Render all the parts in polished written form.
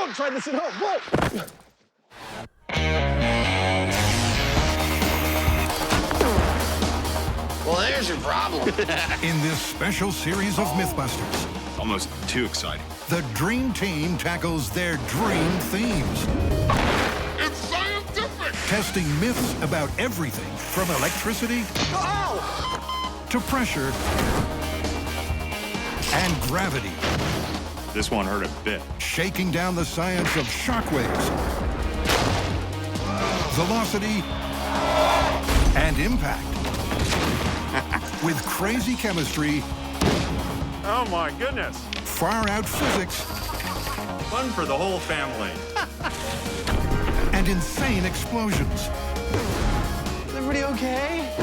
Don't try this at home. Whoa! Well, there's your problem. In this special series of Mythbusters, Almost too exciting. the Dream Team tackles their dream themes. It's scientific! Testing myths about everything from electricity to pressure and gravity. This won't hurt a bit. Shaking down the science of shockwaves, velocity, and impact. With crazy chemistry, Oh my goodness. far-out physics, Fun for the whole family. and insane explosions. Is everybody okay?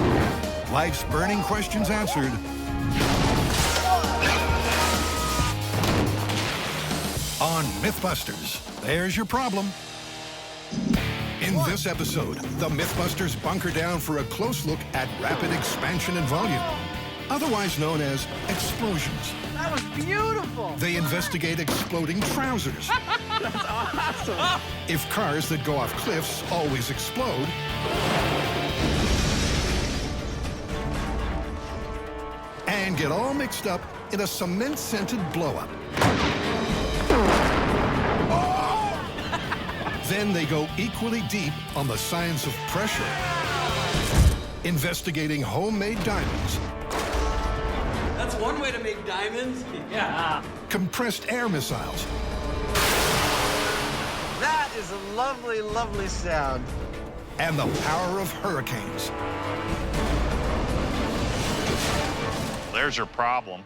Life's burning questions answered. On Mythbusters, there's your problem. In this episode, the Mythbusters bunker down for a close look at rapid expansion and volume, otherwise known as explosions. That was beautiful. They investigate exploding trousers. That's awesome. If cars that go off cliffs always explode, and get all mixed up in a cement-scented blow-up. Then they go equally deep on the science of pressure, investigating homemade diamonds, That's one way to make diamonds. Yeah. compressed air missiles, That is a lovely, lovely sound. and the power of hurricanes. There's your problem.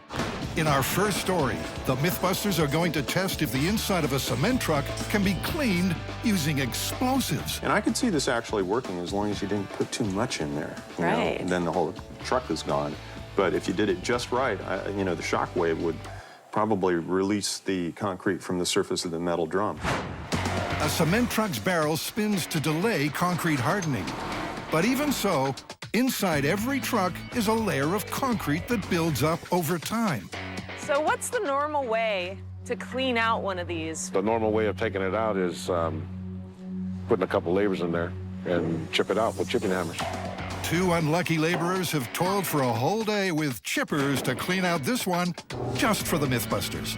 In our first story, the Mythbusters are going to test if the inside of a cement truck can be cleaned using explosives. And I could see this actually working as long as you didn't put too much in there. You know, Right. and then the whole truck is gone. But if you did it just right, the shock wave would probably release the concrete from the surface of the metal drum. A cement truck's barrel spins to delay concrete hardening. But even so, inside every truck is a layer of concrete that builds up over time. So what's the normal way to clean out one of these? The normal way of taking it out is putting a couple labors in there and chip it out with chipping hammers. Two unlucky laborers have toiled for a whole day with chippers to clean out this one just for the Mythbusters.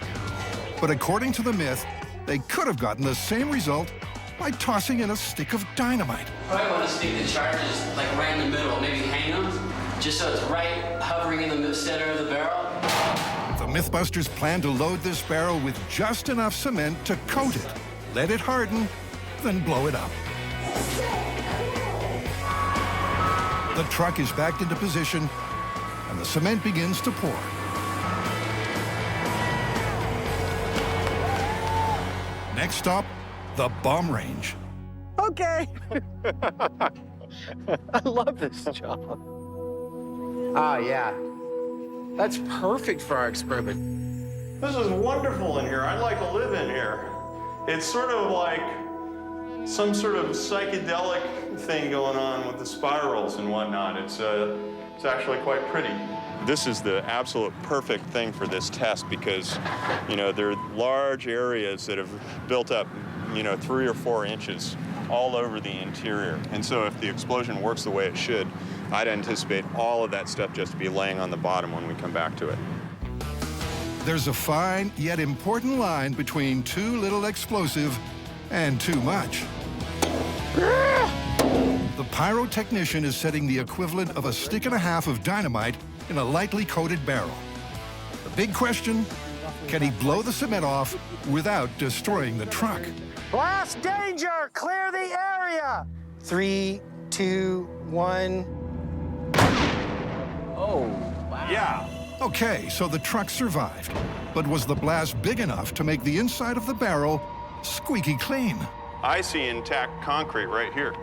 But according to the myth, they could have gotten the same result by tossing in a stick of dynamite. Probably want to stick the charges like right in the middle, maybe hang them, just so it's right hovering in the center of the barrel. The Mythbusters plan to load this barrel with just enough cement to coat it, let it harden, then blow it up. The truck is backed into position, and the cement begins to pour. Next stop, the bomb range. Okay. I love this job. Oh, yeah. That's perfect for our experiment. This is wonderful in here. I'd like to live in here. It's sort of like some sort of psychedelic thing going on with the spirals and whatnot. It's actually quite pretty. This is the absolute perfect thing for this test because, there are large areas that have built up, 3 or 4 inches all over the interior. And so if the explosion works the way it should, I'd anticipate all of that stuff just to be laying on the bottom when we come back to it. There's a fine yet important line between too little explosive and too much. The pyrotechnician is setting the equivalent of a stick and a half of dynamite in a lightly coated barrel. The big question, can he blow the cement off without destroying the truck? Blast danger! Clear the area! 3, 2, 1. Oh, wow. Yeah. Okay, so the truck survived. But was the blast big enough to make the inside of the barrel squeaky clean? I see intact concrete right here.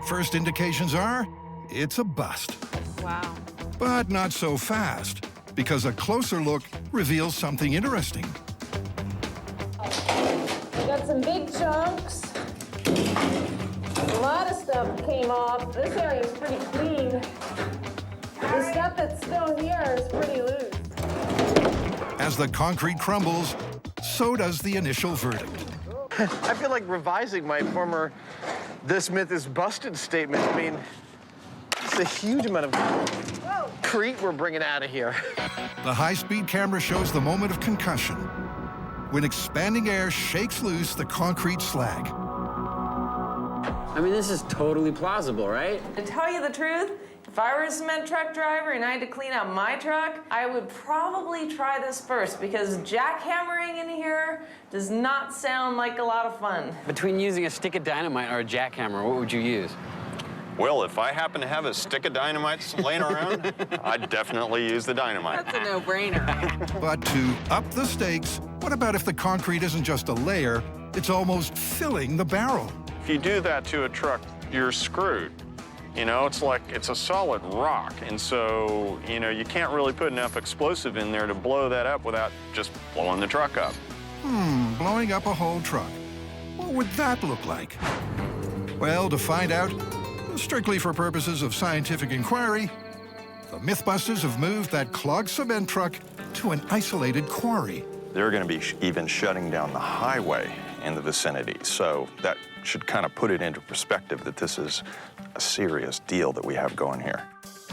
First indications are, it's a bust. Wow. But not so fast, because a closer look reveals something interesting. We got some big chunks. A lot of stuff came off. This area is pretty clean. The stuff that's still here is pretty loose. As the concrete crumbles, so does the initial verdict. I feel like revising my former "this myth is busted" statement. I mean, it's a huge amount of concrete we're bringing out of here. The high-speed camera shows the moment of concussion when expanding air shakes loose the concrete slag. I mean, this is totally plausible, right? To tell you the truth, if I were a cement truck driver and I had to clean out my truck, I would probably try this first because jackhammering in here does not sound like a lot of fun. Between using a stick of dynamite or a jackhammer, what would you use? Well, if I happen to have a stick of dynamite laying around, I'd definitely use the dynamite. That's a no-brainer. But to up the stakes, what about if the concrete isn't just a layer, it's almost filling the barrel? If you do that to a truck, you're screwed. You know, it's like it's a solid rock, and so, you know, you can't really put enough explosive in there to blow that up without just blowing the truck up. Blowing up a whole truck. What would that look like? Well, to find out, strictly for purposes of scientific inquiry, the Mythbusters have moved that clogged cement truck to an isolated quarry. They're going to be even shutting down the highway in the vicinity, so that should kind of put it into perspective that this is a serious deal that we have going here.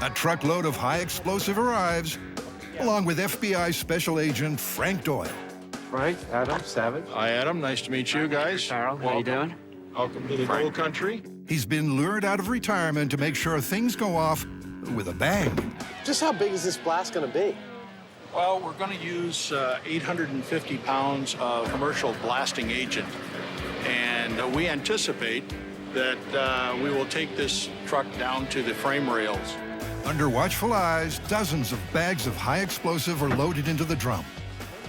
A truckload of high explosive arrives, along with FBI Special Agent Frank Doyle. Right, Adam Savage. Hi, Adam. Nice to meet you guys. Carl, how you doing? Welcome to the gold country. He's been lured out of retirement to make sure things go off with a bang. Just how big is this blast going to be? Well, we're going to use 850 pounds of commercial blasting agent, and we anticipate that we will take this truck down to the frame rails. Under watchful eyes, dozens of bags of high explosive are loaded into the drum.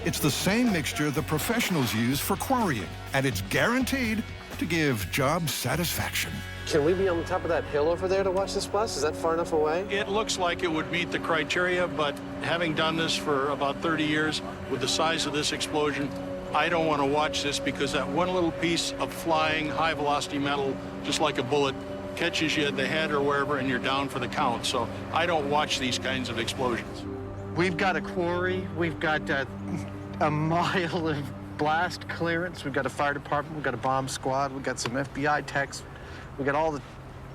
It's the same mixture the professionals use for quarrying, and it's guaranteed to give job satisfaction. Can we be on the top of that hill over there to watch this blast? Is that far enough away? It looks like it would meet the criteria, but having done this for about 30 years, with the size of this explosion, I don't want to watch this because that one little piece of flying high-velocity metal, just like a bullet, catches you at the head or wherever, and you're down for the count. So I don't watch these kinds of explosions. We've got a quarry. We've got a mile of blast clearance. We've got a fire department. We've got a bomb squad. We've got some FBI techs. We've got all the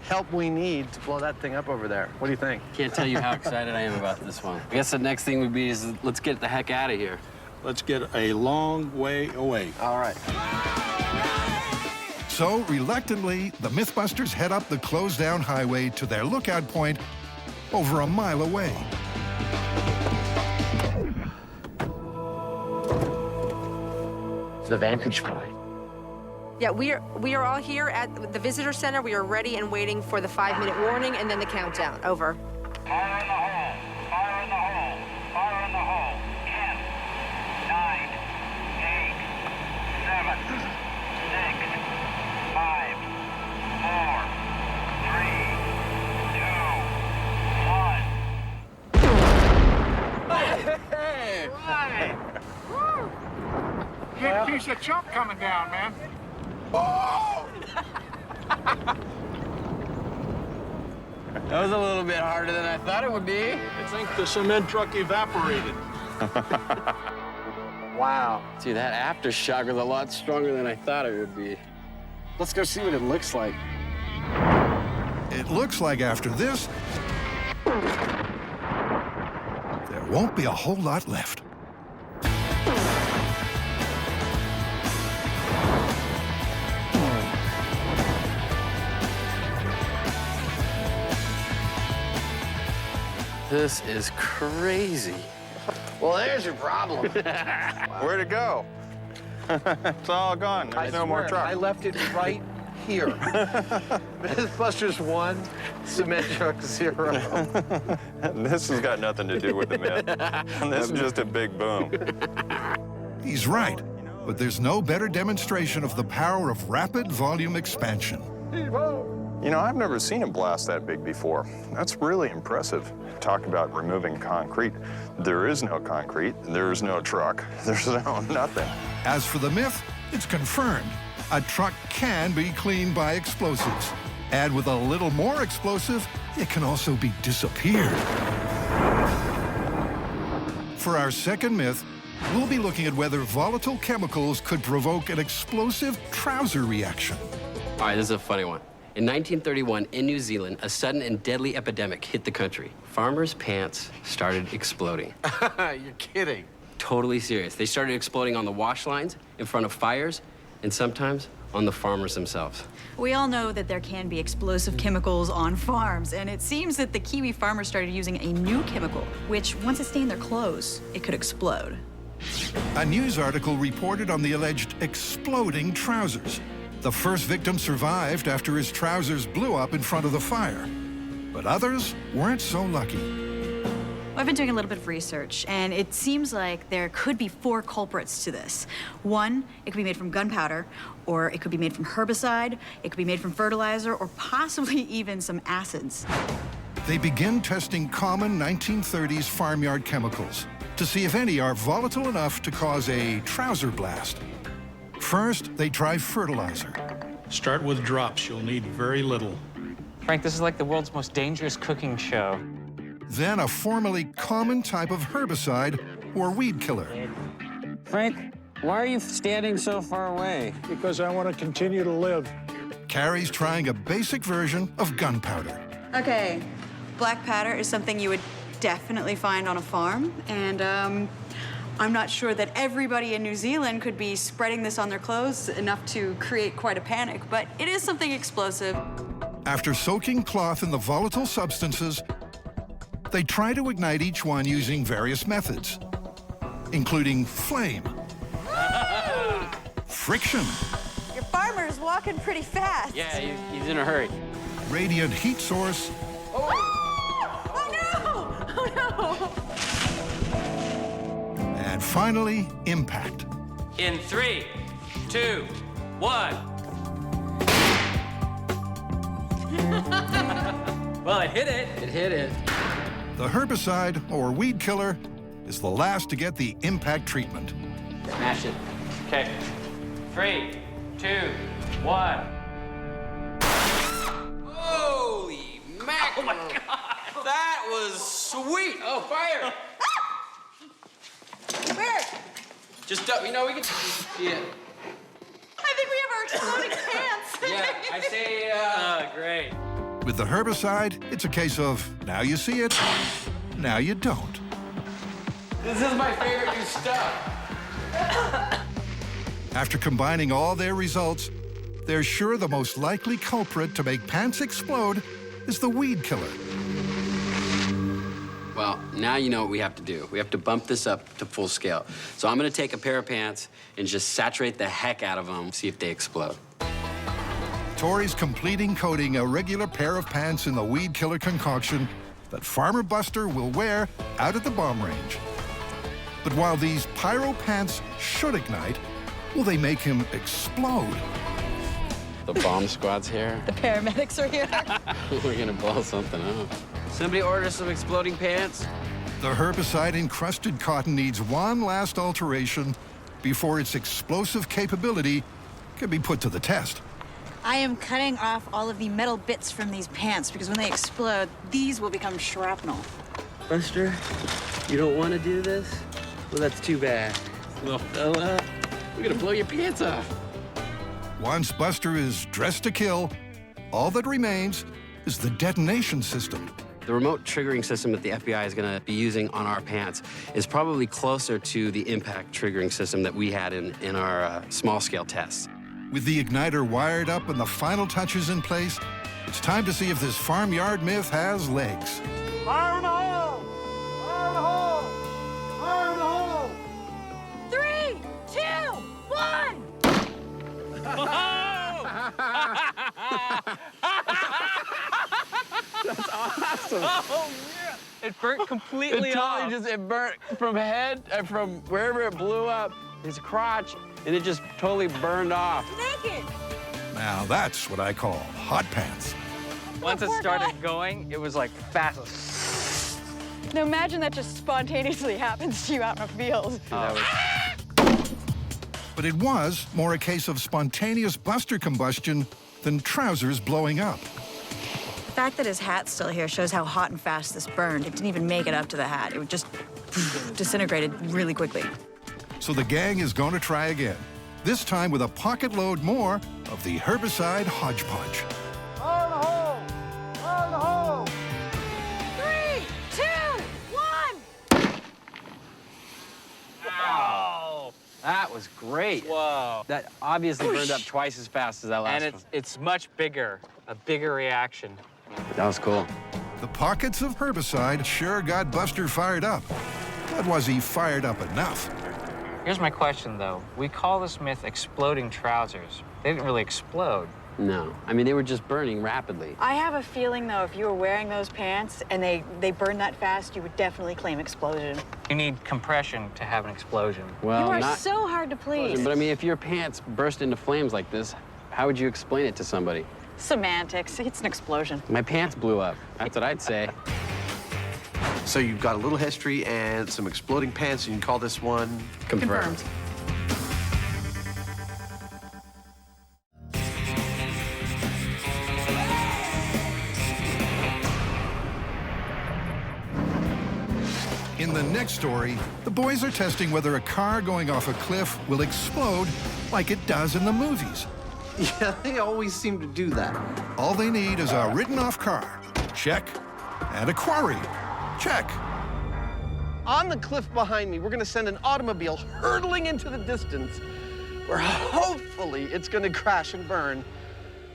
help we need to blow that thing up over there. What do you think? Can't tell you how excited I am about this one. I guess the next thing would be is let's get the heck out of here. Let's get a long way away. All right. So, reluctantly, the Mythbusters head up the closed-down highway to their lookout point over a mile away. The vantage point. Yeah, we are all here at the visitor center. We are ready and waiting for the 5-minute warning and then the countdown. Over. Fire in the hole! Fire in the hole! Fire in the hole! 10, 9, 8, 7, 6, 5, 4, 3, 2, 1. Big piece of chunk coming down, man. That was a little bit harder than I thought it would be. I think the cement truck evaporated. Wow. See, that aftershock was a lot stronger than I thought it would be. Let's go see what it looks like. It looks like after this, there won't be a whole lot left. This is crazy. Well, there's your problem. Where'd it go? It's all gone. There's no more truck. I left it right here. Mythbusters 1, cement truck 0. This has got nothing to do with the myth. This is just a big boom. He's right, but there's no better demonstration of the power of rapid volume expansion. You know, I've never seen a blast that big before. That's really impressive. Talk about removing concrete. There is no concrete. There is no truck. There's no nothing. As for the myth, it's confirmed. A truck can be cleaned by explosives. And with a little more explosive, it can also be disappeared. For our second myth, We'll be looking at whether volatile chemicals could provoke an explosive trouser reaction. All right, this is a funny one. In 1931, in New Zealand, a sudden and deadly epidemic hit the country. Farmers' pants started exploding. You're kidding. Totally serious. They started exploding on the wash lines, in front of fires, and sometimes on the farmers themselves. We all know that there can be explosive chemicals on farms, and it seems that the Kiwi farmers started using a new chemical, which, once it stained their clothes, it could explode. A news article reported on the alleged exploding trousers. The first victim survived after his trousers blew up in front of the fire. But others weren't so lucky. I've been doing a little bit of research, and it seems like there could be 4 culprits to this. 1, it could be made from gunpowder, or it could be made from herbicide, it could be made from fertilizer, or possibly even some acids. They begin testing common 1930s farmyard chemicals to see if any are volatile enough to cause a trouser blast. First, they try fertilizer. Start with drops. You'll need very little. Frank, this is like the world's most dangerous cooking show. Then a formerly common type of herbicide or weed killer. Frank, why are you standing so far away? Because I want to continue to live. Carrie's trying a basic version of gunpowder. Okay, black powder is something you would definitely find on a farm, and I'm not sure that everybody in New Zealand could be spreading this on their clothes enough to create quite a panic, but it is something explosive. After soaking cloth in the volatile substances, they try to ignite each one using various methods, including flame, friction, Your farmer's walking pretty fast. Yeah, he's in a hurry. radiant heat source, Oh no! Oh no! and finally, impact. In 3, 2, 1. Well, it hit it. It hit it. The herbicide or weed killer is the last to get the impact treatment. Smash it. Okay. 3, 2, 1. Holy mackerel! Oh my God! That was sweet. Oh, fire! Where? Just we can. Yeah. I think we have our exploding pants. Yeah. I say. Great. With the herbicide, it's a case of now you see it, now you don't. This is my favorite new stuff. After combining all their results, they're sure the most likely culprit to make pants explode is the weed killer. Well, now you know what we have to do. We have to bump this up to full scale. So I'm gonna take a pair of pants and just saturate the heck out of them, see if they explode. Tori's completing coating a regular pair of pants in the weed killer concoction that Farmer Buster will wear out at the bomb range. But while these pyro pants should ignite, will they make him explode? The bomb squad's here. The paramedics are here. We're gonna blow something up. Somebody order some exploding pants? The herbicide-encrusted cotton needs one last alteration before its explosive capability can be put to the test. I am cutting off all of the metal bits from these pants because when they explode, these will become shrapnel. Buster, you don't want to do this? Well, that's too bad. Little fella, we're gonna blow your pants off. Once Buster is dressed to kill, all that remains is the detonation system. The remote triggering system that the FBI is going to be using on our pants is probably closer to the impact triggering system that we had in our small-scale tests. With the igniter wired up and the final touches in place, it's time to see if this farmyard myth has legs. Fire in the hole! Fire in the hole! Fire in the hole! 3, 2, 1! That's awesome. Oh, yeah. It burnt completely off. It burnt from head, from wherever it blew up, his crotch, and it just totally burned off. Naked! Now that's what I call hot pants. Once it started going, it was like fast. Now imagine that just spontaneously happens to you out in a field. But it was more a case of spontaneous Buster combustion than trousers blowing up. The fact that his hat's still here shows how hot and fast this burned. It didn't even make it up to the hat. It just disintegrated really quickly. So the gang is going to try again, this time with a pocket load more of the herbicide hodgepodge. Fire in the hole! Fire in the hole! 3, 2, 1. Wow. That was great. Whoa. That obviously burned up twice as fast as that last And one. it's much bigger, a bigger reaction. That was cool. The pockets of herbicide sure got Buster fired up. But was he fired up enough? Here's my question, though. We call this myth exploding trousers. They didn't really explode. No. I mean, they were just burning rapidly. I have a feeling, though, if you were wearing those pants and they burn that fast, you would definitely claim explosion. You need compression to have an explosion. Well, You are not so hard to please. But I mean, if your pants burst into flames like this, how would you explain it to somebody? Semantics. It's an explosion. My pants blew up. That's what I'd say. So you've got a little history and some exploding pants, and you call this one? Confirmed. In the next story, the boys are testing whether a car going off a cliff will explode like it does in the movies. Yeah, they always seem to do that. All they need is a written-off car. Check. And a quarry. Check. On the cliff behind me, we're gonna send an automobile hurtling into the distance where hopefully it's gonna crash and burn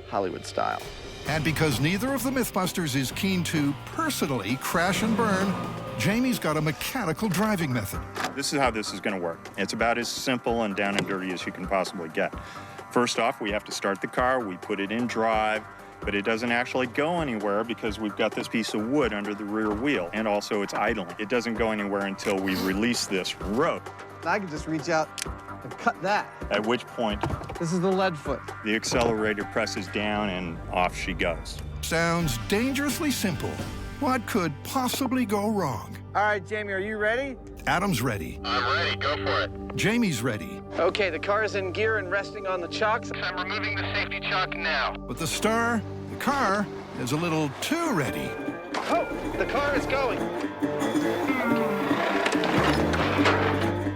Hollywood style. And because neither of the Mythbusters is keen to personally crash and burn, Jamie's got a mechanical driving method. This is how this is going to work. It's about as simple and down and dirty as you can possibly get. First off, we have to start the car. We put it in drive, but it doesn't actually go anywhere because we've got this piece of wood under the rear wheel, and also it's idling. It doesn't go anywhere until we release this rope. I can just reach out and cut that. At which point, This is the lead foot. the accelerator presses down and off she goes. Sounds dangerously simple. What could possibly go wrong? All right, Jamie, are you ready? Adam's ready. I'm ready. Go for it. Jamie's ready. Okay, the car is in gear and resting on the chocks. I'm removing the safety chock now. But the star, the car, is a little too ready. Oh, the car is going.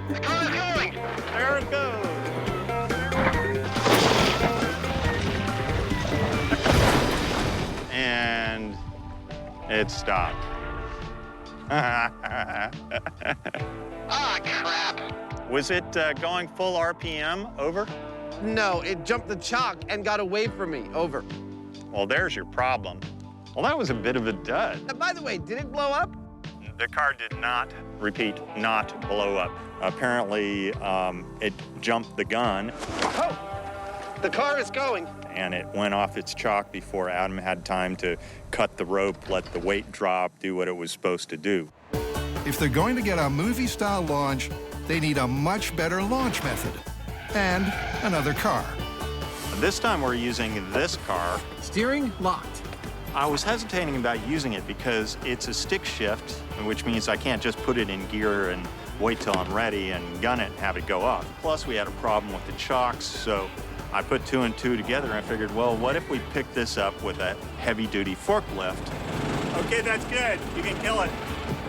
The car is going. There it goes. And it stopped. Ah, crap. Was it going full RPM? Over? No, it jumped the chalk and got away from me. Over. Well, there's your problem. Well, that was a bit of a dud. By the way, did it blow up? The car did not, repeat, not blow up. Apparently, it jumped the gun, Oh, the car is going. and it went off its chalk before Adam had time to cut the rope, let the weight drop, do what it was supposed to do. If they're going to get a movie-style launch, they need a much better launch method. And another car. This time we're using this car. Steering locked. I was hesitating about using it because it's a stick shift, which means I can't just put it in gear and wait till I'm ready and gun it and have it go off. Plus, we had a problem with the chocks, so I put two and two together and I figured, well, what if we pick this up with a heavy-duty forklift? Okay, that's good. You can kill it.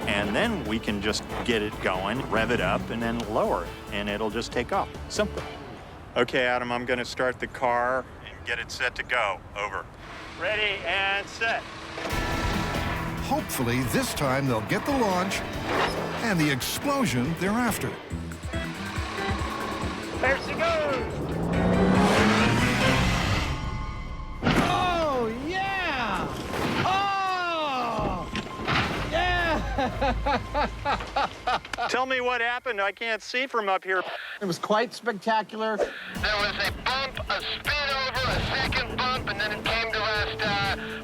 And then we can just get it going, rev it up, and then lower it, and it'll just take off. Simple. Okay, Adam, I'm going to start the car and get it set to go. Over. Ready and set. Hopefully, this time they'll get the launch and the explosion thereafter. There she goes. Oh, yeah! Oh! Yeah! Tell me what happened. I can't see from up here. It was quite spectacular. There was a bump, a spin over, a second bump, and then it came to rest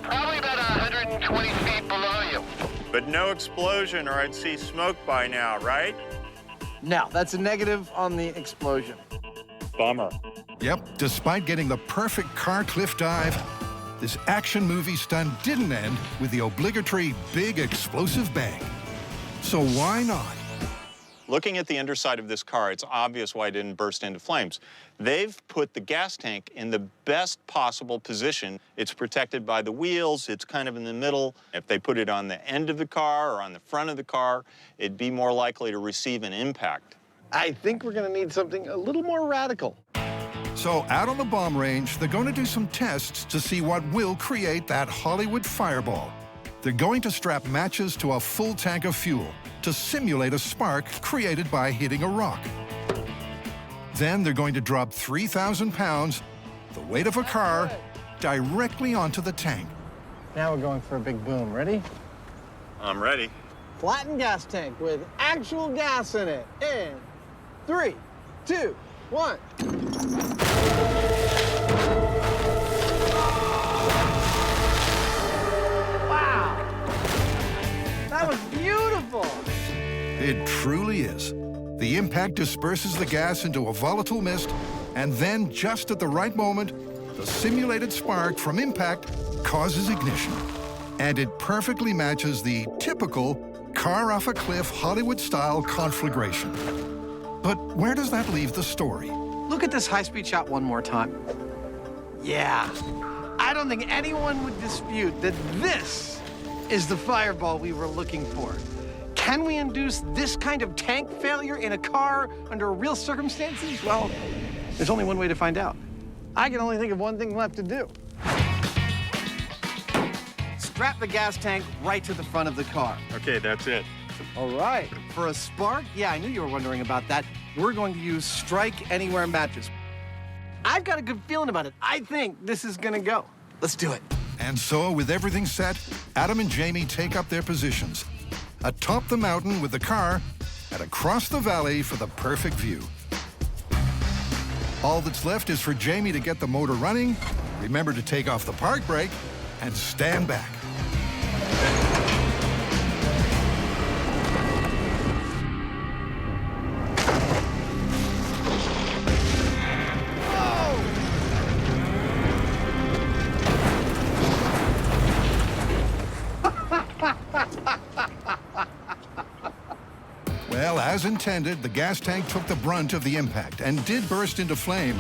probably about 120 feet below you. But no explosion, or I'd see smoke by now, right? Now, that's a negative on the explosion. Bummer. Yep, despite getting the perfect car cliff dive, this action movie stunt didn't end with the obligatory big explosive bang. So why not? Looking at the underside of this car, it's obvious why it didn't burst into flames. They've put the gas tank in the best possible position. It's protected by the wheels. It's kind of in the middle. If they put it on the end of the car or on the front of the car, it'd be more likely to receive an impact. I think we're gonna need something a little more radical. So out on the bomb range, they're going to do some tests to see what will create that Hollywood fireball. They're going to strap matches to a full tank of fuel to simulate a spark created by hitting a rock. Then they're going to drop 3,000 pounds, the weight of a car, directly onto the tank. Now we're going for a big boom. Ready? I'm ready. Flattened gas tank with actual gas in it. In 3, 2, 1. Wow! That was beautiful! It truly is. The impact disperses the gas into a volatile mist, and then, just at the right moment, the simulated spark from impact causes ignition. And it perfectly matches the typical car-off-a-cliff Hollywood-style conflagration. But where does that leave the story? Look at this high-speed shot one more time. Yeah. I don't think anyone would dispute that this is the fireball we were looking for. Can we induce this kind of tank failure in a car under real circumstances? Well, there's only one way to find out. I can only think of one thing left to do. Strap the gas tank right to the front of the car. Okay, that's it. All right. For a spark, yeah, I knew you were wondering about that. We're going to use strike anywhere matches. I've got a good feeling about it. I think this is gonna go. Let's do it. And so, with everything set, Adam and Jamie take up their positions atop the mountain with the car and across the valley for the perfect view. All that's left is for Jamie to get the motor running, remember to take off the park brake, and stand back. Well, as intended, the gas tank took the brunt of the impact and did burst into flame.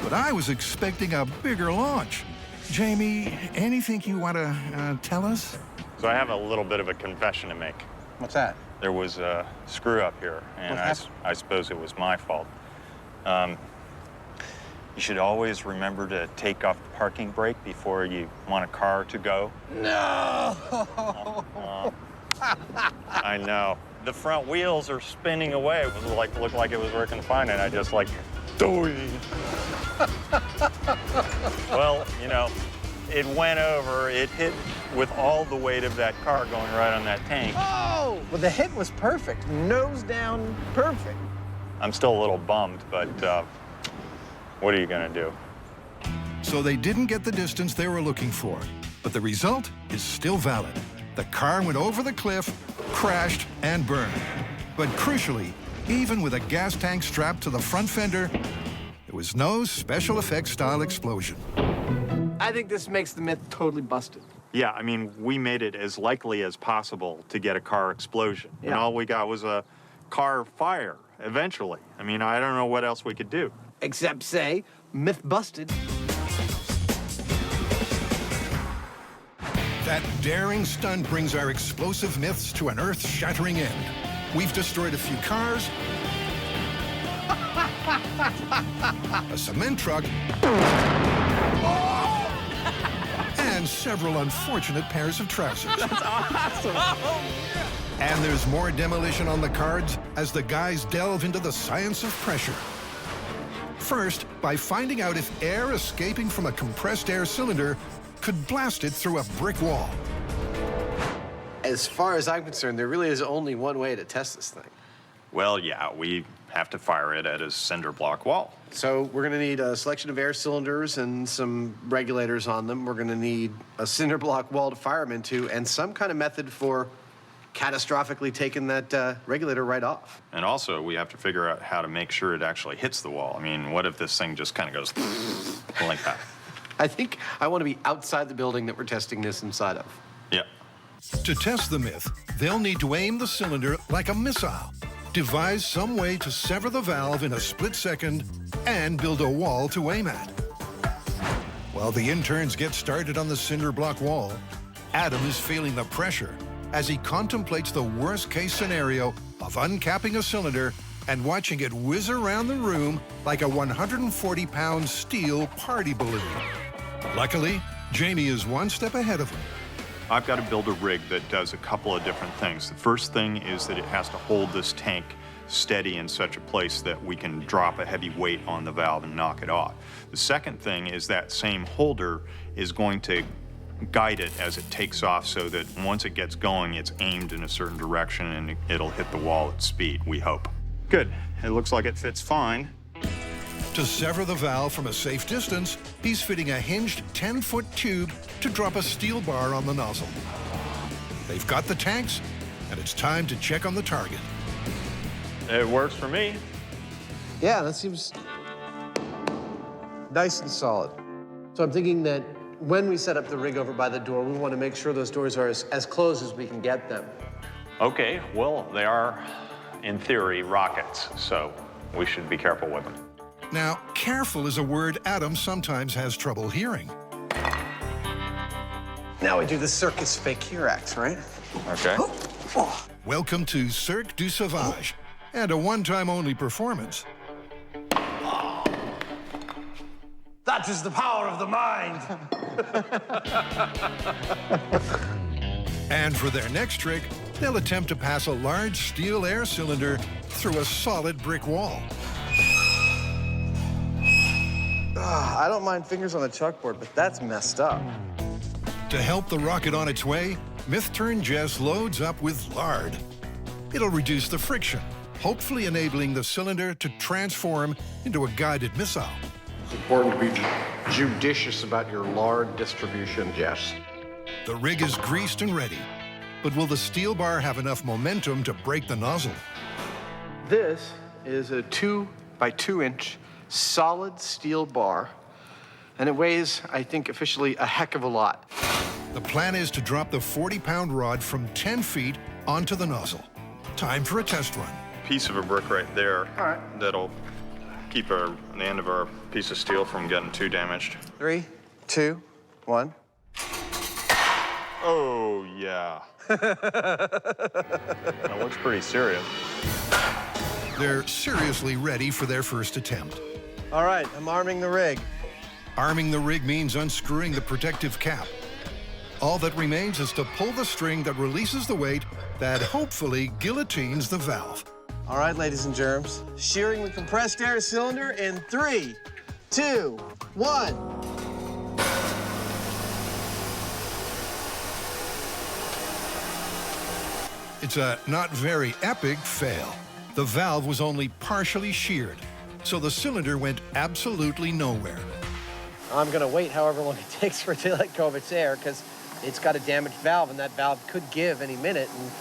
But I was expecting a bigger launch. Jamie, anything you want to tell us? So I have a little bit of a confession to make. What's that? There was a screw up here, and I suppose it was my fault. You should always remember to take off the parking brake before you want a car to go. No! I know. The front wheels are spinning away. It was looked like it was working fine, and I just like, doing. Well, you know, it went over. It hit with all the weight of that car going right on that tank. Oh! Well, the hit was perfect. Nose down, perfect. I'm still a little bummed, but what are you gonna do? So they didn't get the distance they were looking for, but the result is still valid. The car went over the cliff, crashed, and burned. But crucially, even with a gas tank strapped to the front fender, there was no special effects style explosion. I think this makes the myth totally busted. Yeah, I mean, we made it as likely as possible to get a car explosion. Yeah. And all we got was a car fire, eventually. I mean, I don't know what else we could do. Except say, myth busted. That daring stunt brings our explosive myths to an earth-shattering end. We've destroyed a few cars, a cement truck, and several unfortunate pairs of trousers. That's awesome. And there's more demolition on the cards as the guys delve into the science of pressure. First, by finding out if air escaping from a compressed air cylinder could blast it through a brick wall. As far as I'm concerned, there really is only one way to test this thing. Well, yeah, we have to fire it at a cinder block wall. So we're gonna need a selection of air cylinders and some regulators on them. We're gonna need a cinder block wall to fire them into and some kind of method for catastrophically taking that regulator right off. And also, we have to figure out how to make sure it actually hits the wall. I mean, what if this thing just kind of goes like that? I think I want to be outside the building that we're testing this inside of. Yeah. To test the myth, they'll need to aim the cylinder like a missile, devise some way to sever the valve in a split second, and build a wall to aim at. While the interns get started on the cinder block wall, Adam is feeling the pressure as he contemplates the worst-case scenario of uncapping a cylinder and watching it whiz around the room like a 140-pound steel party balloon. Luckily, Jamie is one step ahead of him. I've got to build a rig that does a couple of different things. The first thing is that it has to hold this tank steady in such a place that we can drop a heavy weight on the valve and knock it off. The second thing is that same holder is going to guide it as it takes off so that once it gets going, it's aimed in a certain direction and it'll hit the wall at speed, we hope. Good. It looks like it fits fine. To sever the valve from a safe distance, he's fitting a hinged 10-foot tube to drop a steel bar on the nozzle. They've got the tanks, and it's time to check on the target. It works for me. Yeah, that seems nice and solid. So I'm thinking that when we set up the rig over by the door, we want to make sure those doors are as close as we can get them. Okay, well, they are, in theory, rockets, so we should be careful with them. Now, careful is a word Adam sometimes has trouble hearing. Now we do the circus fakir act, right? Okay. Welcome to Cirque du Sauvage, and a one-time only performance. That is the power of the mind. And for their next trick, they'll attempt to pass a large steel air cylinder through a solid brick wall. I don't mind fingers on the chalkboard, but that's messed up. To help the rocket on its way, Myth-Turn Jess loads up with lard. It'll reduce the friction, hopefully enabling the cylinder to transform into a guided missile. It's important to be judicious about your lard distribution, Jess. The rig is greased and ready, but will the steel bar have enough momentum to break the nozzle? This is a 2 by 2 inch solid steel bar, and it weighs, I think, officially a heck of a lot. The plan is to drop the 40-pound rod from 10 feet onto the nozzle. Time for a test run. Piece of a brick right there. All right. That'll keep the end of our piece of steel from getting too damaged. 3, 2, 1. Oh, yeah. That looks pretty serious. They're seriously ready for their first attempt. All right, I'm arming the rig. Arming the rig means unscrewing the protective cap. All that remains is to pull the string that releases the weight that hopefully guillotines the valve. All right, ladies and germs, shearing the compressed air cylinder in 3, 2, 1. It's a not very epic fail. The valve was only partially sheared, so the cylinder went absolutely nowhere. I'm gonna wait however long it takes for it to let go of its air, because it's got a damaged valve, and that valve could give any minute and,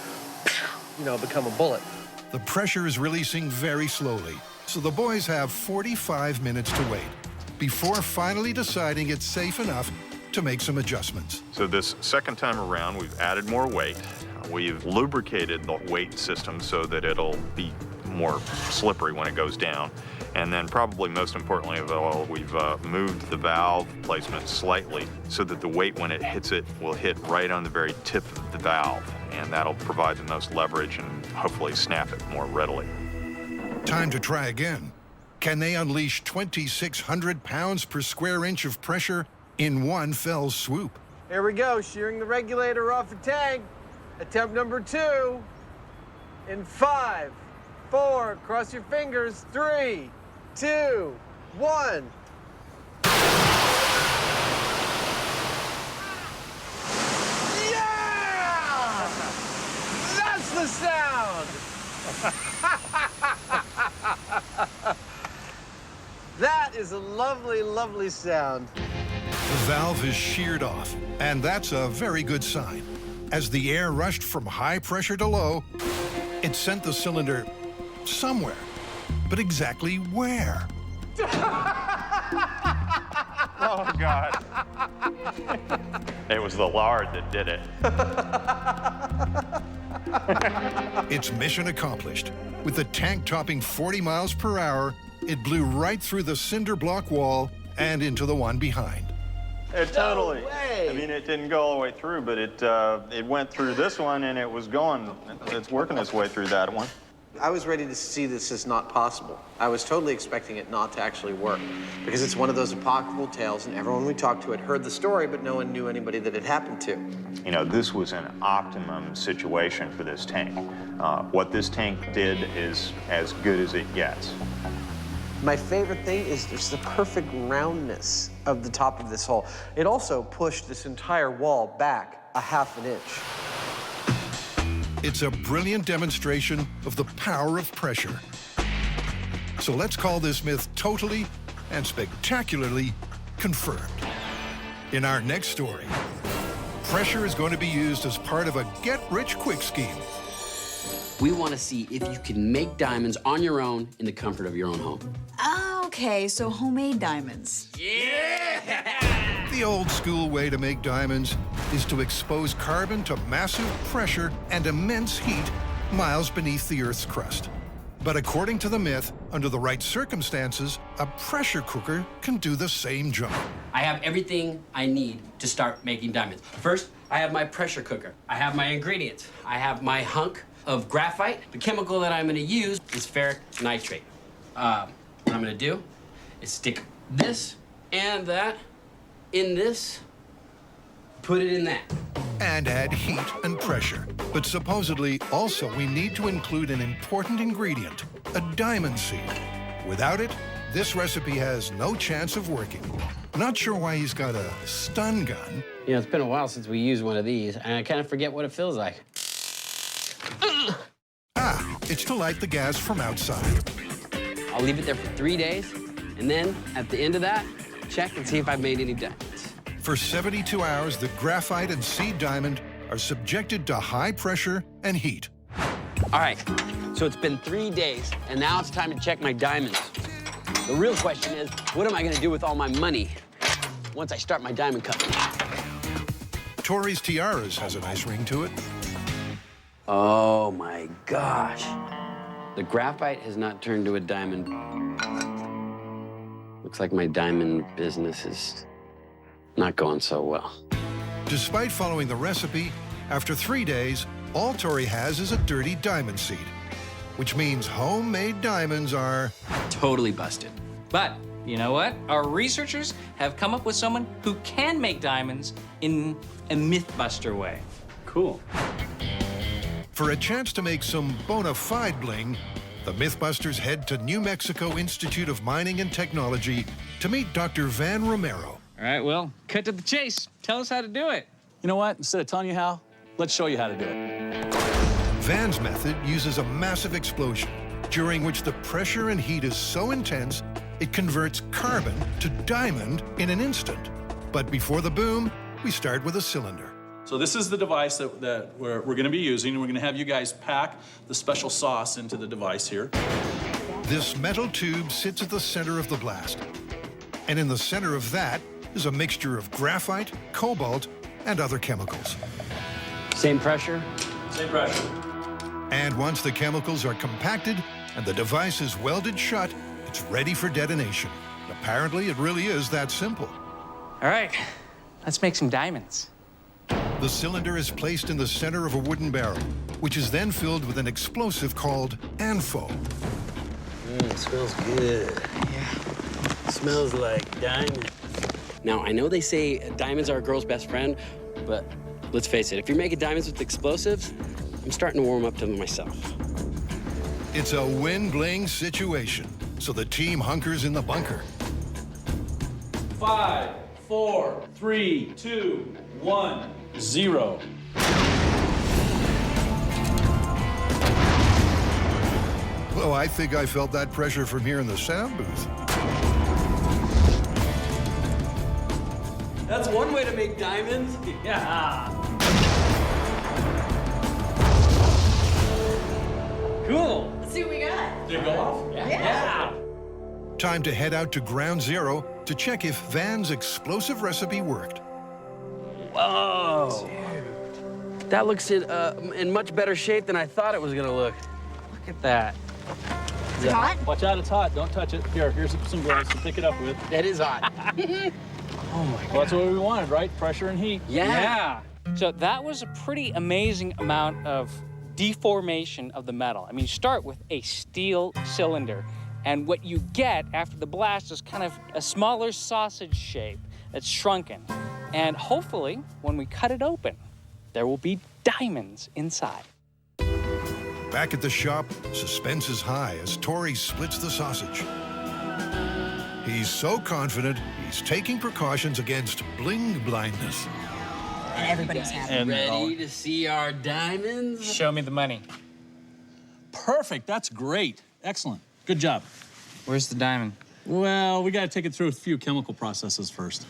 become a bullet. The pressure is releasing very slowly, so the boys have 45 minutes to wait before finally deciding it's safe enough to make some adjustments. So this second time around, we've added more weight. We've lubricated the weight system so that it'll be more slippery when it goes down. And then probably most importantly of all, we've moved the valve placement slightly so that the weight when it hits it will hit right on the very tip of the valve. And that'll provide the most leverage and hopefully snap it more readily. Time to try again. Can they unleash 2,600 pounds per square inch of pressure in one fell swoop? Here we go, shearing the regulator off the tank. Attempt number 2. In 5, 4, cross your fingers, 3, 2, 1. Yeah! That's the sound! That is a lovely, lovely sound. The valve is sheared off, and that's a very good sign. As the air rushed from high pressure to low, it sent the cylinder somewhere. But exactly where? Oh, God. It was the lard that did it. It's mission accomplished. With the tank topping 40 miles per hour, it blew right through the cinder block wall and into the one behind. It totally. No way. I mean, it didn't go all the way through, but it went through this one, and it was going. It's working its way through that one. I was ready to see this as not possible. I was totally expecting it not to actually work because it's one of those apocryphal tales, and everyone we talked to had heard the story, but no one knew anybody that it happened to. You know, this was an optimum situation for this tank. What this tank did is as good as it gets. My favorite thing is just the perfect roundness of the top of this hole. It also pushed this entire wall back a ½ inch. It's a brilliant demonstration of the power of pressure. So let's call this myth totally and spectacularly confirmed. In our next story, pressure is going to be used as part of a get-rich-quick scheme. We want to see if you can make diamonds on your own in the comfort of your own home. Okay, so homemade diamonds. The old school way to make diamonds is to expose carbon to massive pressure and immense heat miles beneath the Earth's crust. But according to the myth, under the right circumstances, a pressure cooker can do the same job. I have everything I need to start making diamonds. First, I have my pressure cooker. I have my ingredients. I have my hunk of graphite. The chemical that I'm going to use is ferric nitrate. What I'm going to do is stick this and that in this, put it in that. And add heat and pressure. But supposedly, also, we need to include an important ingredient, a diamond seed. Without it, this recipe has no chance of working. Not sure why he's got a stun gun. You know, it's been a while since we used one of these, and I kind of forget what it feels like. It's to light the gas from outside. I'll leave it there for 3 days, and then at the end of that, check and see if I've made any diamonds. For 72 hours, the graphite and seed diamond are subjected to high pressure and heat. All right, so it's been 3 days, and now it's time to check my diamonds. The real question is, what am I gonna do with all my money once I start my diamond company? Tori's Tiaras has a nice ring to it. Oh my gosh. The graphite has not turned to a diamond. Looks like my diamond business is not going so well. Despite following the recipe, after 3 days, all Tori has is a dirty diamond seed, which means homemade diamonds are totally busted. But you know what? Our researchers have come up with someone who can make diamonds in a Mythbuster way. Cool. For a chance to make some bona fide bling, the Mythbusters head to New Mexico Institute of Mining and Technology to meet Dr. Van Romero. All right, well, cut to the chase. Tell us how to do it. You know what? Instead of telling you how, let's show you how to do it. Van's method uses a massive explosion, during which the pressure and heat is so intense, it converts carbon to diamond in an instant. But before the boom, we start with a cylinder. So this is the device that we're going to be using. We're going to have you guys pack the special sauce into the device here. This metal tube sits at the center of the blast. And in the center of that is a mixture of graphite, cobalt, and other chemicals. Same pressure? Same pressure. And once the chemicals are compacted and the device is welded shut, it's ready for detonation. Apparently, it really is that simple. All right, let's make some diamonds. The cylinder is placed in the center of a wooden barrel, which is then filled with an explosive called ANFO. It smells good. Yeah, it smells like diamond. Now, I know they say diamonds are a girl's best friend, but let's face it, if you're making diamonds with explosives, I'm starting to warm up to them myself. It's a win-bling situation, so the team hunkers in the bunker. 5, 4, 3, 2, 1, 0. Well, I think I felt that pressure from here in the sound booth. That's one way to make diamonds. Yeah. Cool. Let's see what we got. Did it go off? Yeah. Time to head out to ground zero to check if Van's explosive recipe worked. Whoa. That looks in much better shape than I thought it was gonna look. Look at that. Is it hot? Watch out, it's hot. Don't touch it. Here's some gloves to pick it up with. It is hot. Oh my God. Well, that's what we wanted, right? Pressure and heat. Yeah. So that was a pretty amazing amount of deformation of the metal. I mean, you start with a steel cylinder, and what you get after the blast is kind of a smaller sausage shape that's shrunken. And hopefully, when we cut it open, there will be diamonds inside. Back at the shop, suspense is high as Tori splits the sausage. He's so confident, he's taking precautions against bling blindness. And everybody's happy. And ready to see our diamonds? Show me the money. Perfect. That's great. Excellent. Good job. Where's the diamond? Well, we got to take it through a few chemical processes first.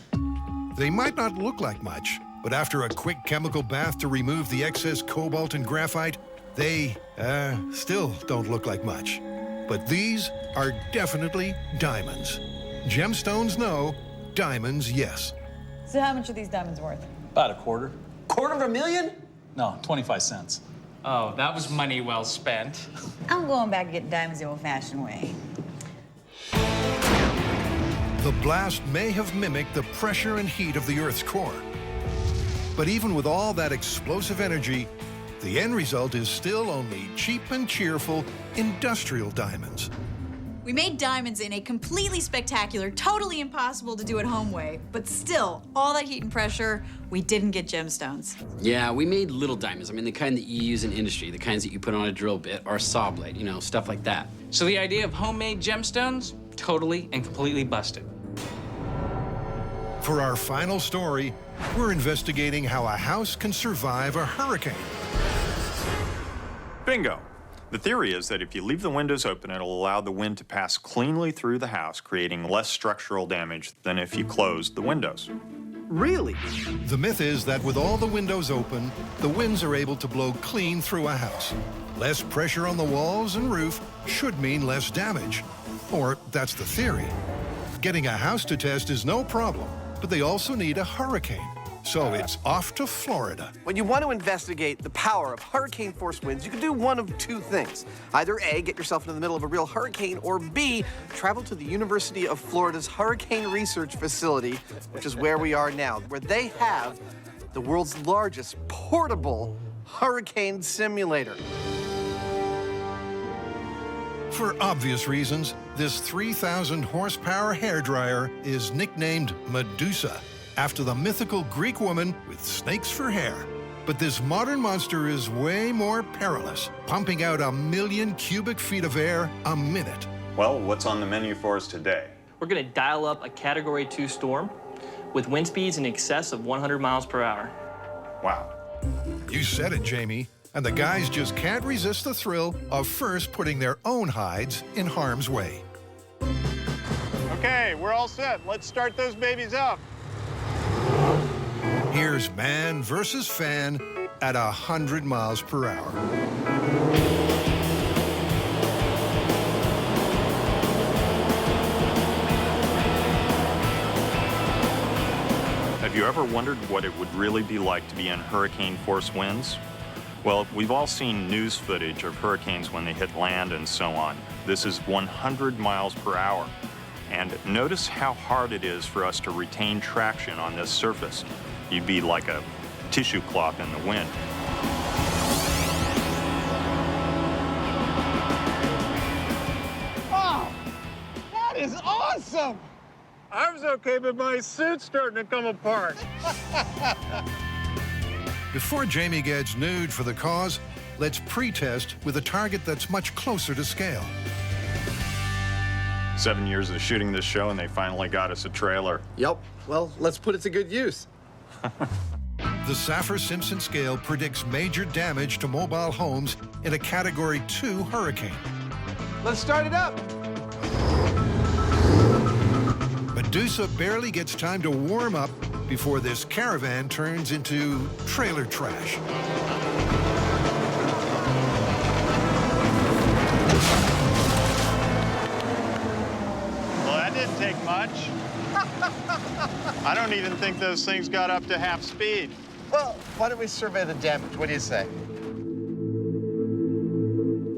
They might not look like much, but after a quick chemical bath to remove the excess cobalt and graphite, they, still don't look like much. But these are definitely diamonds. Gemstones, no. Diamonds, yes. So how much are these diamonds worth? About a quarter. $250,000? No, 25 cents. Oh, that was money well spent. I'm going back and getting diamonds the old-fashioned way. The blast may have mimicked the pressure and heat of the Earth's core. But even with all that explosive energy, the end result is still only cheap and cheerful industrial diamonds. We made diamonds in a completely spectacular, totally impossible to do at home way, but still, all that heat and pressure, we didn't get gemstones. Yeah, we made little diamonds. I mean, the kind that you use in industry, the kinds that you put on a drill bit or a saw blade, you know, stuff like that. So the idea of homemade gemstones, totally and completely busted. For our final story, we're investigating how a house can survive a hurricane. Bingo. The theory is that if you leave the windows open, it'll allow the wind to pass cleanly through the house, creating less structural damage than if you closed the windows. Really? The myth is that with all the windows open, the winds are able to blow clean through a house. Less pressure on the walls and roof should mean less damage. Or that's the theory. Getting a house to test is no problem, but they also need a hurricane. So it's off to Florida. When you want to investigate the power of hurricane-force winds, you can do one of two things. Either A, get yourself into the middle of a real hurricane, or B, travel to the University of Florida's Hurricane Research Facility, which is where we are now, where they have the world's largest portable hurricane simulator. For obvious reasons, this 3,000 horsepower hairdryer is nicknamed Medusa, after the mythical Greek woman with snakes for hair. But this modern monster is way more perilous, pumping out 1 million cubic feet of air a minute. Well, what's on the menu for us today? We're going to dial up a Category 2 storm with wind speeds in excess of 100 miles per hour. Wow. You said it, Jamie. And the guys just can't resist the thrill of first putting their own hides in harm's way. Okay, we're all set. Let's start those babies up. Here's man versus fan at 100 miles per hour. Have you ever wondered what it would really be like to be in hurricane-force winds? Well, we've all seen news footage of hurricanes when they hit land and so on. This is 100 miles per hour. And notice how hard it is for us to retain traction on this surface. You'd be like a tissue cloth in the wind. Oh, that is awesome! I was okay, but my suit's starting to come apart. Before Jamie gets nude for the cause, let's pre-test with a target that's much closer to scale. 7 years of shooting this show, and they finally got us a trailer. Yep. Well, let's put it to good use. The Saffir-Simpson scale predicts major damage to mobile homes in a Category 2 hurricane. Let's start it up. Medusa barely gets time to warm up before this caravan turns into trailer trash. Well, that didn't take much. I don't even think those things got up to half speed. Well, why don't we survey the damage? What do you say?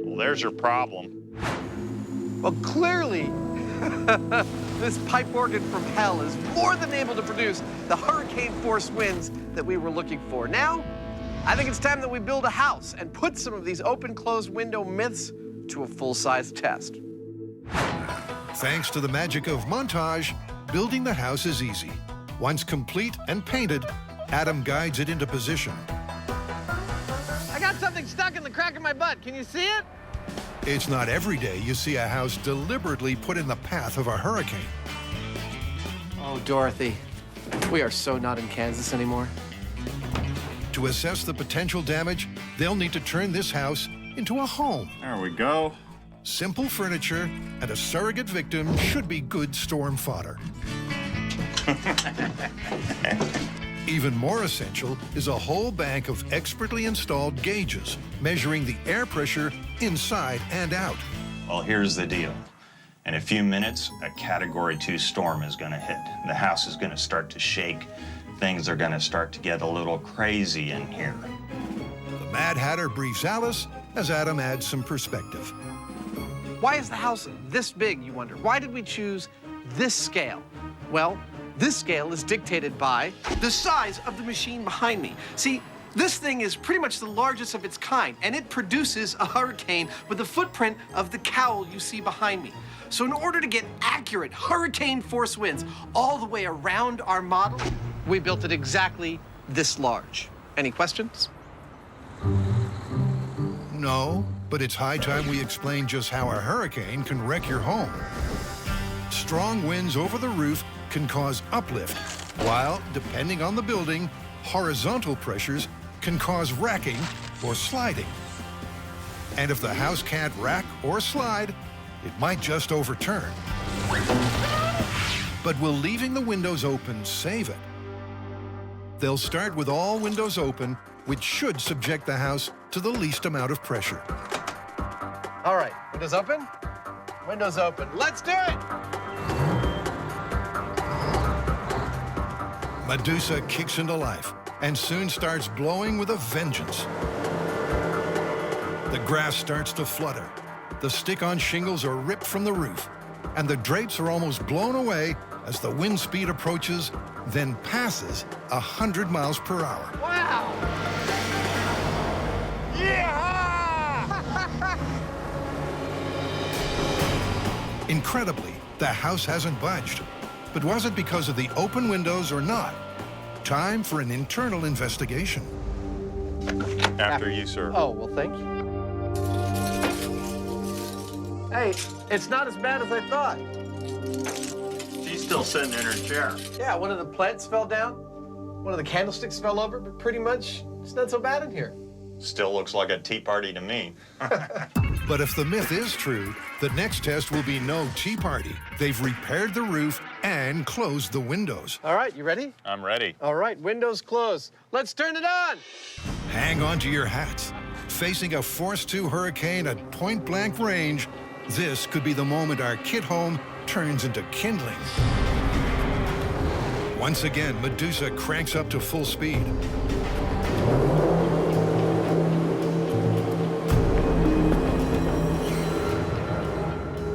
Well, there's your problem. Well, clearly, this pipe organ from hell is more than able to produce the hurricane-force winds that we were looking for. Now, I think it's time that we build a house and put some of these open-closed window myths to a full-size test. Thanks to the magic of montage, building the house is easy. Once complete and painted, Adam guides it into position. I got something stuck in the crack of my butt. Can you see it? It's not every day you see a house deliberately put in the path of a hurricane. Oh, Dorothy, we are so not in Kansas anymore. To assess the potential damage, they'll need to turn this house into a home. There we go. Simple furniture and a surrogate victim should be good storm fodder. Even more essential is a whole bank of expertly installed gauges measuring the air pressure inside and out. Well, here's the deal. In a few minutes, a Category 2 storm is going to hit. The house is going to start to shake. Things are going to start to get a little crazy in here. The Mad Hatter briefs Alice as Adam adds some perspective. Why is the house this big, you wonder? Why did we choose this scale? Well, this scale is dictated by the size of the machine behind me. See, this thing is pretty much the largest of its kind, and it produces a hurricane with the footprint of the cowl you see behind me. So in order to get accurate hurricane force winds all the way around our model, we built it exactly this large. Any questions? No, but it's high time we explain just how a hurricane can wreck your home. Strong winds over the roof can cause uplift, while, depending on the building, horizontal pressures can cause racking or sliding. And if the house can't rack or slide, it might just overturn. But will leaving the windows open save it? They'll start with all windows open, which should subject the house to the least amount of pressure. All right, windows open? Windows open. Let's do it! Medusa kicks into life and soon starts blowing with a vengeance. The grass starts to flutter. The stick-on shingles are ripped from the roof, and the drapes are almost blown away as the wind speed approaches, then passes 100 miles per hour. Wow! Yeah! Incredibly, the house hasn't budged. But was it because of the open windows or not? Time for an internal investigation. After you, sir. Oh, well, thank you. Hey, it's not as bad as I thought. She's still sitting in her chair. Yeah, one of the plants fell down, one of the candlesticks fell over, but pretty much it's not so bad in here. Still looks like a tea party to me. But if the myth is true, the next test will be no tea party. They've repaired the roof and closed the windows. All right, you ready? I'm ready. All right, windows closed. Let's turn it on. Hang on to your hats. Facing a Force 2 hurricane at point-blank range, this could be the moment our kit home turns into kindling. Once again, Medusa cranks up to full speed.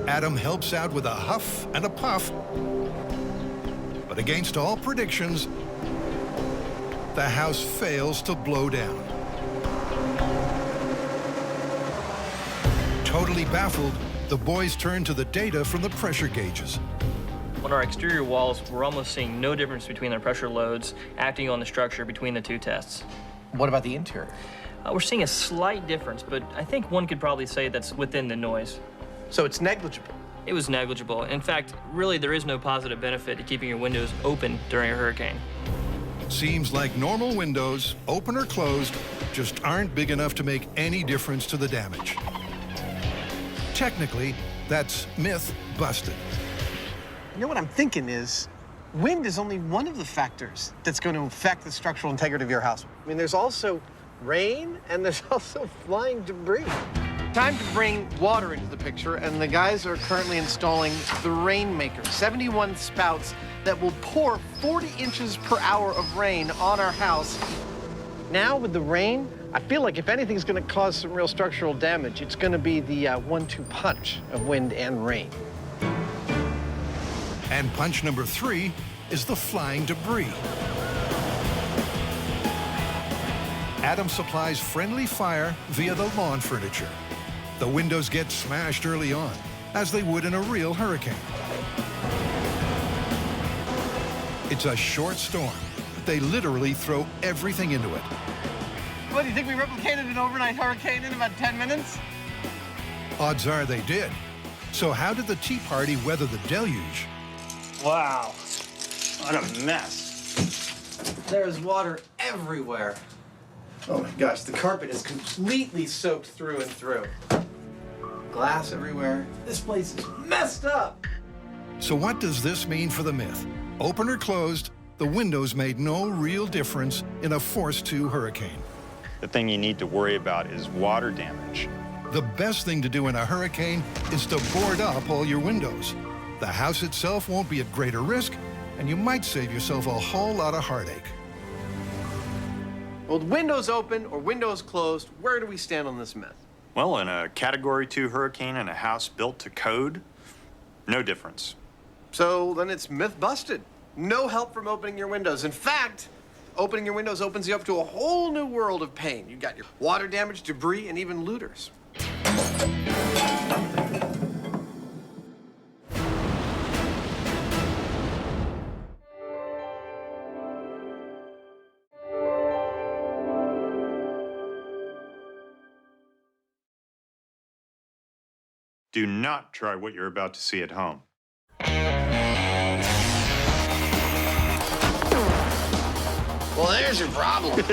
Adam helps out with a huff and a puff. But against all predictions, the house fails to blow down. Totally baffled, the boys turn to the data from the pressure gauges. On our exterior walls, we're almost seeing no difference between the pressure loads acting on the structure between the two tests. What about the interior? We're seeing a slight difference, but I think one could probably say that's within the noise. So it's negligible? It was negligible. In fact, really, there is no positive benefit to keeping your windows open during a hurricane. Seems like normal windows, open or closed, just aren't big enough to make any difference to the damage. Technically, that's myth busted. You know what I'm thinking is, wind is only one of the factors that's going to affect the structural integrity of your house. I mean, there's also rain and there's also flying debris. Time to bring water into the picture, and the guys are currently installing the Rainmaker, 71 spouts that will pour 40 inches per hour of rain on our house. Now with the rain, I feel like if anything's going to cause some real structural damage, it's going to be the 1-2 punch of wind and rain. And punch number 3 is the flying debris. Adam supplies friendly fire via the lawn furniture. The windows get smashed early on, as they would in a real hurricane. It's a short storm. They literally throw everything into it. What, do you think we replicated an overnight hurricane in about 10 minutes? Odds are they did. So how did the Tea Party weather the deluge? Wow, what a mess. There's water everywhere. Oh my gosh, the carpet is completely soaked through and through. Glass everywhere. This place is messed up. So what does this mean for the myth? Open or closed, the windows made no real difference in a Force 2 hurricane. The thing you need to worry about is water damage. The best thing to do in a hurricane is to board up all your windows. The house itself won't be at greater risk, and you might save yourself a whole lot of heartache. Well, windows open or windows closed, where do we stand on this myth? Well, in a Category 2 hurricane in a house built to code, no difference. So then it's myth busted. No help from opening your windows. In fact, opening your windows opens you up to a whole new world of pain. You got your water damage, debris, and even looters. Do not try what you're about to see at home. Well, there's your problem. In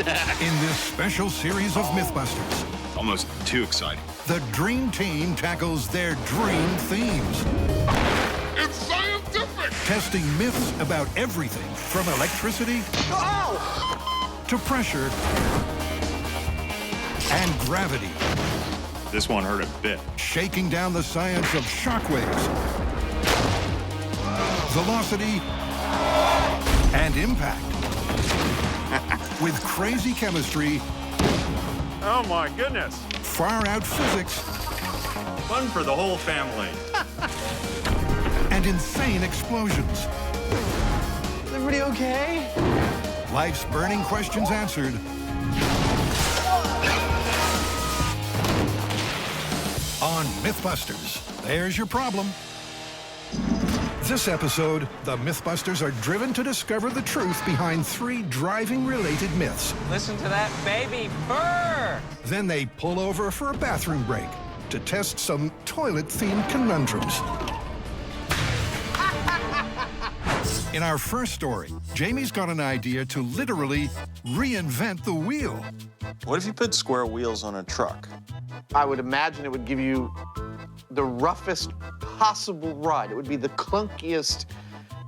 this special series of Mythbusters, Almost too exciting. the Dream Team tackles their dream themes. It's scientific! Testing myths about everything from electricity to pressure and gravity. This one hurt a bit. Shaking down the science of shockwaves, velocity, and impact. With crazy chemistry, Oh my goodness. far-out physics, Fun for the whole family. and insane explosions. Is everybody okay? Life's burning questions answered. On Mythbusters, there's your problem. This episode, the Mythbusters are driven to discover the truth behind 3 driving-related myths. Listen to that baby purr! Then they pull over for a bathroom break to test some toilet-themed conundrums. In our first story, Jamie's got an idea to literally reinvent the wheel. What if you put square wheels on a truck? I would imagine it would give you the roughest possible ride. It would be the clunkiest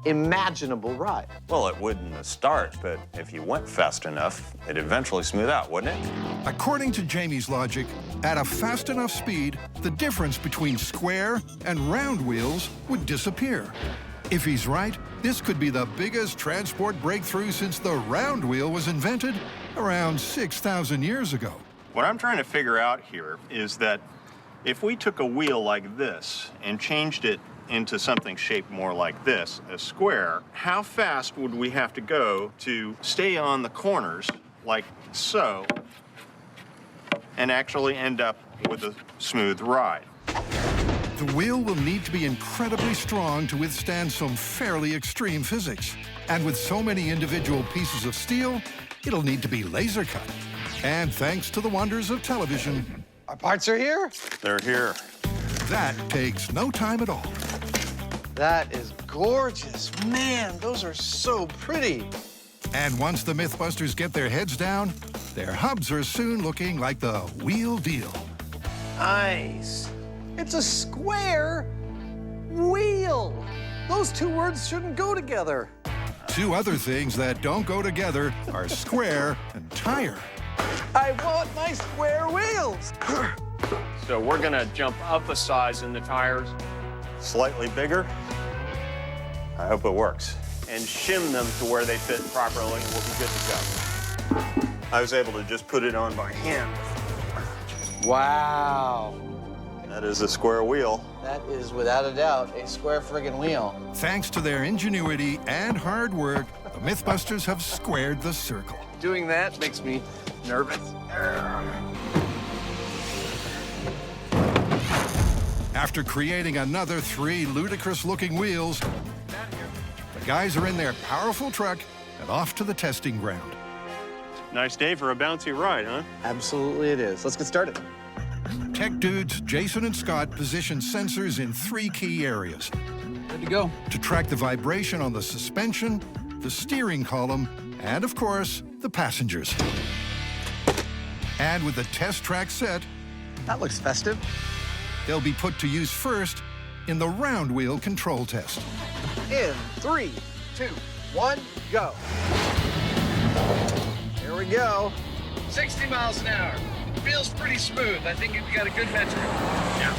imaginable ride. Well, it would in the start, but if you went fast enough, it'd eventually smooth out, wouldn't it? According to Jamie's logic, at a fast enough speed, the difference between square and round wheels would disappear. If he's right, this could be the biggest transport breakthrough since the round wheel was invented around 6,000 years ago. What I'm trying to figure out here is that if we took a wheel like this and changed it into something shaped more like this, a square, how fast would we have to go to stay on the corners like so and actually end up with a smooth ride? The wheel will need to be incredibly strong to withstand some fairly extreme physics. And with so many individual pieces of steel, it'll need to be laser cut. And thanks to the wonders of television, Our parts are here? They're here. that takes no time at all. That is gorgeous. Man, those are so pretty. And once the Mythbusters get their heads down, their hubs are soon looking like the wheel deal. Nice. It's a square wheel. Those 2 words shouldn't go together. 2 other things that don't go together are square and tire. I want my square wheels. So we're gonna jump up a size in the tires Slightly bigger. I hope it works. and shim them to where they fit properly, and we'll be good to go. I was able to just put it on by hand. Wow. That is a square wheel. That is, without a doubt, a square friggin' wheel. Thanks to their ingenuity and hard work, the Mythbusters have squared the circle. Doing that makes me Nervous? After creating another 3 ludicrous-looking wheels, the guys are in their powerful truck and off to the testing ground. Nice day for a bouncy ride, huh? Absolutely it is. Let's get started. Tech dudes Jason and Scott position sensors in 3 key areas. Good to go. To track the vibration on the suspension, the steering column, and of course, the passengers. And with the test track set, that looks festive. They'll be put to use first in the round wheel control test. In 3, 2, 1, go. Here we go. 60 miles an hour. Feels pretty smooth. I think you've got a good metric. Yeah.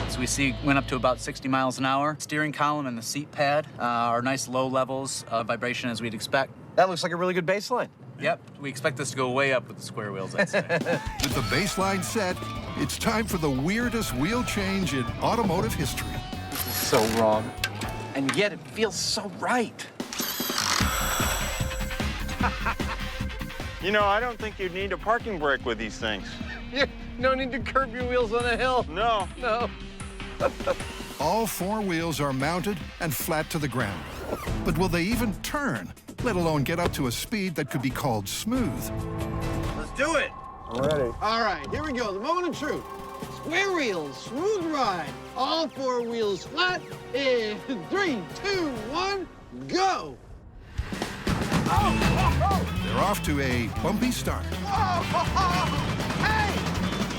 So we see went up to about 60 miles an hour. Steering column and the seat pad are nice low levels of vibration as we'd expect. That looks like a really good baseline. Yep, we expect this to go way up with the square wheels, I'd say. With the baseline set, it's time for the weirdest wheel change in automotive history. This is so wrong, and yet it feels so right. You know, I don't think you'd need a parking brake with these things. Yeah, no need to curb your wheels on a hill. No. No. All 4 wheels are mounted and flat to the ground. But will they even turn, let alone get up to a speed that could be called smooth? Let's do it. I'm ready. All right, here we go. The moment of truth. Square wheels, smooth ride. All 4 wheels flat. In 3, 2, 1, go. They're off to a bumpy start. Hey,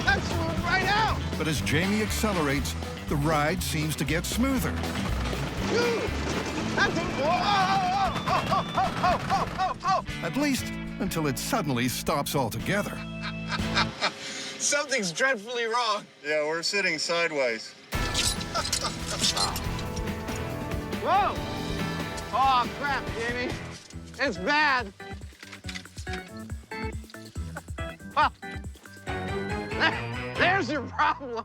that's moved right out. But as Jamie accelerates, the ride seems to get smoother. At least until it suddenly stops altogether. Something's dreadfully wrong. Yeah, we're sitting sideways. Whoa! Oh, crap, Jamie. It's bad. Well, there's your problem.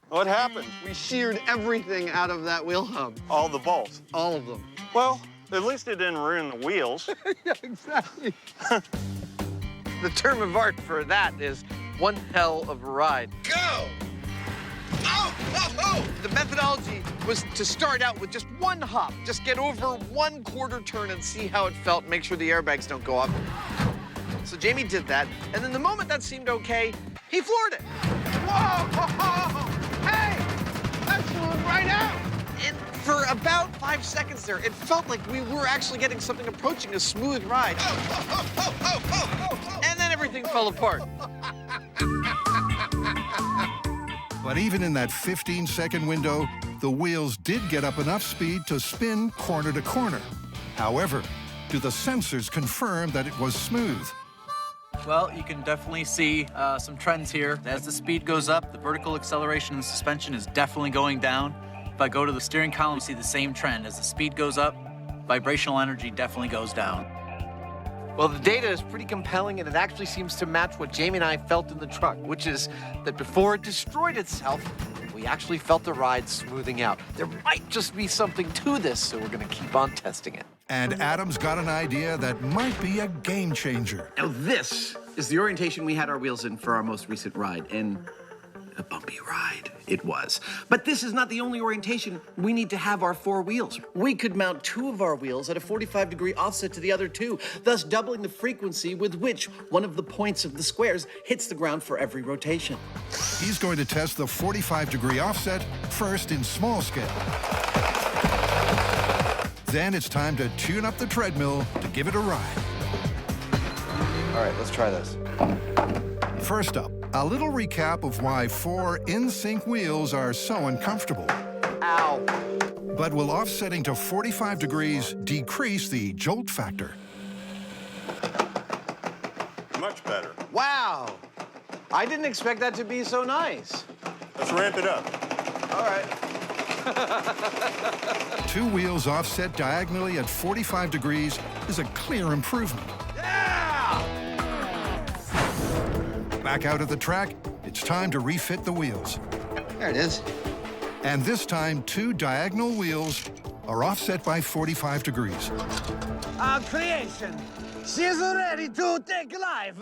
What happened? We sheared everything out of that wheel hub. All the bolts? All of them. Well, at least it didn't ruin the wheels. Yeah, exactly. The term of art for that is one hell of a ride. Go! Oh, oh, oh! The methodology was to start out with just one hop. Just get over 1 quarter turn and see how it felt. Make sure the airbags don't go up. So Jamie did that, and then the moment that seemed okay, he floored it. Whoa! Whoa! Hey! That's moved right out! And for about 5 seconds there, it felt like we were actually getting something approaching a smooth ride. And then everything fell apart. But even in that 15-second window, the wheels did get up enough speed to spin corner to corner. However, do the sensors confirm that it was smooth? Well, you can definitely see some trends here. As the speed goes up, the vertical acceleration and suspension is definitely going down. If I go to the steering column, you see the same trend. As the speed goes up, vibrational energy definitely goes down. Well, the data is pretty compelling, and it actually seems to match what Jamie and I felt in the truck, which is that before it destroyed itself, we actually felt the ride smoothing out. There might just be something to this, so we're going to keep on testing it. And Adam's got an idea that might be a game changer. Now this is the orientation we had our wheels in for our most recent ride, and a bumpy ride it was. But this is not the only orientation we need to have our 4 wheels. We could mount 2 of our wheels at a 45-degree offset to the other 2, thus doubling the frequency with which one of the points of the squares hits the ground for every rotation. He's going to test the 45-degree offset first in small scale. Then it's time to tune up the treadmill to give it a ride. All right, let's try this. First up, a little recap of why 4 in-sync wheels are so uncomfortable. Ow. But will offsetting to 45 degrees decrease the jolt factor? Much better. Wow. I didn't expect that to be so nice. Let's ramp it up. All right. 2 wheels offset diagonally at 45 degrees is a clear improvement. Back out at the track, it's time to refit the wheels. There it is. And this time, 2 diagonal wheels are offset by 45 degrees. Creation. She's ready to take life.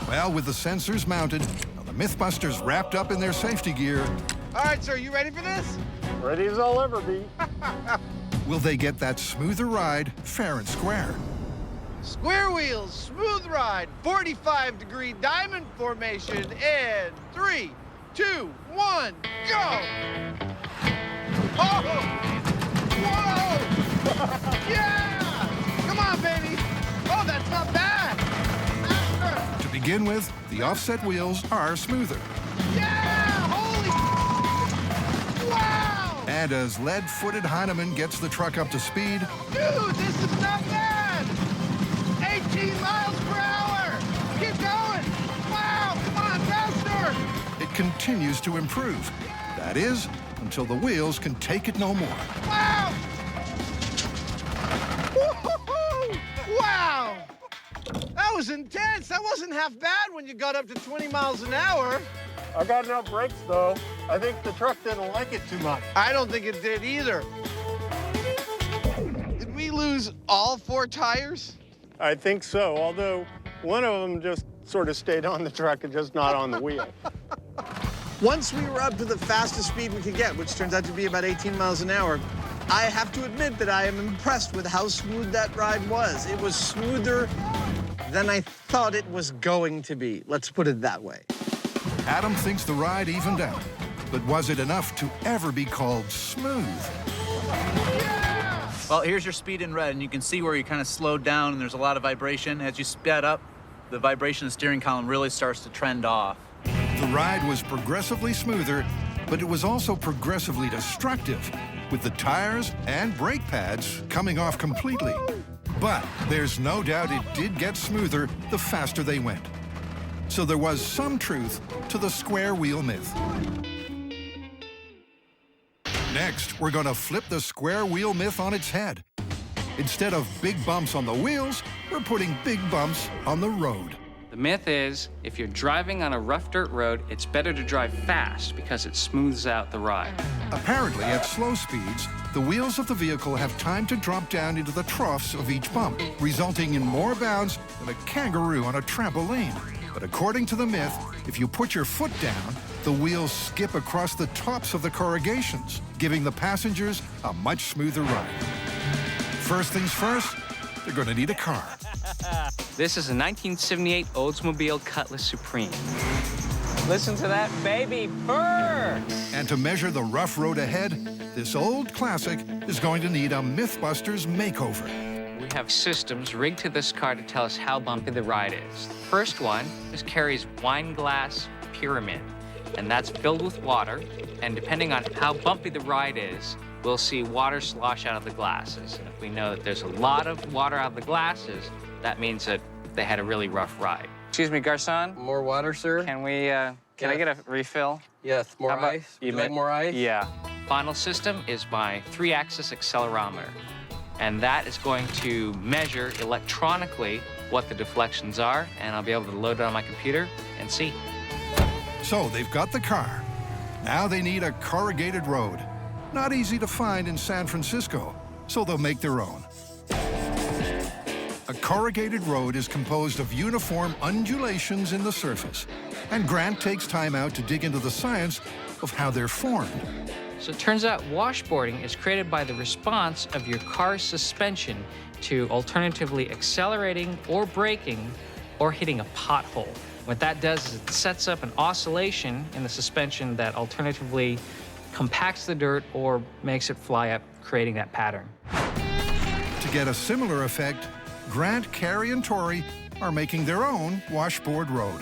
Well, with the sensors mounted, the Mythbusters wrapped up in their safety gear, All right, sir, you ready for this? Ready as I'll ever be. will they get that smoother ride fair and square? Square wheels, smooth ride, 45-degree diamond formation, and 3, 2, 1, go! Oh! Whoa! Yeah! Come on, baby! Oh, that's not bad! To begin with, the offset wheels are smoother. Yeah! Holy wow! And as lead-footed Heinemann gets the truck up to speed, Dude, this is not bad! 18 miles per hour! Keep going! Wow, come on, faster! it continues to improve. That is, until the wheels can take it no more. Wow! Woo-hoo-hoo! Wow! That was intense. That wasn't half bad when you got up to 20 miles an hour. I got enough brakes, though. I think the truck didn't like it too much. I don't think it did either. Did we lose all 4 tires? I think so, although one of them just sort of stayed on the truck and just not on the wheel. Once we were up to the fastest speed we could get, which turns out to be about 18 miles an hour, I have to admit that I am impressed with how smooth that ride was. It was smoother than I thought it was going to be. Let's put it that way. Adam thinks the ride evened out, but was it enough to ever be called smooth? Well, here's your speed in red, and you can see where you kind of slowed down and there's a lot of vibration. As you sped up, the vibration of the steering column really starts to trend off. The ride was progressively smoother, but it was also progressively destructive, with the tires and brake pads coming off completely. But there's no doubt it did get smoother the faster they went. So there was some truth to the square wheel myth. Next, we're going to flip the square wheel myth on its head. Instead of big bumps on the wheels, we're putting big bumps on the road. The myth is, if you're driving on a rough dirt road, it's better to drive fast because it smooths out the ride. Apparently, at slow speeds, the wheels of the vehicle have time to drop down into the troughs of each bump, resulting in more bounds than a kangaroo on a trampoline. But according to the myth, if you put your foot down, the wheels skip across the tops of the corrugations, giving the passengers a much smoother ride. First things first, they're going to need a car. This is a 1978 Oldsmobile Cutlass Supreme. Listen to that baby purr! And to measure the rough road ahead, this old classic is going to need a Mythbusters makeover. We have systems rigged to this car to tell us how bumpy the ride is. The first one is Carrie's wine glass pyramid, and that's filled with water, and depending on how bumpy the ride is, we'll see water slosh out of the glasses. And if we know that there's a lot of water out of the glasses, that means that they had a really rough ride. Excuse me, Garçon? More water, sir? Can we, can I get a refill? Yes, more How about- ice. You like more ice? Yeah. Final system is my 3-axis accelerometer. And that is going to measure electronically what the deflections are, and I'll be able to load it on my computer and see. So they've got the car. Now they need a corrugated road. Not easy to find in San Francisco, so they'll make their own. A corrugated road is composed of uniform undulations in the surface, and Grant takes time out to dig into the science of how they're formed. So it turns out washboarding is created by the response of your car's suspension to alternatively accelerating or braking or hitting a pothole. What that does is it sets up an oscillation in the suspension that alternatively compacts the dirt or makes it fly up, creating that pattern. To get a similar effect, Grant, Carrie, and Tori are making their own washboard road.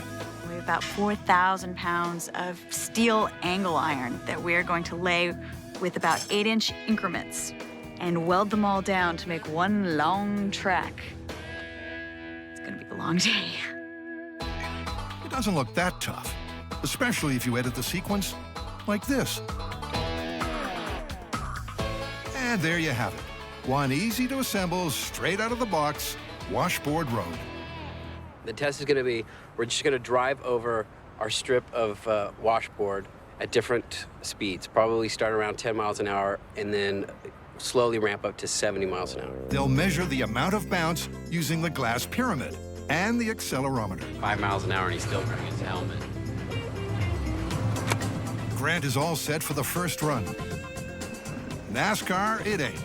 We have about 4,000 pounds of steel angle iron that we are going to lay with about 8-inch increments and weld them all down to make one long track. It's gonna be a long day. It doesn't look that tough, especially if you edit the sequence like this. And there you have it. One easy to assemble, straight out of the box, washboard road. The test is going to be, we're just going to drive over our strip of washboard at different speeds, probably start around 10 miles an hour and then slowly ramp up to 70 miles an hour. They'll measure the amount of bounce using the glass pyramid and the accelerometer. 5 miles an hour and he's still wearing his helmet. Grant is all set for the first run. NASCAR, it ain't.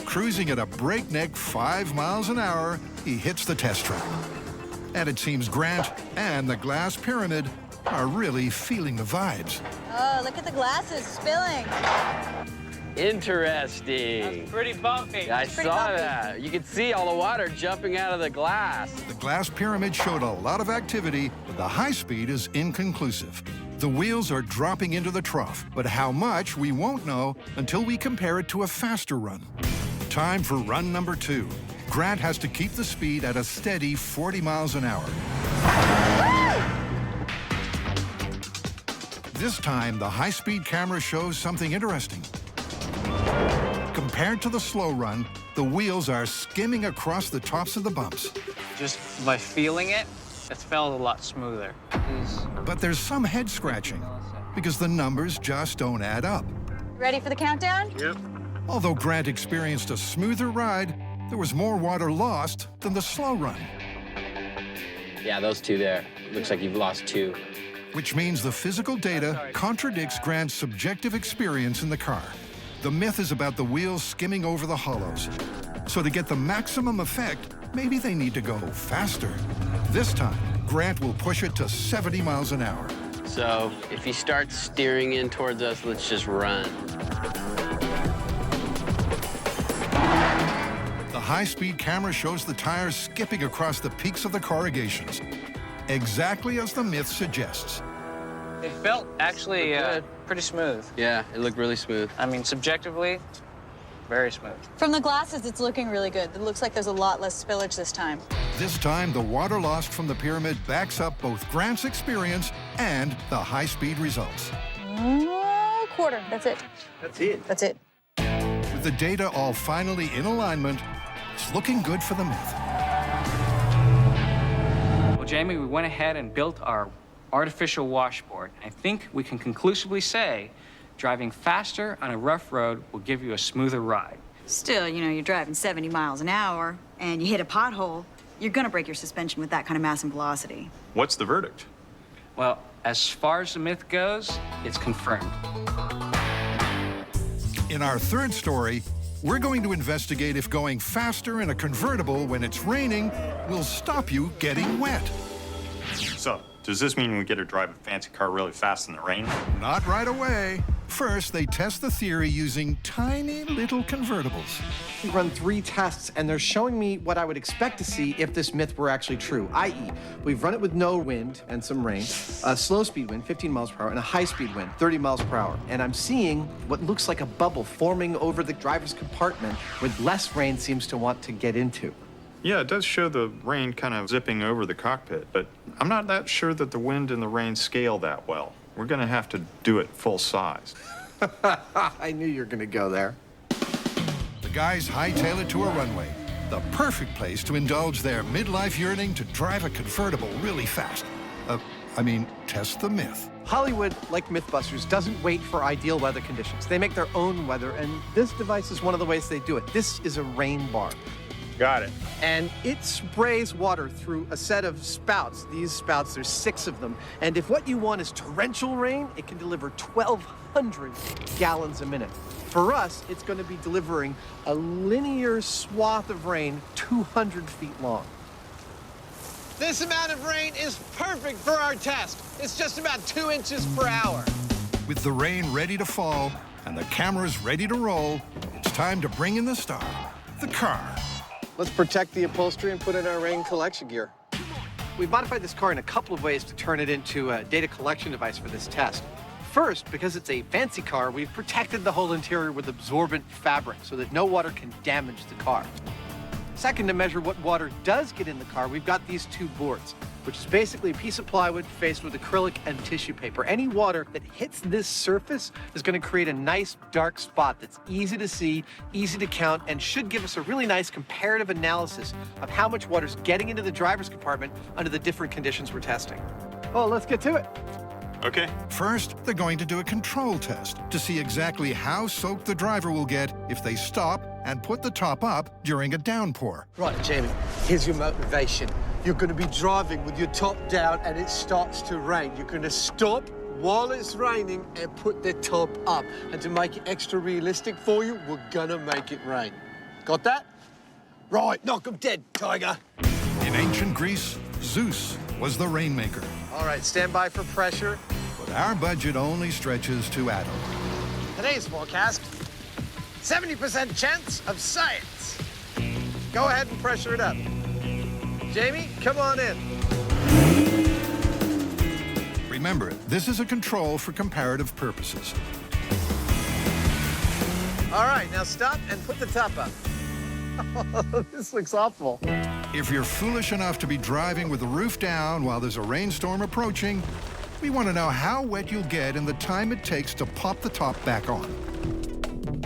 Cruising at a breakneck 5 miles an hour, he hits the test track. And it seems Grant and the glass pyramid are really feeling the vibes. Oh, look at the glasses spilling. Interesting. That's pretty bumpy. I pretty saw bumpy. that. You could see all the water jumping out of the glass. The glass pyramid showed a lot of activity, but the high speed is inconclusive. The wheels are dropping into the trough, but how much we won't know until we compare it to a faster run. Time for run number 2. Grant has to keep the speed at a steady 40 miles an hour. This time, the high-speed camera shows something interesting. Compared to the slow run, the wheels are skimming across the tops of the bumps. Just by feeling it, it felt a lot smoother. But there's some head scratching because the numbers just don't add up. Ready for the countdown? Yep. Although Grant experienced a smoother ride, there was more water lost than the slow run. Yeah, those two there. Looks like you've lost 2. Which means the physical data contradicts Grant's subjective experience in the car. The myth is about the wheels skimming over the hollows. So to get the maximum effect, maybe they need to go faster. This time, Grant will push it to 70 miles an hour. So if he starts steering in towards us, let's just run. The high-speed camera shows the tires skipping across the peaks of the corrugations, exactly as the myth suggests. It felt actually pretty smooth. Yeah, it looked really smooth. I mean, subjectively, very smooth. From the glasses, it's looking really good. It looks like there's a lot less spillage this time. This time, the water lost from the pyramid backs up both Grant's experience and the high-speed results. Quarter, that's it. That's it. That's it. With the data all finally in alignment, it's looking good for the myth. Well, Jamie, we went ahead and built our artificial washboard. I think we can conclusively say driving faster on a rough road will give you a smoother ride. Still, you know, you're driving 70 miles an hour and you hit a pothole, you're gonna break your suspension with that kind of mass and velocity. What's the verdict? Well, as far as the myth goes, it's confirmed. In our third story, we're going to investigate if going faster in a convertible when it's raining will stop you getting wet. So, does this mean we get to drive a fancy car really fast in the rain? Not right away. First, they test the theory using tiny little convertibles. We run 3 tests, and they're showing me what I would expect to see if this myth were actually true, i.e., we've run it with no wind and some rain, a slow speed wind, 15 miles per hour, and a high speed wind, 30 miles per hour. And I'm seeing what looks like a bubble forming over the driver's compartment where less rain seems to want to get into. Yeah, it does show the rain kind of zipping over the cockpit, but I'm not that sure that the wind and the rain scale that well. We're gonna have to do it full size. I knew you were gonna go there. The guys hightail it to a runway, the perfect place to indulge their midlife yearning to drive a convertible really fast. Test the myth. Hollywood, like Mythbusters, doesn't wait for ideal weather conditions. They make their own weather, and this device is one of the ways they do it. This is a rain bar. Got it. And it sprays water through a set of spouts. These spouts, there's 6 of them. And if what you want is torrential rain, it can deliver 1,200 gallons a minute. For us, it's going to be delivering a linear swath of rain 200 feet long. This amount of rain is perfect for our test. It's just about 2 inches per hour. With the rain ready to fall and the cameras ready to roll, it's time to bring in the star, the car. Let's protect the upholstery and put in our rain collection gear. We've modified this car in a couple of ways to turn it into a data collection device for this test. First, because it's a fancy car, we've protected the whole interior with absorbent fabric so that no water can damage the car. Second, to measure what water does get in the car, we've got these 2 boards, which is basically a piece of plywood faced with acrylic and tissue paper. Any water that hits this surface is going to create a nice dark spot that's easy to see, easy to count, and should give us a really nice comparative analysis of how much water's getting into the driver's compartment under the different conditions we're testing. Well, let's get to it. Okay. First, they're going to do a control test to see exactly how soaked the driver will get if they stop and put the top up during a downpour. Right, Jamie, here's your motivation. You're going to be driving with your top down and it starts to rain. You're going to stop while it's raining and put the top up. And to make it extra realistic for you, we're going to make it rain. Got that? Right, knock 'em dead, Tiger. In ancient Greece, Zeus was the rainmaker. All right, stand by for pressure. But our budget only stretches to Adam. Today's forecast, 70% chance of science. Go ahead and pressure it up. Jamie, come on in. Remember, this is a control for comparative purposes. All right, now stop and put the top up. This looks awful. If you're foolish enough to be driving with the roof down while there's a rainstorm approaching, we want to know how wet you'll get in the time it takes to pop the top back on.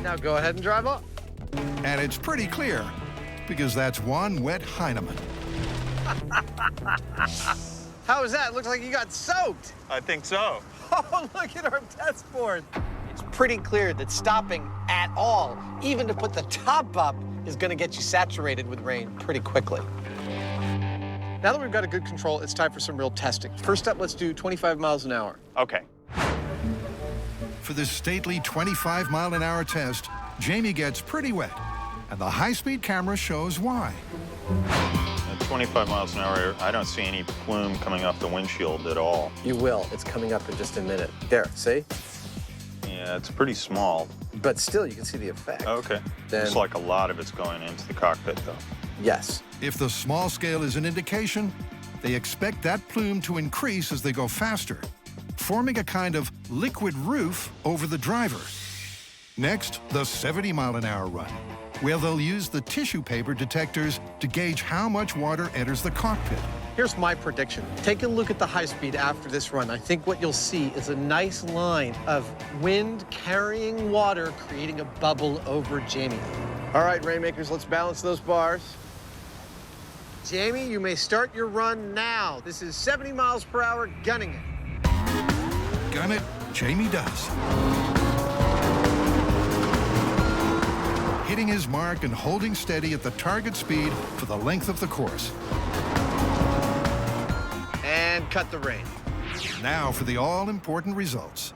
Now go ahead and drive up. And it's pretty clear, because that's one wet Heinemann. How was that? Looks like you got soaked. I think so. Oh, look at our test board. It's pretty clear that stopping at all, even to put the top up, is going to get you saturated with rain pretty quickly. Now that we've got a good control, it's time for some real testing. First up, let's do 25 miles an hour. Okay. For this stately 25-mile-an-hour test, Jamie gets pretty wet, and the high-speed camera shows why. At 25 miles an hour, I don't see any plume coming off the windshield at all. You will. It's coming up in just a minute. There, see? Yeah, it's pretty small. But still, you can see the effect. Okay. Then... Looks like a lot of it's going into the cockpit, though. Yes. If the small scale is an indication, they expect that plume to increase as they go faster, forming a kind of liquid roof over the driver. Next, the 70-mile-an-hour run, where they'll use the tissue paper detectors to gauge how much water enters the cockpit. Here's my prediction. Take a look at the high speed after this run. I think what you'll see is a nice line of wind carrying water, creating a bubble over Jamie. All right, Rainmakers, let's balance those bars. Jamie, you may start your run now. This is 70 miles per hour, gunning it. Gun it, Jamie does. Hitting his mark and holding steady at the target speed for the length of the course. And cut the rain. Now for the all-important results.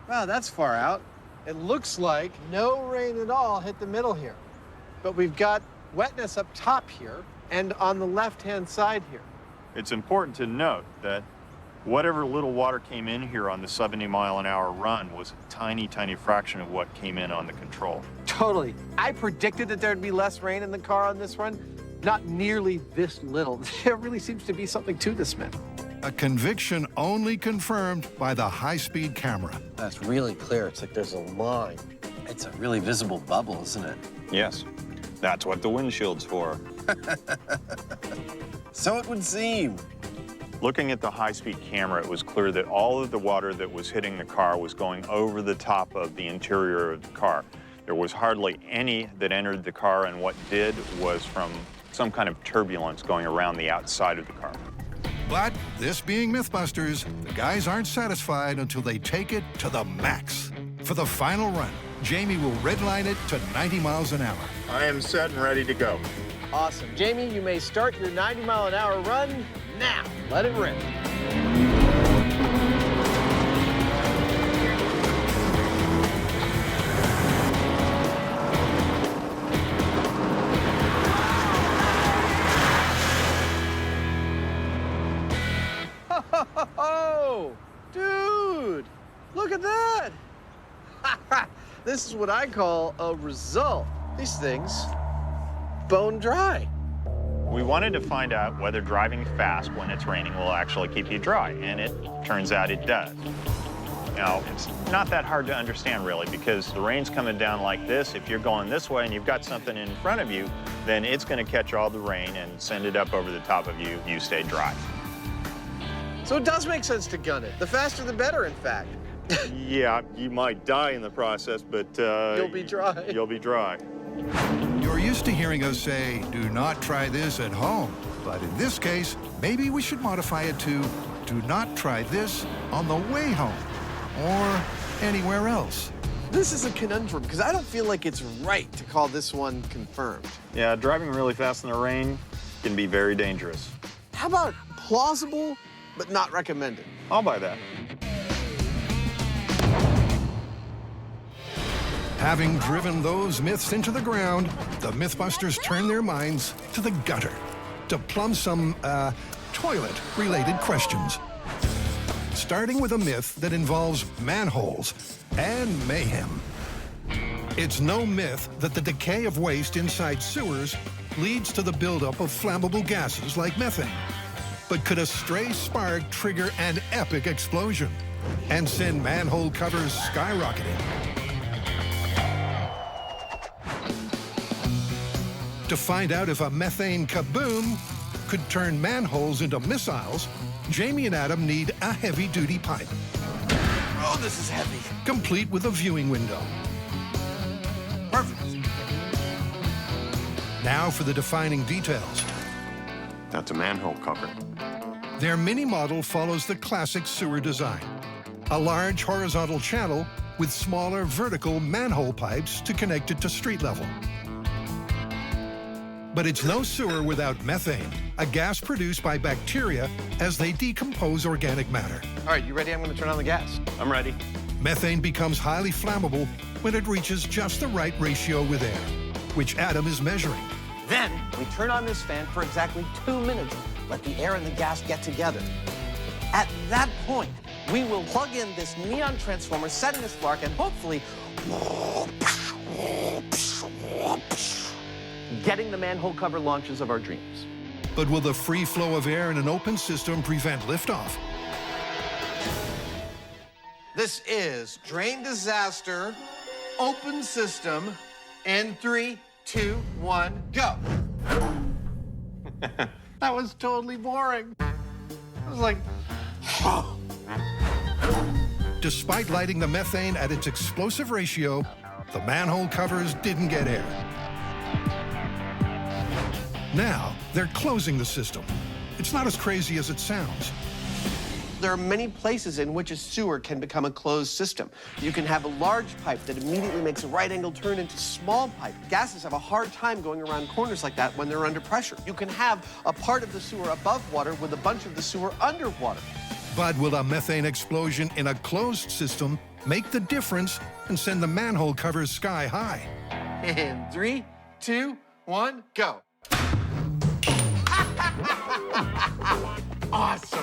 Wow, that's far out. It looks like no rain at all hit the middle here. But we've got wetness up top here and on the left-hand side here. It's important to note that whatever little water came in here on the 70-mile-an-hour run was a tiny, tiny fraction of what came in on the control. Totally. I predicted that there'd be less rain in the car on this run. Not nearly this little. There really seems to be something to this, Smith. A conviction only confirmed by the high-speed camera. That's really clear. It's like there's a line. It's a really visible bubble, isn't it? Yes. That's what the windshield's for. So it would seem. Looking at the high-speed camera, it was clear that all of the water that was hitting the car was going over the top of the interior of the car. There was hardly any that entered the car, and what did was from some kind of turbulence going around the outside of the car. But this being Mythbusters, the guys aren't satisfied until they take it to the max. For the final run, Jamie will redline it to 90 miles an hour. I am set and ready to go. Awesome. Jamie, you may start your 90-mile-an-hour run now. Let it rip. Oh, dude, look at that. This is what I call a result. These things bone dry. We wanted to find out whether driving fast when it's raining will actually keep you dry, and it turns out it does. Now, it's not that hard to understand, really, because the rain's coming down like this. If you're going this way and you've got something in front of you, then it's going to catch all the rain and send it up over the top of you. You stay dry. So it does make sense to gun it. The faster, the better, in fact. Yeah, you might die in the process, but you'll be dry. You'll be dry. You're used to hearing us say, do not try this at home. But in this case, maybe we should modify it to, do not try this on the way home or anywhere else. This is a conundrum, because I don't feel like it's right to call this one confirmed. Yeah, driving really fast in the rain can be very dangerous. How about plausible, but not recommended? I'll buy that. Having driven those myths into the ground, the Mythbusters turn their minds to the gutter to plumb some, toilet-related questions. Starting with a myth that involves manholes and mayhem. It's no myth that the decay of waste inside sewers leads to the buildup of flammable gases like methane. But could a stray spark trigger an epic explosion and send manhole covers skyrocketing? To find out if a methane kaboom could turn manholes into missiles, Jamie and Adam need a heavy-duty pipe. Oh, this is heavy. Complete with a viewing window. Perfect. Now for the defining details. That's a manhole cover. Their mini model follows the classic sewer design. A large horizontal channel with smaller vertical manhole pipes to connect it to street level. But it's no sewer without methane, a gas produced by bacteria as they decompose organic matter. All right, you ready? I'm going to turn on the gas. I'm ready. Methane becomes highly flammable when it reaches just the right ratio with air, which Adam is measuring. Then we turn on this fan for exactly 2 minutes. Let the air and the gas get together. At that point, we will plug in this neon transformer, setting a spark, and hopefully getting the manhole cover launches of our dreams. But will the free flow of air in an open system prevent liftoff? This is Drain Disaster, open system, in 3, 2, 1, go. That was totally boring. I was like, Despite lighting the methane at its explosive ratio, the manhole covers didn't get air. Now, they're closing the system. It's not as crazy as it sounds. there are many places in which a sewer can become a closed system. You can have a large pipe that immediately makes a right angle turn into small pipe. Gases have a hard time going around corners like that when they're under pressure. You can have a part of the sewer above water with a bunch of the sewer underwater. But will a methane explosion in a closed system make the difference and send the manhole covers sky high? In 3, 2, 1, go. Awesome.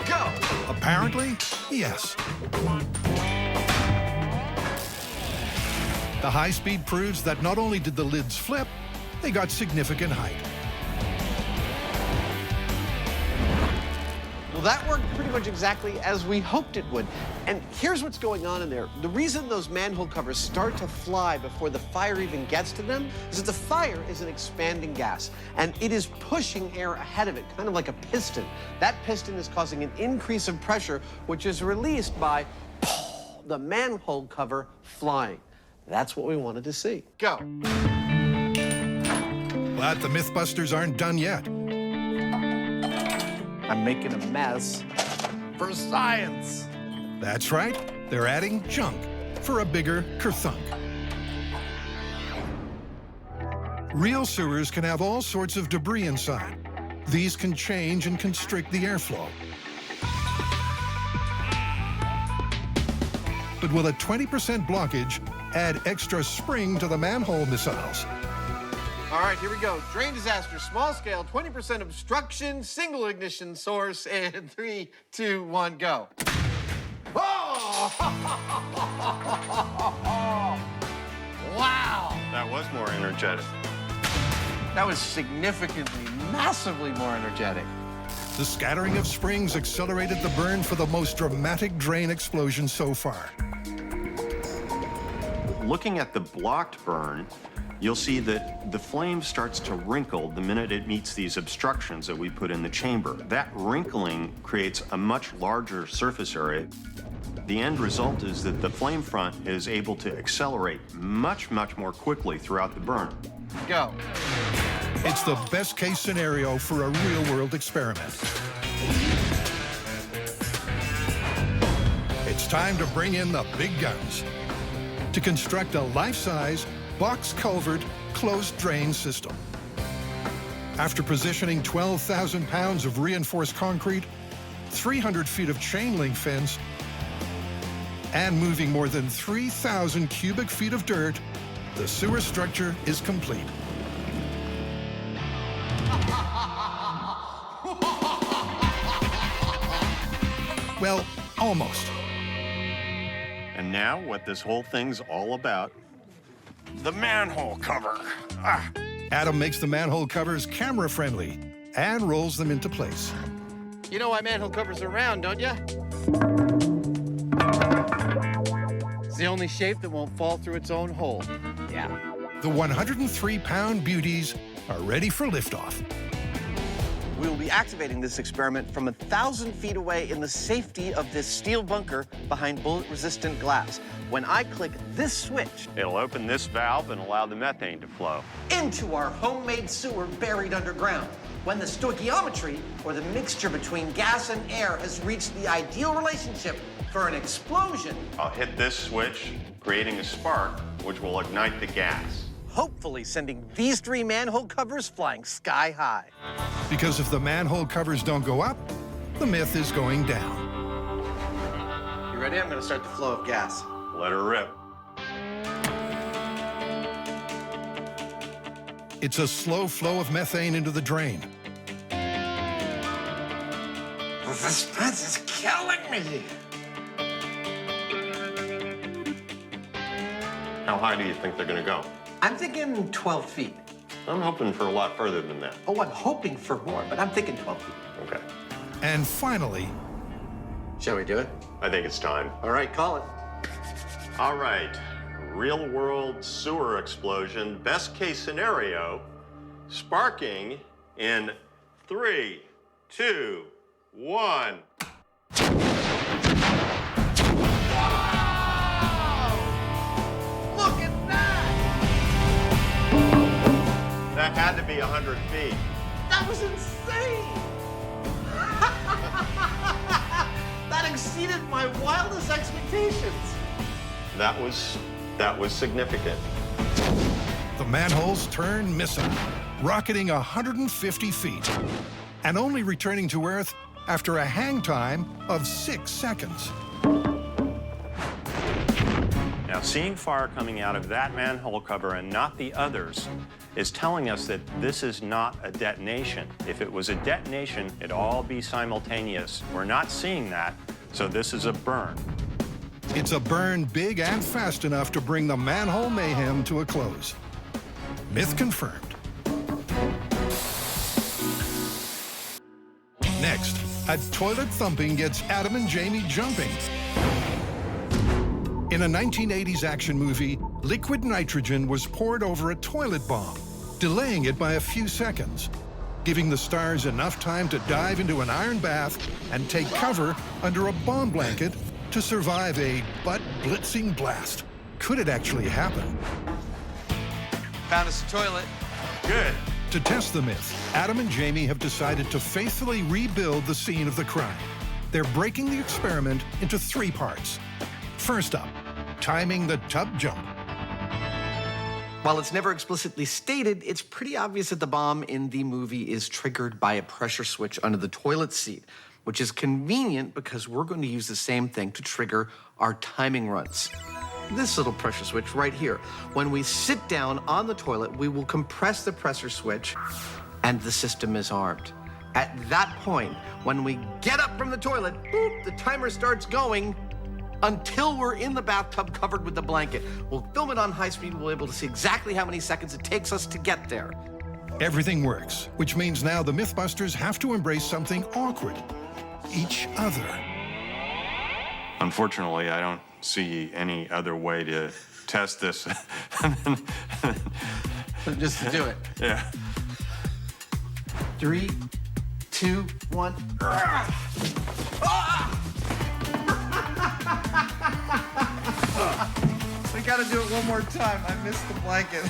Go. Apparently, yes. The high speed proves that not only did the lids flip, they got significant height. Well, that worked pretty much exactly as we hoped it would. And here's what's going on in there. The reason those manhole covers start to fly before the fire even gets to them is that the fire is an expanding gas, and it is pushing air ahead of it, kind of like a piston. That piston is causing an increase of pressure, which is released by the manhole cover flying. That's what we wanted to see. Go. But the Mythbusters aren't done yet. I'm making a mess for science. That's right. They're adding junk for a bigger kerthunk. Real sewers can have all sorts of debris inside. These can change and constrict the airflow. But will a 20% blockage add extra spring to the manhole missiles? All right, here we go. Drain disaster, small scale, 20% obstruction, single ignition source, and 3, 2, 1, go. Oh! Wow! That was more energetic. That was significantly, massively more energetic. The scattering of springs accelerated the burn for the most dramatic drain explosion so far. Looking at the blocked burn, you'll see that the flame starts to wrinkle the minute it meets these obstructions that we put in the chamber. That wrinkling creates a much larger surface area. The end result is that the flame front is able to accelerate much, much more quickly throughout the burn. Go. It's the best case scenario for a real-world experiment. It's time to bring in the big guns to construct a life-size, box culvert, closed drain system. After positioning 12,000 pounds of reinforced concrete, 300 feet of chain link fence, and moving more than 3,000 cubic feet of dirt, the sewer structure is complete. Well, almost. And now, what this whole thing's all about, the manhole cover. Ah. Adam makes the manhole covers camera-friendly and rolls them into place. You know why manhole covers are round, don't you? It's the only shape that won't fall through its own hole. Yeah. The 103-pound beauties are ready for liftoff. We will be activating this experiment from 1,000 feet away in the safety of this steel bunker behind bullet-resistant glass. When I click this switch, It'll open this valve and allow the methane to flow. into our homemade sewer buried underground. When the stoichiometry, or the mixture between gas and air, has reached the ideal relationship for an explosion, I'll hit this switch, creating a spark, which will ignite the gas. hopefully sending these 3 manhole covers flying sky high. Because if the manhole covers don't go up, the myth is going down. You ready? I'm gonna start the flow of gas. Let her rip. It's a slow flow of methane into the drain. The suspense is killing me. How high do you think they're gonna go? I'm thinking 12 feet. I'm hoping for a lot further than that. Oh, I'm hoping for more, but I'm thinking 12 feet. Okay. And finally... Shall we do it? I think it's time. All right, call it. All right. Real-world sewer explosion, best case scenario, sparking in 3, 2, 1. Look at that! That had to be 100 feet. That was insane! That exceeded my wildest expectations. That was significant. The manholes turn missile, rocketing 150 feet, and only returning to Earth after a hang time of 6 seconds. Now, seeing fire coming out of that manhole cover and not the others is telling us that this is not a detonation. If it was a detonation, it'd all be simultaneous. We're not seeing that, so this is a burn. It's a burn big and fast enough to bring the manhole mayhem to a close. Myth confirmed. Next, a toilet thumping gets Adam and Jamie jumping. In a 1980s action movie, liquid nitrogen was poured over a toilet bomb, delaying it by a few seconds, giving the stars enough time to dive into an iron bath and take cover under a bomb blanket to survive a butt-blitzing blast. Could it actually happen? Found us a toilet. Good. To test the myth, Adam and Jamie have decided to faithfully rebuild the scene of the crime. They're breaking the experiment into 3 parts. First up, timing the tub jump. While it's never explicitly stated, it's pretty obvious that the bomb in the movie is triggered by a pressure switch under the toilet seat, which is convenient because we're going to use the same thing to trigger our timing runs. This little pressure switch right here. When we sit down on the toilet, we will compress the pressure switch and the system is armed. At that point, when we get up from the toilet, boop, the timer starts going until we're in the bathtub covered with the blanket. We'll film it on high speed. We'll be able to see exactly how many seconds it takes us to get there. Everything works, which means now the Mythbusters have to embrace something awkward. Each other. Unfortunately, I don't see any other way to test this. Just to do it. Yeah. 3, 2, 1. We gotta do it one more time. I missed the blanket.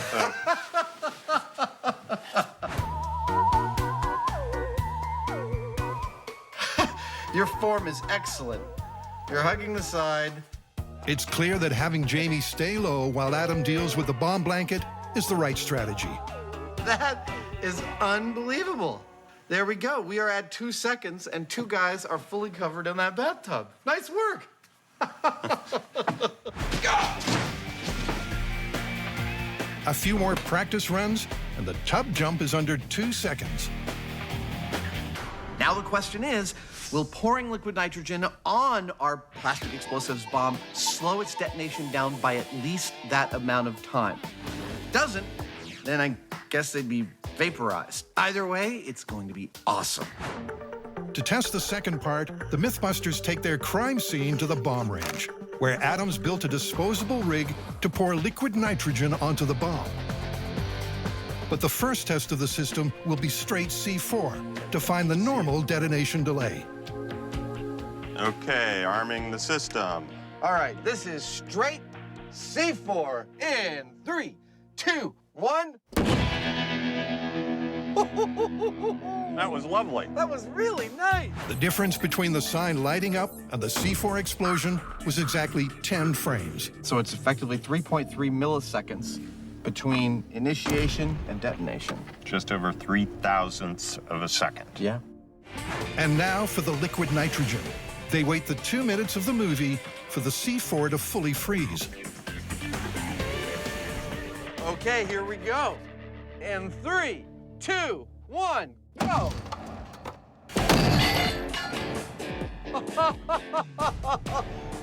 Your form is excellent. You're hugging the side. It's clear that having Jamie stay low while Adam deals with the bomb blanket is the right strategy. That is unbelievable. There we go. We are at 2 seconds, and 2 guys are fully covered in that bathtub. Nice work. A few more practice runs, and the tub jump is under 2 seconds. Now the question is, will pouring liquid nitrogen on our plastic explosives bomb slow its detonation down by at least that amount of time? Doesn't, then I guess they'd be vaporized. Either way, it's going to be awesome. To test the second part, the Mythbusters take their crime scene to the bomb range, where Adams built a disposable rig to pour liquid nitrogen onto the bomb. But the first test of the system will be straight C4 to find the normal detonation delay. Okay, arming the system. All right, this is straight C4 in 3, 2, 1. That was lovely. That was really nice. The difference between the sign lighting up and the C4 explosion was exactly 10 frames. So it's effectively 3.3 milliseconds between initiation and detonation. Just over 3/1000ths of a second. Yeah. And now for the liquid nitrogen. They wait the 2 minutes of the movie for the C4 to fully freeze. Okay, here we go. In 3, 2, 1, go.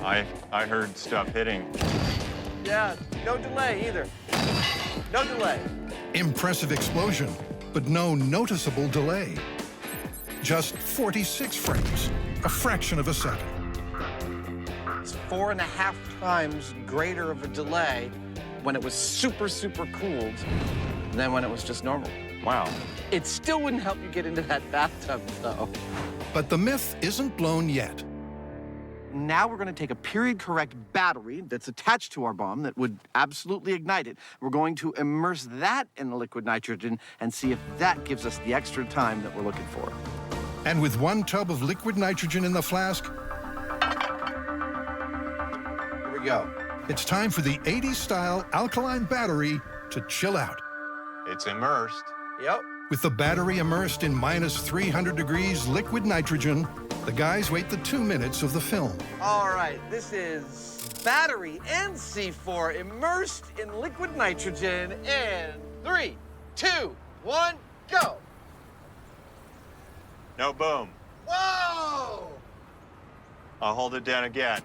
I heard stuff hitting. Yeah, no delay either. No delay. Impressive explosion, but no noticeable delay. Just 46 frames, a fraction of a second. It's 4.5 times greater of a delay when it was super, super cooled than when it was just normal. Wow. It still wouldn't help you get into that bathtub, though. But the myth isn't blown yet. Now we're going to take a period-correct battery that's attached to our bomb that would absolutely ignite it. We're going to immerse that in the liquid nitrogen and see if that gives us the extra time that we're looking for. And with 1 tub of liquid nitrogen in the flask, Here we go. it's time for the 80s-style alkaline battery to chill out. It's immersed. Yep. With the battery immersed in minus 300 degrees liquid nitrogen, the guys wait the 2 minutes of the film. All right, this is battery and C4 immersed in liquid nitrogen in 3, 2, 1, go. No boom. Whoa! I'll hold it down again.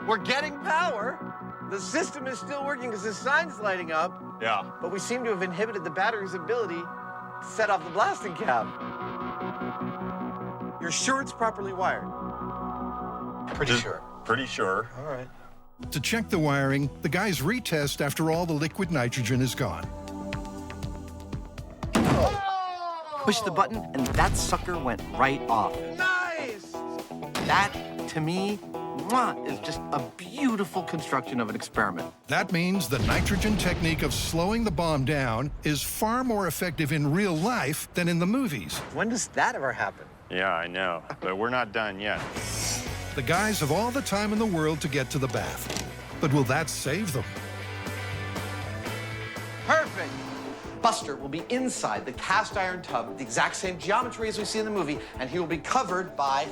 We're getting power. The system is still working because the sign's lighting up, Yeah. but we seem to have inhibited the battery's ability to set off the blasting cap. You're sure it's properly wired? Pretty sure. Pretty sure. All right. To check the wiring, the guys retest after all the liquid nitrogen is gone. Push the button, and that sucker went right off. Nice! That, to me, is just a beautiful construction of an experiment. That means the nitrogen technique of slowing the bomb down is far more effective in real life than in the movies. When does that ever happen? Yeah, I know, but we're not done yet. The guys have all the time in the world to get to the bath. But will that save them? Perfect! Buster will be inside the cast iron tub, the exact same geometry as we see in the movie, and he will be covered by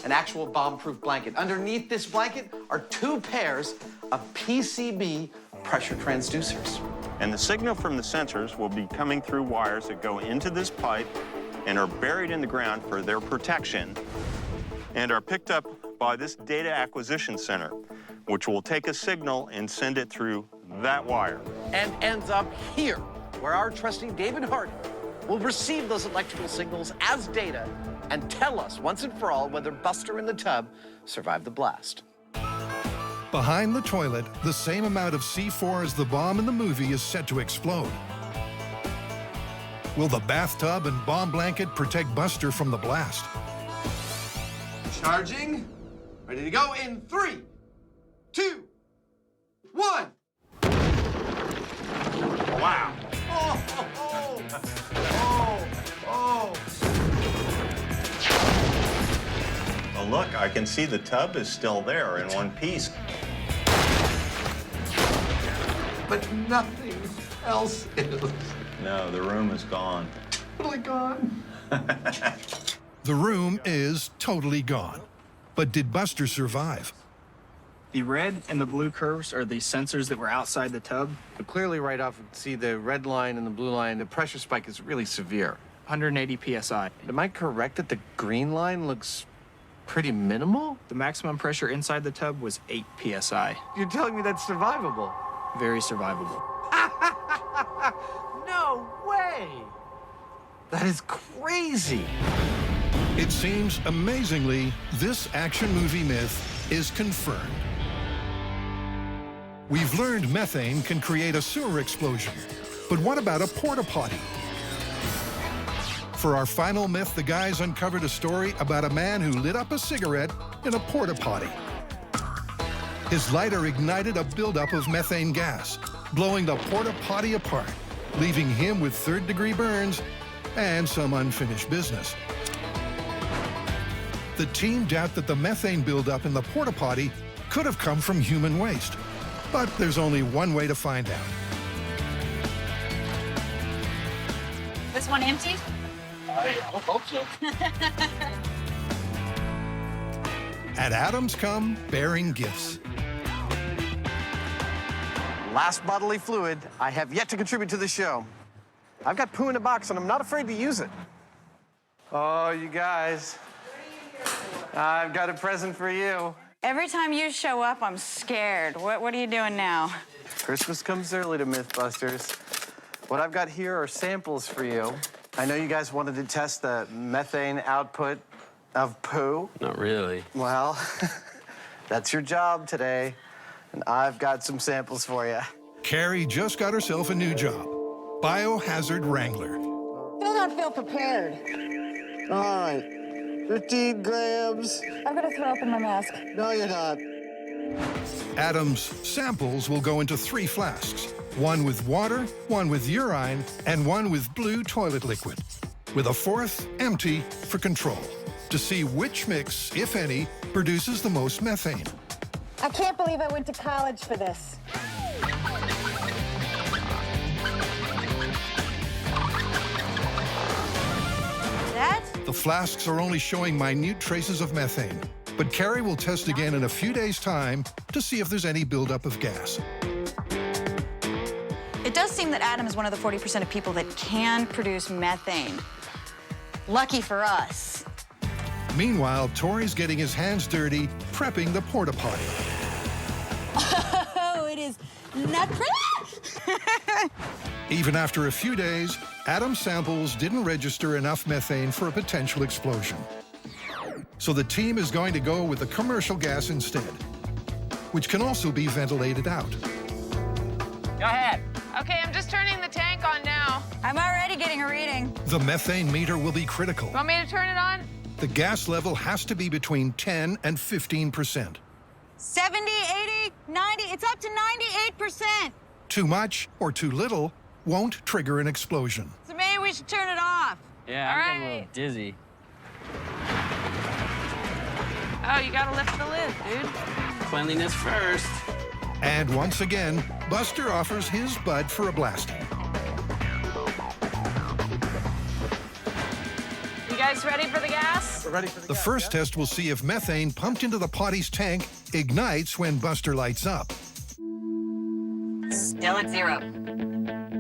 an actual bomb-proof blanket. Underneath this blanket are 2 pairs of PCB pressure transducers. And the signal from the sensors will be coming through wires that go into this pipe and are buried in the ground for their protection and are picked up by this data acquisition center, which will take a signal and send it through that wire. And ends up here, where our trusty David Hardy will receive those electrical signals as data and tell us once and for all whether Buster and the tub survived the blast. Behind the toilet, the same amount of C4 as the bomb in the movie is set to explode. Will the bathtub and bomb blanket protect Buster from the blast? Charging. Ready to go in 3, 2, 1. Wow. Oh, oh, oh, oh, oh. look, I can see the tub is still there in one piece. But nothing else is. No, the room is gone. Totally gone. The room is totally gone. But did Buster survive? The red and the blue curves are the sensors that were outside the tub. But clearly right off, you can see the red line and the blue line. The pressure spike is really severe. 180 psi. Am I correct that the green line looks pretty minimal? The maximum pressure inside the tub was 8 psi. You're telling me that's survivable? Very survivable. No way! That is crazy. It seems, amazingly, this action movie myth is confirmed. We've learned methane can create a sewer explosion. But what about a porta potty? For our final myth, the guys uncovered a story about a man who lit up a cigarette in a porta potty. His lighter ignited a buildup of methane gas, blowing the porta potty apart, leaving him with third-degree burns and some unfinished business. The team doubt that the methane buildup in the porta potty could have come from human waste. But there's only one way to find out. This one empty? I hope so. And Adams come bearing gifts. Last bodily fluid I have yet to contribute to the show. I've got poo in a box, and I'm not afraid to use it. Oh, you guys. I've got a present for you. Every time you show up, I'm scared. What are you doing now? Christmas comes early to Mythbusters. What I've got here are samples for you. I know you guys wanted to test the methane output of poo. Not really. Well, that's your job today, and I've got some samples for you. Carrie just got herself a new job, biohazard wrangler. Still don't feel prepared. All right. 15 grams. I'm gonna throw up in my mask. No, you're not. Adam's samples will go into 3 flasks, one with water, one with urine, and one with blue toilet liquid, with a 4th empty for control, to see which mix, if any, produces the most methane. I can't believe I went to college for this. The flasks are only showing minute traces of methane, but Carrie will test again in a few days' time to see if there's any buildup of gas. It does seem that Adam is one of the 40% of people that can produce methane. Lucky for us. Meanwhile, Tori's getting his hands dirty, prepping the porta potty. Oh, it is not pretty. Even after a few days, Adam's samples didn't register enough methane for a potential explosion. So the team is going to go with the commercial gas instead, which can also be ventilated out. Go ahead. Okay, I'm just turning the tank on now. I'm already getting a reading. The methane meter will be critical. Want me to turn it on? The gas level has to be between 10 and 15%. 70, 80, 90, it's up to 98%. Too much or too little won't trigger an explosion. So maybe we should turn it off. Yeah, I'm getting a little dizzy. Oh, you gotta lift the lid, dude. Cleanliness first. And once again, Buster offers his bud for a blasting. You guys ready for the gas? We're ready for The first test will see if methane pumped into the potty's tank ignites when Buster lights up. Still at 0.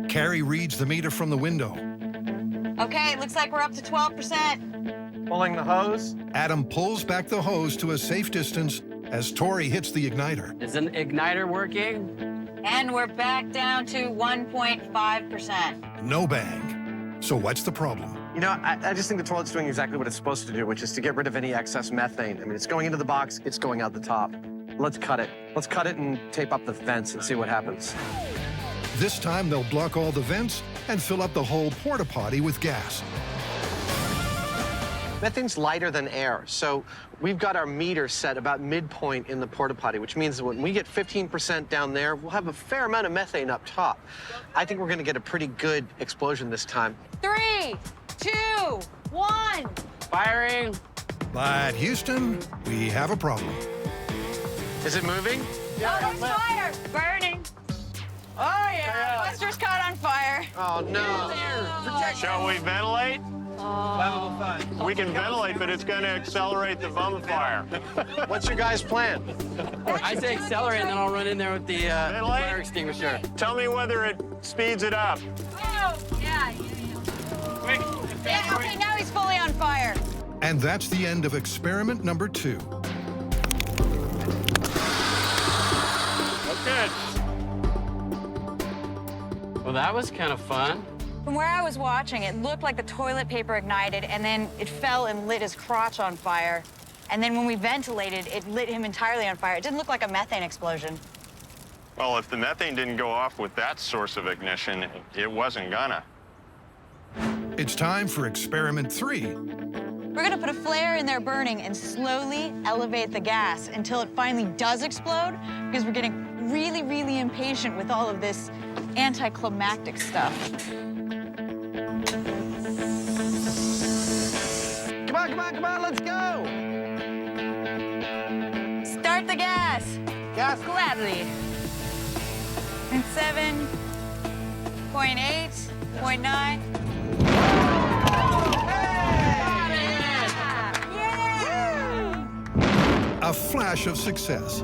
Carrie reads the meter from the window. Okay, looks like we're up to 12%. Pulling the hose. Adam pulls back the hose to a safe distance as Tori hits the igniter. Is an igniter working? And we're back down to 1.5%. No bang. So what's the problem? You know, I just think the toilet's doing exactly what it's supposed to do, which is to get rid of any excess methane. I mean, it's going into the box, it's going out the top. Let's cut it. Let's cut it and tape up the vents and see what happens. This time they'll block all the vents and fill up the whole porta potty with gas. Methane's lighter than air, so we've got our meter set about midpoint in the porta potty, which means that when we get 15% down there, we'll have a fair amount of methane up top. I think we're gonna get a pretty good explosion this time. 3, 2, 1. Firing. But Houston, we have a problem. Is it moving? Oh, there's fire! Burning. Oh, yeah. Buster's caught on fire. Oh, no. Shall we ventilate? We can ventilate, but it's going to accelerate the bonfire. What's your guys' plan? I say accelerate, and then I'll run in there with the fire extinguisher. Tell me whether it speeds it up. Oh, yeah. Yeah, okay, now he's fully on fire. And that's the end of experiment number 2. Good. Well, that was kind of fun. From where I was watching, it looked like the toilet paper ignited, and then it fell and lit his crotch on fire. And then when we ventilated, it lit him entirely on fire. It didn't look like a methane explosion. Well, if the methane didn't go off with that source of ignition, it wasn't gonna. It's time for experiment 3. We're gonna put a flare in there burning and slowly elevate the gas until it finally does explode, because we're getting really, really impatient with all of this anticlimactic stuff. Come on, let's go! Start the gas. Gas. Gladly. And 7.8, 0.9. A flash of success.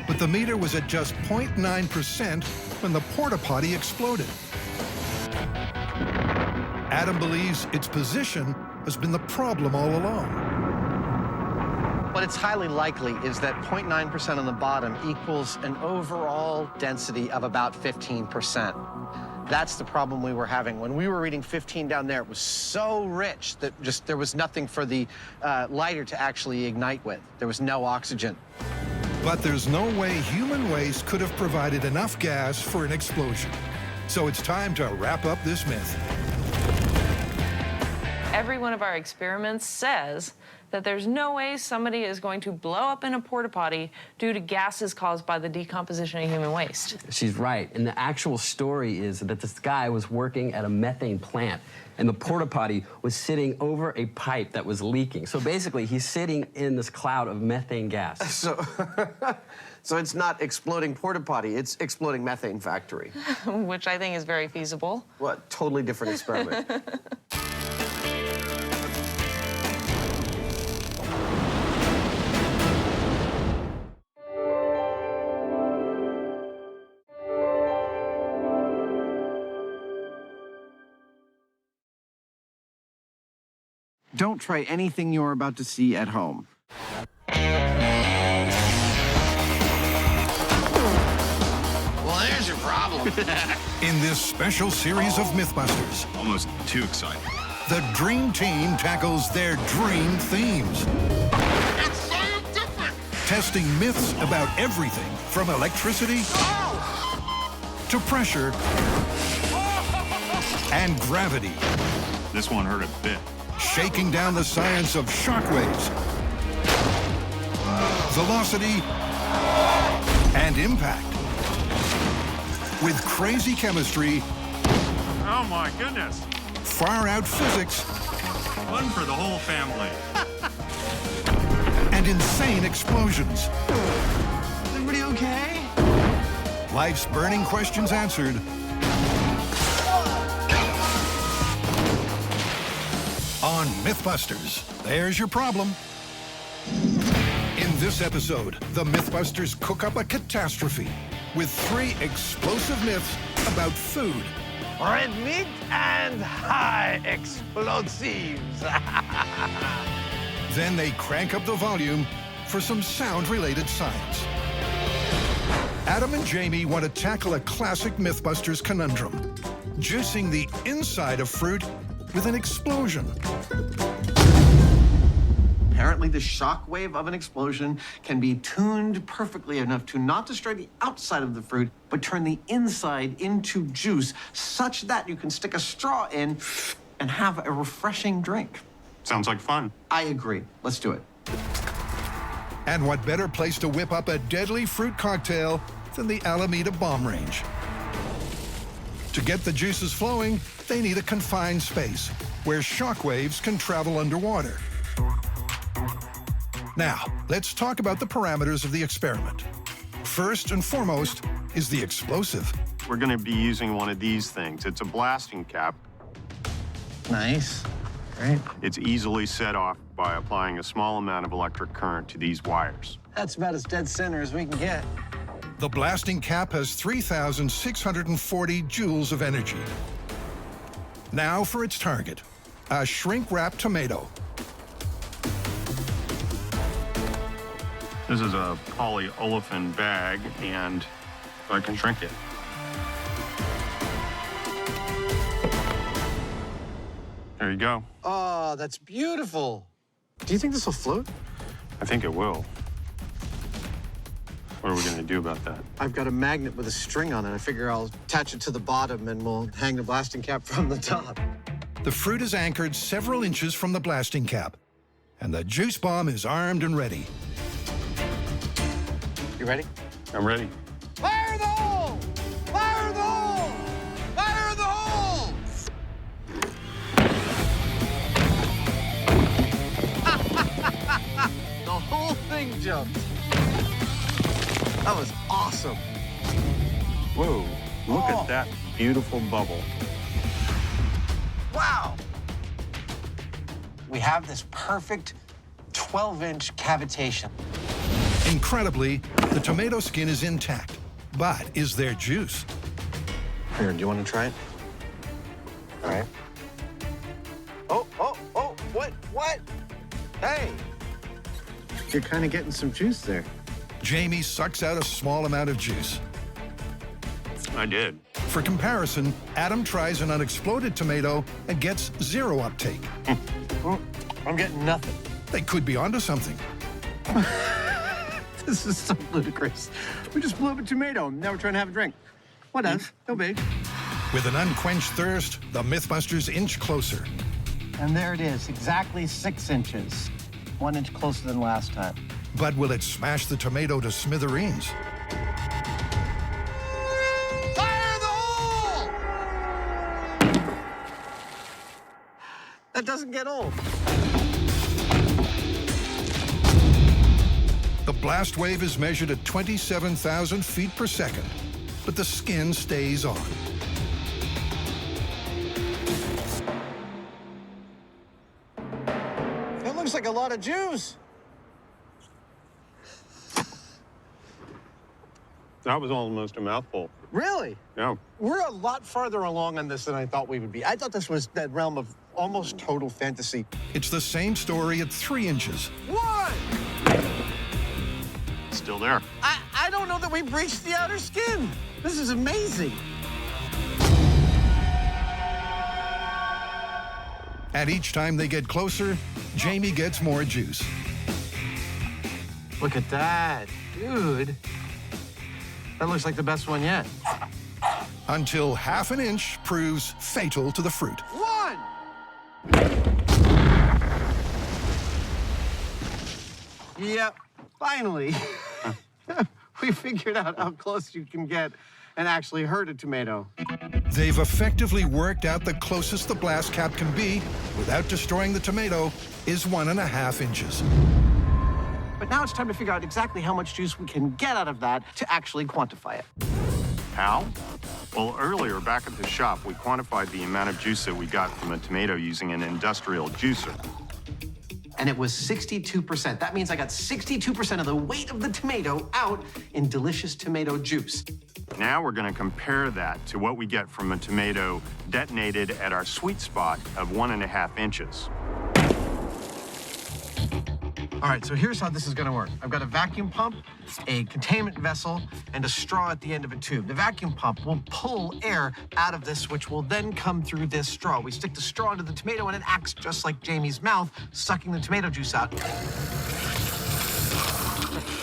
But the meter was at just 0.9% when the porta potty exploded. Adam believes its position has been the problem all along. What it's highly likely is that 0.9% on the bottom equals an overall density of about 15%. That's the problem we were having. When we were reading 15 down there, it was so rich that just there was nothing for the lighter to actually ignite with. There was no oxygen. But there's no way human waste could have provided enough gas for an explosion. So it's time to wrap up this myth. Every one of our experiments says that there's no way somebody is going to blow up in a porta potty due to gases caused by the decomposition of human waste. She's right. And the actual story is that this guy was working at a methane plant, and the porta potty was sitting over a pipe that was leaking. So basically, he's sitting in this cloud of methane gas. So it's not exploding porta potty, it's exploding methane factory. Which I think is very feasible. What? Totally different experiment. Don't try anything you're about to see at home. Well, there's your problem. In this special series of Mythbusters, Almost too exciting. the Dream Team tackles their dream themes. It's scientific! Testing myths about everything from electricity to pressure and gravity. This one hurt a bit. Shaking down the science of shockwaves, velocity, and impact. With crazy chemistry, Oh, my goodness. far-out physics, Fun for the whole family. and insane explosions. Everybody okay? Life's burning questions answered. On Mythbusters, there's your problem. In this episode, the Mythbusters cook up a catastrophe with 3 explosive myths about food. Red meat and high explosives. Then they crank up the volume for some sound-related science. Adam and Jamie want to tackle a classic Mythbusters conundrum: juicing the inside of fruit with an explosion. Apparently, the shock wave of an explosion can be tuned perfectly enough to not destroy the outside of the fruit, but turn the inside into juice, such that you can stick a straw in and have a refreshing drink. Sounds like fun. I agree. Let's do it. And what better place to whip up a deadly fruit cocktail than the Alameda Bomb Range? To get the juices flowing, they need a confined space where shock waves can travel underwater. Now, let's talk about the parameters of the experiment. First and foremost is the explosive. We're going to be using one of these things. It's a blasting cap. Nice. Great. It's easily set off by applying a small amount of electric current to these wires. That's about as dead center as we can get. The blasting cap has 3,640 joules of energy. Now for its target, a shrink-wrapped tomato. This is a polyolefin bag, and I can shrink it. There you go. Oh, that's beautiful. Do you think this will float? I think it will. What are we going to do about that? I've got a magnet with a string on it. I figure I'll attach it to the bottom and we'll hang the blasting cap from the top. The fruit is anchored several inches from the blasting cap, and the juice bomb is armed and ready. You ready? I'm ready. Fire the hole! Fire the hole! Fire the hole! The whole thing jumped. That was awesome. Whoa, look at that beautiful bubble. Wow. We have this perfect 12-inch cavitation. Incredibly, the tomato skin is intact, but is there juice? Here, do you want to try it? All right. Oh, what? Hey, you're kind of getting some juice there. Jamie sucks out a small amount of juice. I did. For comparison, Adam tries an unexploded tomato and gets zero uptake. I'm getting nothing. They could be onto something. This is so ludicrous. We just blew up a tomato, and now we're trying to have a drink. What else? No big. With an unquenched thirst, the Mythbusters inch closer. And there it is, exactly 6 inches. 1 inch closer than last time. But will it smash the tomato to smithereens? Fire the hole! That doesn't get old. The blast wave is measured at 27,000 feet per second, but the skin stays on. That looks like a lot of juice. That was almost a mouthful. Really? Yeah. We're a lot farther along on this than I thought we would be. I thought this was that realm of almost total fantasy. It's the same story at 3 inches. What? Still there. I don't know that we breached the outer skin. This is amazing. And each time they get closer, Jamie gets more juice. Look at that, dude. That looks like the best one yet. Until half an inch proves fatal to the fruit. 1! Yep, finally. We figured out how close you can get and actually hurt a tomato. They've effectively worked out the closest the blast cap can be without destroying the tomato is 1.5 inches. But now it's time to figure out exactly how much juice we can get out of that to actually quantify it. How? Well, earlier back at the shop, we quantified the amount of juice that we got from a tomato using an industrial juicer. And it was 62%. That means I got 62% of the weight of the tomato out in delicious tomato juice. Now we're going to compare that to what we get from a tomato detonated at our sweet spot of 1.5 inches. All right, so here's how this is gonna work. I've got a vacuum pump, a containment vessel, and a straw at the end of a tube. The vacuum pump will pull air out of this, which will then come through this straw. We stick the straw into the tomato, and it acts just like Jamie's mouth, sucking the tomato juice out.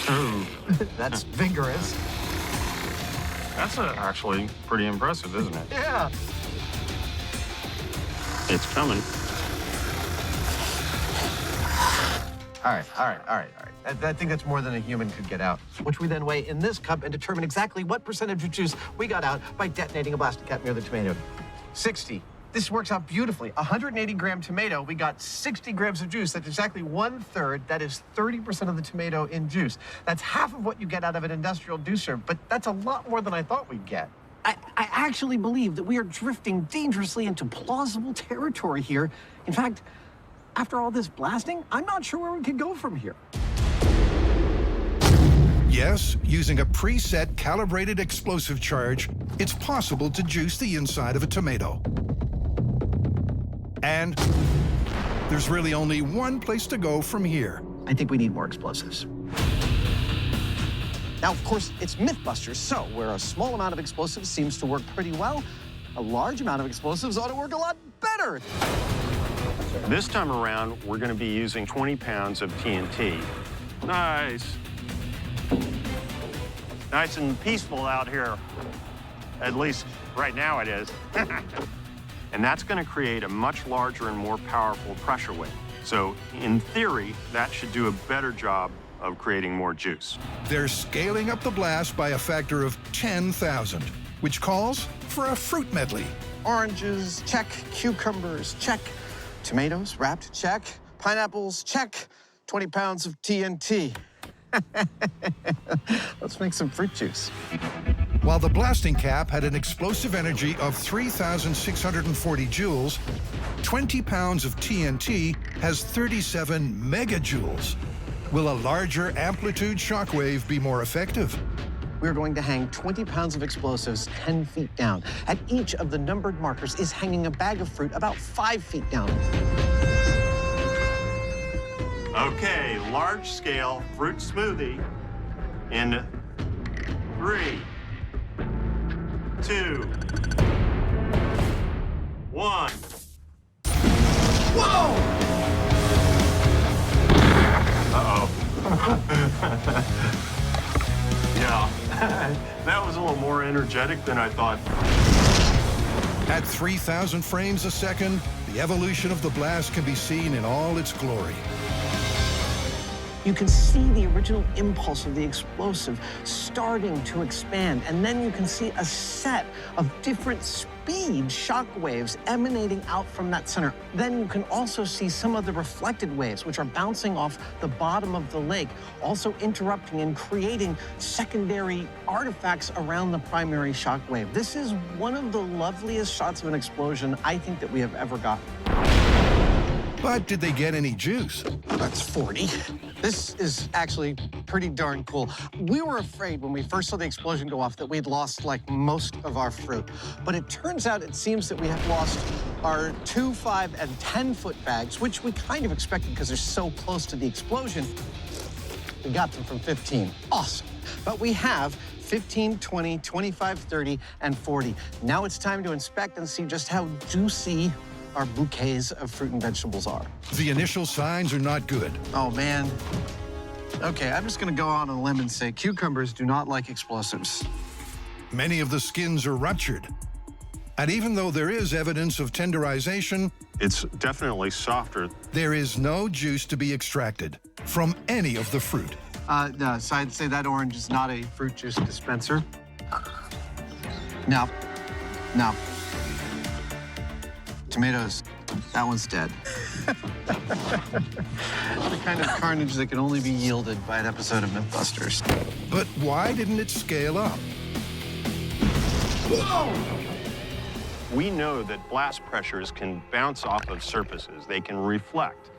Oh, that's vigorous. That's actually pretty impressive, isn't it? Yeah. It's coming. All right. I think that's more than a human could get out, which we then weigh in this cup and determine exactly what percentage of juice we got out by detonating a blasted cap near the tomato. 60. This works out beautifully. 180-gram tomato, we got 60 grams of juice. That's exactly 1/3. That is 30% of the tomato in juice. That's half of what you get out of an industrial juicer, but that's a lot more than I thought we'd get. I actually believe that we are drifting dangerously into plausible territory here. In fact, after all this blasting, I'm not sure where we could go from here. Yes, using a preset calibrated explosive charge, it's possible to juice the inside of a tomato. And there's really only one place to go from here. I think we need more explosives. Now, of course, it's Mythbusters, so where a small amount of explosives seems to work pretty well, a large amount of explosives ought to work a lot better. This time around, we're going to be using 20 pounds of TNT. Nice. Nice and peaceful out here. At least right now it is. And that's going to create a much larger and more powerful pressure wave. So in theory, that should do a better job of creating more juice. They're scaling up the blast by a factor of 10,000, which calls for a fruit medley. Oranges, check. Cucumbers, check. Tomatoes, wrapped, check. Pineapples, check. 20 pounds of TNT. Let's make some fruit juice. While the blasting cap had an explosive energy of 3,640 joules, 20 pounds of TNT has 37 megajoules. Will a larger amplitude shockwave be more effective? We're going to hang 20 pounds of explosives 10 feet down. At each of the numbered markers is hanging a bag of fruit about 5 feet down. Okay, large-scale fruit smoothie in 3, 2, 1. Whoa! Uh-oh. Yeah, that was a little more energetic than I thought. At 3,000 frames a second, the evolution of the blast can be seen in all its glory. You can see the original impulse of the explosive starting to expand, and then you can see a set of different speed shock waves emanating out from that center. Then you can also see some of the reflected waves, which are bouncing off the bottom of the lake, also interrupting and creating secondary artifacts around the primary shock wave. This is one of the loveliest shots of an explosion I think that we have ever gotten. But did they get any juice? That's 40. This is actually pretty darn cool. We were afraid when we first saw the explosion go off that we'd lost like most of our fruit. But it turns out it seems that we have lost our 2, 5, and 10-foot bags, which we kind of expected because they're so close to the explosion. We got them from 15. Awesome. But we have 15, 20, 25, 30, and 40. Now it's time to inspect and see just how juicy our bouquets of fruit and vegetables are. The initial signs are not good. Oh, man. Okay, I'm just gonna go on a limb and say cucumbers do not like explosives. Many of the skins are ruptured. And even though there is evidence of tenderization, it's definitely softer. There is no juice to be extracted from any of the fruit. No, so I'd say that orange is not a fruit juice dispenser. No. Tomatoes, that one's dead. The kind of carnage that can only be yielded by an episode of Mythbusters. But why didn't it scale up? Whoa! We know that blast pressures can bounce off of surfaces. They can reflect.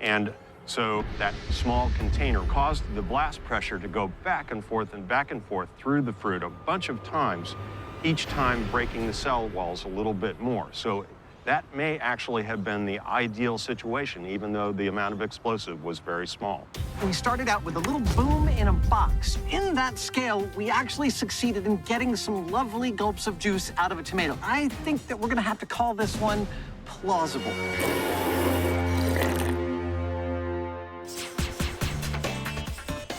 And so that small container caused the blast pressure to go back and forth through the fruit a bunch of times, each time breaking the cell walls a little bit more. So that may actually have been the ideal situation, even though the amount of explosive was very small. We started out with a little boom in a box. In that scale, we actually succeeded in getting some lovely gulps of juice out of a tomato. I think that we're gonna have to call this one plausible.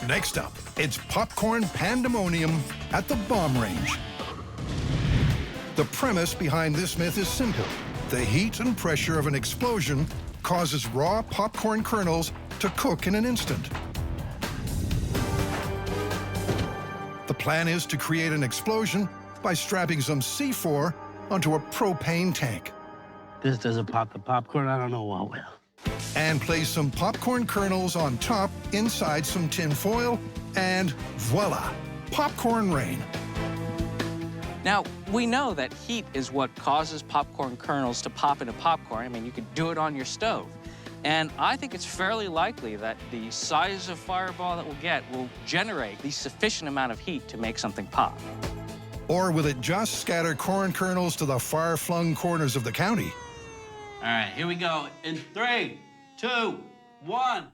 Next up, it's popcorn pandemonium at the bomb range. The premise behind this myth is simple. The heat and pressure of an explosion causes raw popcorn kernels to cook in an instant. The plan is to create an explosion by strapping some C4 onto a propane tank. This doesn't pop the popcorn. I don't know what will. And place some popcorn kernels on top inside some tin foil, and voila, popcorn rain. Now, we know that heat is what causes popcorn kernels to pop into popcorn. I mean, you could do it on your stove. And I think it's fairly likely that the size of fireball that we'll get will generate the sufficient amount of heat to make something pop. Or will it just scatter corn kernels to the far-flung corners of the county? All right, here we go. In 3, 2, 1.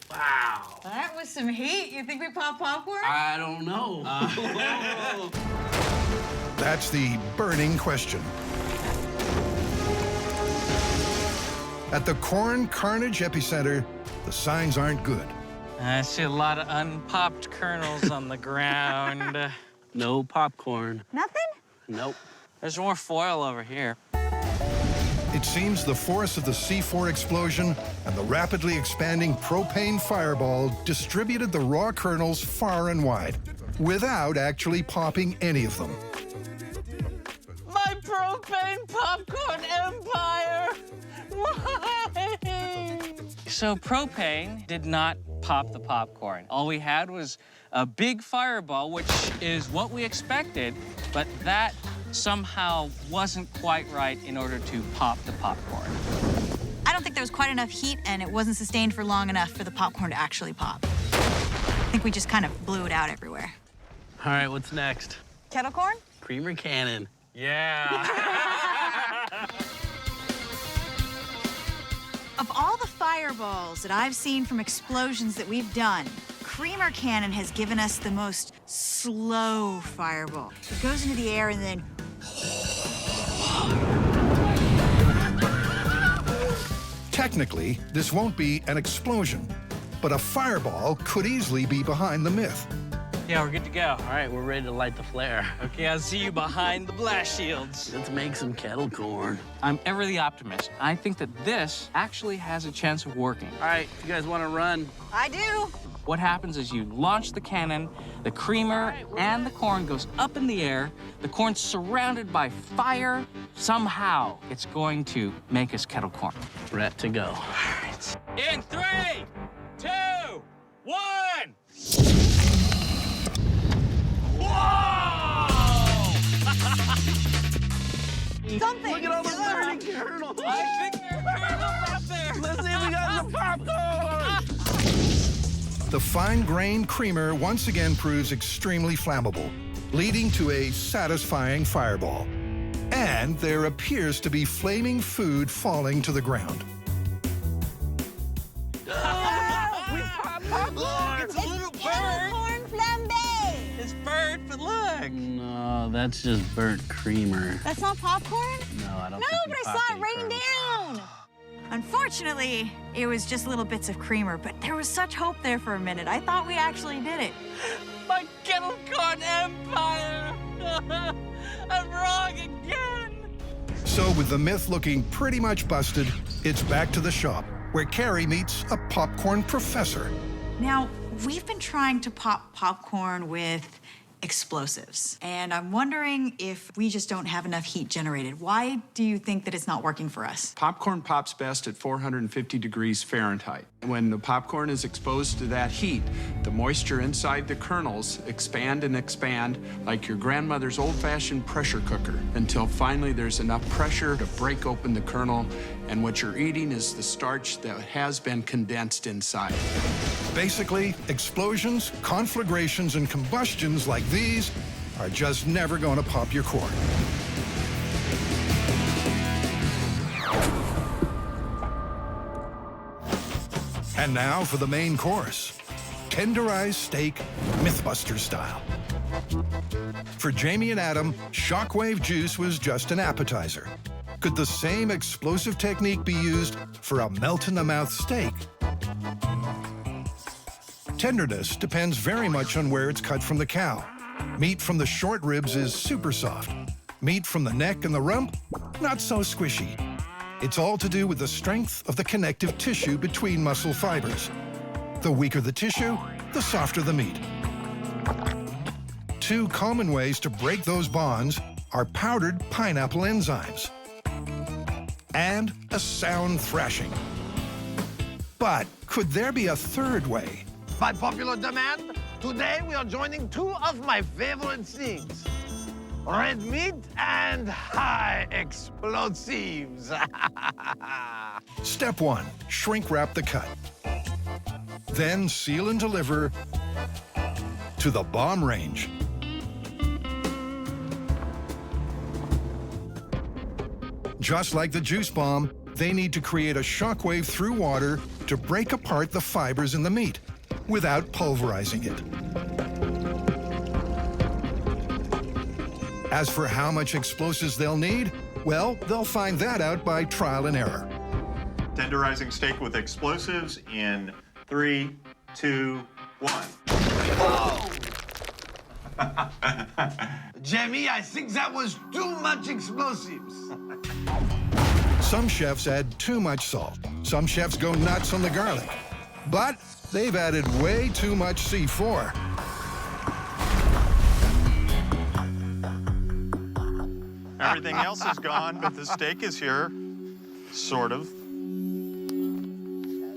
Wow. That was some heat. You think we pop popcorn? I don't know. That's the burning question. At the corn carnage epicenter, the signs aren't good. I see a lot of unpopped kernels on the ground. No popcorn. Nothing? Nope. There's more foil over here. It seems the force of the C4 explosion and the rapidly expanding propane fireball distributed the raw kernels far and wide, without actually popping any of them. My propane popcorn empire! Why? So propane did not pop the popcorn. All we had was a big fireball, which is what we expected, but that somehow wasn't quite right in order to pop the popcorn. I don't think there was quite enough heat, and it wasn't sustained for long enough for the popcorn to actually pop. I think we just kind of blew it out everywhere. All right, what's next? Kettle corn? Creamer cannon. Yeah. Of all the fireballs that I've seen from explosions that we've done, Creamer Cannon has given us the most slow fireball. It goes into the air and then... Technically, this won't be an explosion, but a fireball could easily be behind the myth. Yeah, we're good to go. All right, we're ready to light the flare. Okay, I'll see you behind the blast shields. Let's make some kettle corn. I'm ever the optimist. I think that this actually has a chance of working. All right, if you guys want to run. I do. What happens is you launch the cannon, the creamer and the corn goes up in the air, the corn's surrounded by fire. Somehow, it's going to make us kettle corn. Ready to go. All right. In 3, 2, 1! Something. Look at all the burning kernels. I think there are kernels up there. Let's see if we got some popcorn. The fine-grained creamer once again proves extremely flammable, leading to a satisfying fireball. And there appears to be flaming food falling to the ground. We popped popcorn. It's kettle corn flambe. It's burnt, but look. No, that's just burnt creamer. That's not popcorn? No, I don't No, think we but I popped saw it any rain kernels. down. Unfortunately, it was just little bits of creamer, but there was such hope there for a minute. I thought we actually did it. My kettle corn empire. I'm wrong again. So with the myth looking pretty much busted, it's back to the shop, where Carrie meets a popcorn professor. Now, we've been trying to pop popcorn with explosives, and I'm wondering if we just don't have enough heat generated. Why do you think that it's not working for us? Popcorn pops best at 450 degrees Fahrenheit. When the popcorn is exposed to that heat, the moisture inside the kernels expand and expand like your grandmother's old-fashioned pressure cooker until finally there's enough pressure to break open the kernel, and what you're eating is the starch that has been condensed inside. Basically, explosions, conflagrations, and combustions like these are just never going to pop your corn. And now for the main course. Tenderized steak, Mythbusters style. For Jamie and Adam, shockwave juice was just an appetizer. Could the same explosive technique be used for a melt-in-the-mouth steak? Tenderness depends very much on where it's cut from the cow. Meat from the short ribs is super soft, Meat from the neck and the rump, not so squishy. It's all to do with the strength of the connective tissue between muscle fibers. The weaker the tissue, the softer the meat. Two common ways to break those bonds are powdered pineapple enzymes and a sound thrashing. But could there be a third way? By popular demand, today we are joining two of my favorite things. Red meat and high explosives. Step 1, shrink wrap the cut. Then seal and deliver to the bomb range. Just like the juice bomb, they need to create a shockwave through water to break apart the fibers in the meat without pulverizing it. As for how much explosives they'll need, well, they'll find that out by trial and error. Tenderizing steak with explosives in 3, 2, 1. Whoa! Jamie, I think that was too much explosives. Some chefs add too much salt. Some chefs go nuts on the garlic. But they've added way too much C4. Everything else is gone, but the steak is here, sort of.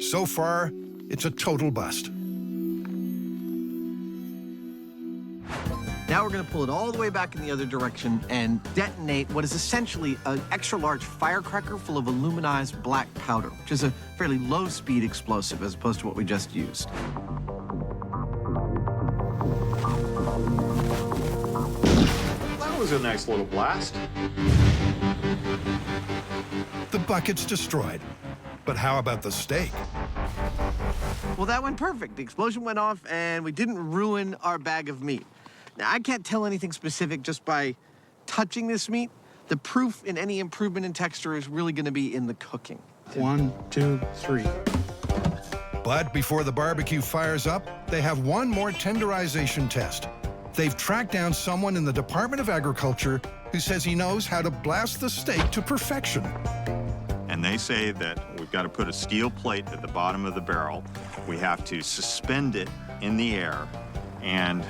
So far, it's a total bust. Now we're going to pull it all the way back in the other direction and detonate what is essentially an extra-large firecracker full of aluminized black powder, which is a fairly low-speed explosive as opposed to what we just used. That was a nice little blast. The bucket's destroyed. But how about the steak? Well, that went perfect. The explosion went off, and we didn't ruin our bag of meat. Now, I can't tell anything specific just by touching this meat. The proof in any improvement in texture is really going to be in the cooking. 1, 2, 3. But before the barbecue fires up, they have one more tenderization test. They've tracked down someone in the Department of Agriculture who says he knows how to blast the steak to perfection. And they say that we've got to put a steel plate at the bottom of the barrel. We have to suspend it in the air, and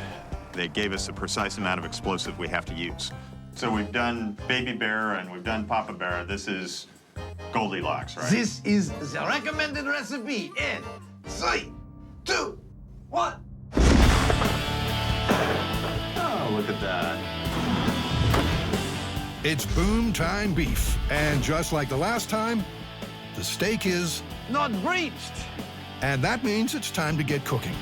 they gave us the precise amount of explosive we have to use. So we've done Baby Bear and we've done Papa Bear. This is Goldilocks, right? This is the recommended recipe in 3, 2, 1. Oh, look at that. It's boom time beef. And just like the last time, the steak is not breached. And that means it's time to get cooking.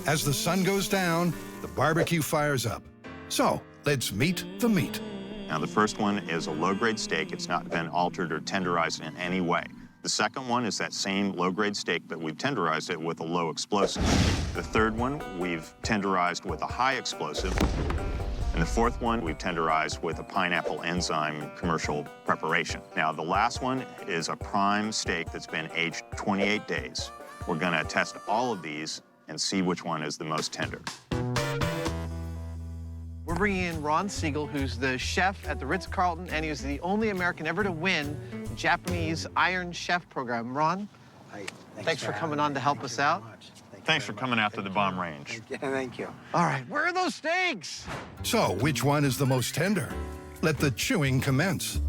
As the sun goes down, the barbecue fires up. So let's meet the meat. Now, the first one is a low-grade steak. It's not been altered or tenderized in any way. The second one is that same low-grade steak, but we've tenderized it with a low explosive. The third one, we've tenderized with a high explosive. And the fourth one, we've tenderized with a pineapple enzyme commercial preparation. Now, the last one is a prime steak that's been aged 28 days. We're gonna test all of these and see which one is the most tender. We're bringing in Ron Siegel, who's the chef at the Ritz-Carlton, and he was the only American ever to win the Japanese Iron Chef program. Ron, thanks for coming on to help us out. Thanks for coming out to the bomb range. Thank you. All right, where are those steaks? So which one is the most tender? Let the chewing commence.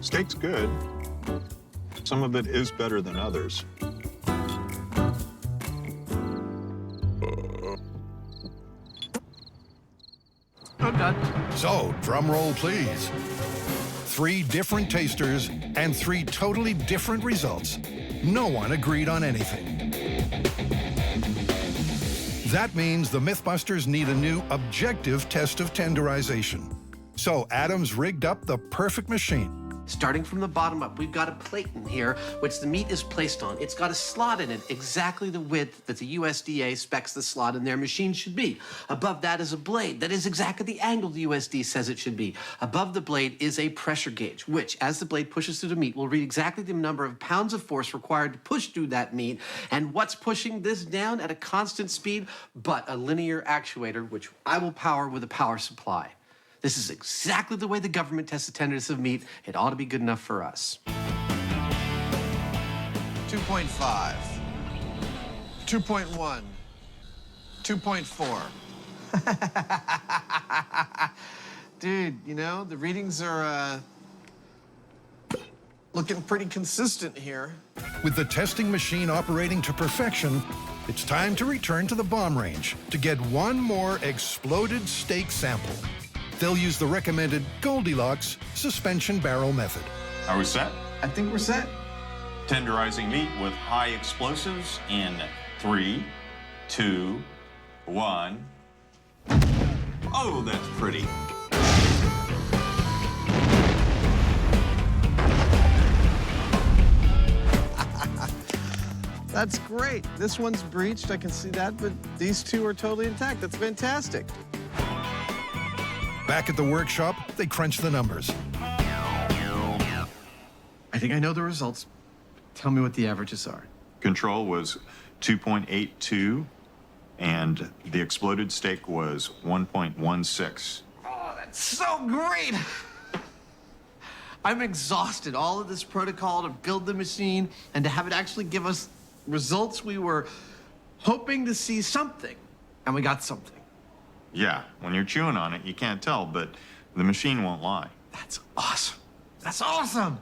Steak's good. Some of it is better than others. I'm done. So, drum roll, please. 3 different tasters and 3 totally different results. No one agreed on anything. That means the Mythbusters need a new objective test of tenderization. So Adam's rigged up the perfect machine. Starting from the bottom up, we've got a plate in here, which the meat is placed on. It's got a slot in it, exactly the width that the USDA specs the slot in their machine should be. Above that is a blade that is exactly the angle the USD says it should be. Above the blade is a pressure gauge, which, as the blade pushes through the meat, will read exactly the number of pounds of force required to push through that meat. And what's pushing this down at a constant speed but a linear actuator, which I will power with a power supply. This is exactly the way the government tests the tenderness of meat. It ought to be good enough for us. 2.5. 2.1. 2.4. Dude, you know, the readings are looking pretty consistent here. With the testing machine operating to perfection, it's time to return to the bomb range to get one more exploded steak sample. They'll use the recommended Goldilocks suspension barrel method. Are we set? I think we're set. Tenderizing meat with high explosives in 3, 2, 1. Oh, that's pretty. That's great. This one's breached, I can see that, but these two are totally intact. That's fantastic. Back at the workshop, they crunch the numbers. I think I know the results. Tell me what the averages are. Control was 2.82, and the exploded steak was 1.16. Oh, that's so great! I'm exhausted. All of this protocol to build the machine and to have it actually give us results. We were hoping to see something, and we got something. Yeah, when you're chewing on it, you can't tell, but the machine won't lie. That's awesome. That's awesome!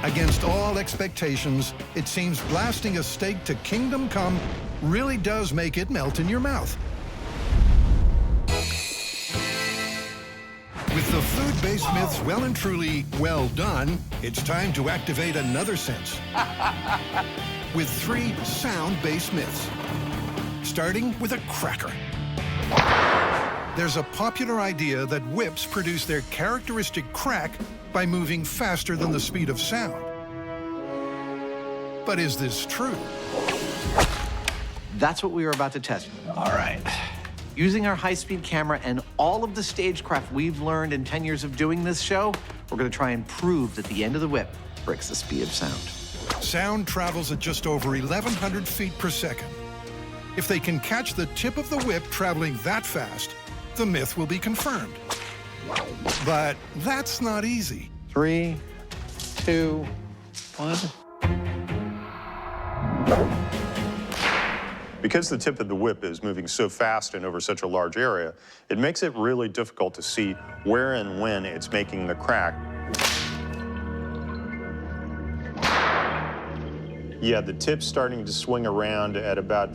Against all expectations, it seems blasting a steak to kingdom come really does make it melt in your mouth. With the food-based myths well and truly well done, it's time to activate another sense. With 3 sound-based myths, starting with a cracker. There's a popular idea that whips produce their characteristic crack by moving faster than the speed of sound. But is this true? That's what we were about to test. All right. Using our high-speed camera and all of the stagecraft we've learned in 10 years of doing this show, we're going to try and prove that the end of the whip breaks the speed of sound. Sound travels at just over 1,100 feet per second. If they can catch the tip of the whip traveling that fast, the myth will be confirmed. But that's not easy. 3, 2, 1. Because the tip of the whip is moving so fast and over such a large area, it makes it really difficult to see where and when it's making the crack. Yeah, the tip's starting to swing around at about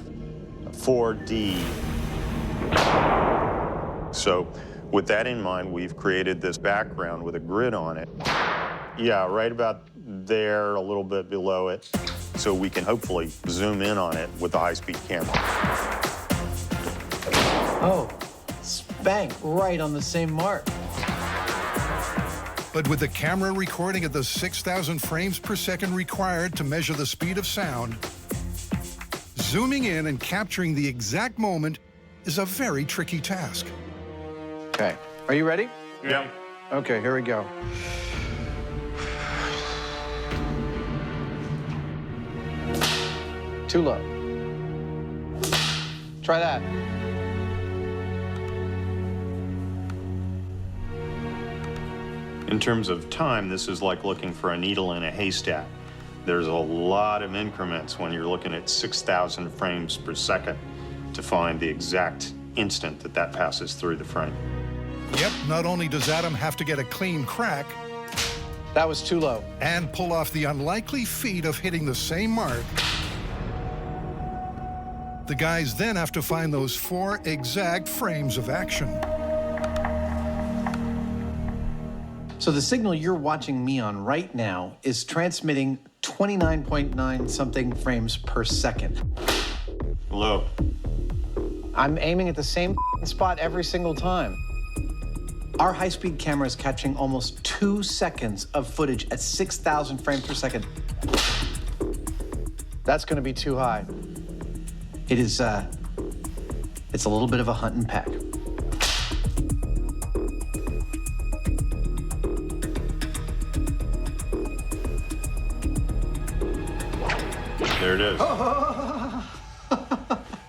4D. So with that in mind, we've created this background with a grid on it. Yeah, right about there, a little bit below it, so we can hopefully zoom in on it with the high-speed camera. Oh, spank, right on the same mark. But with the camera recording at the 6,000 frames per second required to measure the speed of sound, zooming in and capturing the exact moment is a very tricky task. Okay, are you ready? Yeah. Okay, here we go. Too low. Try that. In terms of time, this is like looking for a needle in a haystack. There's a lot of increments when you're looking at 6,000 frames per second to find the exact instant that that passes through the frame. Yep, not only does Adam have to get a clean crack, that was too low, and pull off the unlikely feat of hitting the same mark, the guys then have to find those 4 exact frames of action. So the signal you're watching me on right now is transmitting 29.9 something frames per second. Low. I'm aiming at the same spot every single time. Our high-speed camera is catching almost 2 seconds of footage at 6,000 frames per second. That's going to be too high. It is, it's a little bit of a hunt and peck. There it is.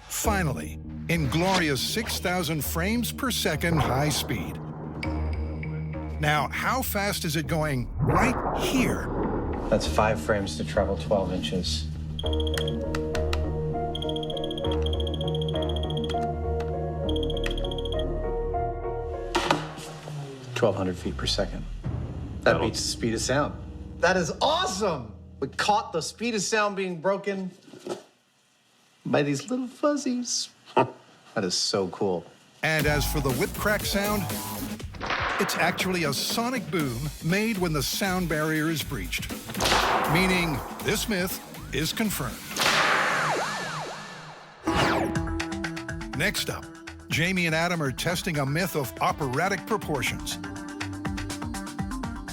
Finally, in glorious 6,000 frames per second high speed. Now, how fast is it going right here? That's 5 frames to travel 12 inches. (1,200 feet per second). That beats the speed of sound. That is awesome! We caught the speed of sound being broken by these little fuzzies. That is so cool. And as for the whip crack sound, it's actually a sonic boom made when the sound barrier is breached. Meaning this myth is confirmed. Next up, Jamie and Adam are testing a myth of operatic proportions.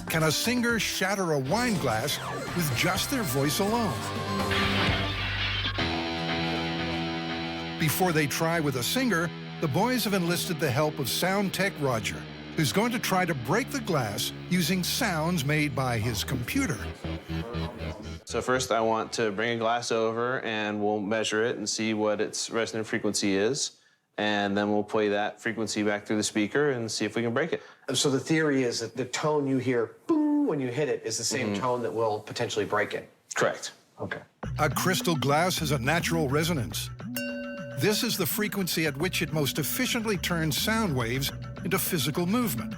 Can a singer shatter a wine glass with just their voice alone? Before they try with a singer, the boys have enlisted the help of sound tech Roger, who's going to try to break the glass using sounds made by his computer. So first I want to bring a glass over and we'll measure it and see what its resonant frequency is. And then we'll play that frequency back through the speaker and see if we can break it. So the theory is that the tone you hear boom when you hit it is the same tone that will potentially break it. Correct. Okay. A crystal glass has a natural resonance. This is the frequency at which it most efficiently turns sound waves into physical movement.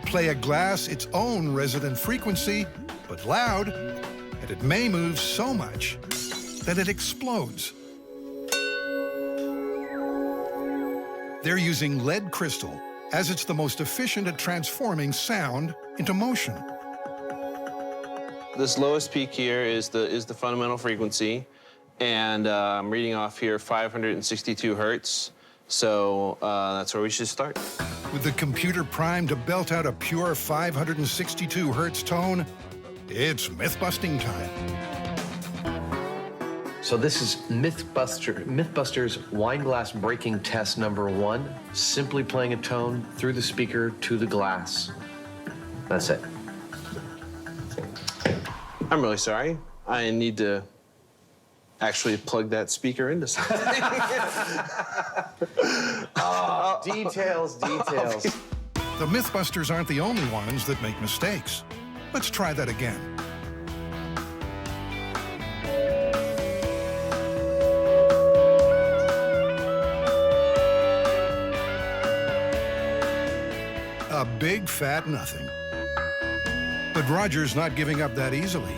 Play a glass its own resonant frequency, but loud, and it may move so much that it explodes. They're using lead crystal, as it's the most efficient at transforming sound into motion. This lowest peak here is the fundamental frequency, and I'm reading off here 562 hertz. So that's where we should start. With the computer primed to belt out a pure 562 hertz tone, it's myth-busting time. So this is Mythbusters wine glass breaking test number 1. Simply playing a tone through the speaker to the glass. That's it. I'm really sorry. I need to actually plug that speaker into something. Oh, details, details. The Mythbusters aren't the only ones that make mistakes. Let's try that again. A big fat nothing. But Roger's not giving up that easily.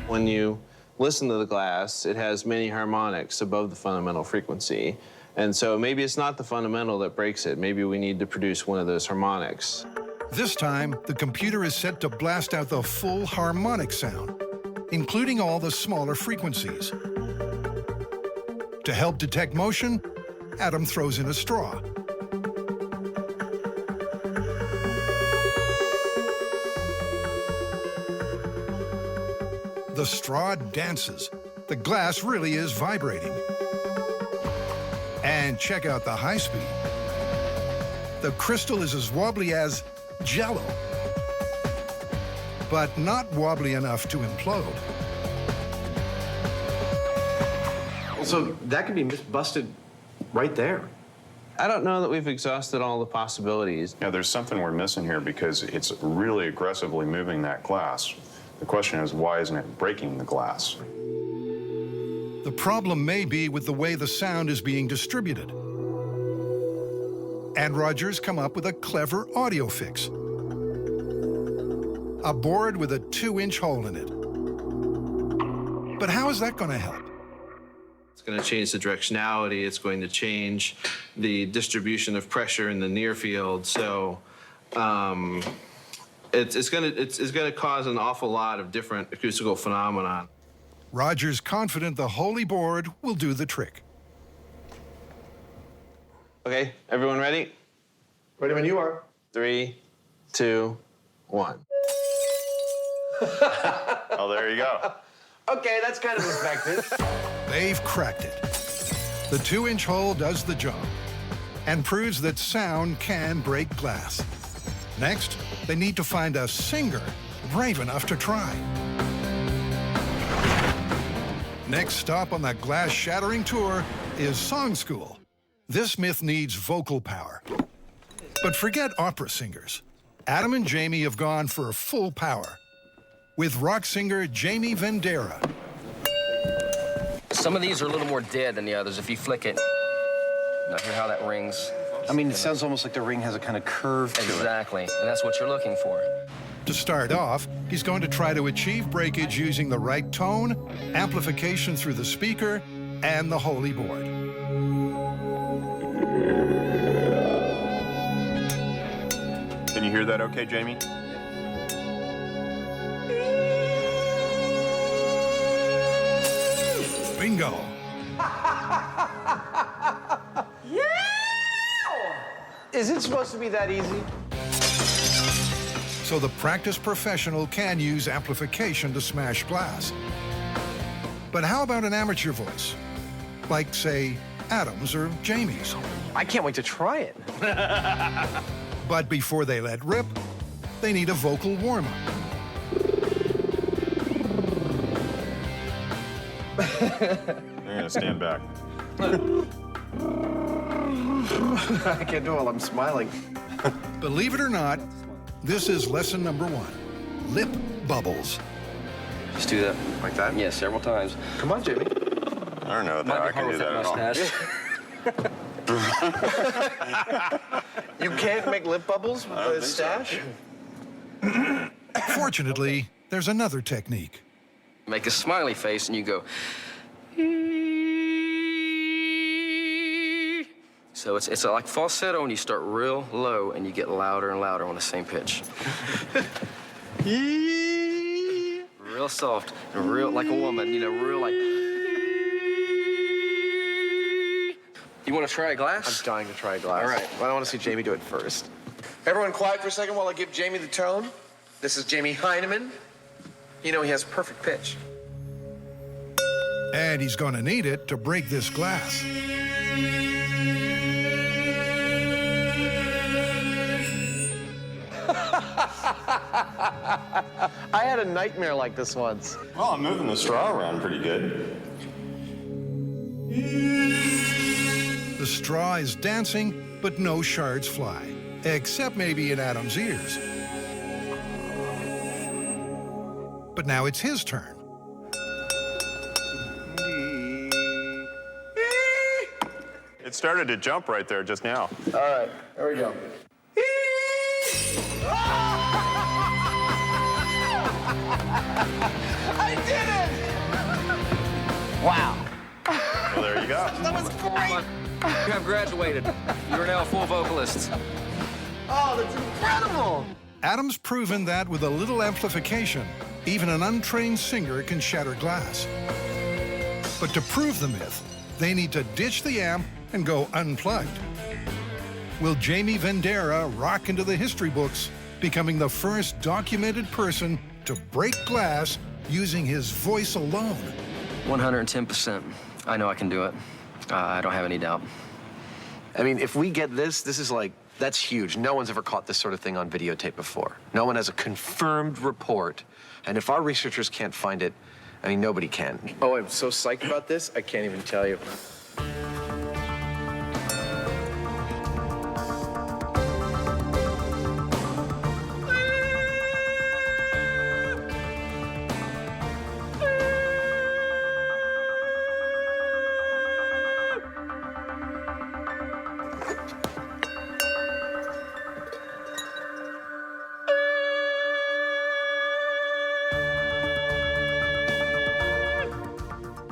When you listen to the glass, it has many harmonics above the fundamental frequency. And so maybe it's not the fundamental that breaks it. Maybe we need to produce one of those harmonics. This time, the computer is set to blast out the full harmonic sound, including all the smaller frequencies. To help detect motion, Adam throws in a straw. The straw dances. The glass really is vibrating. And check out the high speed. The crystal is as wobbly as Jell-O, but not wobbly enough to implode. So that could be myth-busted right there. I don't know that we've exhausted all the possibilities. Yeah, there's something we're missing here because it's really aggressively moving that glass. The question is, why isn't it breaking the glass? The problem may be with the way the sound is being distributed. And Roger's come up with a clever audio fix. A board with a 2-inch hole in it. But how is that going to help? It's going to change the directionality. It's going to change the distribution of pressure in the near field. So it's going to cause an awful lot of different acoustical phenomena. Roger's confident the holy board will do the trick. Okay, everyone ready? Ready when you are. 3, 2, 1. Oh, there you go. Okay, that's kind of effective. They've cracked it. The 2-inch hole does the job and proves that sound can break glass. Next, they need to find a singer brave enough to try. Next stop on the glass-shattering tour is song school. This myth needs vocal power. But forget opera singers. Adam and Jamie have gone for full power with rock singer Jamie Vendera. Some of these are a little more dead than the others. If you flick it, now hear how that rings. I mean, it sounds almost like the ring has a kind of curve to it. Exactly, and that's what you're looking for. To start off, he's going to try to achieve breakage using the right tone, amplification through the speaker, and the Holy board. Can you hear that okay, Jamie? Bingo. Is it supposed to be that easy? So the practiced professional can use amplification to smash glass. But how about an amateur voice? Like, say, Adam's or Jamie's. I can't wait to try it. But before they let rip, they need a vocal warm-up. I'm gonna stand back. I can't do it while I'm smiling. Believe it or not, this is lesson number 1, lip bubbles. Just do that. Like that? Yeah, several times. Come on, Jamie. I don't know that I can do that at all. You can't make lip bubbles with a stash? Fortunately, there's another technique. Make a smiley face and you go. So it's like falsetto and you start real low and you get louder and louder on the same pitch. Real soft and real like a woman, you know, real like. You want to try a glass? I'm dying to try a glass. All right. Well, I want to see Jamie do it first. Everyone quiet for a second while I give Jamie the tone. This is Jamie Heineman. You know he has perfect pitch. And he's going to need it to break this glass. I had a nightmare like this once. Well, I'm moving the straw around pretty good. The straw is dancing, but no shards fly, except maybe in Adam's ears. But now it's his turn. It started to jump right there just now. All right, there we go. I did it! Wow. Well, there you go. That was great. You have graduated. You're now a full vocalist. Oh, that's incredible. Adam's proven that with a little amplification, even an untrained singer can shatter glass. But to prove the myth, they need to ditch the amp and go unplugged. Will Jamie Vendera rock into the history books, becoming the first documented person to break glass using his voice alone? 110%. I know I can do it. I don't have any doubt. I mean, if we get this, this is like, that's huge. No one's ever caught this sort of thing on videotape before. No one has a confirmed report. And if our researchers can't find it, I mean, nobody can. Oh, I'm so psyched about this, I can't even tell you.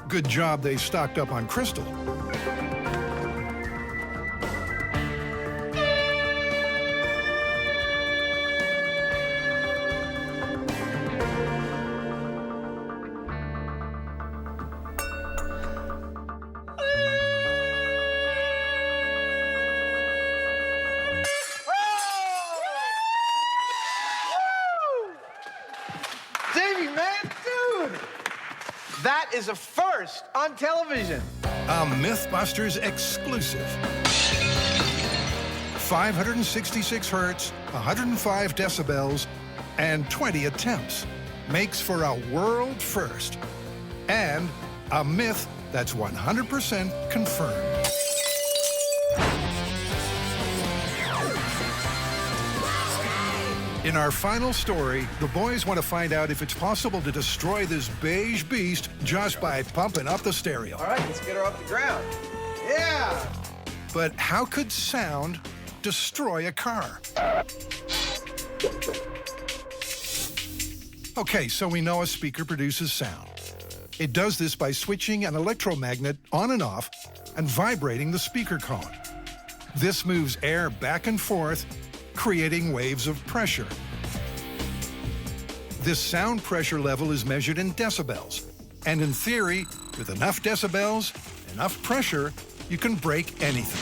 Good job they stocked up on crystal. That is a first on television. A Mythbusters exclusive. 566 hertz, 105 decibels, and 20 attempts makes for a world first. And a myth that's 100% confirmed. In our final story, the boys want to find out if it's possible to destroy this beige beast just by pumping up the stereo. All right, let's get her off the ground. Yeah! But how could sound destroy a car? Okay, so we know a speaker produces sound. It does this by switching an electromagnet on and off and vibrating the speaker cone. This moves air back and forth, creating waves of pressure. This sound pressure level is measured in decibels, and in theory, with enough decibels, enough pressure, you can break anything.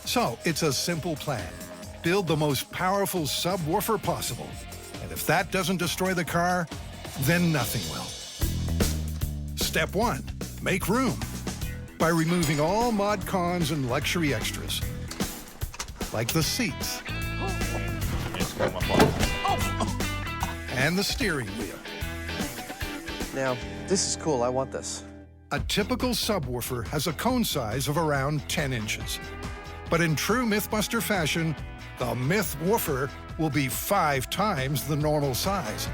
So it's a simple plan. Build the most powerful subwoofer possible, and if that doesn't destroy the car, then nothing will. Step 1, make room by removing all mod cons and luxury extras, like the seats, and the steering wheel. Now, this is cool. I want this. A typical subwoofer has a cone size of around 10 inches. But in true Mythbuster fashion, the Mythwoofer will be 5 times the normal size.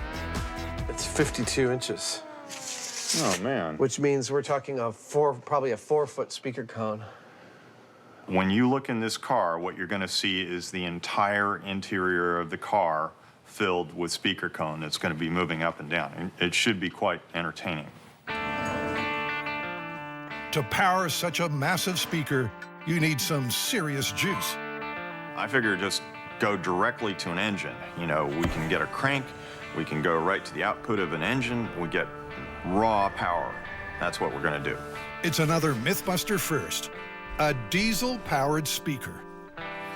It's 52 inches. Oh, man. Which means we're talking probably a 4-foot speaker cone. When you look in this car, what you're going to see is the entire interior of the car filled with speaker cone that's going to be moving up and down. And it should be quite entertaining. To power such a massive speaker, you need some serious juice. I figure just go directly to an engine. You know, we can get a crank, we can go right to the output of an engine, we get raw power. That's what we're going to do. It's another Mythbuster first, a diesel-powered speaker.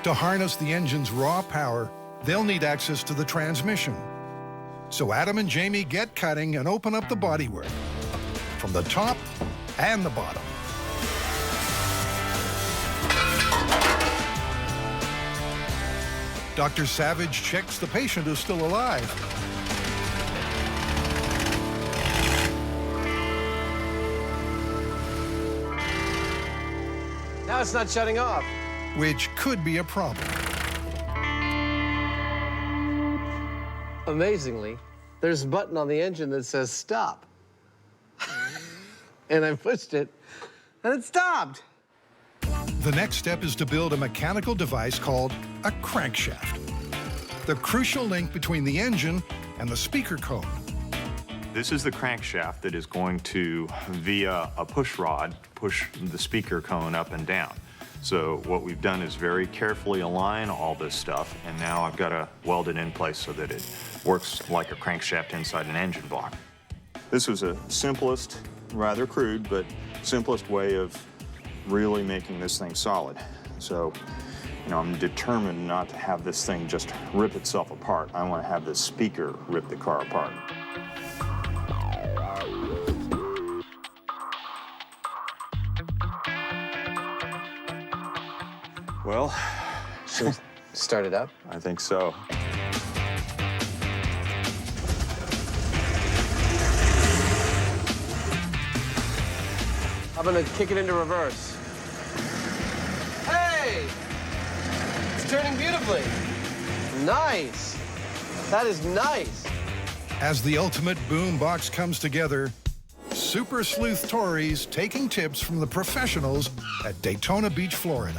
To harness the engine's raw power, they'll need access to the transmission. So Adam and Jamie get cutting and open up the bodywork, from the top and the bottom. Dr. Savage checks the patient is still alive. Now it's not shutting off. Which could be a problem. Amazingly, there's a button on the engine that says stop. And I pushed it, and it stopped. The next step is to build a mechanical device called a crankshaft, the crucial link between the engine and the speaker cone. This is the crankshaft that is going to, via a push rod, push the speaker cone up and down. So what we've done is very carefully align all this stuff, and now I've got to weld it in place so that it works like a crankshaft inside an engine block. This was a simplest, rather crude, but simplest way of really making this thing solid. So, you know, I'm determined not to have this thing just rip itself apart. I want to have this speaker rip the car apart. Well, should we start it up? I think so. I'm gonna kick it into reverse. Hey! It's turning beautifully. Nice. That is nice. As the ultimate boom box comes together, Super Sleuth Tori's taking tips from the professionals at Daytona Beach, Florida.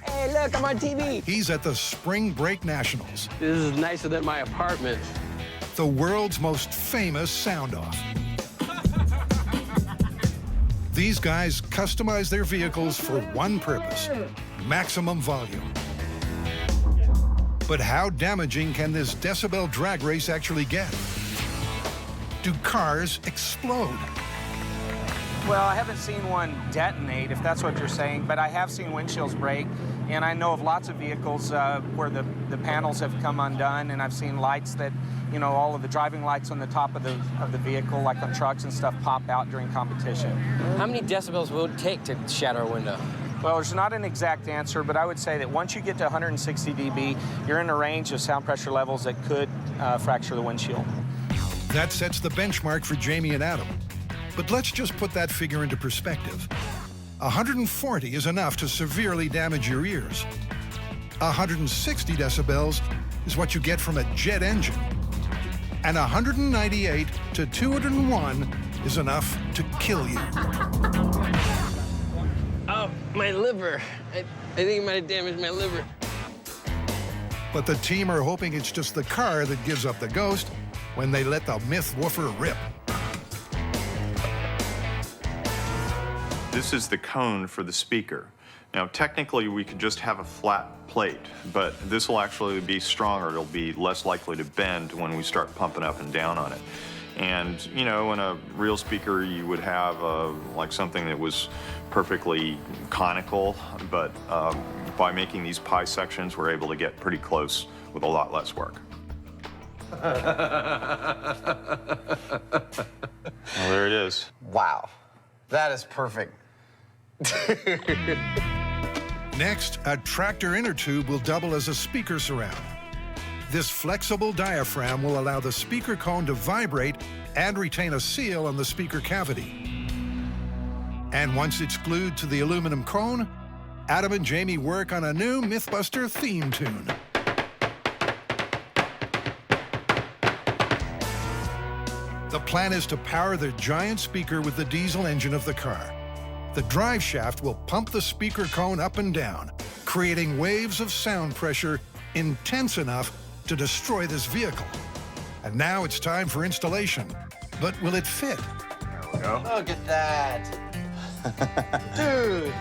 Hey, look, I'm on TV. He's at the Spring Break Nationals, This is nicer than my apartment. the world's most famous sound-off. These guys customize their vehicles for one purpose: maximum volume. But how damaging can this decibel drag race actually get? Do cars explode? Well, I haven't seen one detonate, if that's what you're saying, but I have seen windshields break, and I know of lots of vehicles where the panels have come undone, and I've seen lights that, you know, all of the driving lights on the top of the vehicle, like on trucks and stuff, pop out during competition. How many decibels will it take to shatter a window? Well, there's not an exact answer, but I would say that once you get to 160 dB, you're in a range of sound pressure levels that could fracture the windshield. That sets the benchmark for Jamie and Adam. But let's just put that figure into perspective. 140 is enough to severely damage your ears. 160 decibels is what you get from a jet engine. And 198 to 201 is enough to kill you. Oh, my liver. I think it might have damaged my liver. But the team are hoping it's just the car that gives up the ghost when they let the myth woofer rip. This is the cone for the speaker. Now, technically, we could just have a flat plate, but this will actually be stronger. It'll be less likely to bend when we start pumping up and down on it. And, you know, in a real speaker, you would have like something that was perfectly conical, but by making these pie sections, we're able to get pretty close with a lot less work. Well, there it is. Wow, that is perfect. Next, a tractor inner tube will double as a speaker surround. This flexible diaphragm will allow the speaker cone to vibrate and retain a seal on the speaker cavity. And once it's glued to the aluminum cone, Adam and Jamie work on a new Mythbuster theme tune. The plan is to power the giant speaker with the diesel engine of the car. The drive shaft will pump the speaker cone up and down, creating waves of sound pressure intense enough to destroy this vehicle. And now it's time for installation. But will it fit? There we go. Look at that. Dude,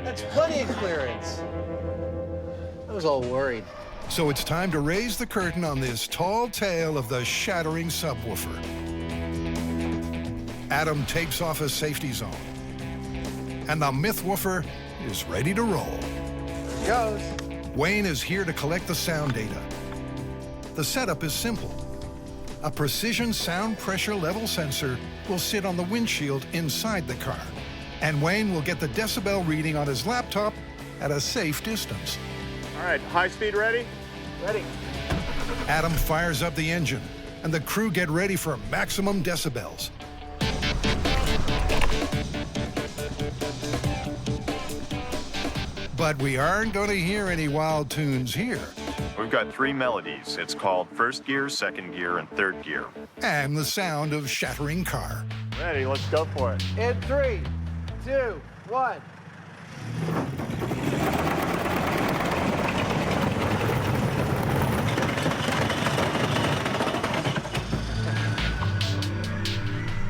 that's plenty of clearance. I was all worried. So it's time to raise the curtain on this tall tale of the shattering subwoofer. Adam takes off a safety zone. And the Mythwoofer is ready to roll. Here goes. Wayne is here to collect the sound data. The setup is simple. A precision sound pressure level sensor will sit on the windshield inside the car, and Wayne will get the decibel reading on his laptop at a safe distance. All right, high speed ready? Ready. Adam fires up the engine, and the crew get ready for maximum decibels. But we aren't going to hear any wild tunes here. We've got 3 melodies. It's called first gear, second gear, and third gear. And the sound of shattering car. Ready, let's go for it. In 3, 2, 1.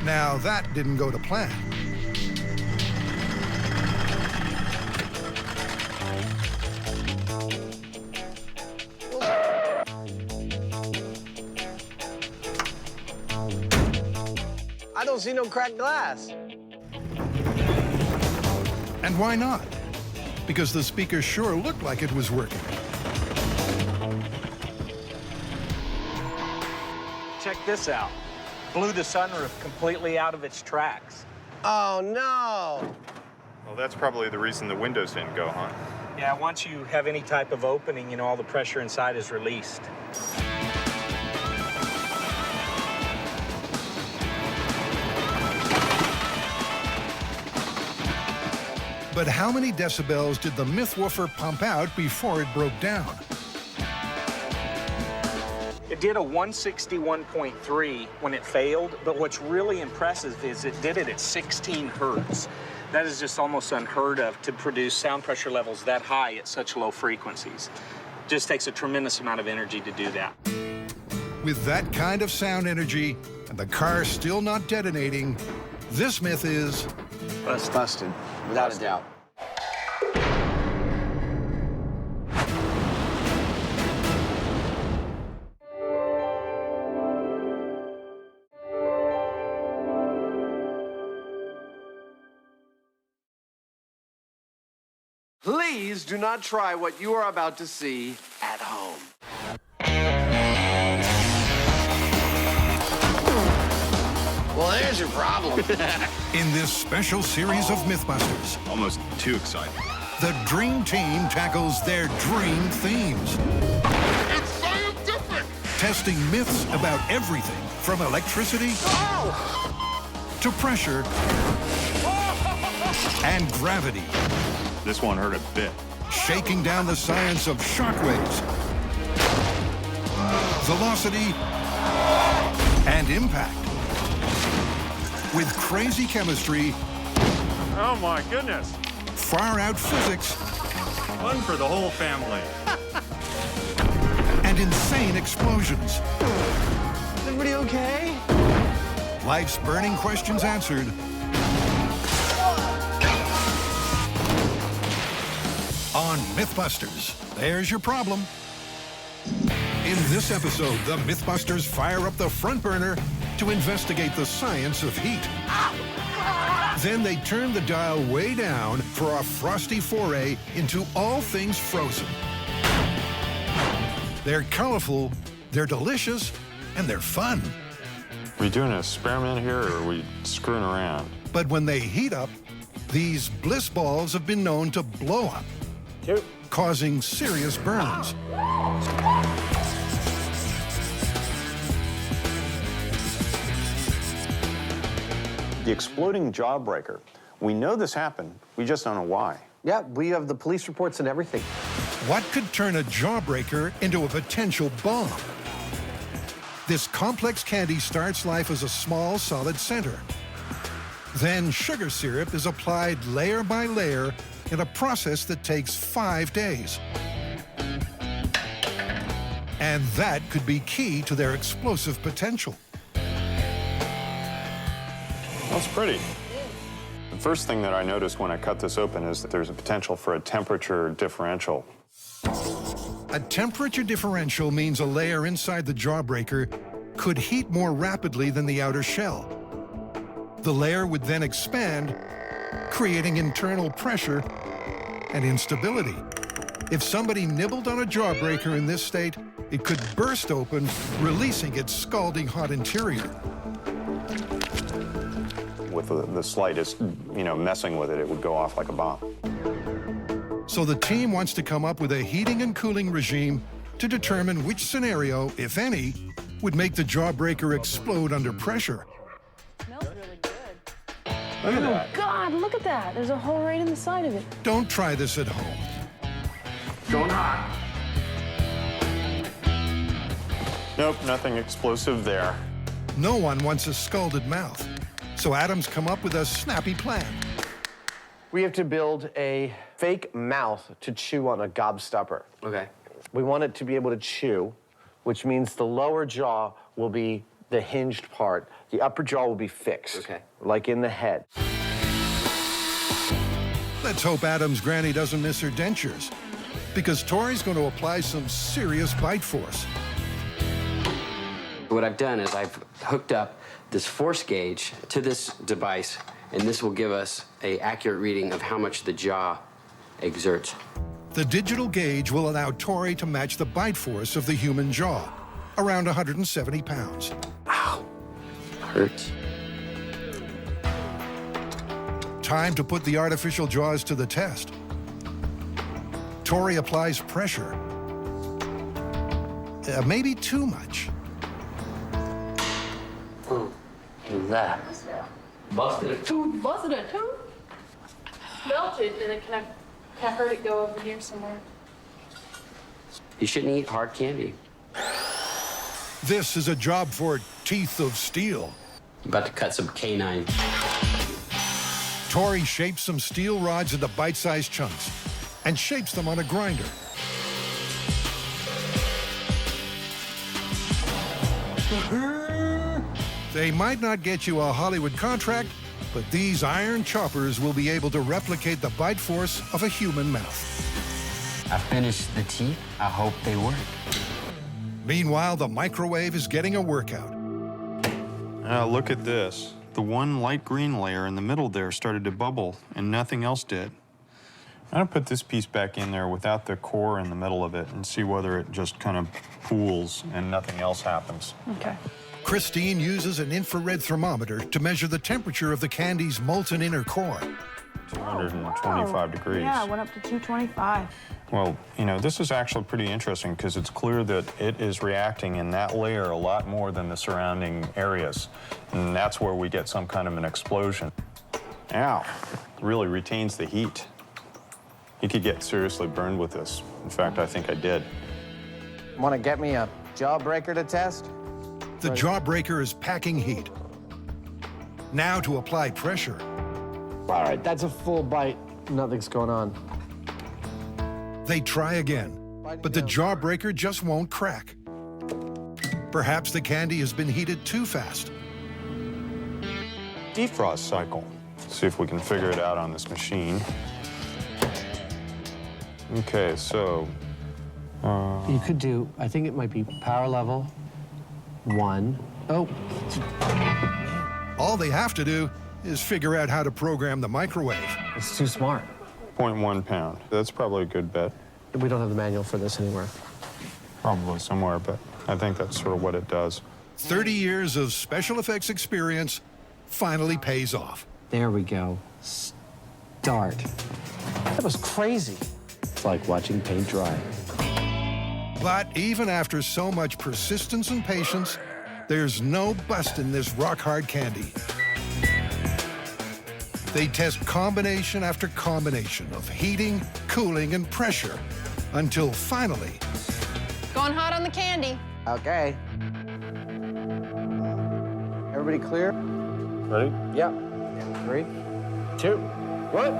Now that didn't go to plan. I don't see no cracked glass. And why not? Because the speaker sure looked like it was working. Check this out. Blew the sunroof completely out of its tracks. Oh, no. Well, that's probably the reason the windows didn't go, huh? Yeah, once you have any type of opening, you know, all the pressure inside is released. But how many decibels did the Mythwoofer pump out before it broke down? It did a 161.3 when it failed, but what's really impressive is it did it at 16 hertz. That is just almost unheard of to produce sound pressure levels that high at such low frequencies. Just takes a tremendous amount of energy to do that. With that kind of sound energy and the car still not detonating, this myth is busted, without a doubt. Please do not try what you are about to see at home. Well, there's your problem. In this special series of Mythbusters, Almost too exciting. the Dream Team tackles their dream themes. It's scientific! Testing myths about everything from electricity to pressure and gravity. This one hurt a bit. Shaking down the science of shockwaves, velocity, and impact. With crazy chemistry, Oh my goodness. far-out physics, Fun for the whole family. and insane explosions. Is everybody okay? Life's burning questions answered. On Mythbusters, there's your problem. In this episode, the Mythbusters fire up the front burner to investigate the science of heat. Then they turn the dial way down for a frosty foray into all things frozen. They're colorful, they're delicious, and they're fun. Are we doing an experiment here, or are we screwing around? But when they heat up, these bliss balls have been known to blow up, causing serious burns. The exploding jawbreaker. We know this happened, we just don't know why. Yeah, we have the police reports and everything. What could turn a jawbreaker into a potential bomb? This complex candy starts life as a small, solid center. Then sugar syrup is applied layer by layer in a process that takes 5 days. And that could be key to their explosive potential. That's pretty. The first thing that I noticed when I cut this open is that there's a potential for a temperature differential. A temperature differential means a layer inside the jawbreaker could heat more rapidly than the outer shell. The layer would then expand, creating internal pressure and instability. If somebody nibbled on a jawbreaker in this state, it could burst open, releasing its scalding hot interior. With the slightest, messing with it, it would go off like a bomb. So the team wants to come up with a heating and cooling regime to determine which scenario, if any, would make the jawbreaker explode under pressure. Look at that. God, look at that. There's a hole right in the side of it. Don't try this at home. Going hot. Nope, nothing explosive there. No one wants a scalded mouth. So Adam's come up with a snappy plan. We have to build a fake mouth to chew on a gobstopper. Okay. We want it to be able to chew, which means the lower jaw will be the hinged part. The upper jaw will be fixed. Okay. Like in the head. Let's hope Adam's granny doesn't miss her dentures, because Tori's going to apply some serious bite force. What I've done is I've hooked up this force gauge to this device, and this will give us an accurate reading of how much the jaw exerts. The digital gauge will allow Tori to match the bite force of the human jaw, around 170 pounds. Ow, hurts. Time to put the artificial jaws to the test. Tori applies pressure. Maybe too much. That. Busted a tooth. Busted a tooth? Melted, and then I heard it go over here somewhere. You shouldn't eat hard candy. This is a job for teeth of steel. I'm about to cut some canine. Tori shapes some steel rods into bite-sized chunks and shapes them on a grinder. They might not get you a Hollywood contract, but these iron choppers will be able to replicate the bite force of a human mouth. I finished the teeth. I hope they work. Meanwhile, the microwave is getting a workout. Look at this. The one light green layer in the middle there started to bubble, and nothing else did. I'm gonna put this piece back in there without the core in the middle of it and see whether it just kind of pools and nothing else happens. Okay. Christine uses an infrared thermometer to measure the temperature of the candy's molten inner core. 225 degrees. Yeah, I went up to 225. Well, you know, this is actually pretty interesting because it's clear that it is reacting in that layer a lot more than the surrounding areas. And that's where we get some kind of an explosion. Ow, really retains the heat. You could get seriously burned with this. In fact, I think I did. Want to get me a jawbreaker to test? The jawbreaker is packing heat. Now to apply pressure. All right, that's a full bite. Nothing's going on. They try again, but the jawbreaker just won't crack. Perhaps the candy has been heated too fast. Defrost cycle. See if we can figure it out on this machine. Okay, so... You could do, I think it might be power level 1. Oh. All they have to do is figure out how to program the microwave. It's too smart. 0.1 pound. That's probably a good bet. We don't have the manual for this anywhere. Probably somewhere, but I think that's sort of what it does. 30 years of special effects experience finally pays off. There we go. Start. That was crazy. It's like watching paint dry. But even after so much persistence and patience, there's no busting this rock-hard candy. They test combination after combination of heating, cooling, and pressure until finally... Going hot on the candy. Okay. Everybody clear? Ready? Yep. 3, 2, 1.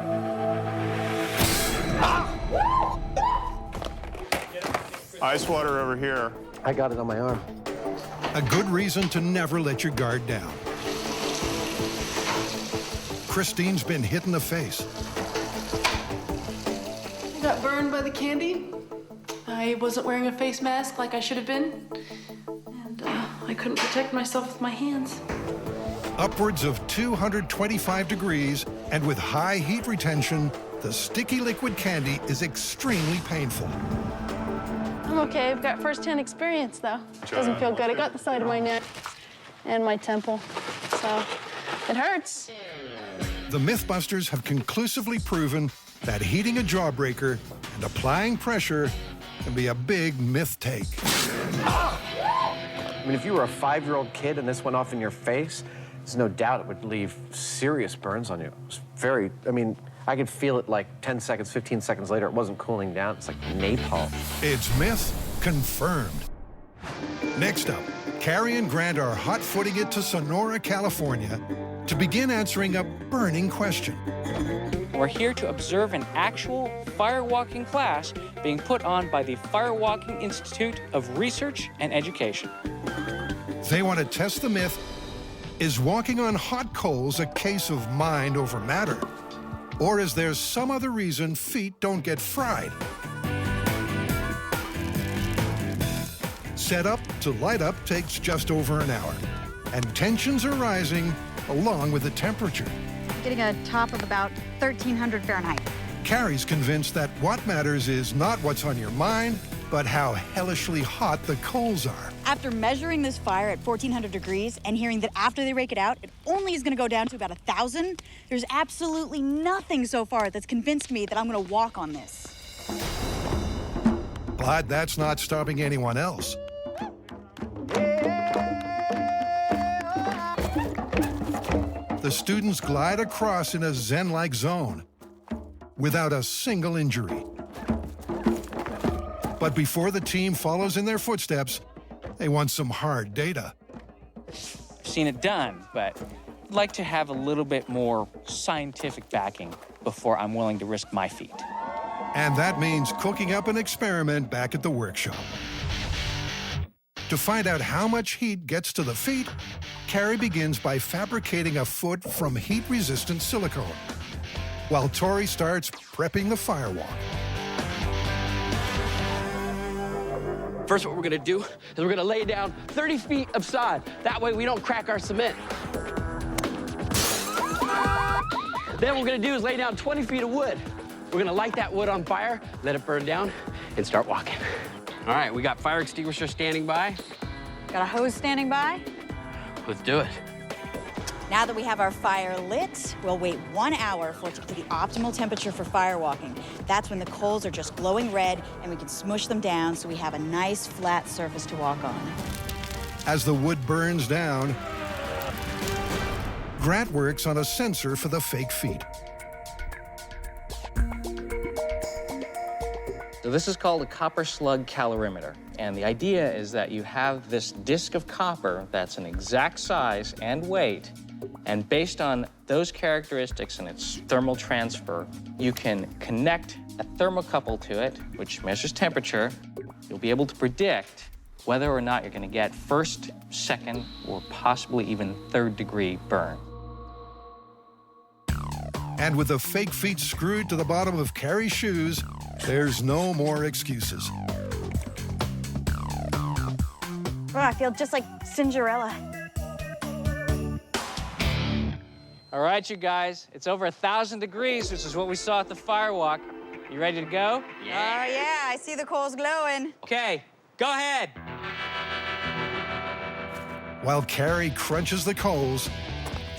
Ice water over here. I got it on my arm. A good reason to never let your guard down. Christine's been hit in the face. I got burned by the candy. I wasn't wearing a face mask like I should have been. And I couldn't protect myself with my hands. Upwards of 225 degrees, and with high heat retention, the sticky liquid candy is extremely painful. I'm okay. I've got first-hand experience, though. Doesn't feel good. I got the side of my neck and my temple, so it hurts. The Mythbusters have conclusively proven that heating a jawbreaker and applying pressure can be a big myth take. I mean, if you were a 5-year-old kid and this went off in your face, there's no doubt it would leave serious burns on you. It was very, I mean, I could feel it like 10 seconds, 15 seconds later. It wasn't cooling down. It's like napalm. It's myth confirmed. Next up, Carrie and Grant are hot-footing it to Sonora, California, to begin answering a burning question. We're here to observe an actual firewalking class being put on by the Firewalking Institute of Research and Education. They want to test the myth, is walking on hot coals a case of mind over matter? Or is there some other reason feet don't get fried? Setup to light up takes just over an hour, and tensions are rising along with the temperature. Getting a top of about 1,300 Fahrenheit. Carrie's convinced that what matters is not what's on your mind, but how hellishly hot the coals are. After measuring this fire at 1,400 degrees and hearing that after they rake it out, it only is going to go down to about 1,000, there's absolutely nothing so far that's convinced me that I'm going to walk on this. But that's not stopping anyone else. The students glide across in a zen-like zone without a single injury. But before the team follows in their footsteps, they want some hard data. I've seen it done, but I'd like to have a little bit more scientific backing before I'm willing to risk my feet. And that means cooking up an experiment back at the workshop. To find out how much heat gets to the feet, Carrie begins by fabricating a foot from heat-resistant silicone, while Tori starts prepping the firewalk. First, what we're gonna do is we're gonna lay down 30 feet of sod. That way we don't crack our cement. Then what we're gonna do is lay down 20 feet of wood. We're gonna light that wood on fire, let it burn down, and start walking. All right, we got fire extinguisher standing by. Got a hose standing by. Let's do it. Now that we have our fire lit, we'll wait 1 hour for it to get to the optimal temperature for fire walking. That's when the coals are just glowing red and we can smush them down so we have a nice flat surface to walk on. As the wood burns down, Grant works on a sensor for the fake feet. So this is called a copper slug calorimeter. And the idea is that you have this disc of copper that's an exact size and weight. And based on those characteristics and its thermal transfer, you can connect a thermocouple to it, which measures temperature. You'll be able to predict whether or not you're going to get first, second, or possibly even third-degree burn. And with the fake feet screwed to the bottom of Carrie's shoes, there's no more excuses. Oh, I feel just like Cinderella. All right, you guys, it's over 1,000 degrees, which is what we saw at the firewalk. You ready to go? Yeah. Oh, yeah, I see the coals glowing. Okay, go ahead. While Carrie crunches the coals,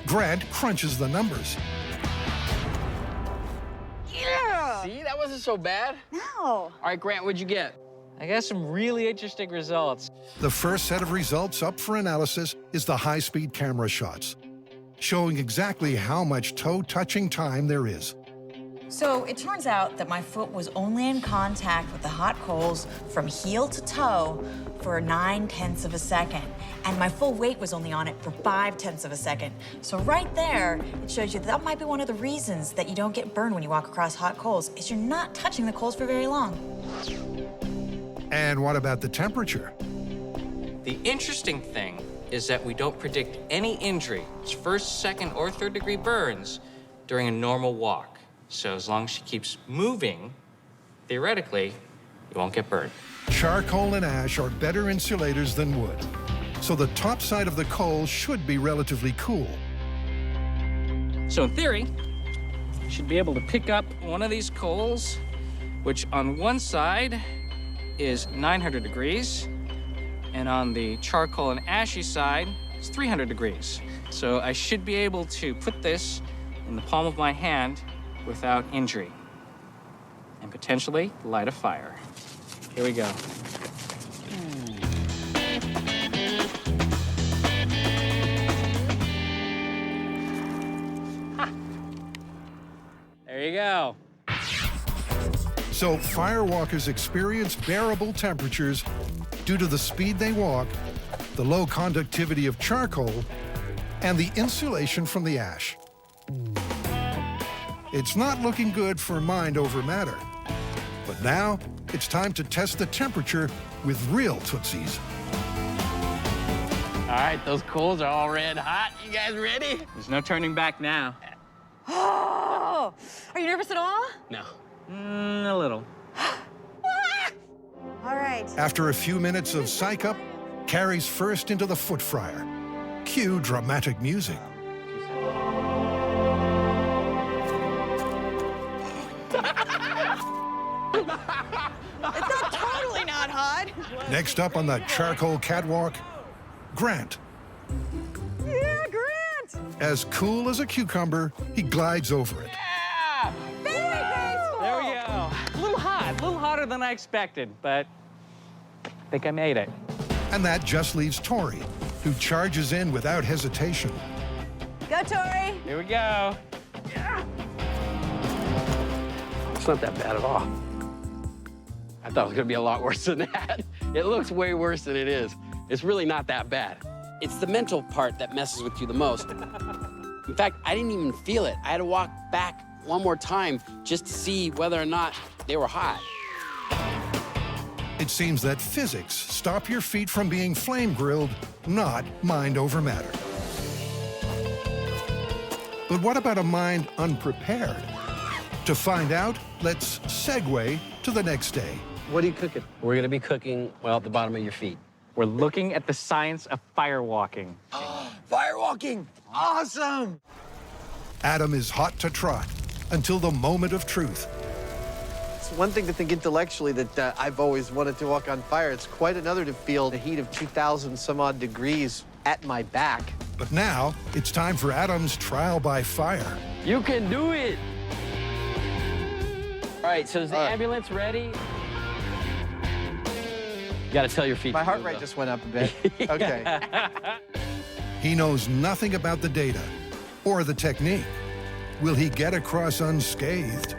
Grant crunches the numbers. Yeah! See, that wasn't so bad. No. All right, Grant, what'd you get? I got some really interesting results. The first set of results up for analysis is the high-speed camera shots, showing exactly how much toe-touching time there is. So it turns out that my foot was only in contact with the hot coals from heel to toe for 9/10 of a second. And my full weight was only on it for 5/10 of a second. So right there, it shows you that might be one of the reasons that you don't get burned when you walk across hot coals, is you're not touching the coals for very long. And what about the temperature? The interesting thing is that we don't predict any injury, first, second, or third-degree burns, during a normal walk. So as long as she keeps moving, theoretically, you won't get burned. Charcoal and ash are better insulators than wood, so the top side of the coal should be relatively cool. So in theory, you should be able to pick up one of these coals, which on one side is 900 degrees, and on the charcoal and ashy side is 300 degrees. So I should be able to put this in the palm of my hand without injury, and potentially light a fire. Here we go. There you go. So firewalkers experience bearable temperatures due to the speed they walk, the low conductivity of charcoal, and the insulation from the ash. It's not looking good for mind over matter. But now, it's time to test the temperature with real Tootsies. All right, those coals are all red hot. You guys ready? There's no turning back now. Oh, are you nervous at all? No. A little. All right. After a few minutes of psych up, Carrie's first into the foot fryer. Cue dramatic music. It's not totally not hot. Next up on the charcoal catwalk, Grant. Yeah, Grant! As cool as a cucumber, he glides over it. Yeah! Very graceful! There we go. A little hotter than I expected, but I think I made it. And that just leaves Tori, who charges in without hesitation. Go, Tori! Here we go. Yeah. It's not that bad at all. I thought it was gonna be a lot worse than that. It looks way worse than it is. It's really not that bad. It's the mental part that messes with you the most. In fact, I didn't even feel it. I had to walk back one more time just to see whether or not they were hot. It seems that physics stop your feet from being flame grilled, not mind over matter. But what about a mind unprepared? To find out, let's segue to the next day. What are you cooking? We're gonna be cooking, well, at the bottom of your feet. We're looking at the science of firewalking. Firewalking! Awesome! Adam is hot to trot until the moment of truth. It's one thing to think intellectually that I've always wanted to walk on fire. It's quite another to feel the heat of 2,000 some odd degrees at my back. But now, it's time for Adam's trial by fire. You can do it! All right, so is the ambulance ready? You gotta tell your feet. My heart rate just went up a bit. Okay. He knows nothing about the data or the technique. Will he get across unscathed?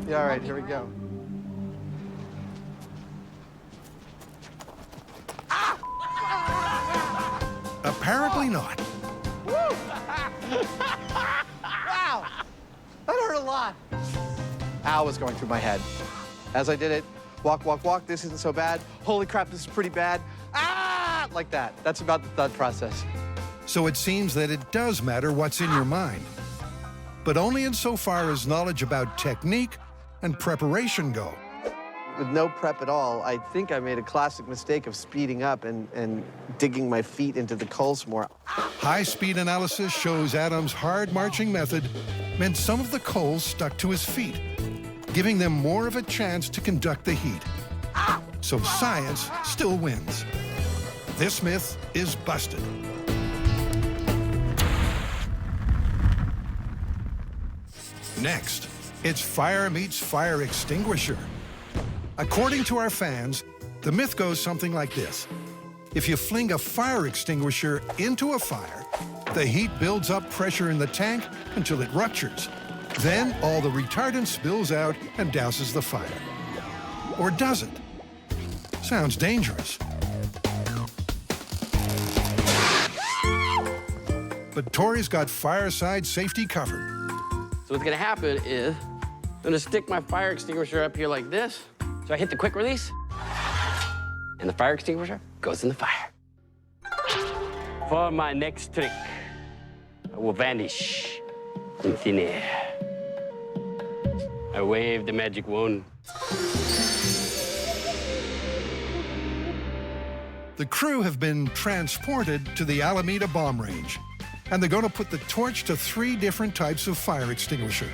Yeah, all right, here we go. Apparently not. Woo! Wow! That hurt a lot. Ow was going through my head. As I did it, walk, walk, walk, this isn't so bad. Holy crap, this is pretty bad. Ah! Like that. That's about the thought process. So it seems that it does matter what's in your mind, but only insofar as knowledge about technique and preparation go. With no prep at all, I think I made a classic mistake of speeding up and digging my feet into the coals more. High-speed analysis shows Adam's hard marching method meant some of the coals stuck to his feet, giving them more of a chance to conduct the heat. So science still wins. This myth is busted. Next, it's fire meets fire extinguisher. According to our fans, the myth goes something like this. If you fling a fire extinguisher into a fire, the heat builds up pressure in the tank until it ruptures. Then all the retardant spills out and douses the fire. Or does it? Sounds dangerous. But Tori's got fireside safety covered. So what's gonna happen is, I'm gonna stick my fire extinguisher up here like this. So I hit the quick release, and the fire extinguisher goes in the fire. For my next trick, I will vanish in thin air. I wave the magic wand. The crew have been transported to the Alameda bomb range, and they're going to put the torch to 3 different types of fire extinguisher.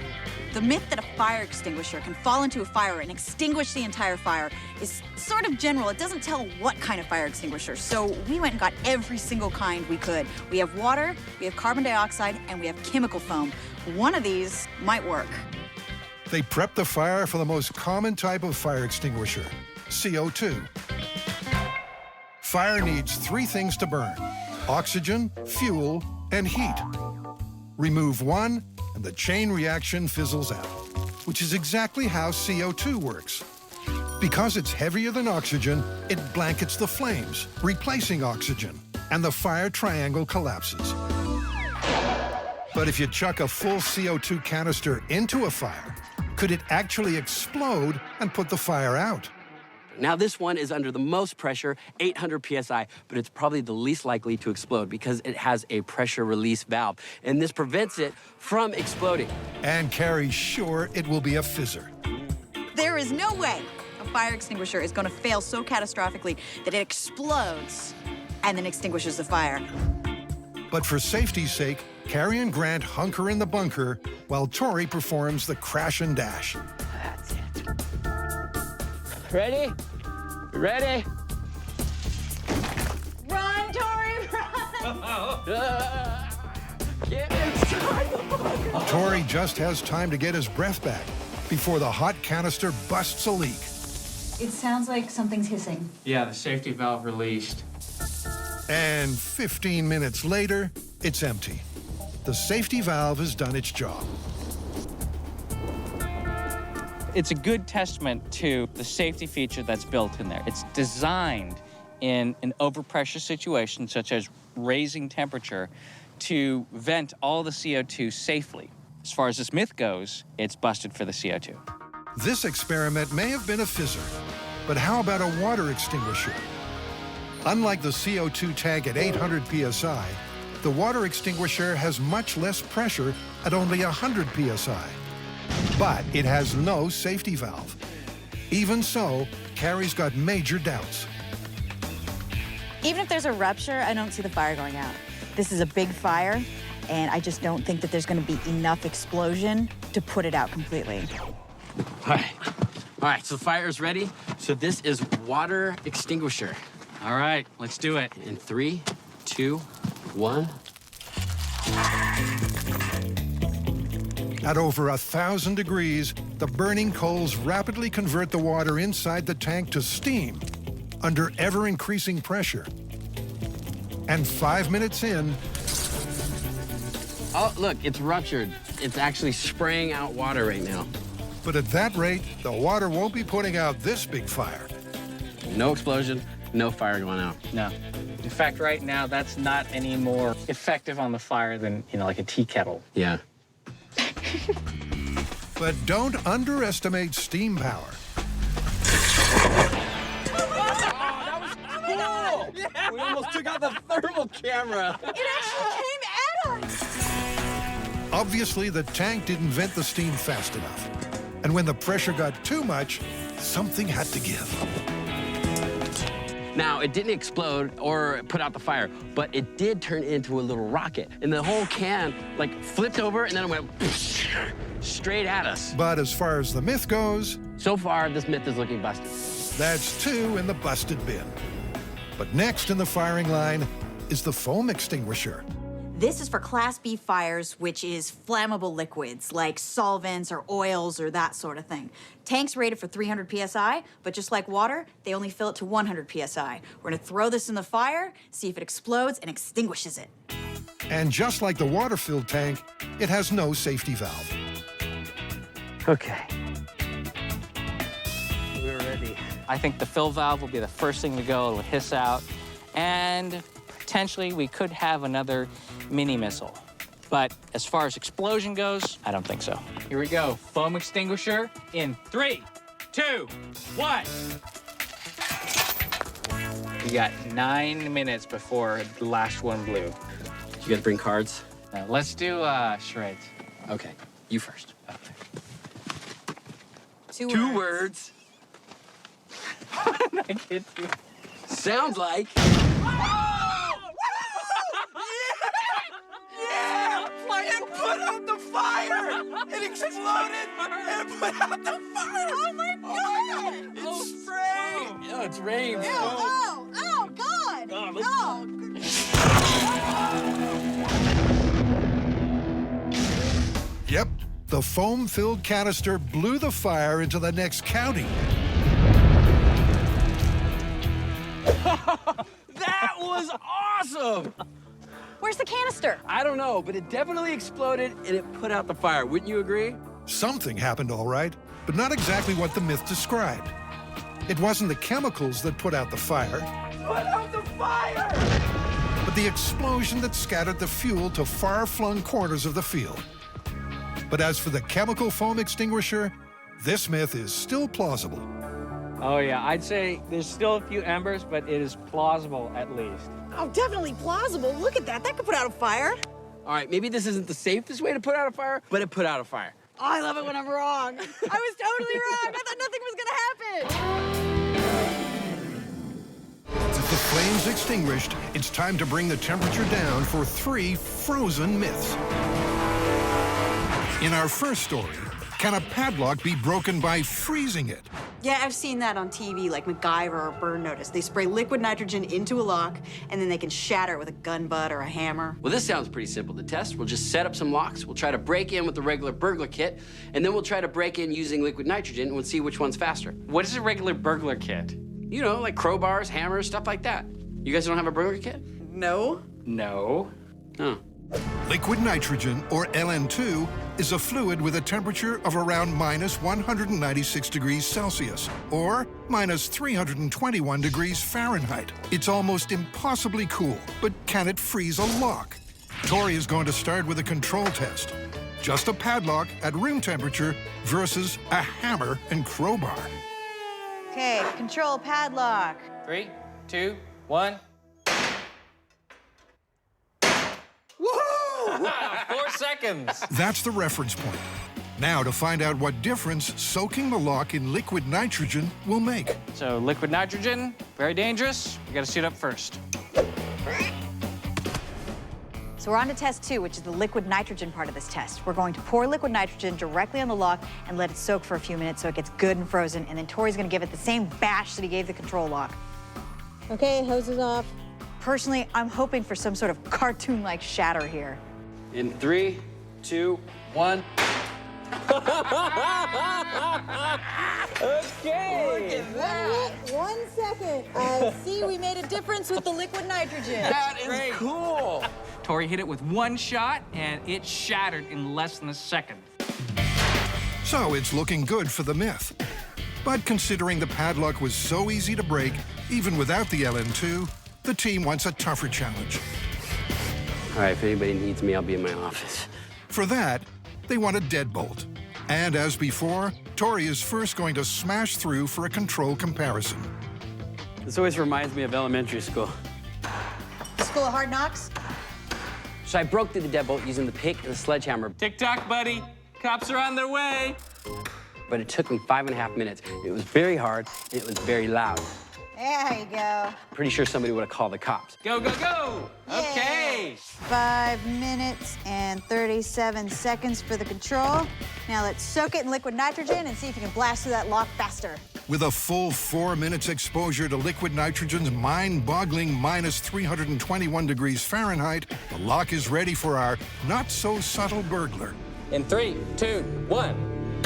The myth that a fire extinguisher can fall into a fire and extinguish the entire fire is sort of general. It doesn't tell what kind of fire extinguisher. So we went and got every single kind we could. We have water, we have carbon dioxide, and we have chemical foam. One of these might work. They prep the fire for the most common type of fire extinguisher, CO2. Fire needs 3 things to burn: oxygen, fuel, and heat. Remove one, and the chain reaction fizzles out, which is exactly how CO2 works. Because it's heavier than oxygen, it blankets the flames, replacing oxygen, and the fire triangle collapses. But if you chuck a full CO2 canister into a fire, could it actually explode and put the fire out? Now this one is under the most pressure, 800 PSI, but it's probably the least likely to explode because it has a pressure release valve, and this prevents it from exploding. And Carrie's sure it will be a fizzer. There is no way a fire extinguisher is going to fail so catastrophically that it explodes and then extinguishes the fire. But for safety's sake, Carrie and Grant hunker in the bunker while Tori performs the crash and dash. That's it. Ready? Ready? Run, Tori, run! Get inside the bunker! Tori just has time to get his breath back before the hot canister busts a leak. It sounds like something's hissing. Yeah, the safety valve released. And 15 minutes later, it's empty. The safety valve has done its job. It's a good testament to the safety feature that's built in there. It's designed in an overpressure situation, such as raising temperature, to vent all the CO2 safely. As far as this myth goes, it's busted for the CO2. This experiment may have been a fizzer, but how about a water extinguisher? Unlike the CO2 tank at 800 PSI, the water extinguisher has much less pressure at only 100 PSI. But it has no safety valve. Even so, Carrie's got major doubts. Even if there's a rupture, I don't see the fire going out. This is a big fire, and I just don't think that there's going to be enough explosion to put it out completely. All right, so the fire is ready. So this is water extinguisher. All right, let's do it. In 3, 2, 1. At over 1,000 degrees, the burning coals rapidly convert the water inside the tank to steam under ever-increasing pressure. And 5 minutes in... Oh, look, it's ruptured. It's actually spraying out water right now. But at that rate, the water won't be putting out this big fire. No explosion, no fire going out. No. In fact, right now, that's not any more effective on the fire than, like a tea kettle. Yeah. But don't underestimate steam power. Cool! Yeah. We almost took out the thermal camera. It actually came at us. Obviously, the tank didn't vent the steam fast enough. And when the pressure got too much, something had to give. Now, it didn't explode or put out the fire, but it did turn into a little rocket. And the whole can, flipped over, and then it went straight at us. But as far as the myth goes... So far, this myth is looking busted. That's 2 in the busted bin. But next in the firing line is the foam extinguisher. This is for Class B fires, which is flammable liquids like solvents or oils or that sort of thing. Tanks rated for 300 PSI, but just like water, they only fill it to 100 PSI. We're gonna throw this in the fire, see if it explodes and extinguishes it. And just like the water-filled tank, it has no safety valve. Okay. We're ready. I think the fill valve will be the first thing to go. It'll hiss out. And potentially we could have another mini missile. But as far as explosion goes, I don't think so. Here we go. Foam extinguisher in 3, 2, 1. We got 9 minutes before the last one blew. You guys bring cards? Now, let's do charades. Okay, you first. Okay. 2 words. I get you. Sounds like... And put out the fire! It exploded and put out the fire! Oh my God! It's spraying! Oh, it's rain. Ew, oh, God! Yep, the foam-filled canister blew the fire into the next county. That was awesome! Where's the canister? I don't know, but it definitely exploded and it put out the fire. Wouldn't you agree? Something happened all right, but not exactly what the myth described. It wasn't the chemicals that put out the fire, Put out the fire! but the explosion that scattered the fuel to far-flung corners of the field. But as for the chemical foam extinguisher, this myth is still plausible. Oh, yeah, I'd say there's still a few embers, but it is plausible at least. Oh, definitely plausible. Look at that. That could put out a fire. All right, maybe this isn't the safest way to put out a fire, but it put out a fire. Oh, I love it when I'm wrong. I was totally wrong. I thought nothing was gonna happen. With the flames extinguished, it's time to bring the temperature down for 3 frozen myths. In our first story, can a padlock be broken by freezing it? Yeah, I've seen that on TV, like MacGyver or Burn Notice. They spray liquid nitrogen into a lock, and then they can shatter it with a gun butt or a hammer. Well, this sounds pretty simple to test. We'll just set up some locks. We'll try to break in with the regular burglar kit, and then we'll try to break in using liquid nitrogen, and we'll see which one's faster. What is a regular burglar kit? You know, like crowbars, hammers, stuff like that. You guys don't have a burglar kit? No. No. Oh. Liquid nitrogen, or LN2, is a fluid with a temperature of around minus 196 degrees Celsius, or minus 321 degrees Fahrenheit. It's almost impossibly cool, but can it freeze a lock? Tori is going to start with a control test. Just a padlock at room temperature versus a hammer and crowbar. Okay, control padlock. 3, 2, 1. Woohoo! 4 seconds. That's the reference point. Now to find out what difference soaking the lock in liquid nitrogen will make. So liquid nitrogen, very dangerous. We gotta suit up first. So we're on to test 2, which is the liquid nitrogen part of this test. We're going to pour liquid nitrogen directly on the lock and let it soak for a few minutes so it gets good and frozen, and then Tori's gonna give it the same bash that he gave the control lock. Okay, hose is off. Personally, I'm hoping for some sort of cartoon-like shatter here. In 3, 2, 1. Okay. Look at that. 1 second. See, we made a difference with the liquid nitrogen. That is great. cool. Tori hit it with 1 shot, and it shattered in less than a second. So it's looking good for the Myth. But considering the padlock was so easy to break, even without the LN2, the team wants a tougher challenge. All right, if anybody needs me, I'll be in my office. For that, they want a deadbolt. And as before, Tori is first going to smash through for a control comparison. This always reminds me of elementary school. School of Hard Knocks? So I broke through the deadbolt using the pick and the sledgehammer. Tick-tock, buddy. Cops are on their way. But it took me 5.5 minutes. It was very hard, and it was very loud. There you go. Pretty sure somebody would have called the cops. Go, go, go! Okay. 5 minutes and 37 seconds for the control. Now let's soak it in liquid nitrogen and see if you can blast through that lock faster. With a full 4 minutes exposure to liquid nitrogen's mind-boggling minus 321 degrees Fahrenheit, the lock is ready for our not-so-subtle burglar. In 3, 2, 1.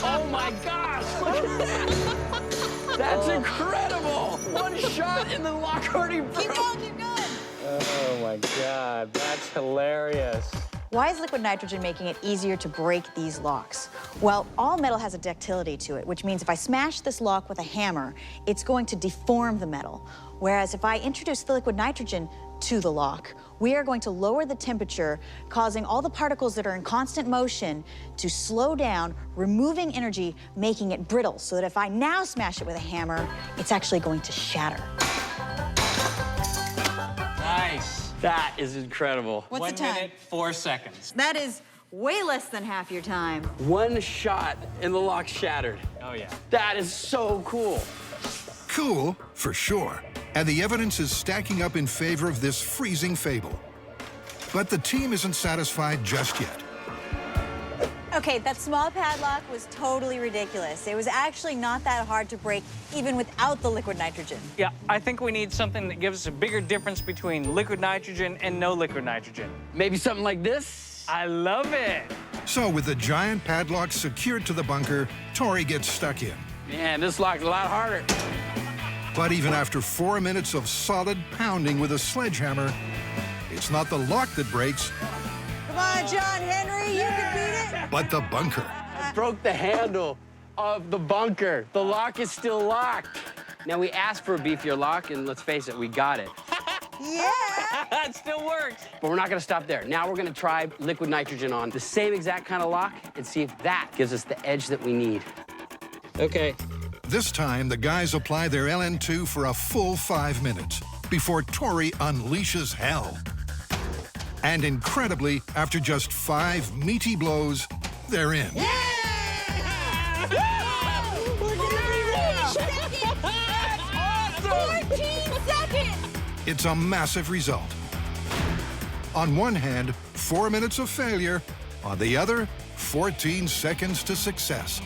Oh my gosh! Look at that! That's incredible! 1 shot and the lock already broke. Keep going, keep going. Oh my God, that's hilarious. Why is liquid nitrogen making it easier to break these locks? Well, all metal has a ductility to it, which means if I smash this lock with a hammer, it's going to deform the metal. Whereas if I introduce the liquid nitrogen to the lock, we are going to lower the temperature, causing all the particles that are in constant motion to slow down, removing energy, making it brittle, so that if I now smash it with a hammer, it's actually going to shatter. Nice. That is incredible. What's 1 the time? minute, 4 seconds. That is way less than half your time. 1 shot and the lock shattered. Oh, yeah. That is so cool. Cool, for sure. And the evidence is stacking up in favor of this freezing fable. But the team isn't satisfied just yet. Okay, that small padlock was totally ridiculous. It was actually not that hard to break, even without the liquid nitrogen. Yeah, I think we need something that gives us a bigger difference between liquid nitrogen and no liquid nitrogen. Maybe something like this? I love it. So with the giant padlock secured to the bunker, Tori gets stuck in. Man, this lock's a lot harder. But even after 4 minutes of solid pounding with a sledgehammer, it's not the lock that breaks, Come on, John Henry, you can beat it. but the bunker. I broke the handle of the bunker. The lock is still locked. Now, we asked for a beefier lock, and let's face it, we got it. Yeah. That still works. But we're not gonna stop there. Now we're gonna try liquid nitrogen on the same exact kind of lock and see if that gives us the edge that we need. Okay. This time, the guys apply their LN2 for a full 5 minutes before Tori unleashes hell. And incredibly, after just 5 meaty blows, they're in. It's a massive result. On one hand, 4 minutes of failure. On the other, 14 seconds to success.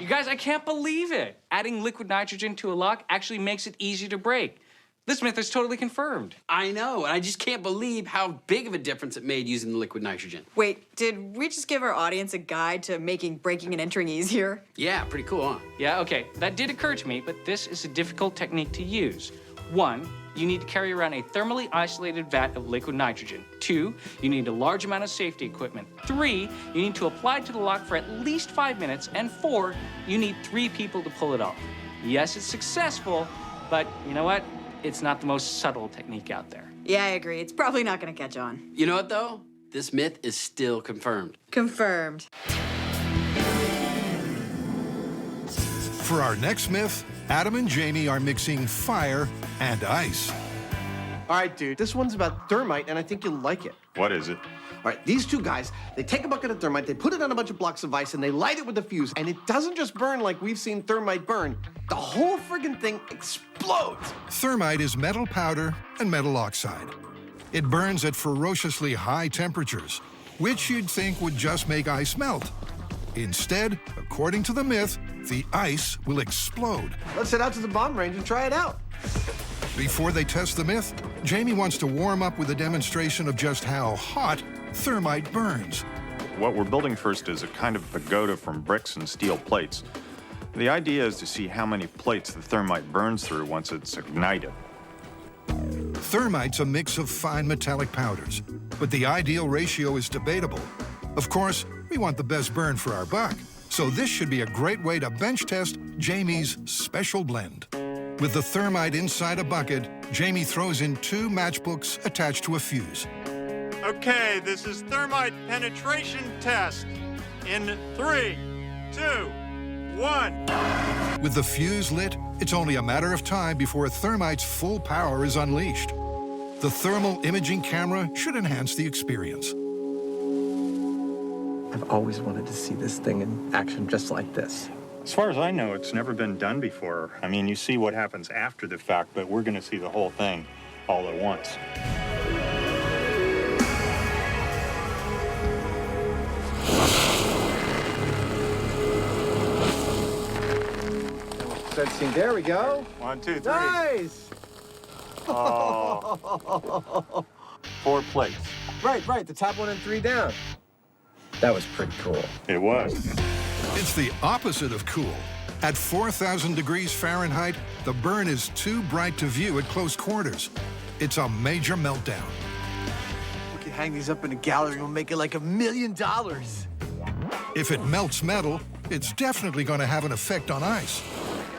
You guys, I can't believe it. Adding liquid nitrogen to a lock actually makes it easy to break. This myth is totally confirmed. I know, and I just can't believe how big of a difference it made using the liquid nitrogen. Wait, did we just give our audience a guide to making breaking and entering easier? Yeah, pretty cool, huh? Yeah, okay, that did occur to me, but this is a difficult technique to use. 1, you need to carry around a thermally isolated vat of liquid nitrogen. 2, you need a large amount of safety equipment. 3, you need to apply it to the lock for at least 5 minutes. And 4, you need 3 people to pull it off. Yes, it's successful, but you know what? It's not the most subtle technique out there. Yeah, I agree. It's probably not gonna catch on. You know what, though? This myth is still confirmed. Confirmed. For our next myth, Adam and Jamie are mixing fire and ice. All right, dude, this one's about thermite, and I think you'll like it. What is it? All right, these two guys, they take a bucket of thermite, they put it on a bunch of blocks of ice, and they light it with a fuse, and it doesn't just burn like we've seen thermite burn. The whole friggin' thing explodes. Thermite is metal powder and metal oxide. It burns at ferociously high temperatures, which you'd think would just make ice melt. Instead, according to the myth, the ice will explode. Let's head out to the bomb range and try it out. Before they test the myth, Jamie wants to warm up with a demonstration of just how hot thermite burns. What we're building first is a kind of pagoda from bricks and steel plates. The idea is to see how many plates the thermite burns through once it's ignited. Thermite's a mix of fine metallic powders, but the ideal ratio is debatable. Of course, we want the best burn for our buck, so this should be a great way to bench test Jamie's special blend. With the thermite inside a bucket, Jamie throws in 2 matchbooks attached to a fuse. Okay, this is thermite penetration test. In 3, 2, 1. With the fuse lit, it's only a matter of time before thermite's full power is unleashed. The thermal imaging camera should enhance the experience. I've always wanted to see this thing in action just like this. As far as I know, it's never been done before. I mean, you see what happens after the fact, but we're going to see the whole thing all at once. Let's see, there we go. 1, 2, 3. Nice! Oh. 4 plates. Right, the top 1 and 3 down. That was pretty cool. It was. It's the opposite of cool. At 4,000 degrees Fahrenheit, the burn is too bright to view at close quarters. It's a major meltdown. We could hang these up in a gallery and we'll make it like $1 million. If it melts metal, it's definitely going to have an effect on ice.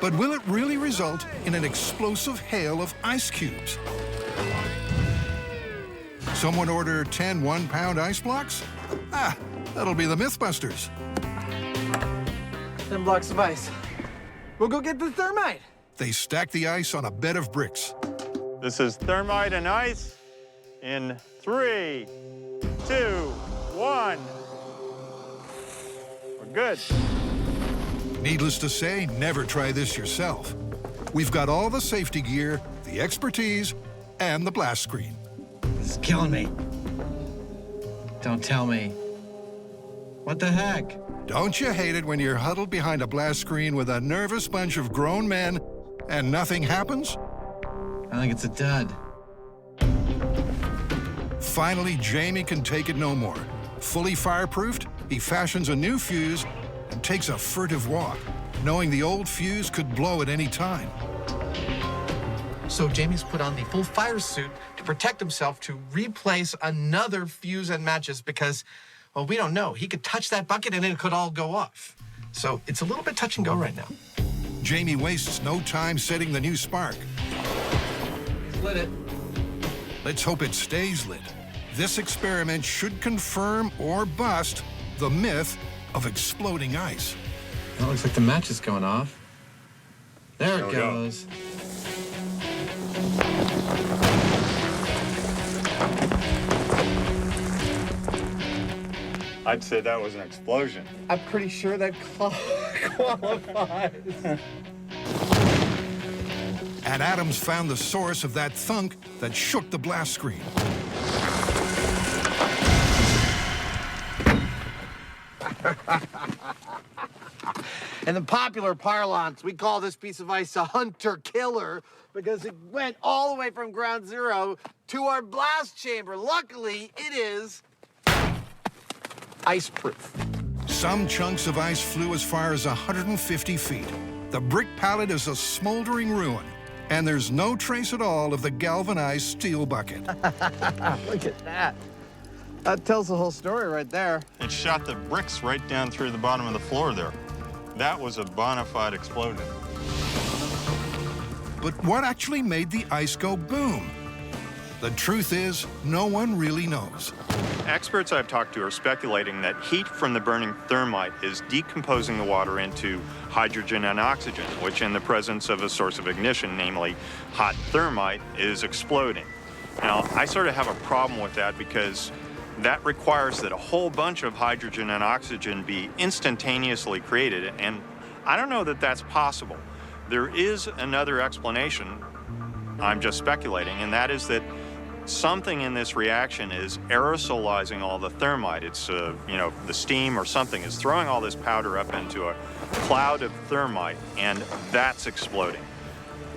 But will it really result in an explosive hail of ice cubes? Someone order 10 one-pound ice blocks? Ah, that'll be the Mythbusters. 10 blocks of ice. We'll go get the thermite. They stack the ice on a bed of bricks. This is thermite and ice in 3, 2, 1. We're good. Needless to say, never try this yourself. We've got all the safety gear, the expertise, and the blast screen. This is killing me. Don't tell me. What the heck? Don't you hate it when you're huddled behind a blast screen with a nervous bunch of grown men and nothing happens? I think it's a dud. Finally, Jamie can take it no more. Fully fireproofed, he fashions a new fuse and takes a furtive walk, knowing the old fuse could blow at any time. So Jamie's put on the full fire suit to protect himself to replace another fuse and matches because, well, we don't know. He could touch that bucket and it could all go off. So it's a little bit touch and go right now. Jamie wastes no time setting the new spark. He's lit it. Let's hope it stays lit. This experiment should confirm or bust the myth of exploding ice. That looks like the match is going off. There it goes. I'd say that was an explosion. I'm pretty sure that qualifies. And Adams found the source of that thunk that shook the blast screen. In the popular parlance, we call this piece of ice a hunter-killer because it went all the way from ground zero to our blast chamber. Luckily, it is ice-proof. Some chunks of ice flew as far as 150 feet. The brick pallet is a smoldering ruin, and there's no trace at all of the galvanized steel bucket. Look at that. That tells the whole story right there. It shot the bricks right down through the bottom of the floor there. That was a bona fide explosion. But what actually made the ice go boom? The truth is, no one really knows. Experts I've talked to are speculating that heat from the burning thermite is decomposing the water into hydrogen and oxygen, which in the presence of a source of ignition, namely hot thermite, is exploding. Now, I sort of have a problem with that because that requires that a whole bunch of hydrogen and oxygen be instantaneously created, and I don't know that that's possible. There is another explanation, I'm just speculating, and that is that something in this reaction is aerosolizing all the thermite. It's, you know, the steam or something is throwing all this powder up into a cloud of thermite, and that's exploding.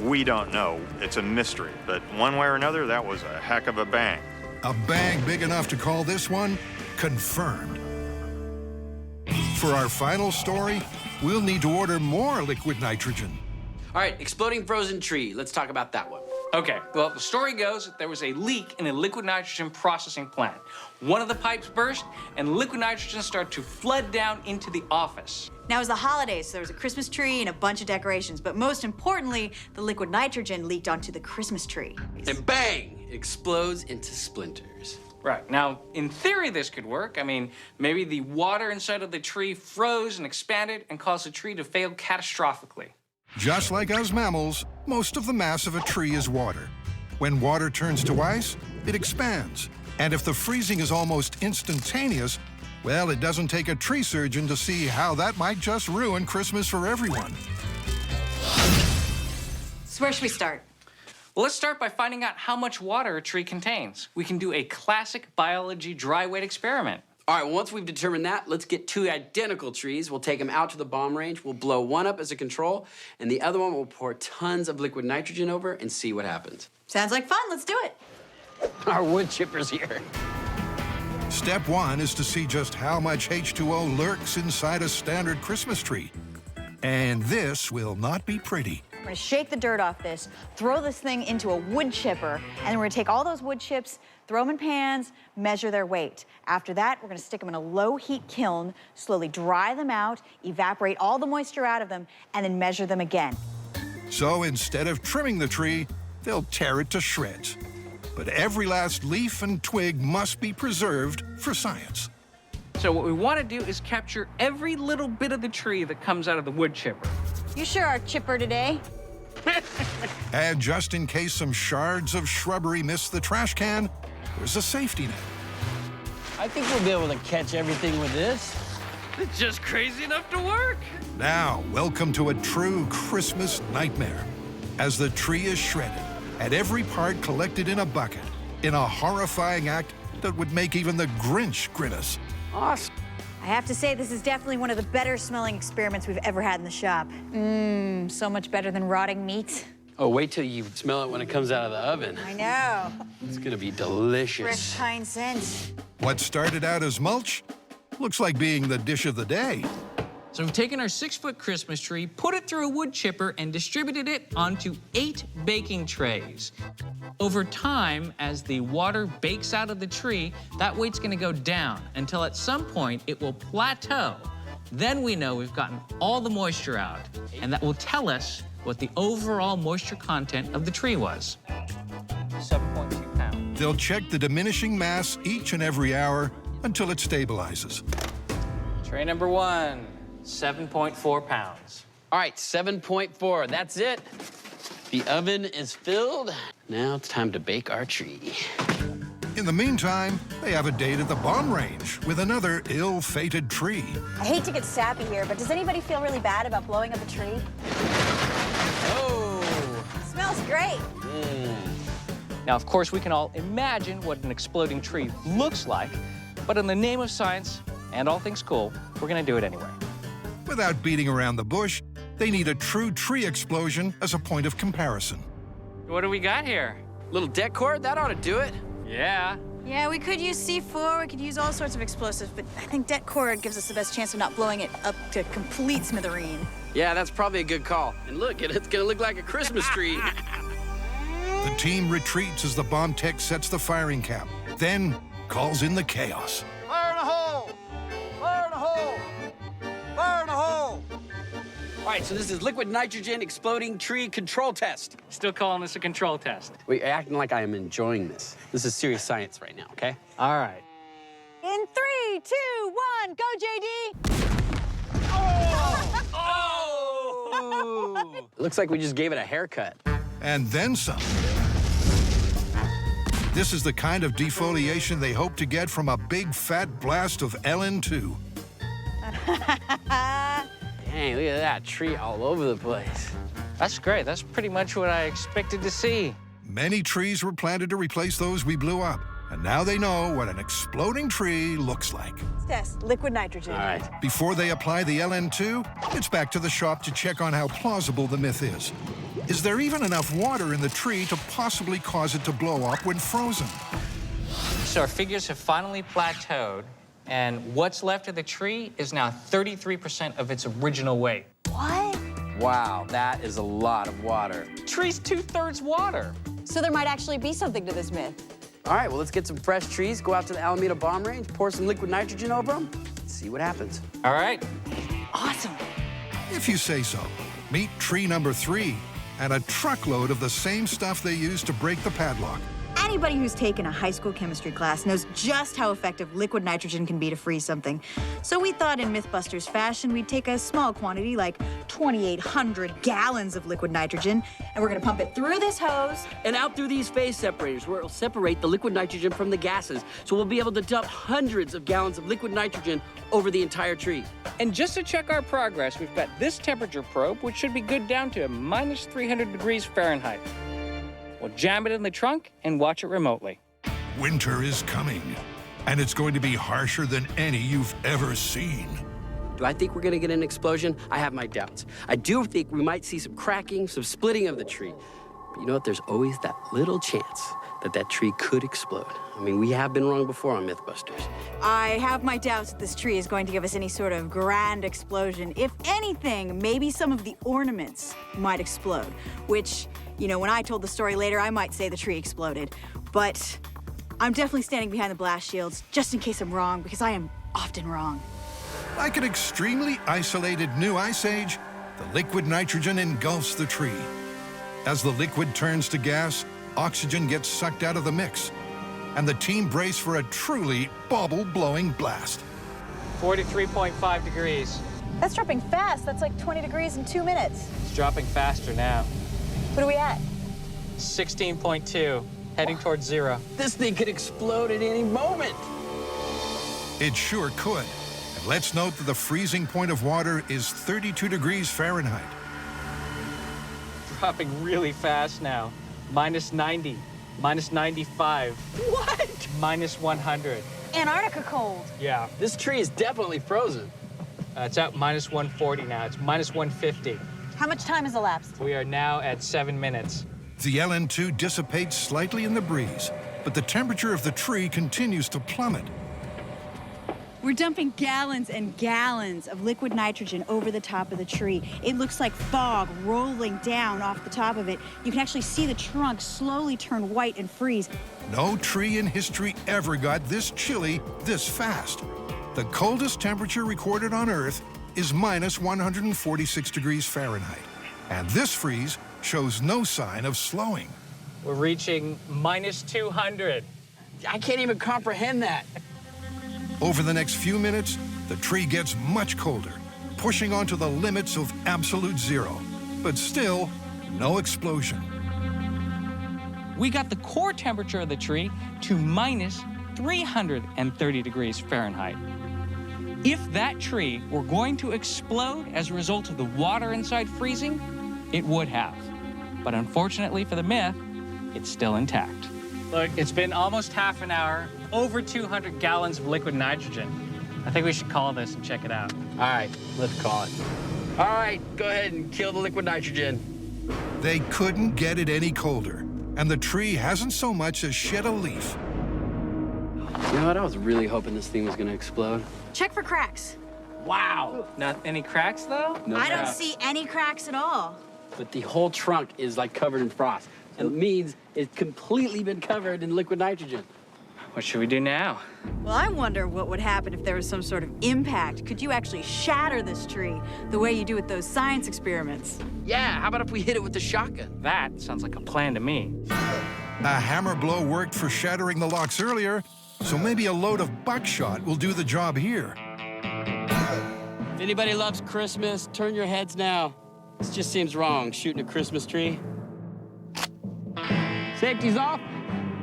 We don't know. It's a mystery, but one way or another, that was a heck of a bang. A bang big enough to call this one confirmed. For our final story, we'll need to order more liquid nitrogen. All right, exploding frozen tree. Let's talk about that one. Okay, well, the story goes that there was a leak in a liquid nitrogen processing plant. One of the pipes burst, and liquid nitrogen started to flood down into the office. Now, it was the holidays, so there was a Christmas tree and a bunch of decorations, but most importantly, the liquid nitrogen leaked onto the Christmas tree. And bang, it explodes into splinters. Right, now, in theory, this could work. I mean, maybe the water inside of the tree froze and expanded and caused the tree to fail catastrophically. Just like us mammals, most of the mass of a tree is water. When water turns to ice, it expands. And if the freezing is almost instantaneous, well, it doesn't take a tree surgeon to see how that might just ruin Christmas for everyone. So where should we start? Well, let's start by finding out how much water a tree contains. We can do a classic biology dry weight experiment. All right, once we've determined that, let's get two identical trees. We'll take them out to the bomb range. We'll blow one up as a control, and the other one we'll pour tons of liquid nitrogen over and see what happens. Sounds like fun. Let's do it. Our wood chipper's here. Step one is to see just how much H2O lurks inside a standard Christmas tree. And this will not be pretty. We're gonna shake the dirt off this, throw this thing into a wood chipper, and then we're gonna take all those wood chips, throw them in pans, measure their weight. After that, we're gonna stick them in a low heat kiln, slowly dry them out, evaporate all the moisture out of them, and then measure them again. So instead of trimming the tree, they'll tear it to shreds. But every last leaf and twig must be preserved for science. So what we want to do is capture every little bit of the tree that comes out of the wood chipper. You sure are chipper today. And just in case some shards of shrubbery miss the trash can, there's a safety net. I think we'll be able to catch everything with this. It's just crazy enough to work. Now, welcome to a true Christmas nightmare. As the tree is shredded, and every part collected in a bucket, in a horrifying act that would make even the Grinch grimace. Awesome. I have to say, this is definitely one of the better smelling experiments we've ever had in the shop. So much better than rotting meat. Oh, wait till you smell it when it comes out of the oven. I know. It's gonna be delicious. Fresh pine scent. What started out as mulch looks like being the dish of the day. So we've taken our 6-foot Christmas tree, put it through a wood chipper, and distributed it onto 8 baking trays. Over time, as the water bakes out of the tree, that weight's gonna go down until at some point it will plateau. Then we know we've gotten all the moisture out, and that will tell us what the overall moisture content of the tree was. 7.2 pounds. They'll check the diminishing mass each and every hour until it stabilizes. Tray number 1, 7.4 pounds. All right, 7.4, that's it. The oven is filled. Now it's time to bake our tree. In the meantime, they have a date at the bomb range with another ill-fated tree. I hate to get sappy here, but does anybody feel really bad about blowing up a tree? Oh! Smells great. Now, of course, we can all imagine what an exploding tree looks like, but in the name of science and all things cool, we're gonna do it anyway. Without beating around the bush, they need a true tree explosion as a point of comparison. What do we got here? Little deck cord, that ought to do it. Yeah. Yeah, we could use C4, we could use all sorts of explosives, but I think det cord gives us the best chance of not blowing it up to complete smithereen. Yeah, that's probably a good call. And look, it's gonna look like a Christmas tree. The team retreats as the bomb tech sets the firing cap, then calls in the chaos. Fire in a hole! Fire in a hole! Fire in a hole! All right, so this is liquid nitrogen exploding tree control test. Still calling this a control test. Wait, acting like I am enjoying this. This is serious science right now, okay? All right. In 3, 2, 1, go, JD! Oh! It looks like we just gave it a haircut. And then some. This is the kind of defoliation they hope to get from a big fat blast of LN2. Dang, look at that tree all over the place. That's great. That's pretty much what I expected to see. Many trees were planted to replace those we blew up, and now they know what an exploding tree looks like. Test liquid nitrogen. All right. Before they apply the LN2, it's back to the shop to check on how plausible the myth is. Is there even enough water in the tree to possibly cause it to blow up when frozen? So our figures have finally plateaued, and what's left of the tree is now 33% of its original weight. What? Wow, that is a lot of water. Tree's 2/3 water. So there might actually be something to this myth. All right, well, let's get some fresh trees, go out to the Alameda bomb range, pour some liquid nitrogen over them, see what happens. All right. Awesome. If you say so. Meet tree number 3 and a truckload of the same stuff they used to break the padlock. Anybody who's taken a high school chemistry class knows just how effective liquid nitrogen can be to freeze something. So we thought in Mythbusters fashion, we'd take a small quantity, like 2,800 gallons of liquid nitrogen, and we're gonna pump it through this hose. And out through these phase separators, where it'll separate the liquid nitrogen from the gases. So we'll be able to dump hundreds of gallons of liquid nitrogen over the entire tree. And just to check our progress, we've got this temperature probe, which should be good down to minus 300 degrees Fahrenheit. We'll jam it in the trunk and watch it remotely. Winter is coming, and it's going to be harsher than any you've ever seen. Do I think we're gonna get an explosion? I have my doubts. I do think we might see some cracking, some splitting of the tree. But you know what? There's always that little chance that that tree could explode. I mean, we have been wrong before on Mythbusters. I have my doubts that this tree is going to give us any sort of grand explosion. If anything, maybe some of the ornaments might explode, which, you know, when I told the story later, I might say the tree exploded. But I'm definitely standing behind the blast shields, just in case I'm wrong, because I am often wrong. Like an extremely isolated new ice age, the liquid nitrogen engulfs the tree. As the liquid turns to gas, oxygen gets sucked out of the mix, and the team brace for a truly bauble-blowing blast. 43.5 degrees. That's dropping fast. That's like 20 degrees in 2 minutes. It's dropping faster now. What are we at? 16.2, heading towards 0. This thing could explode at any moment. It sure could. And let's note that the freezing point of water is 32 degrees Fahrenheit. Dropping really fast now. Minus 90, minus 95. What? Minus 100. Antarctica cold. Yeah. This tree is definitely frozen. It's at minus 140 now. It's minus 150. How much time has elapsed? We are now at 7 minutes. The LN2 dissipates slightly in the breeze, but the temperature of the tree continues to plummet. We're dumping gallons and gallons of liquid nitrogen over the top of the tree. It looks like fog rolling down off the top of it. You can actually see the trunk slowly turn white and freeze. No tree in history ever got this chilly this fast. The coldest temperature recorded on Earth is minus 146 degrees Fahrenheit. And this freeze shows no sign of slowing. We're reaching minus 200. I can't even comprehend that. Over the next few minutes, the tree gets much colder, pushing onto the limits of absolute zero. But still, no explosion. We got the core temperature of the tree to minus 330 degrees Fahrenheit. If that tree were going to explode as a result of the water inside freezing, it would have. But unfortunately for the myth, it's still intact. Look, it's been almost half an hour, over 200 gallons of liquid nitrogen. I think we should call this and check it out. All right, let's call it. All right, go ahead and kill the liquid nitrogen. They couldn't get it any colder, and the tree hasn't so much as shed a leaf. You know what? I was really hoping this thing was gonna explode. Check for cracks. Wow. Not any cracks, though? No I don't cracks. see any cracks at all. But the whole trunk is like covered in frost. It means it's completely been covered in liquid nitrogen. What should we do now? Well, I wonder what would happen if there was some sort of impact. Could you actually shatter this tree the way you do with those science experiments? Yeah, how about if we hit it with the shotgun? That sounds like a plan to me. A hammer blow worked for shattering the locks earlier, so maybe a load of buckshot will do the job here. If anybody loves Christmas, turn your heads now. This just seems wrong, shooting a Christmas tree. Safety's off.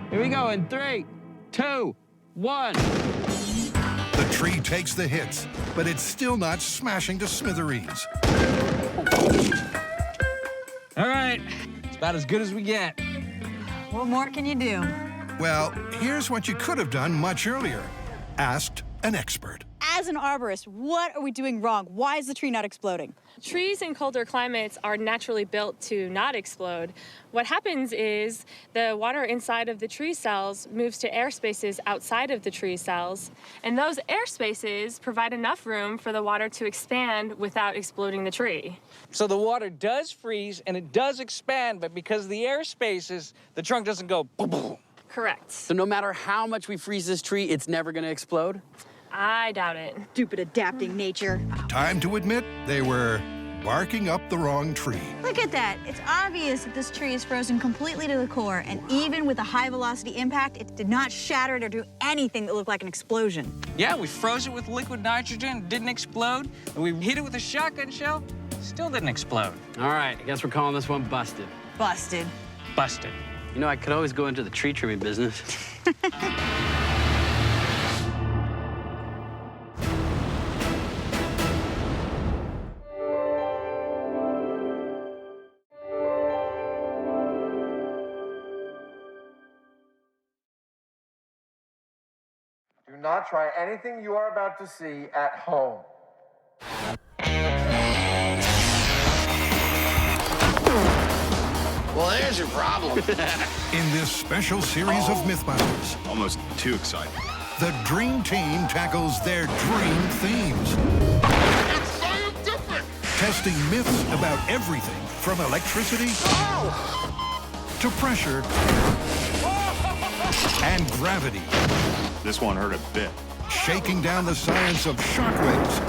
Here we go in 3, 2, 1. The tree takes the hits, but it's still not smashing to smithereens. All right, it's about as good as we get. What more can you do? Well, here's what you could have done much earlier. Asked an expert. As an arborist, what are we doing wrong? Why is the tree not exploding? Trees in colder climates are naturally built to not explode. What happens is the water inside of the tree cells moves to air spaces outside of the tree cells, and those air spaces provide enough room for the water to expand without exploding the tree. So the water does freeze and it does expand, but because of the air spaces, the trunk doesn't go boom, boom. Correct. So no matter how much we freeze this tree, it's never gonna explode? I doubt it. Stupid adapting nature. Time to admit they were barking up the wrong tree. Look at that. It's obvious that this tree is frozen completely to the core, and even with a high-velocity impact, it did not shatter it or do anything that looked like an explosion. Yeah, we froze it with liquid nitrogen, didn't explode, and we hit it with a shotgun shell, still didn't explode. All right, I guess we're calling this one busted. Busted. Busted. You know, I could always go into the tree trimming business. Do not try anything you are about to see at home. Well, there's your problem. In this special series of Mythbusters, Almost too exciting. the Dream Team tackles their dream themes. It's scientific! Testing myths about everything from electricity to pressure and gravity. This one hurt a bit. Shaking down the science of shockwaves,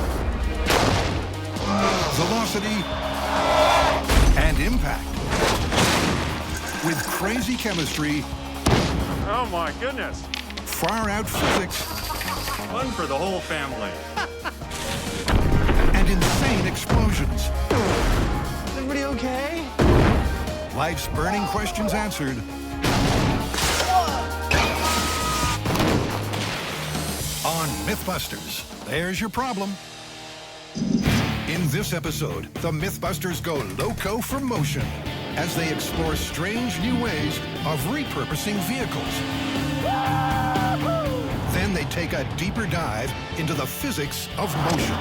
velocity, and impact. With crazy chemistry, Oh my goodness. far-out physics, Fun for the whole family. and insane explosions. Is everybody okay? Life's burning questions answered. On Mythbusters, there's your problem. In this episode, the Mythbusters go loco for motion as they explore strange new ways of repurposing vehicles. Then they take a deeper dive into the physics of motion.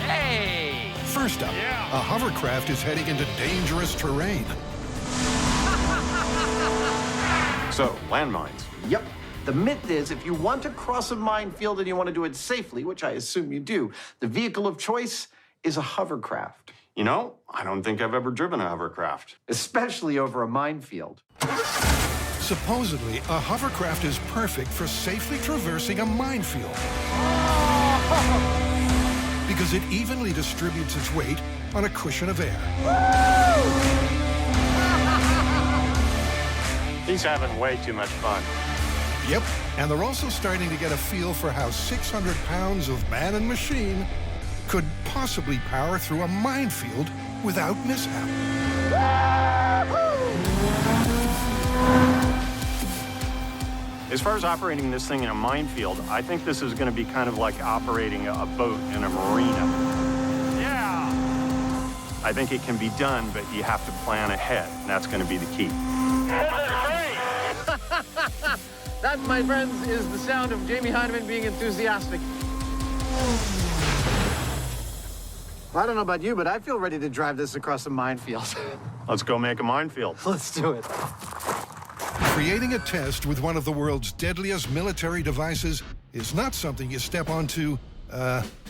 Hey! First up, a hovercraft is heading into dangerous terrain. So, landmines. Yep. The myth is if you want to cross a minefield and you want to do it safely, which I assume you do, the vehicle of choice is a hovercraft. You know, I don't think I've ever driven a hovercraft. Especially over a minefield. Supposedly, a hovercraft is perfect for safely traversing a minefield. Because it evenly distributes its weight on a cushion of air. He's having way too much fun. Yep, and they're also starting to get a feel for how 600 pounds of man and machine could possibly power through a minefield without mishap. As far as operating this thing in a minefield, I think this is going to be kind of like operating a boat in a marina. Yeah! I think it can be done, but you have to plan ahead, and that's going to be the key. That, my friends, is the sound of Jamie Heineman being enthusiastic. I don't know about you, but I feel ready to drive this across a minefield. Let's go make a minefield. Let's do it. Creating a test with one of the world's deadliest military devices is not something you step onto,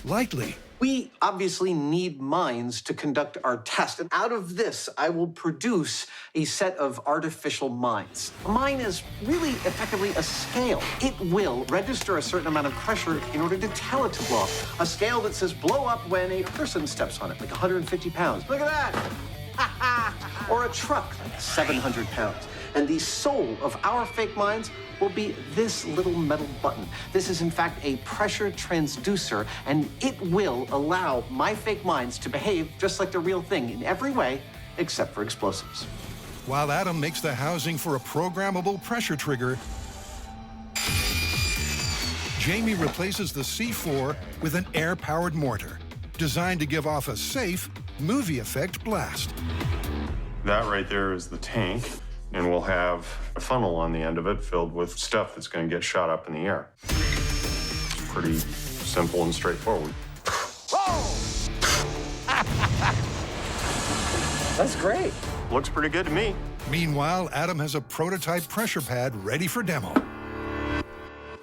lightly. We obviously need mines to conduct our test, and out of this, I will produce a set of artificial mines. A mine is really effectively a scale. It will register a certain amount of pressure in order to tell it to blow up. A scale that says blow up when a person steps on it, like 150 pounds. Look at that! Or a truck, like 700 pounds. And the soul of our fake mines will be this little metal button. This is, in fact, a pressure transducer, and it will allow my fake mines to behave just like the real thing in every way, except for explosives. While Adam makes the housing for a programmable pressure trigger, Jamie replaces the C4 with an air-powered mortar, designed to give off a safe, movie effect blast. That right there is the tank. and we'll have a funnel on the end of it filled with stuff that's going to get shot up in the air. It's pretty simple and straightforward. That's great. Looks pretty good to me. Meanwhile, Adam has a prototype pressure pad ready for demo.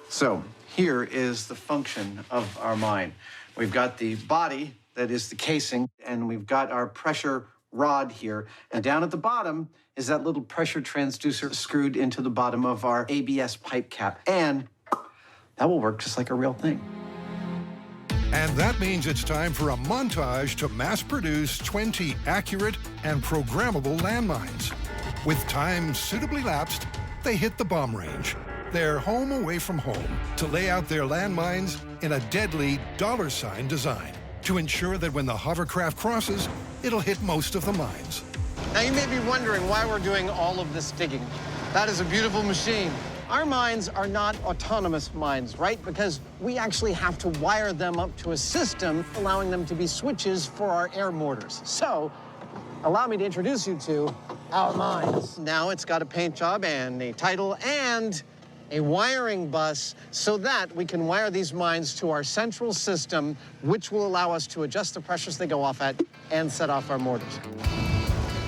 So here is the function of our mine. We've got the body that is the casing, and we've got our pressure rod here. And down at the bottom is that little pressure transducer screwed into the bottom of our ABS pipe cap. And that will work just like a real thing. And that means it's time for a montage to mass-produce 20 accurate and programmable landmines. With time suitably lapsed, they hit the bomb range. They're home away from home to lay out their landmines in a deadly $ design to ensure that when the hovercraft crosses, it'll hit most of the mines. Now, you may be wondering why we're doing all of this digging. That is a beautiful machine. Our mines are not autonomous mines, right? Because we actually have to wire them up to a system, allowing them to be switches for our air mortars. So, allow me to introduce you to our mines. Now it's got a paint job and a title and a wiring bus so that we can wire these mines to our central system, which will allow us to adjust the pressures they go off at and set off our mortars.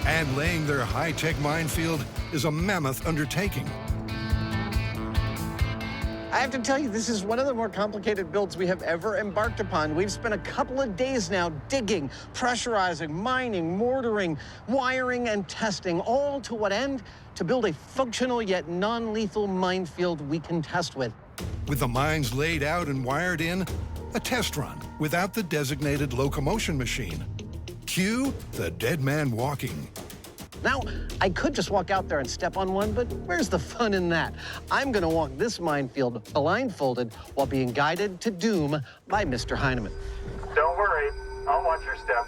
And laying their high-tech minefield is a mammoth undertaking. I have to tell you, this is one of the more complicated builds we have ever embarked upon. We've spent a couple of days now digging, pressurizing, mining, mortaring, wiring, and testing, all to what end? To build a functional yet non-lethal minefield we can test with. With the mines laid out and wired in, a test run without the designated locomotion machine. Cue the dead man walking. Now, I could just walk out there and step on one, but where's the fun in that? I'm gonna walk this minefield blindfolded while being guided to doom by Mr. Heineman. Don't worry, I'll watch your step.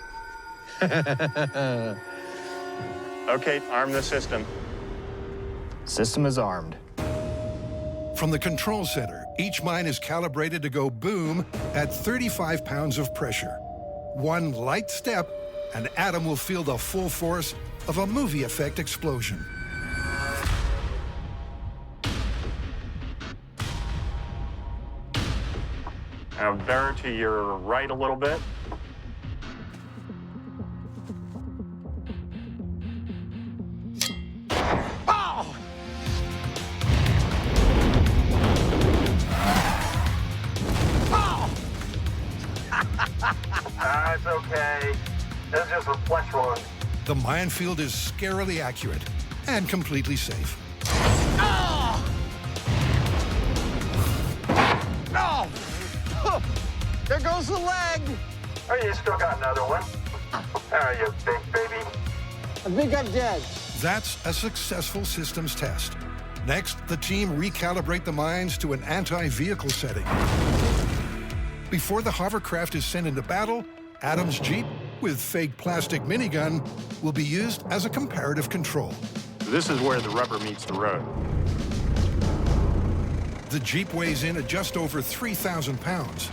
Okay, arm the system. System is armed. From the control center, each mine is calibrated to go boom at 35 pounds of pressure. One light step, and Adam will feel the full force of a movie effect explosion. Now bear to your right a little bit. Oh! Oh! That's okay. It's just a flesh wound. The minefield is scarily accurate and completely safe. Oh! Oh! There goes the leg. Oh, you still got another one. Oh, you big baby. I think I'm dead. That's a successful systems test. Next, the team recalibrate the mines to an anti-vehicle setting. Before the hovercraft is sent into battle, Adam's Jeep, with fake plastic minigun, will be used as a comparative control. This is where the rubber meets the road. The Jeep weighs in at just over 3,000 pounds.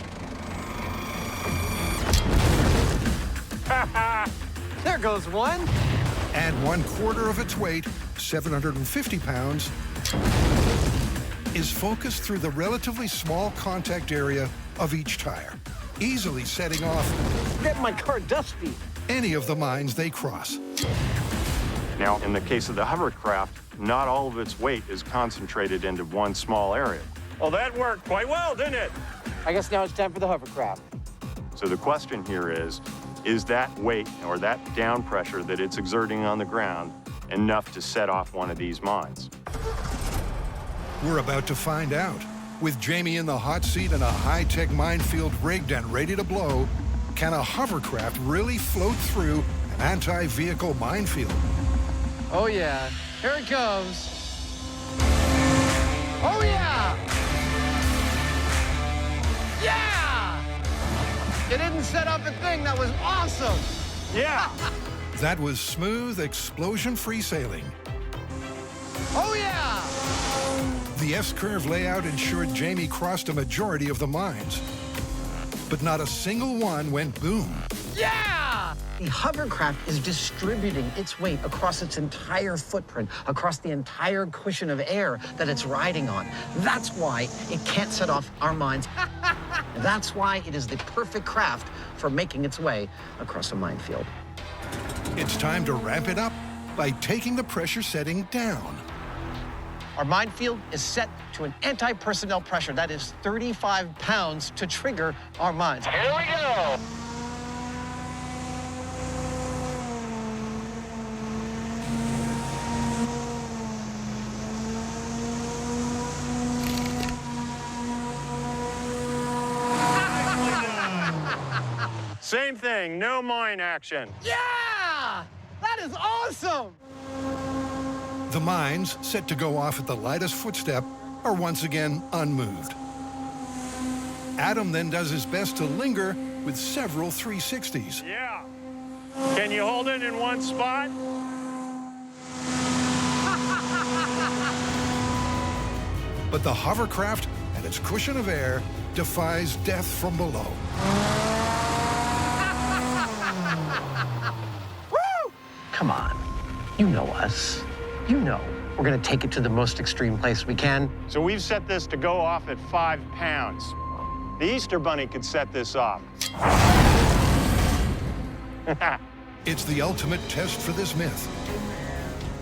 There goes one. And 1/4 of its weight, 750 pounds, is focused through the relatively small contact area of each tire, easily setting off Get my car dusty. any of the mines they cross. Now, in the case of the hovercraft, not all of its weight is concentrated into one small area. Well, that worked quite well, didn't it? I guess now it's time for the hovercraft. So the question here is that weight or that down pressure that it's exerting on the ground enough to set off one of these mines? We're about to find out. With Jamie in the hot seat and a high-tech minefield rigged and ready to blow, can a hovercraft really float through an anti-vehicle minefield? Oh, yeah. Here it goes. Oh, yeah! Yeah! You didn't set up a thing. That was awesome. Yeah. That was smooth, explosion-free sailing. Oh, yeah! The S-curve layout ensured Jamie crossed a majority of the mines. But not a single one went boom. Yeah! the hovercraft is distributing its weight across its entire footprint, across the entire cushion of air that it's riding on. That's why it can't set off our mines. That's why it is the perfect craft for making its way across a minefield. It's time to ramp it up by taking the pressure setting down. Our minefield is set to an anti-personnel pressure. That is 35 pounds to trigger our mines. Here we go. Same thing, no mine action. Yeah! That is awesome! The mines, set to go off at the lightest footstep, are once again unmoved. Adam then does his best to linger with several 360s. Yeah. Can you hold it in one spot? But the hovercraft and its cushion of air defies death from below. Woo! Come on. You know us. You know we're going to take it to the most extreme place we can. So we've set this to go off at 5 pounds. The Easter Bunny could set this off. It's the ultimate test for this myth.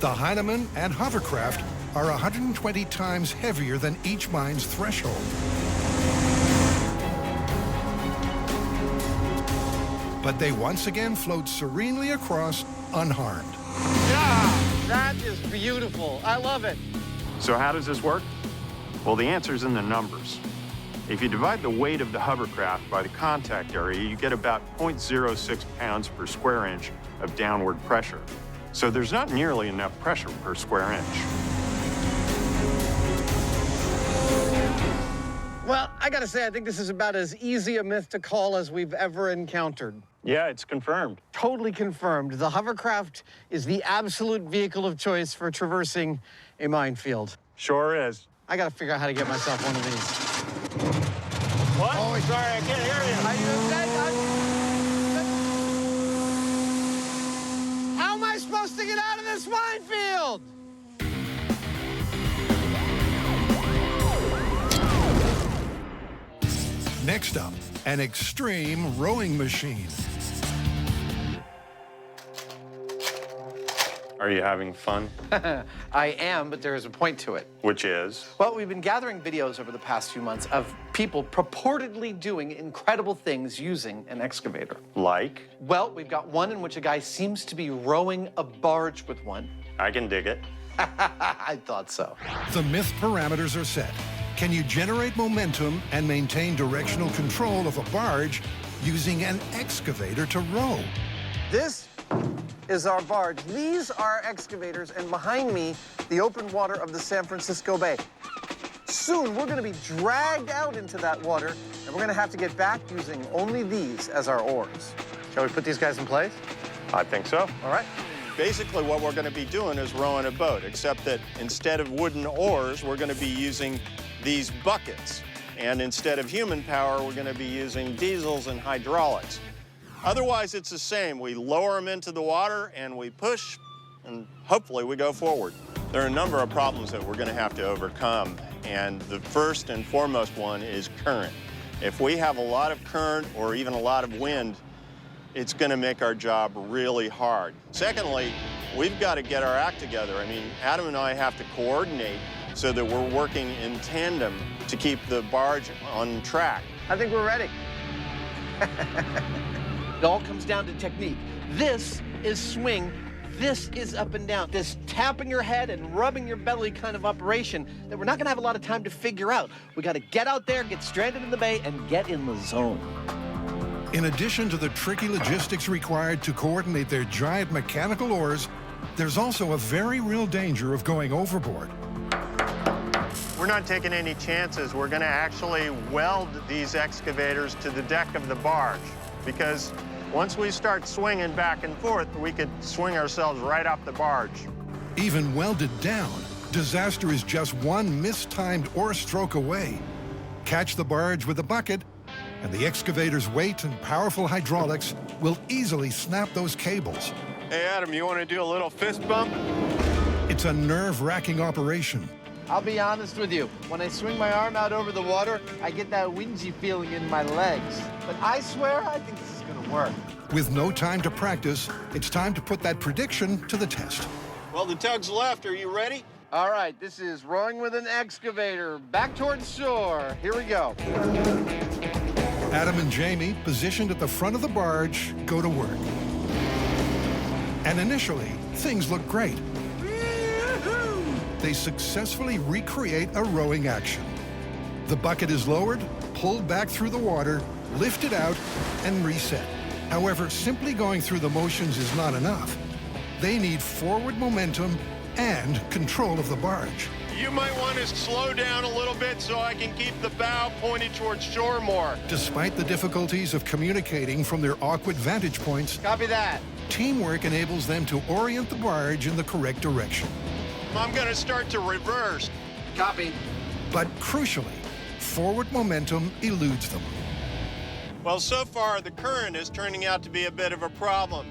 The Heinemann and hovercraft are 120 times heavier than each mine's threshold. But they once again float serenely across unharmed. Yeah, that is beautiful. I love it. So how does this work? Well, the answer's in the numbers. If you divide the weight of the hovercraft by the contact area, you get about 0.06 pounds per square inch of downward pressure. So there's not nearly enough pressure per square inch. Well, I gotta say, I think this is about as easy a myth to call as we've ever encountered. Yeah, it's confirmed. Totally confirmed. The hovercraft is the absolute vehicle of choice for traversing a minefield. Sure is. I gotta figure out how to get myself one of these. What? Oh, sorry, I can't hear you. How am I supposed to get out of this minefield? Next up, an extreme rowing machine. Are you having fun? I am, but there is a point to it. Which is? Well, we've been gathering videos over the past few months of people purportedly doing incredible things using an excavator. Like? Well, we've got one in which a guy seems to be rowing a barge with one. I can dig it. I thought so. The myth parameters are set. Can you generate momentum and maintain directional control of a barge using an excavator to row? This is our barge. These are excavators, and behind me, the open water of the San Francisco Bay. Soon, we're gonna be dragged out into that water, and we're gonna have to get back using only these as our oars. Shall we put these guys in place? I think so. All right. Basically, what we're going to be doing is rowing a boat, except that instead of wooden oars, we're going to be using these buckets. And instead of human power, we're going to be using diesels and hydraulics. Otherwise, it's the same. We lower them into the water, and we push, and hopefully we go forward. There are a number of problems that we're going to have to overcome, and the first and foremost one is current. If we have a lot of current or even a lot of wind, it's going to make our job really hard. Secondly, we've got to get our act together. I mean, Adam and I have to coordinate so that we're working in tandem to keep the barge on track. I think we're ready. It all comes down to technique. This is swing. This is up and down. This tapping your head and rubbing your belly kind of operation that we're not going to have a lot of time to figure out. We got to get out there, get stranded in the bay, and get in the zone. In addition to the tricky logistics required to coordinate their giant mechanical oars, there's also a very real danger of going overboard. We're not taking any chances. We're going to actually weld these excavators to the deck of the barge, because once we start swinging back and forth, we could swing ourselves right off the barge. Even welded down, disaster is just one mistimed oar stroke away. Catch the barge with a bucket, and the excavator's weight and powerful hydraulics will easily snap those cables. Hey, Adam, you want to do a little fist bump? It's a nerve-wracking operation. I'll be honest with you. When I swing my arm out over the water, I get that whingy feeling in my legs. But I swear, I think this is gonna work. With no time to practice, it's time to put that prediction to the test. Well, the tug's left. Are you ready? All right, this is rowing with an excavator. Back towards shore. Here we go. Adam and Jamie, positioned at the front of the barge, go to work. And initially, things look great. They successfully recreate a rowing action. The bucket is lowered, pulled back through the water, lifted out, and reset. However, simply going through the motions is not enough. They need forward momentum and control of the barge. You might want to slow down a little bit so I can keep the bow pointed towards shore more. Despite the difficulties of communicating from their awkward vantage points, Copy that. teamwork enables them to orient the barge in the correct direction. I'm going to start to reverse. Copy. But crucially, forward momentum eludes them. Well, so far, the current is turning out to be a bit of a problem.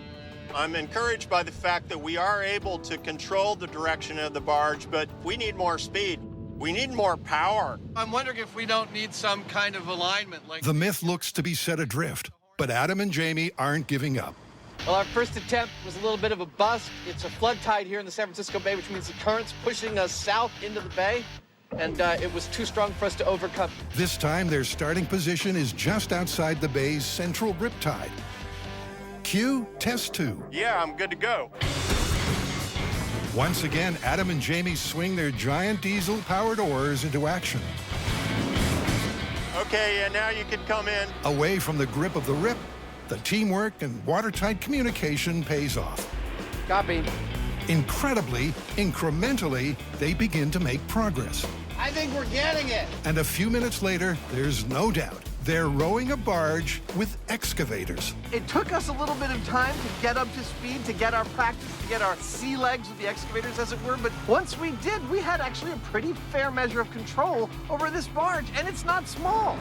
I'm encouraged by the fact that we are able to control the direction of the barge, but we need more speed. We need more power. I'm wondering if we don't need some kind of alignment like... The myth looks to be set adrift, but Adam and Jamie aren't giving up. Well, our first attempt was a little bit of a bust. It's a flood tide here in the San Francisco Bay, which means the current's pushing us south into the bay, and it was too strong for us to overcome. This time, their starting position is just outside the bay's central riptide. Cue test 2. Yeah, I'm good to go. Once again, Adam and Jamie swing their giant diesel-powered oars into action. Okay, yeah, now you can come in. Away from the grip of the rip, the teamwork and watertight communication pays off. Copy. Incredibly, incrementally, they begin to make progress. I think we're getting it. And a few minutes later, there's no doubt, they're rowing a barge with excavators. It took us a little bit of time to get up to speed, to get our practice, to get our sea legs with the excavators, as it were. But once we did, we had actually a pretty fair measure of control over this barge, and it's not small.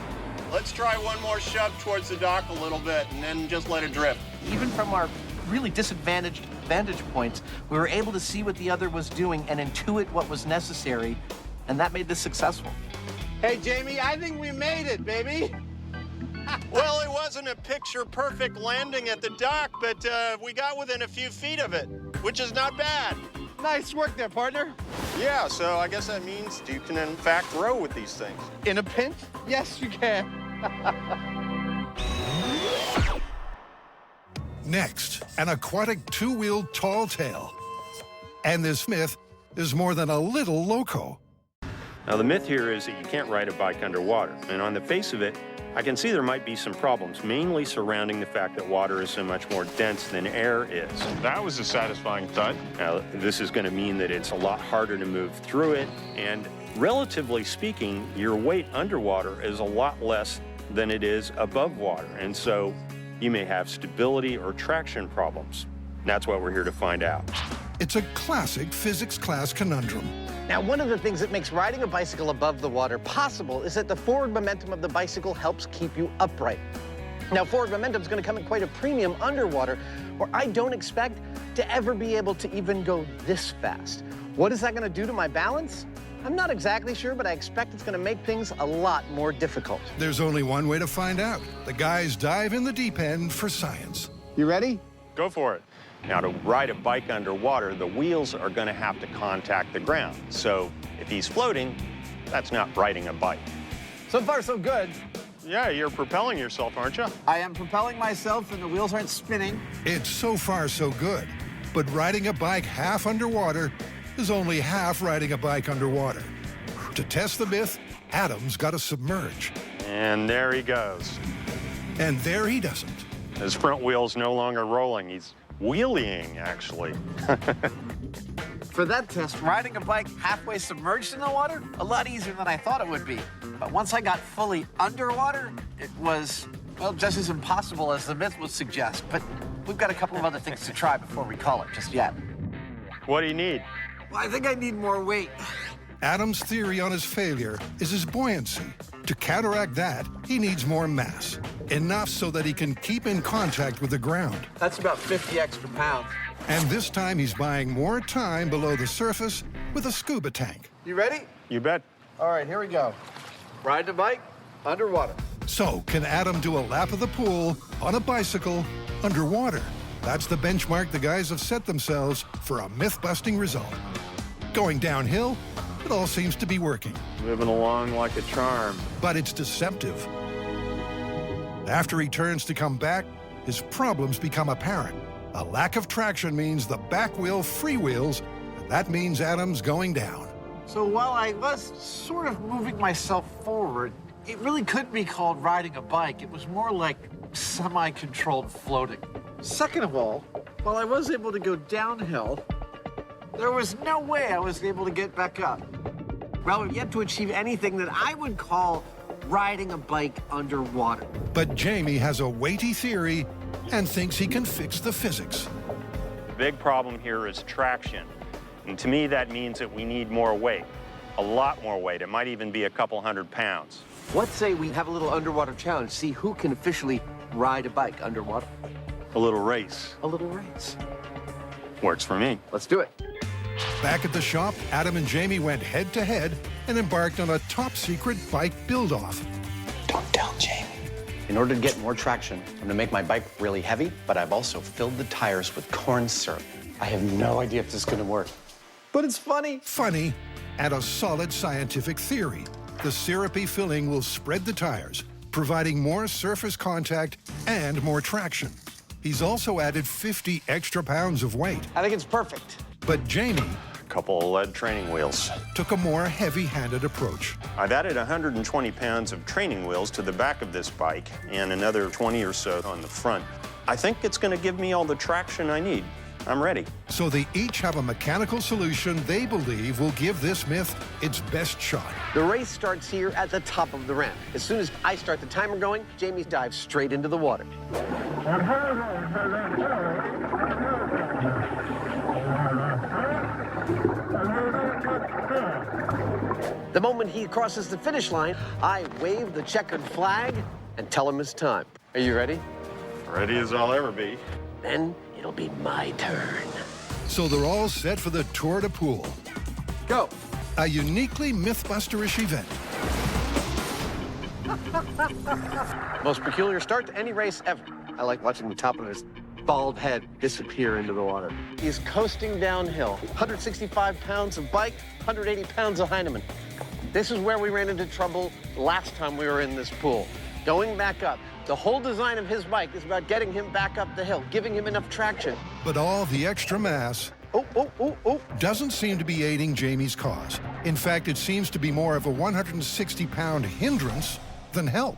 Let's try one more shove towards the dock a little bit and then just let it drift. Even from our really disadvantaged vantage points, we were able to see what the other was doing and intuit what was necessary, and that made this successful. Hey, Jamie, I think we made it, baby. Well, it wasn't a picture-perfect landing at the dock, but we got within a few feet of it, which is not bad. Nice work there, partner. Yeah, so I guess that means you can, in fact, row with these things. In a pinch? Yes, you can. Next, an aquatic two-wheeled tall tale. And this myth is more than a little loco. Now, the myth here is that you can't ride a bike underwater. And on the face of it, I can see there might be some problems, mainly surrounding the fact that water is so much more dense than air is. That was a satisfying thud. Now, this is going to mean that it's a lot harder to move through it, and relatively speaking, your weight underwater is a lot less than it is above water, and so you may have stability or traction problems. That's what we're here to find out. It's a classic physics class conundrum. Now, one of the things that makes riding a bicycle above the water possible is that the forward momentum of the bicycle helps keep you upright. Now, forward momentum is going to come at quite a premium underwater, where I don't expect to ever be able to even go this fast. What is that going to do to my balance? I'm not exactly sure, but I expect it's going to make things a lot more difficult. There's only one way to find out. The guys dive in the deep end for science. You ready? Go for it. Now, to ride a bike underwater, the wheels are going to have to contact the ground. So if he's floating, that's not riding a bike. So far, so good. Yeah, you're propelling yourself, aren't you? I am propelling myself, and the wheels aren't spinning. It's so far so good. But riding a bike half underwater is only half riding a bike underwater. To test the myth, Adam's got to submerge. And there he goes. And there he doesn't. His front wheel's no longer rolling. He's wheeling, actually. For that test, riding a bike halfway submerged in the water, a lot easier than I thought it would be. But once I got fully underwater, it was, well, just as impossible as the myth would suggest. But we've got a couple of other things to try before we call it just yet. What do you need? Well, I think I need more weight. Adam's theory on his failure is his buoyancy. To counteract that, he needs more mass. Enough so that he can keep in contact with the ground. That's about 50 extra pounds. And this time he's buying more time below the surface with a scuba tank. You ready? You bet. All right, here we go. Ride the bike underwater. So, can Adam do a lap of the pool on a bicycle underwater? That's the benchmark the guys have set themselves for a myth-busting result. Going downhill, it all seems to be working. Moving along like a charm. But it's deceptive. After he turns to come back, his problems become apparent. A lack of traction means the back wheel freewheels, and that means Adam's going down. So while I was sort of moving myself forward, it really couldn't be called riding a bike. It was more like semi-controlled floating. Second of all, while I was able to go downhill, there was no way I was able to get back up. Well, we've yet to achieve anything that I would call riding a bike underwater. But Jamie has a weighty theory and thinks he can fix the physics. The big problem here is traction. And to me, that means that we need more weight. A lot more weight. It might even be a couple 100 pounds. Let's say we have a little underwater challenge, see who can officially ride a bike underwater. A little race. A little race. Works for me. Let's do it. Back at the shop, Adam and Jamie went head-to-head and embarked on a top-secret bike build-off. Don't tell Jamie. In order to get more traction, I'm gonna make my bike really heavy, but I've also filled the tires with corn syrup. I have no idea if this is gonna work, but it's funny. Funny, and a solid scientific theory. The syrupy filling will spread the tires, providing more surface contact and more traction. He's also added 50 extra pounds of weight. I think it's perfect. But Jamie A couple of lead training wheels. took a more heavy-handed approach. I've added 120 pounds of training wheels to the back of this bike and another 20 or so on the front. I think it's going to give me all the traction I need. I'm ready. So they each have a mechanical solution they believe will give this myth its best shot. The race starts here at the top of the ramp. As soon as I start the timer going, Jamie dives straight into the water. The moment he crosses the finish line, I wave the checkered flag and tell him it's time. Are you ready? Ready as I'll ever be. Then it'll be my turn. So they're all set for the Tour de Pool. Go. A uniquely Mythbusterish event. Most peculiar start to any race ever. I like watching the top of his bald head disappear into the water. He's coasting downhill. 165 pounds of bike, 180 pounds of Heinemann. This is where we ran into trouble last time we were in this pool. Going back up. The whole design of his bike is about getting him back up the hill, giving him enough traction. But all the extra mass doesn't seem to be aiding Jamie's cause. In fact, it seems to be more of a 160-pound hindrance than help.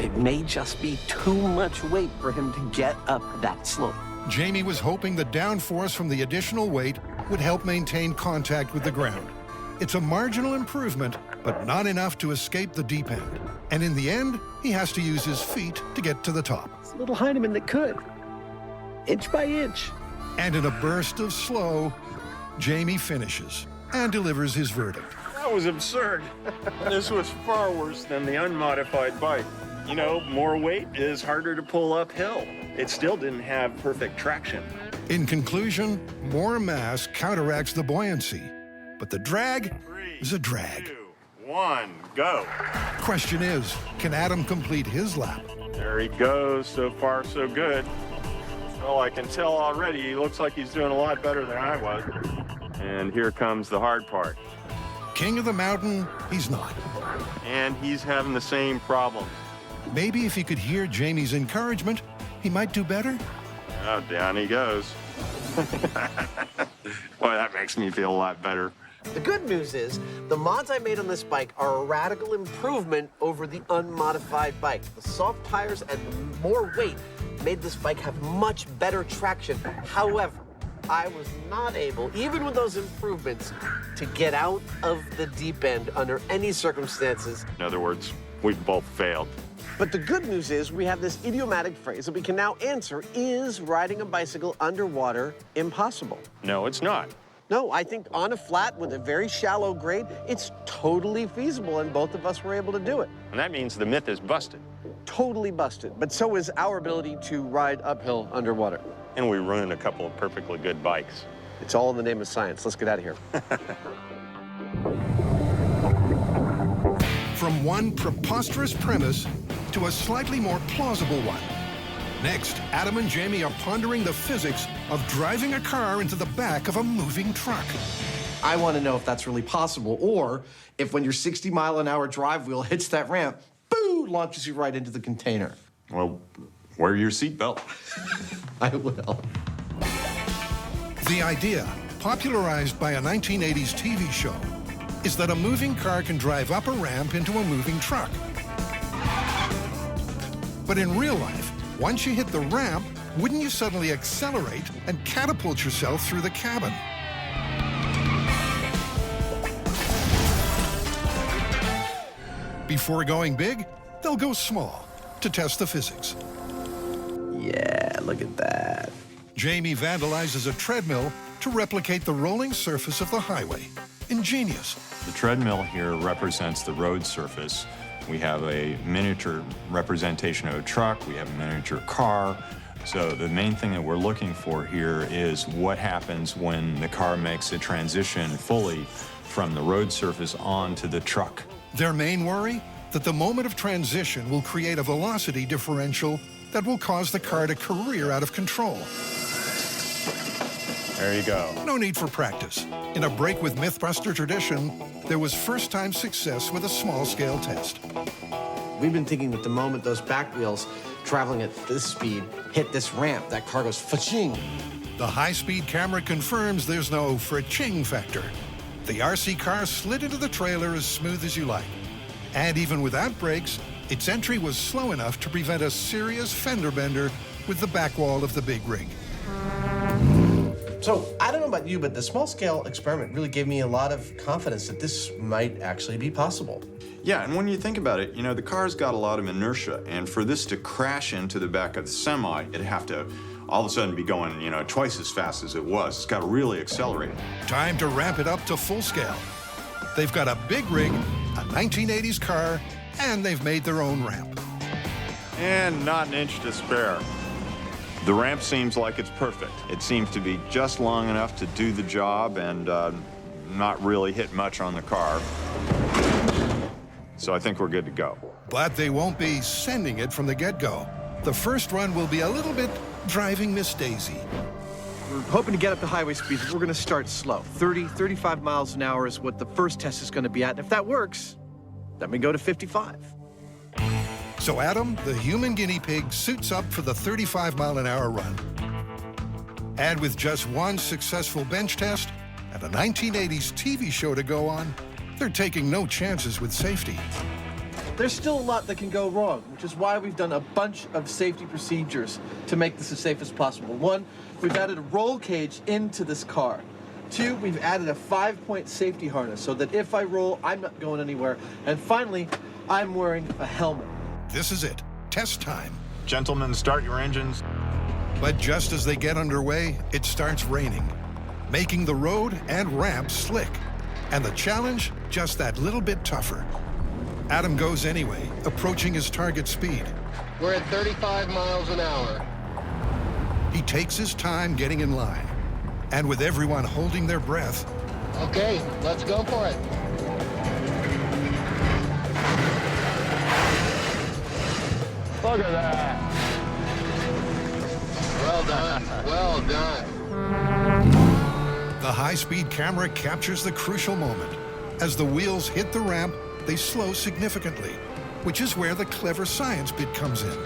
It may just be too much weight for him to get up that slope. Jamie was hoping the downforce from the additional weight would help maintain contact with the ground. It's a marginal improvement, but not enough to escape the deep end. And in the end, he has to use his feet to get to the top. It's a little Heinemann that could, inch by inch. And in a burst of slow, Jamie finishes and delivers his verdict. That was absurd. This was far worse than the unmodified bike. You know, more weight is harder to pull uphill. It still didn't have perfect traction. In conclusion, more mass counteracts the buoyancy, but the drag is a drag. 2, 1, go. Question is, can Adam complete his lap? There he goes. So far, so good. Well, I can tell already he looks like he's doing a lot better than I was. And here comes the hard part. King of the mountain, he's not. And he's having the same problems. Maybe if he could hear Jamie's encouragement, he might do better. Oh, down he goes. Boy, that makes me feel a lot better. The good news is, the mods I made on this bike are a radical improvement over the unmodified bike. The soft tires and more weight made this bike have much better traction. However, I was not able, even with those improvements, to get out of the deep end under any circumstances. In other words, we both failed. But the good news is we have this idiomatic phrase that we can now answer: is riding a bicycle underwater impossible? No, it's not. No, I think on a flat with a very shallow grade, it's totally feasible, and both of us were able to do it. And that means the myth is busted. Totally busted, but so is our ability to ride uphill underwater. And we ruined a couple of perfectly good bikes. It's all in the name of science. Let's get out of here. From one preposterous premise to a slightly more plausible one. Next, Adam and Jamie are pondering the physics of driving a car into the back of a moving truck. I want to know if that's really possible, or if when your 60-mile-an-hour drive wheel hits that ramp, boo, launches you right into the container. Well, wear your seatbelt. I will. The idea, popularized by a 1980s TV show, is that a moving car can drive up a ramp into a moving truck. But in real life, once you hit the ramp, wouldn't you suddenly accelerate and catapult yourself through the cabin? Before going big, they'll go small to test the physics. Yeah, look at that. Jamie vandalizes a treadmill to replicate the rolling surface of the highway. Ingenious. The treadmill here represents the road surface. We have a miniature representation of a truck. We have a miniature car. So the main thing that we're looking for here is what happens when the car makes a transition fully from the road surface onto the truck. Their main worry? That the moment of transition will create a velocity differential that will cause the car to career out of control. There you go. No need for practice. In a break with Mythbuster tradition, there was first-time success with a small-scale test. We've been thinking that the moment those back wheels traveling at this speed hit this ramp, that car goes fa-ching. The high-speed camera confirms there's no fa-ching factor. The RC car slid into the trailer as smooth as you like. And even without brakes, its entry was slow enough to prevent a serious fender bender with the back wall of the big rig. So, I don't know about you, but the small-scale experiment really gave me a lot of confidence that this might actually be possible. Yeah, and when you think about it, you know, the car's got a lot of inertia, and for this to crash into the back of the semi, it'd have to all of a sudden be going, you know, twice as fast as it was. It's got to really accelerate. Time to ramp it up to full scale. They've got a big rig, a 1980s car, and they've made their own ramp. And not an inch to spare. The ramp seems like it's perfect. It seems to be just long enough to do the job and not really hit much on the car. So I think we're good to go. But they won't be sending it from the get-go. The first run will be a little bit driving Miss Daisy. We're hoping to get up to highway speeds. We're going to start slow. 30, 35 miles an hour is what the first test is going to be at. And if that works, then we go to 55. So Adam, the human guinea pig, suits up for the 35-mile-an-hour run. And with just one successful bench test and a 1980s TV show to go on, they're taking no chances with safety. There's still a lot that can go wrong, which is why we've done a bunch of safety procedures to make this as safe as possible. One, we've added a roll cage into this car. Two, we've added a 5-point safety harness so that if I roll, I'm not going anywhere. And finally, I'm wearing a helmet. This is it. Test time. Gentlemen, start your engines. But just as they get underway, it starts raining, making the road and ramp slick. And the challenge, just that little bit tougher. Adam goes anyway, approaching his target speed. We're at 35 miles an hour. He takes his time getting in line. And with everyone holding their breath... Okay, let's go for it. Look at that. Well done, well done. The high-speed camera captures the crucial moment. As the wheels hit the ramp, they slow significantly, which is where the clever science bit comes in.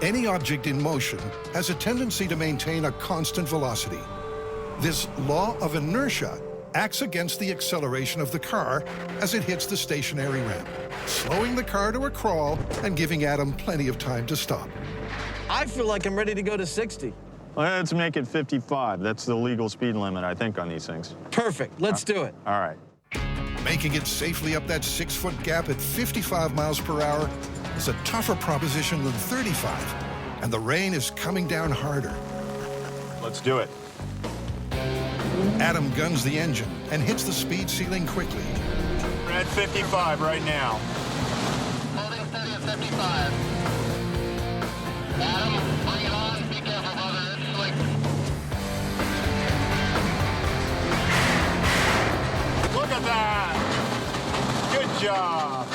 Any object in motion has a tendency to maintain a constant velocity. This law of inertia acts against the acceleration of the car as it hits the stationary ramp, slowing the car to a crawl and giving Adam plenty of time to stop. I feel like I'm ready to go to 60. Let's make it 55. That's the legal speed limit, I think, on these things. Perfect. Let's do it. All right. Making it safely up that 6-foot gap at 55 miles per hour is a tougher proposition than 35, and the rain is coming down harder. Let's do it. Adam guns the engine and hits the speed ceiling quickly. We're at 55 right now. Holding steady at 55. Adam, bring it on. Be careful, brother. It's slick. Look at that! Good job!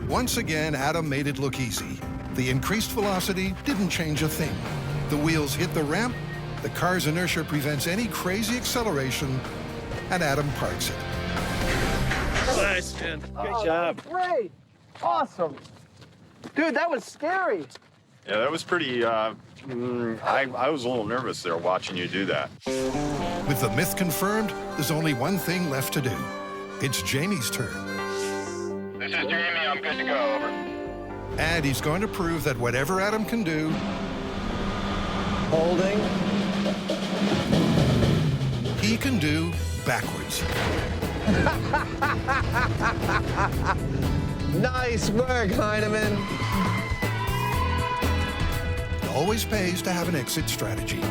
Once again, Adam made it look easy. The increased velocity didn't change a thing. The wheels hit the ramp, the car's inertia prevents any crazy acceleration, and Adam parks it. Nice, man. Great job. Great. Awesome. Dude, that was scary. Yeah, that was pretty, I was a little nervous there watching you do that. With the myth confirmed, there's only one thing left to do. It's Jamie's turn. This is Jamie. I'm good to go. Over. And he's going to prove that whatever Adam can do, Holding. he can do backwards. Nice work, Heinemann. It always pays to have an exit strategy.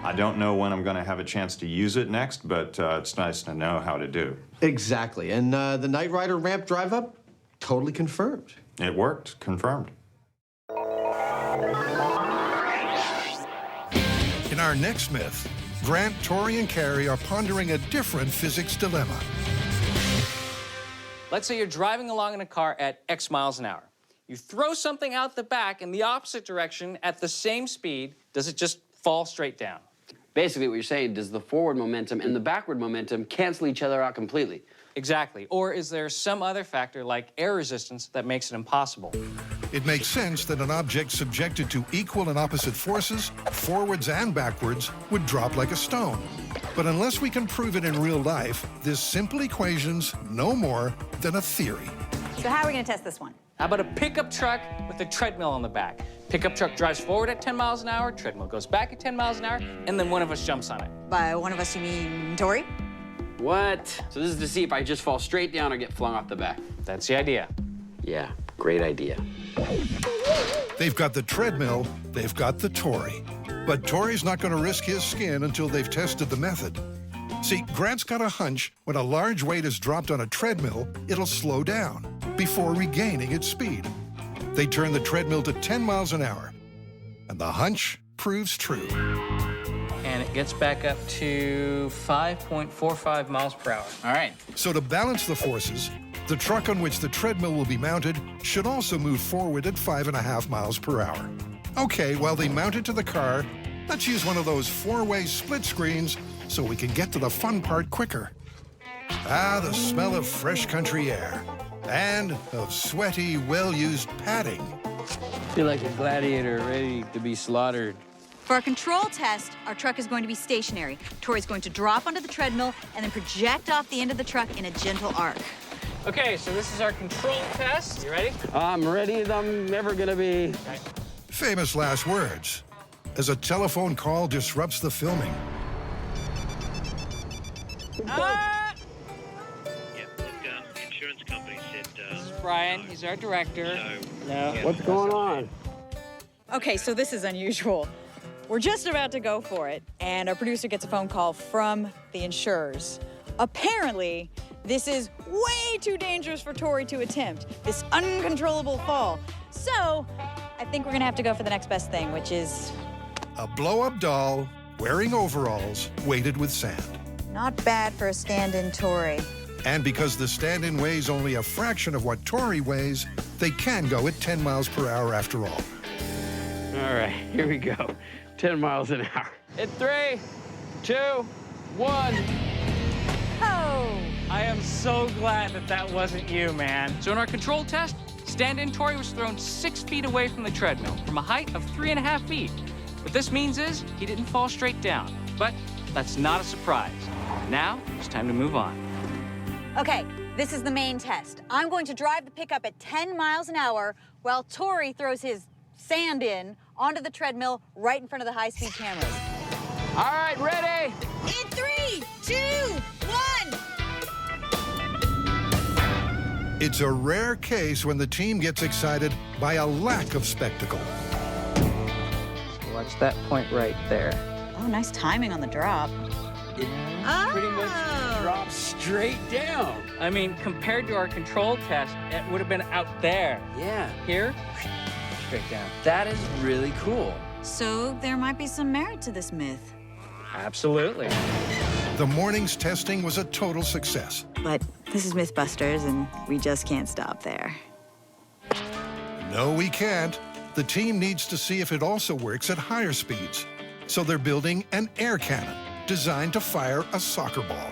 I don't know when I'm going to have a chance to use it next, but it's nice to know how to do. Exactly. And the Knight Rider ramp drive up, totally confirmed. It worked. Confirmed. In our next myth, Grant, Tori, and Carrie are pondering a different physics dilemma. Let's say you're driving along in a car at X miles an hour. You throw something out the back in the opposite direction at the same speed. Does it just fall straight down? Basically, what you're saying, does the forward momentum and the backward momentum cancel each other out completely? Exactly. Or is there some other factor like air resistance that makes it impossible? It makes sense that an object subjected to equal and opposite forces, forwards and backwards, would drop like a stone. But unless we can prove it in real life, this simple equation's no more than a theory. So how are we going to test this one? How about a pickup truck with a treadmill on the back? Pickup truck drives forward at 10 miles an hour, treadmill goes back at 10 miles an hour, and then one of us jumps on it. By one of us, you mean Tori? What? So this is to see if I just fall straight down or get flung off the back. That's the idea. Yeah, great idea. They've got the treadmill, they've got the Tory. But Tori's not going to risk his skin until they've tested the method. See, Grant's got a hunch when a large weight is dropped on a treadmill, it'll slow down before regaining its speed. They turn the treadmill to 10 miles an hour, and the hunch proves true. And it gets back up to 5.45 miles per hour. All right. So to balance the forces, the truck on which the treadmill will be mounted should also move forward at 5.5 miles per hour. Okay, while they mount it to the car, let's use one of those four-way split screens so we can get to the fun part quicker. Ah, the smell of fresh country air and of sweaty, well-used padding. Feel like a gladiator ready to be slaughtered. For our control test, our truck is going to be stationary. Tori's going to drop onto the treadmill and then project off the end of the truck in a gentle arc. Okay, so this is our control test. You ready? I'm ready as I'm ever gonna be. Okay. Famous last words, as a telephone call disrupts the filming. Insurance company said. This is Brian. He's our director. No. What's going on? Okay, so this is unusual. We're just about to go for it, and our producer gets a phone call from the insurers. Apparently, this is way too dangerous for Tori to attempt, this uncontrollable fall. So, I think we're gonna have to go for the next best thing, which is... A blow-up doll wearing overalls weighted with sand. not bad for a stand-in Tori. And because the stand-in weighs only a fraction of what Tori weighs, they can go at 10 miles per hour after all. All right, here we go. 10 miles an hour. In 3, 2, 1. Oh! I am so glad that that wasn't you, man. So in our control test, stand-in Tori was thrown 6 feet away from the treadmill from a height of 3.5 feet. What this means is he didn't fall straight down, but that's not a surprise. Now it's time to move on. Okay, this is the main test. I'm going to drive the pickup at 10 miles an hour while Tori throws his sand-in onto the treadmill right in front of the high-speed cameras. All right, ready? In 3, 2, 1. It's a rare case when the team gets excited by a lack of spectacle. Watch that point right there. Oh, nice timing on the drop. It pretty much drops straight down. I mean, compared to our control test, it would have been out there. Yeah. Here, straight down. That is really cool. So there might be some merit to this myth. Absolutely. The morning's testing was a total success. But this is Mythbusters, and we just can't stop there. No, we can't. The team needs to see if it also works at higher speeds. So they're building an air cannon designed to fire a soccer ball.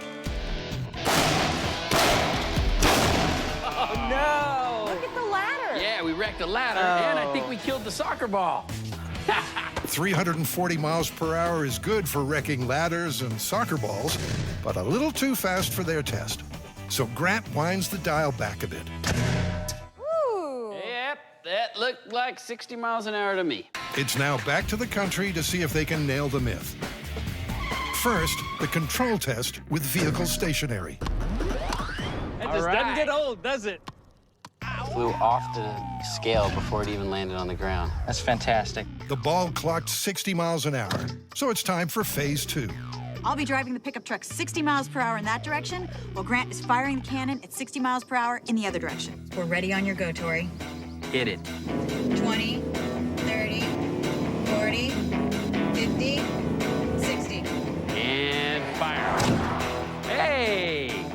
Oh, no! Look at the ladder. Yeah, we wrecked a ladder, and I think we killed the soccer ball. 340 miles per hour is good for wrecking ladders and soccer balls, but a little too fast for their test. So Grant winds the dial back a bit. Yep, that looked like 60 miles an hour to me. It's now back to the country to see if they can nail the myth. First, the control test with vehicle stationary. That just doesn't get old, does it? Flew off the scale before it even landed on the ground. That's fantastic. The ball clocked 60 miles an hour, so it's time for phase 2. I'll be driving the pickup truck 60 miles per hour in that direction, while Grant is firing the cannon at 60 miles per hour in the other direction. We're ready on your go, Tori. Hit it. 20, 30, 40, 50, 60. And fire. Hey!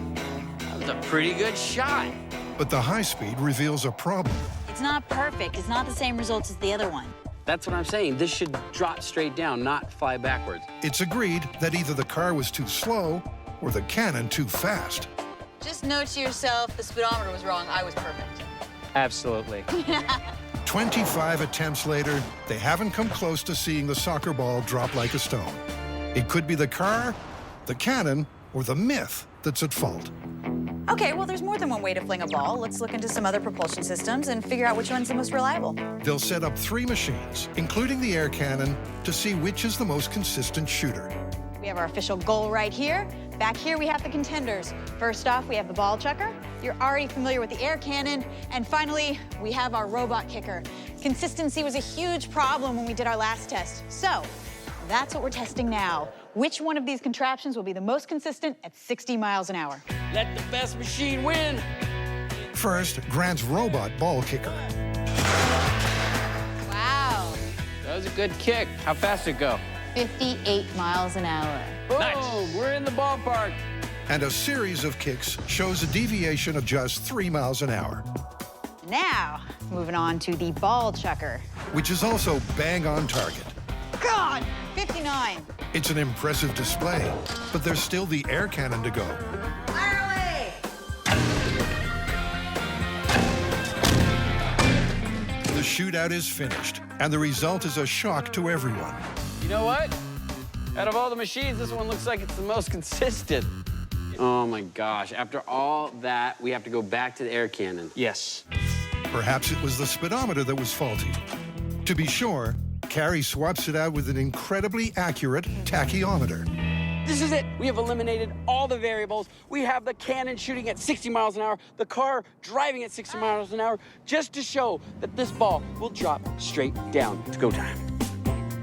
That was a pretty good shot. But the high speed reveals a problem. It's not perfect. It's not the same results as the other one. That's what I'm saying. This should drop straight down, not fly backwards. It's agreed that either the car was too slow or the cannon too fast. Just note to yourself, the speedometer was wrong. I was perfect. Absolutely. 25 attempts later, they haven't come close to seeing the soccer ball drop like a stone. It could be the car, the cannon, or the myth that's at fault. Okay, well, there's more than one way to fling a ball. Let's look into some other propulsion systems and figure out which one's the most reliable. They'll set up 3 machines, including the air cannon, to see which is the most consistent shooter. We have our official goal right here. Back here, we have the contenders. First off, we have the ball chucker. You're already familiar with the air cannon. And finally, we have our robot kicker. Consistency was a huge problem when we did our last test. So that's what we're testing now. Which one of these contraptions will be the most consistent at 60 miles an hour? Let the best machine win. First, Grant's robot ball kicker. Wow. That was a good kick. How fast did it go? 58 miles an hour. Boom! Nice. We're in the ballpark. And a series of kicks shows a deviation of just 3 miles an hour, Now, moving on to the ball chucker. which is also bang on target. God, 59. It's an impressive display, but there's still the air cannon to go. Fire away! The shootout is finished, and the result is a shock to everyone. You know what? Out of all the machines, this one looks like it's the most consistent. Oh my gosh, after all that, we have to go back to the air cannon. Yes. Perhaps it was the speedometer that was faulty. To be sure, Carrie swaps it out with an incredibly accurate tachyometer. This is it. We have eliminated all the variables. We have the cannon shooting at 60 miles an hour, the car driving at 60 miles an hour, just to show that this ball will drop straight down. It's go time.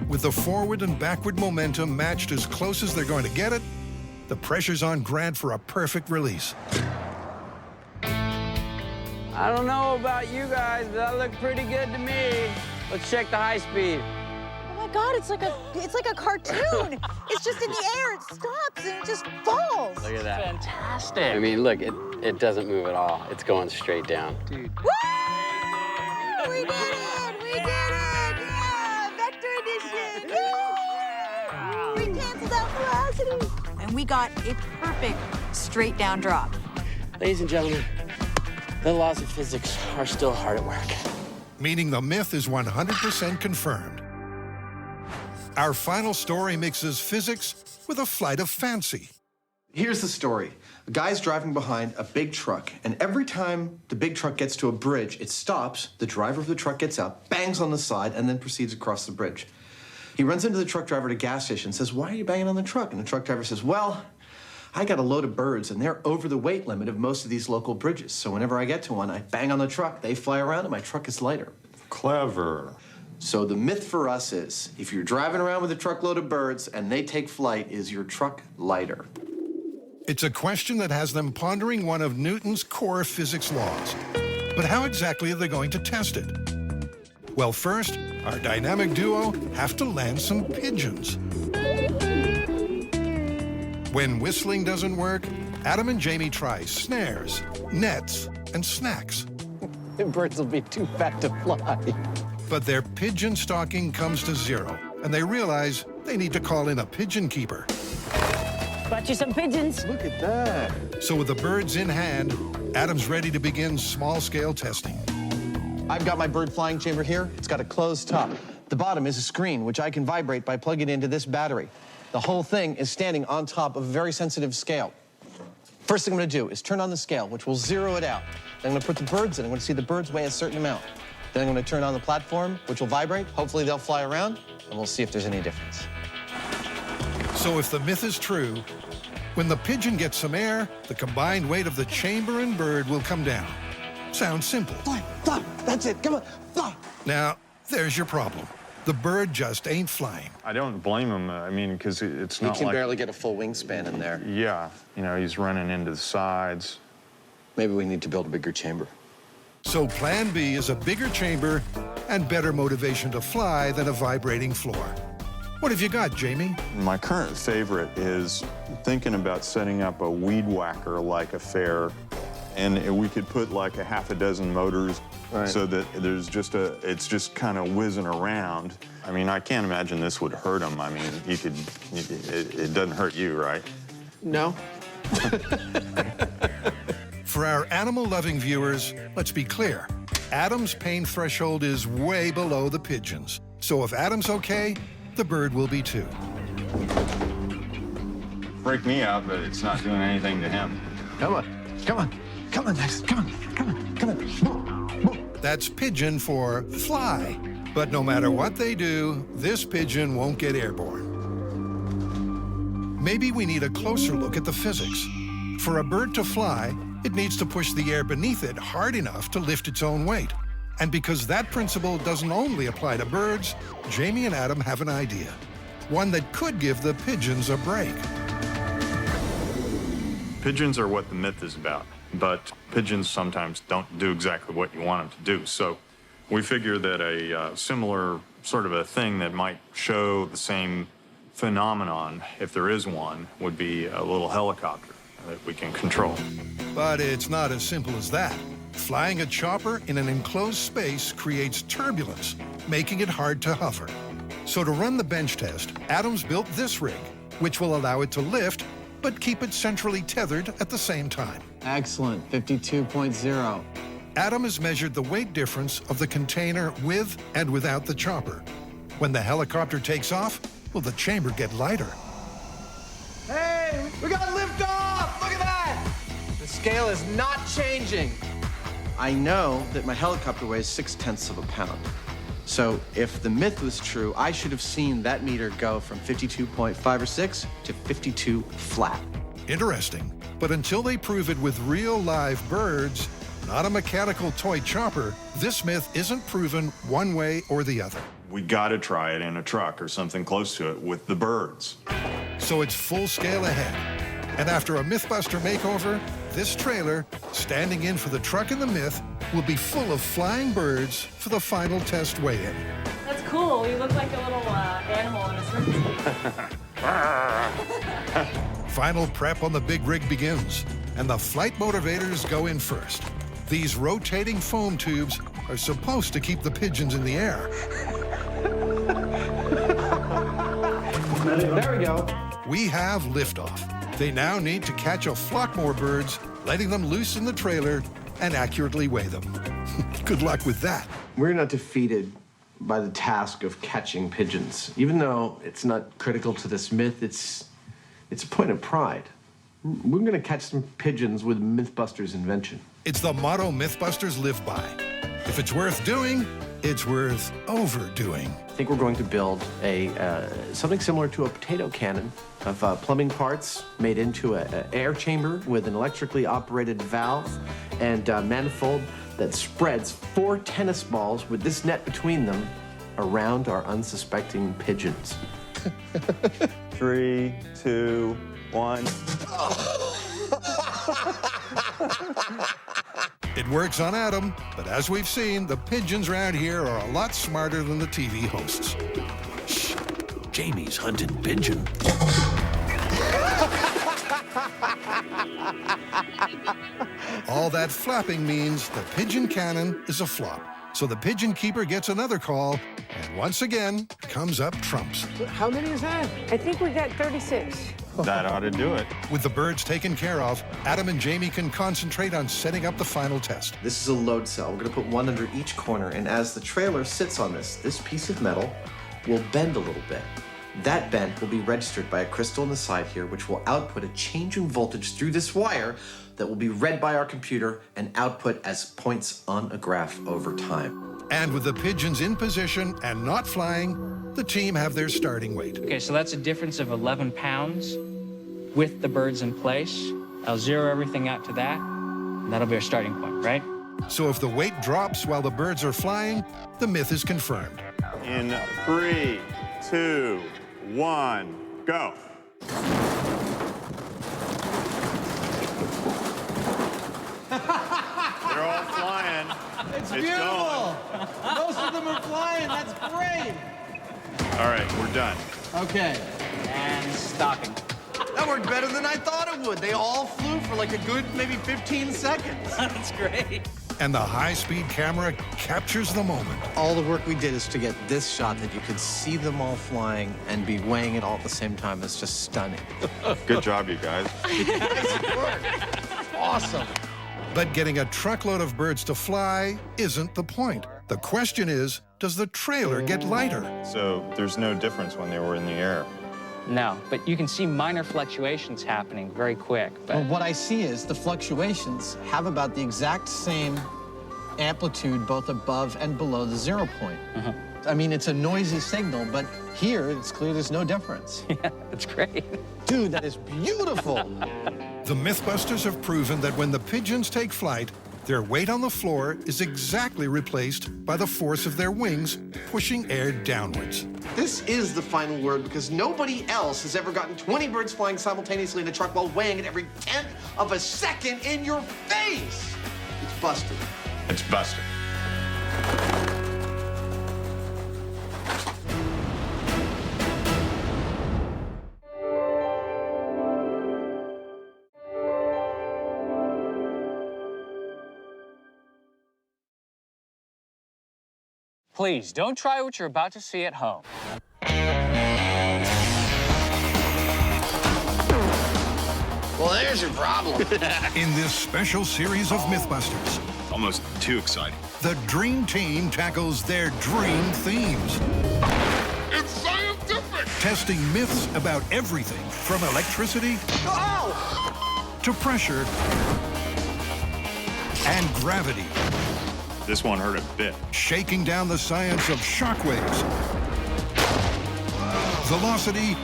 With the forward and backward momentum matched as close as they're going to get it, the pressure's on Grant for a perfect release. I don't know about you guys, but that looked pretty good to me. Let's check the high speed. Oh my God, it's like a cartoon. It's just in the air, it stops and it just falls. Look at that. Fantastic. I mean, look, it doesn't move at all. It's going straight down. Dude. Woo! We did it! We did it! Yeah! Vector edition! Yeah! We canceled out velocity. And we got a perfect straight down drop. Ladies and gentlemen, the laws of physics are still hard at work. Meaning the myth is 100% confirmed. Our final story mixes physics with a flight of fancy. Here's the story. A guy's driving behind a big truck, and every time the big truck gets to a bridge, it stops, the driver of the truck gets out, bangs on the side, and then proceeds across the bridge. He runs into the truck driver at a gas station and says, "Why are you banging on the truck?" And the truck driver says, "Well, I got a load of birds, and they're over the weight limit of most of these local bridges. So whenever I get to one, I bang on the truck, they fly around, and my truck is lighter." Clever. So the myth for us is, if you're driving around with a truckload of birds and they take flight, is your truck lighter? It's a question that has them pondering one of Newton's core physics laws. But how exactly are they going to test it? Well, first, our dynamic duo have to land some pigeons. When whistling doesn't work, Adam and Jamie try snares, nets, and snacks. Birds will be too fat to fly. But their pigeon stalking comes to zero, and they realize they need to call in a pigeon keeper. Brought you some pigeons. Look at that. So with the birds in hand, Adam's ready to begin small-scale testing. I've got my bird flying chamber here. It's got a closed top. The bottom is a screen, which I can vibrate by plugging it into this battery. The whole thing is standing on top of a very sensitive scale. First thing I'm gonna do is turn on the scale, which will zero it out. Then I'm gonna put the birds in. I'm gonna see the birds weigh a certain amount. Then I'm gonna turn on the platform, which will vibrate. Hopefully they'll fly around, and we'll see if there's any difference. So if the myth is true, when the pigeon gets some air, the combined weight of the chamber and bird will come down. Sounds simple. Fly, fly, that's it, come on, fly. Now, there's your problem. The bird just ain't flying. I don't blame him. I mean, because it's not like... You can barely get a full wingspan in there. Yeah, you know, he's running into the sides. Maybe we need to build a bigger chamber. So plan B is a bigger chamber and better motivation to fly than a vibrating floor. What have you got, Jamie? My current favorite is thinking about setting up a weed whacker-like affair, and we could put like a half a dozen motors so that there's just it's just kind of whizzing around. I mean, I can't imagine this would hurt him. I mean, you could, it doesn't hurt you, right? No. For our animal-loving viewers, let's be clear. Adam's pain threshold is way below the pigeon's. So if Adam's okay, the bird will be too. Freak me out, but it's not doing anything to him. Come on, come on, come on, Max, come on, come on, come on. That's pigeon for fly. But no matter what they do, this pigeon won't get airborne. Maybe we need a closer look at the physics. For a bird to fly, it needs to push the air beneath it hard enough to lift its own weight. And because that principle doesn't only apply to birds, Jamie and Adam have an idea. One that could give the pigeons a break. Pigeons are what the myth is about, but pigeons sometimes don't do exactly what you want them to do. So we figure that a similar sort of a thing that might show the same phenomenon, if there is one, would be a little helicopter that we can control. But it's not as simple as that. Flying a chopper in an enclosed space creates turbulence, making it hard to hover. So to run the bench test, Adam's built this rig, which will allow it to lift, but keep it centrally tethered at the same time. Excellent, 52.0. Adam has measured the weight difference of the container with and without the chopper. When the helicopter takes off, will the chamber get lighter? Hey, we got lift off! Look at that! The scale is not changing. I know that my helicopter weighs 0.6 of a pound. So if the myth was true, I should have seen that meter go from 52.5 or 6 to 52 flat. Interesting. But until they prove it with real live birds, not a mechanical toy chopper, this myth isn't proven one way or the other. We gotta try it in a truck or something close to it with the birds. So it's full scale ahead. And after a Mythbuster makeover, this trailer, standing in for the truck and the myth, will be full of flying birds for the final test weigh-in. That's cool. You look like a little animal in a circus. Final prep on the big rig begins, and the flight motivators go in first. These rotating foam tubes are supposed to keep the pigeons in the air. There we go. We have liftoff. They now need to catch a flock more birds, letting them loose in the trailer and accurately weigh them. Good luck with that. We're not defeated by the task of catching pigeons. Even though it's not critical to this myth, it's a point of pride. We're gonna catch some pigeons with Mythbusters' invention. It's the motto Mythbusters live by. If it's worth doing, it's worth overdoing. I think we're going to build something similar to a potato cannon of plumbing parts made into an air chamber with an electrically operated valve and manifold that spreads 4 tennis balls with this net between them around our unsuspecting pigeons. 3, 2, 1. It works on Adam, but as we've seen, the pigeons around here are a lot smarter than the TV hosts. Shh, Jamie's hunting pigeon. All that flapping means the pigeon cannon is a flop. So the pigeon keeper gets another call, and once again, comes up trumps. How many is that? I think we got 36. That ought to do it. With the birds taken care of, Adam and Jamie can concentrate on setting up the final test. This is a load cell. We're gonna put one under each corner, and as the trailer sits on this piece of metal will bend a little bit. That bend will be registered by a crystal on the side here, which will output a change in voltage through this wire that will be read by our computer and output as points on a graph over time. And with the pigeons in position and not flying, the team have their starting weight. Okay, so that's a difference of 11 pounds with the birds in place. I'll zero everything out to that, and that'll be our starting point, right? So if the weight drops while the birds are flying, the myth is confirmed. In 3, 2, 1, go. They're all flying. It's beautiful. Most of them are flying. That's great. All right, we're done. Okay. And stopping. That worked better than I thought it would. They all flew for like a good maybe 15 seconds. That's great. And the high-speed camera captures the moment. All the work we did is to get this shot that you could see them all flying and be weighing it all at the same time. It's just stunning. Good job, you guys. Nice work. Awesome. But getting a truckload of birds to fly isn't the point. The question is, does the trailer get lighter? So there's no difference when they were in the air. No, but you can see minor fluctuations happening very quick. But Well, what I see is the fluctuations have about the exact same amplitude both above and below the 0 point. I mean, it's a noisy signal, but here it's clear there's no difference. Yeah, that's great. Dude, that is beautiful. The Mythbusters have proven that when the pigeons take flight, their weight on the floor is exactly replaced by the force of their wings pushing air downwards. This is the final word because nobody else has ever gotten 20 birds flying simultaneously in a truck while weighing it every 10th of a second in your face. It's busted. It's busted. Please, don't try what you're about to see at home. Well, there's your problem. In this special series of Mythbusters, Almost too exciting. the Dream Team tackles their dream themes. It's scientific. Testing myths about everything from electricity to pressure and gravity. This one hurt a bit. Shaking down the science of shockwaves, velocity,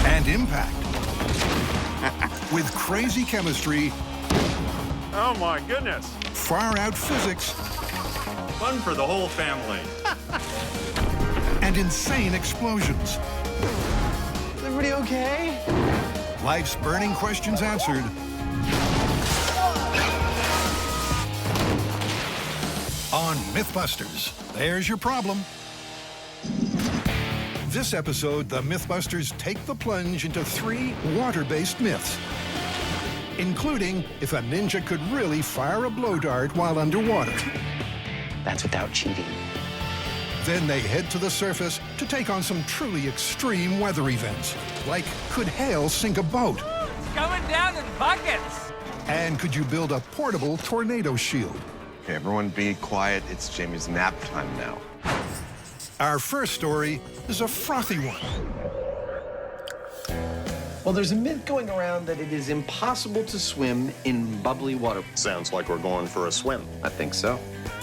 and impact. With crazy chemistry, Oh my goodness. far-out physics, Fun for the whole family. and insane explosions. Is everybody okay? Life's burning questions answered. On Mythbusters, there's your problem. This episode, the Mythbusters take the plunge into 3 water-based myths, including if a ninja could really fire a blow dart while underwater. That's without cheating. Then they head to the surface to take on some truly extreme weather events, like could hail sink a boat? It's coming down in buckets. And could you build a portable tornado shield? Okay, everyone be quiet. It's Jamie's nap time now. Our first story is a frothy one. Well, there's a myth going around that it is impossible to swim in bubbly water. Sounds like we're going for a swim. I think so.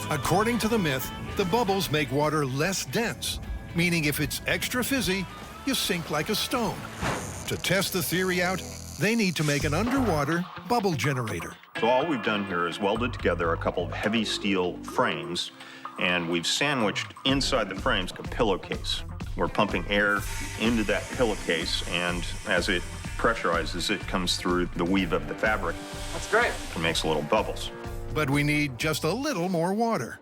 According to the myth, the bubbles make water less dense, meaning if it's extra fizzy, you sink like a stone. To test the theory out, they need to make an underwater bubble generator. So all we've done here is welded together a couple of heavy steel frames And we've sandwiched inside the frames a pillowcase. We're pumping air into that pillowcase, and as it pressurizes, it comes through the weave of the fabric. That's great. It makes little bubbles. But we need just a little more water.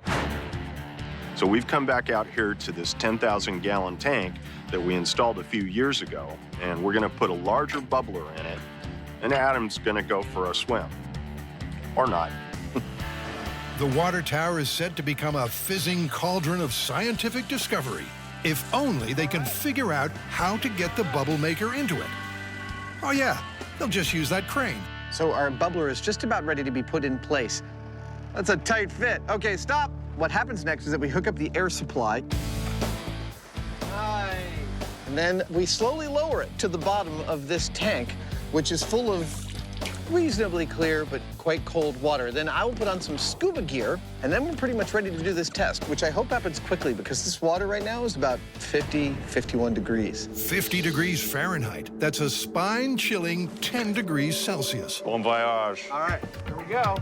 So we've come back out here to this 10,000-gallon tank that we installed a few years ago, and we're gonna put a larger bubbler in it, and Adam's gonna go for a swim. Or not. The water tower is said to become a fizzing cauldron of scientific discovery, if only they can figure out how to get the bubble maker into it. Oh yeah, they'll just use that crane. So our bubbler is just about ready to be put in place. That's a tight fit. Okay, stop. What happens next is that we hook up the air supply. And then we slowly lower it to the bottom of this tank, which is full of reasonably clear but quite cold water. Then I will put on some scuba gear, and then we're pretty much ready to do this test, which I hope happens quickly because this water right now is about 50, 51 degrees. 50 degrees Fahrenheit. That's a spine-chilling 10 degrees Celsius. Bon voyage. All right, here we go.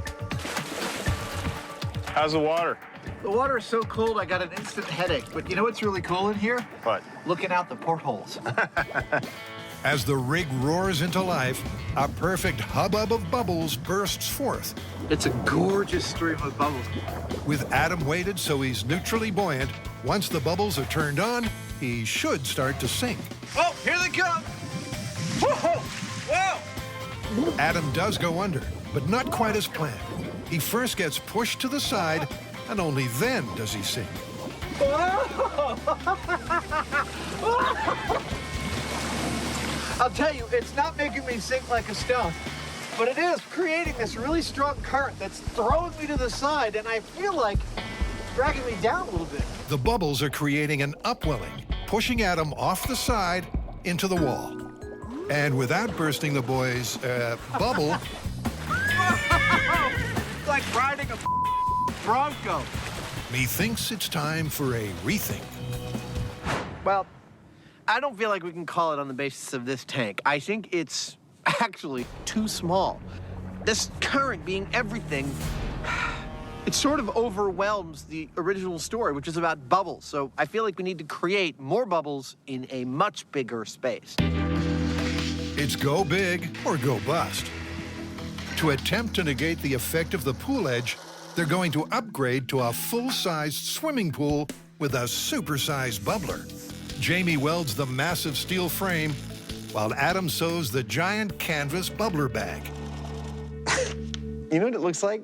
How's the water? The water is so cold, I got an instant headache. But you know what's really cool in here? What? Looking out the portholes. As the rig roars into life, a perfect hubbub of bubbles bursts forth. It's a gorgeous stream of bubbles. With Adam weighted so he's neutrally buoyant, once the bubbles are turned on, he should start to sink. Oh, here they come! Whoa! Whoa! Adam does go under, but not quite as planned. He first gets pushed to the side, and only then does he sink. I'll tell you, it's not making me sink like a stone, but it is creating this really strong current that's throwing me to the side, and I feel like it's dragging me down a little bit. The bubbles are creating an upwelling, pushing Adam off the side into the wall. And without bursting the boy's bubble, It's like riding a Bronco. methinks it's time for a rethink. Well, I don't feel like we can call it on the basis of this tank. I think it's actually too small. This current being everything, it sort of overwhelms the original story, which is about bubbles. So I feel like we need to create more bubbles in a much bigger space. It's go big or go bust. To attempt to negate the effect of the pool edge, they're going to upgrade to a full-sized swimming pool with a supersized bubbler. Jamie welds the massive steel frame, while Adam sews the giant canvas bubbler bag. You know what it looks like?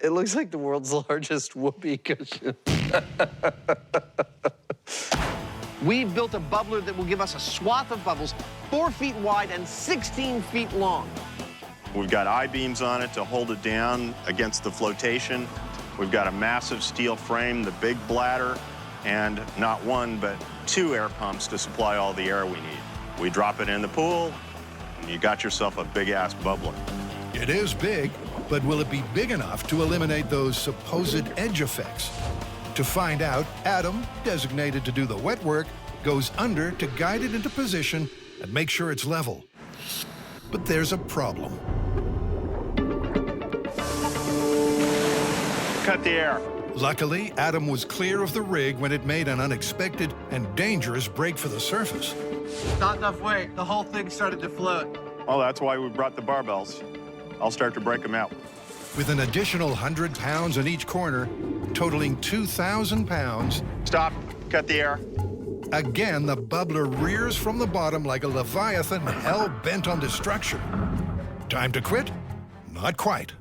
It looks like the world's largest whoopee cushion. We've built a bubbler that will give us a swath of bubbles 4 feet wide and 16 feet long. We've got I-beams on it to hold it down against the flotation. We've got a massive steel frame, the big bladder, and not one, but 2 air pumps to supply all the air we need. We drop it in the pool, and you got yourself a big-ass bubbler. It is big, but will it be big enough to eliminate those supposed edge effects? To find out, Adam, designated to do the wet work, goes under to guide it into position and make sure it's level. But there's a problem. Cut the air. Luckily, Adam was clear of the rig when it made an unexpected and dangerous break for the surface. Not enough weight. The whole thing started to float. Well, that's why we brought the barbells. I'll start to break them out. With an additional 100 pounds in each corner, totaling 2,000 pounds. Stop. Cut the air. Again, the bubbler rears from the bottom like a leviathan hell-bent on destruction. Time to quit? Not quite.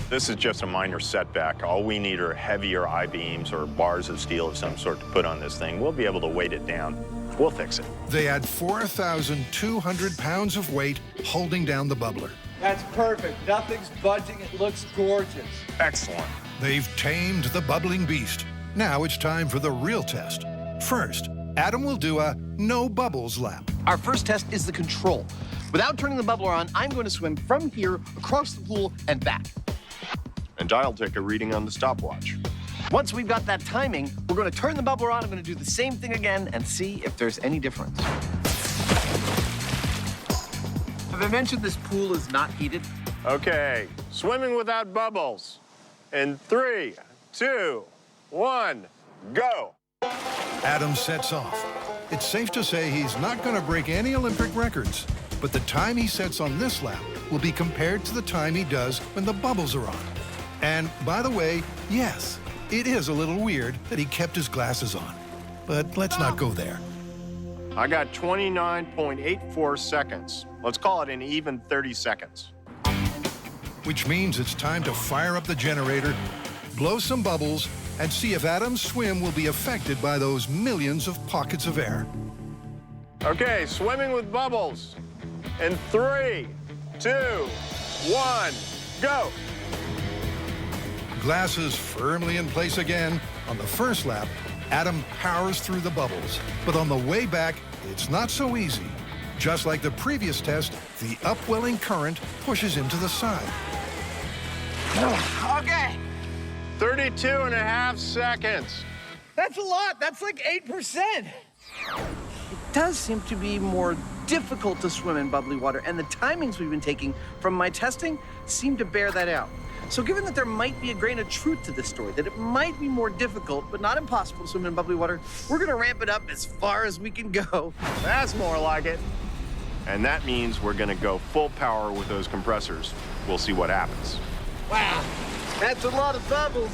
This is just a minor setback. All we need are heavier I-beams or bars of steel of some sort to put on this thing. We'll be able to weight it down. We'll fix it. They add 4,200 pounds of weight holding down the bubbler. That's perfect. Nothing's budging. It looks gorgeous. Excellent. They've tamed the bubbling beast. Now it's time for the real test. First, Adam will do a no bubbles lap. Our first test is the control. Without turning the bubbler on, I'm going to swim from here across the pool and back. And I'll take a reading on the stopwatch. Once we've got that timing, we're going to turn the bubbler on. I'm going to do the same thing again and see if there's any difference. Have I mentioned this pool is not heated? Okay, swimming without bubbles. In 3, 2, 1, go. Adam sets off. It's safe to say he's not going to break any Olympic records, but the time he sets on this lap will be compared to the time he does when the bubbles are on. And by the way, yes, it is a little weird that he kept his glasses on. But let's not go there. I got 29.84 seconds. Let's call it an even 30 seconds. Which means it's time to fire up the generator, blow some bubbles, and see if Adam's swim will be affected by those millions of pockets of air. Okay, swimming with bubbles. In 3, 2, 1, go. Glasses firmly in place again. On the first lap, Adam powers through the bubbles. But on the way back, it's not so easy. Just like the previous test, the upwelling current pushes him to the side. Okay. 32.5 seconds. That's a lot. That's like 8%. It does seem to be more difficult to swim in bubbly water, and the timings we've been taking from my testing seem to bear that out. So given that there might be a grain of truth to this story, that it might be more difficult but not impossible to swim in bubbly water, we're gonna ramp it up as far as we can go. That's more like it. And that means we're gonna go full power with those compressors. We'll see what happens. Wow, that's a lot of bubbles.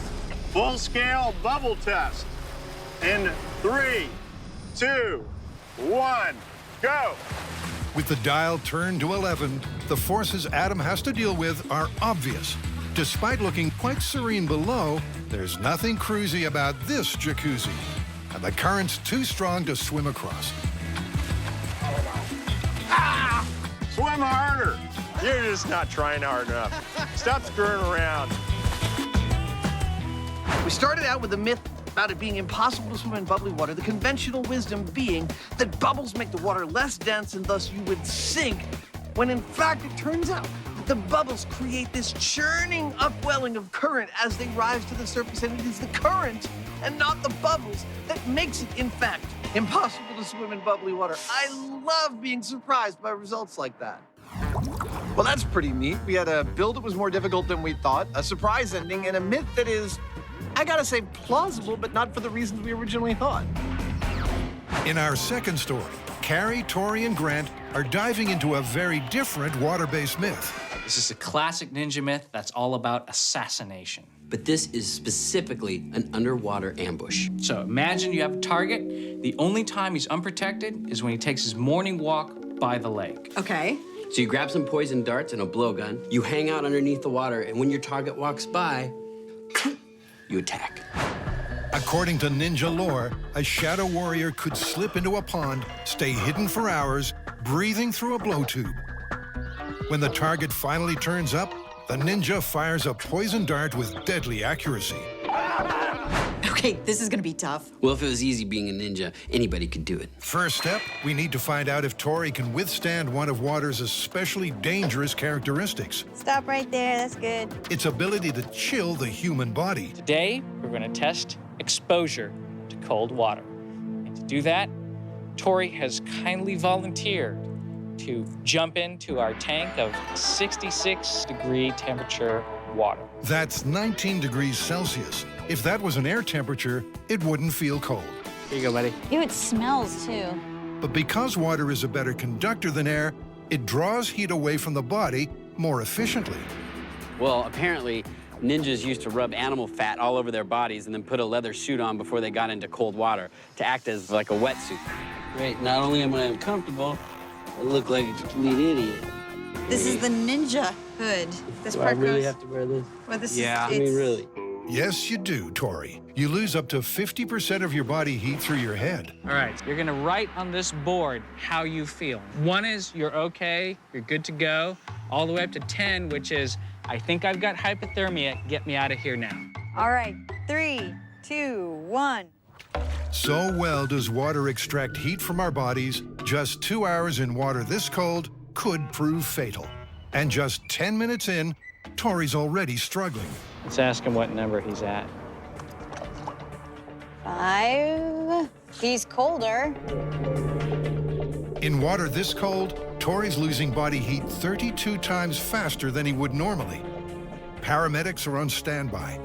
Full scale bubble test. In 3, 2, 1, go. With the dial turned to 11, the forces Adam has to deal with are obvious. Despite looking quite serene below, there's nothing cruisy about this jacuzzi. And the current's too strong to swim across. Ah! Swim harder. You're just not trying hard enough. Stop screwing around. We started out with a myth about it being impossible to swim in bubbly water, the conventional wisdom being that bubbles make the water less dense and thus you would sink, when in fact it turns out the bubbles create this churning upwelling of current as they rise to the surface, and it is the current and not the bubbles that makes it, in fact, impossible to swim in bubbly water. I love being surprised by results like that. Well, that's pretty neat. We had a build that was more difficult than we thought, a surprise ending, and a myth that is, I gotta say, plausible, but not for the reasons we originally thought. In our second story, Carrie, Tori, and Grant are diving into a very different water-based myth. This is a classic ninja myth that's all about assassination. But this is specifically an underwater ambush. So imagine you have a target. The only time he's unprotected is when he takes his morning walk by the lake. Okay. So you grab some poison darts and a blowgun, you hang out underneath the water, and when your target walks by, you attack. According to ninja lore, a shadow warrior could slip into a pond, stay hidden for hours, breathing through a blow tube. When the target finally turns up, the ninja fires a poison dart with deadly accuracy. Okay, this is gonna be tough. Well, if it was easy being a ninja, anybody could do it. First step, we need to find out if Tori can withstand one of water's especially dangerous characteristics. Stop right there, that's good. Its ability to chill the human body. Today, we're gonna test exposure to cold water. And to do that, Tori has kindly volunteered to jump into our tank of 66-degree temperature water. That's 19 degrees Celsius. If that was an air temperature, it wouldn't feel cold. Here you go, buddy. Ew, it smells too. But because water is a better conductor than air, it draws heat away from the body more efficiently. Well, apparently, ninjas used to rub animal fat all over their bodies and then put a leather suit on before they got into cold water to act as like a wetsuit. Great, not only am I uncomfortable, I look like a complete idiot. This is the ninja hood. This Do I part really goes... have to wear this? Well, this Yeah. is... I mean, really. Yes, you do, Tori. You lose up to 50% of your body heat through your head. All right, you're gonna write on this board how you feel. 1 is you're okay, you're good to go, all the way up to 10, which is I think I've got hypothermia, get me out of here now. All right, 3, 2, 1. So well does water extract heat from our bodies, just 2 hours in water this cold could prove fatal. And just 10 minutes in, Tori's already struggling. Let's ask him what number he's at. 5. He's colder. In water this cold, Tori's losing body heat 32 times faster than he would normally. Paramedics are on standby.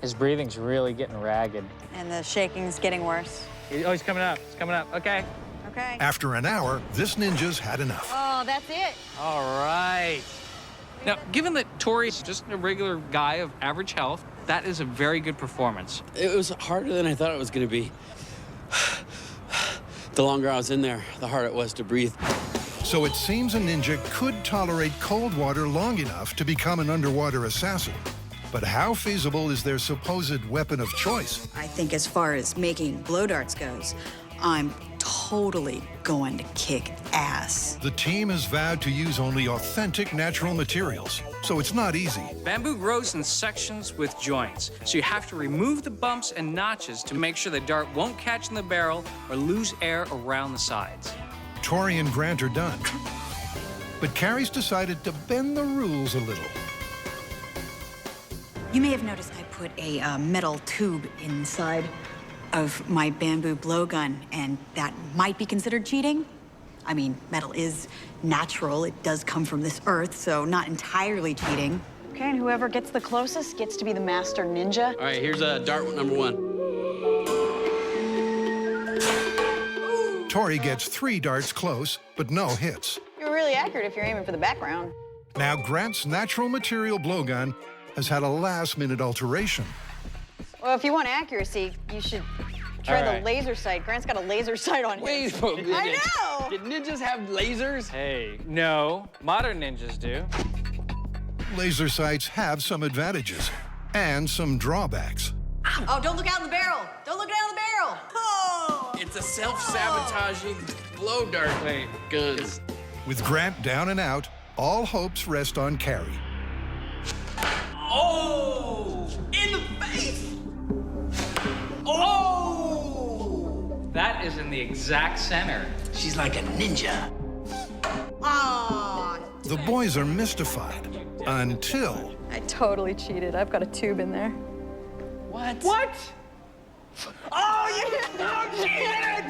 His breathing's really getting ragged. And the shaking's getting worse. Oh, he's coming up. He's coming up. Okay. Okay. After an hour, this ninja's had enough. Oh, that's it. All right. Now, given that Tori's just a regular guy of average health, that is a very good performance. It was harder than I thought it was going to be. The longer I was in there, the harder it was to breathe. So it seems a ninja could tolerate cold water long enough to become an underwater assassin. But how feasible is their supposed weapon of choice? I think as far as making blow darts goes, I'm totally going to kick ass. The team has vowed to use only authentic natural materials, so it's not easy. Bamboo grows in sections with joints, so you have to remove the bumps and notches to make sure the dart won't catch in the barrel or lose air around the sides. Tori and Grant are done. But Carrie's decided to bend the rules a little. You may have noticed I put a metal tube inside of my bamboo blowgun, and that might be considered cheating. I mean, metal is natural. It does come from this earth, so not entirely cheating. Okay, and whoever gets the closest gets to be the master ninja. All right, here's dart number 1. Tori gets 3 darts close, but no hits. You're really accurate if you're aiming for the background. Now, Grant's natural material blowgun has had a last-minute alteration. Well, if you want accuracy, you should try All right. the laser sight. Grant's got a laser sight on him. Wait a minute. I know! Did ninjas have lasers? Hey, no. Modern ninjas do. Laser sights have some advantages and some drawbacks. Oh, don't look out in the barrel! Don't look down the barrel! Oh! It's a self-sabotaging blow dart gun. With Grant down and out, all hopes rest on Carrie. Oh! In the face! Oh! That is in the exact center. She's like a ninja. Ah! The boys are mystified until... I totally cheated. I've got a tube in there. What? What? Oh, you cheated!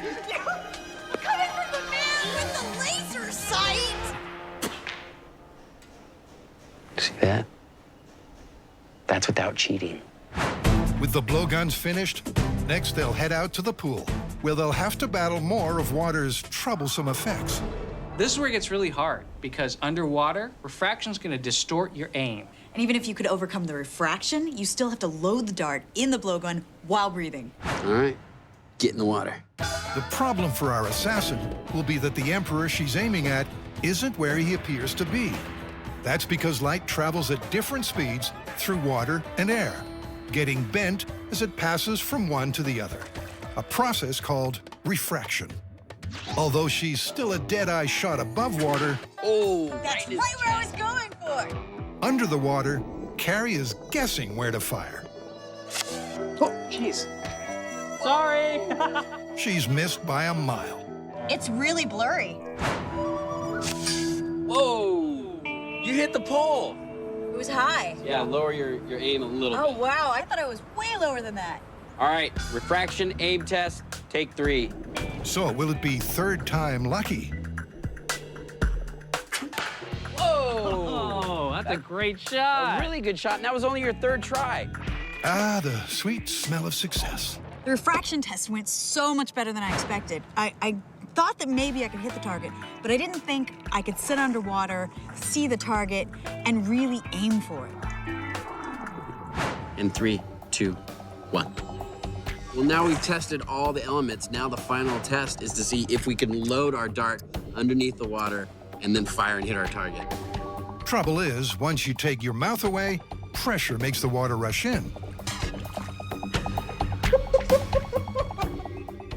Coming from the man with the laser sight! See that? That's without cheating. With the blowguns finished, next they'll head out to the pool, where they'll have to battle more of water's troublesome effects. This is where it gets really hard, because underwater, refraction's gonna distort your aim. And even if you could overcome the refraction, you still have to load the dart in the blowgun while breathing. All right, get in the water. The problem for our assassin will be that the Emperor she's aiming at isn't where he appears to be. That's because light travels at different speeds through water and air, getting bent as it passes from one to the other, a process called refraction. Although she's still a dead-eye shot above water, That's right where I was going for! under the water, Carrie is guessing where to fire. Oh, jeez. Sorry. She's missed by a mile. It's really blurry. Whoa! You hit the pole. It was high. Yeah, lower your aim a little Oh, bit. wow. I thought it was way lower than that. All right, refraction, aim test, take 3. So will it be third time lucky? Oh, that's a great shot. A really good shot, and that was only your 3rd try. Ah, the sweet smell of success. The refraction test went so much better than I expected. I thought that maybe I could hit the target, but I didn't think I could sit underwater, see the target, and really aim for it. In 3, 2, 1. Well, now we've tested all the elements. Now the final test is to see if we can load our dart underneath the water and then fire and hit our target. Trouble is, once you take your mouth away, pressure makes the water rush in.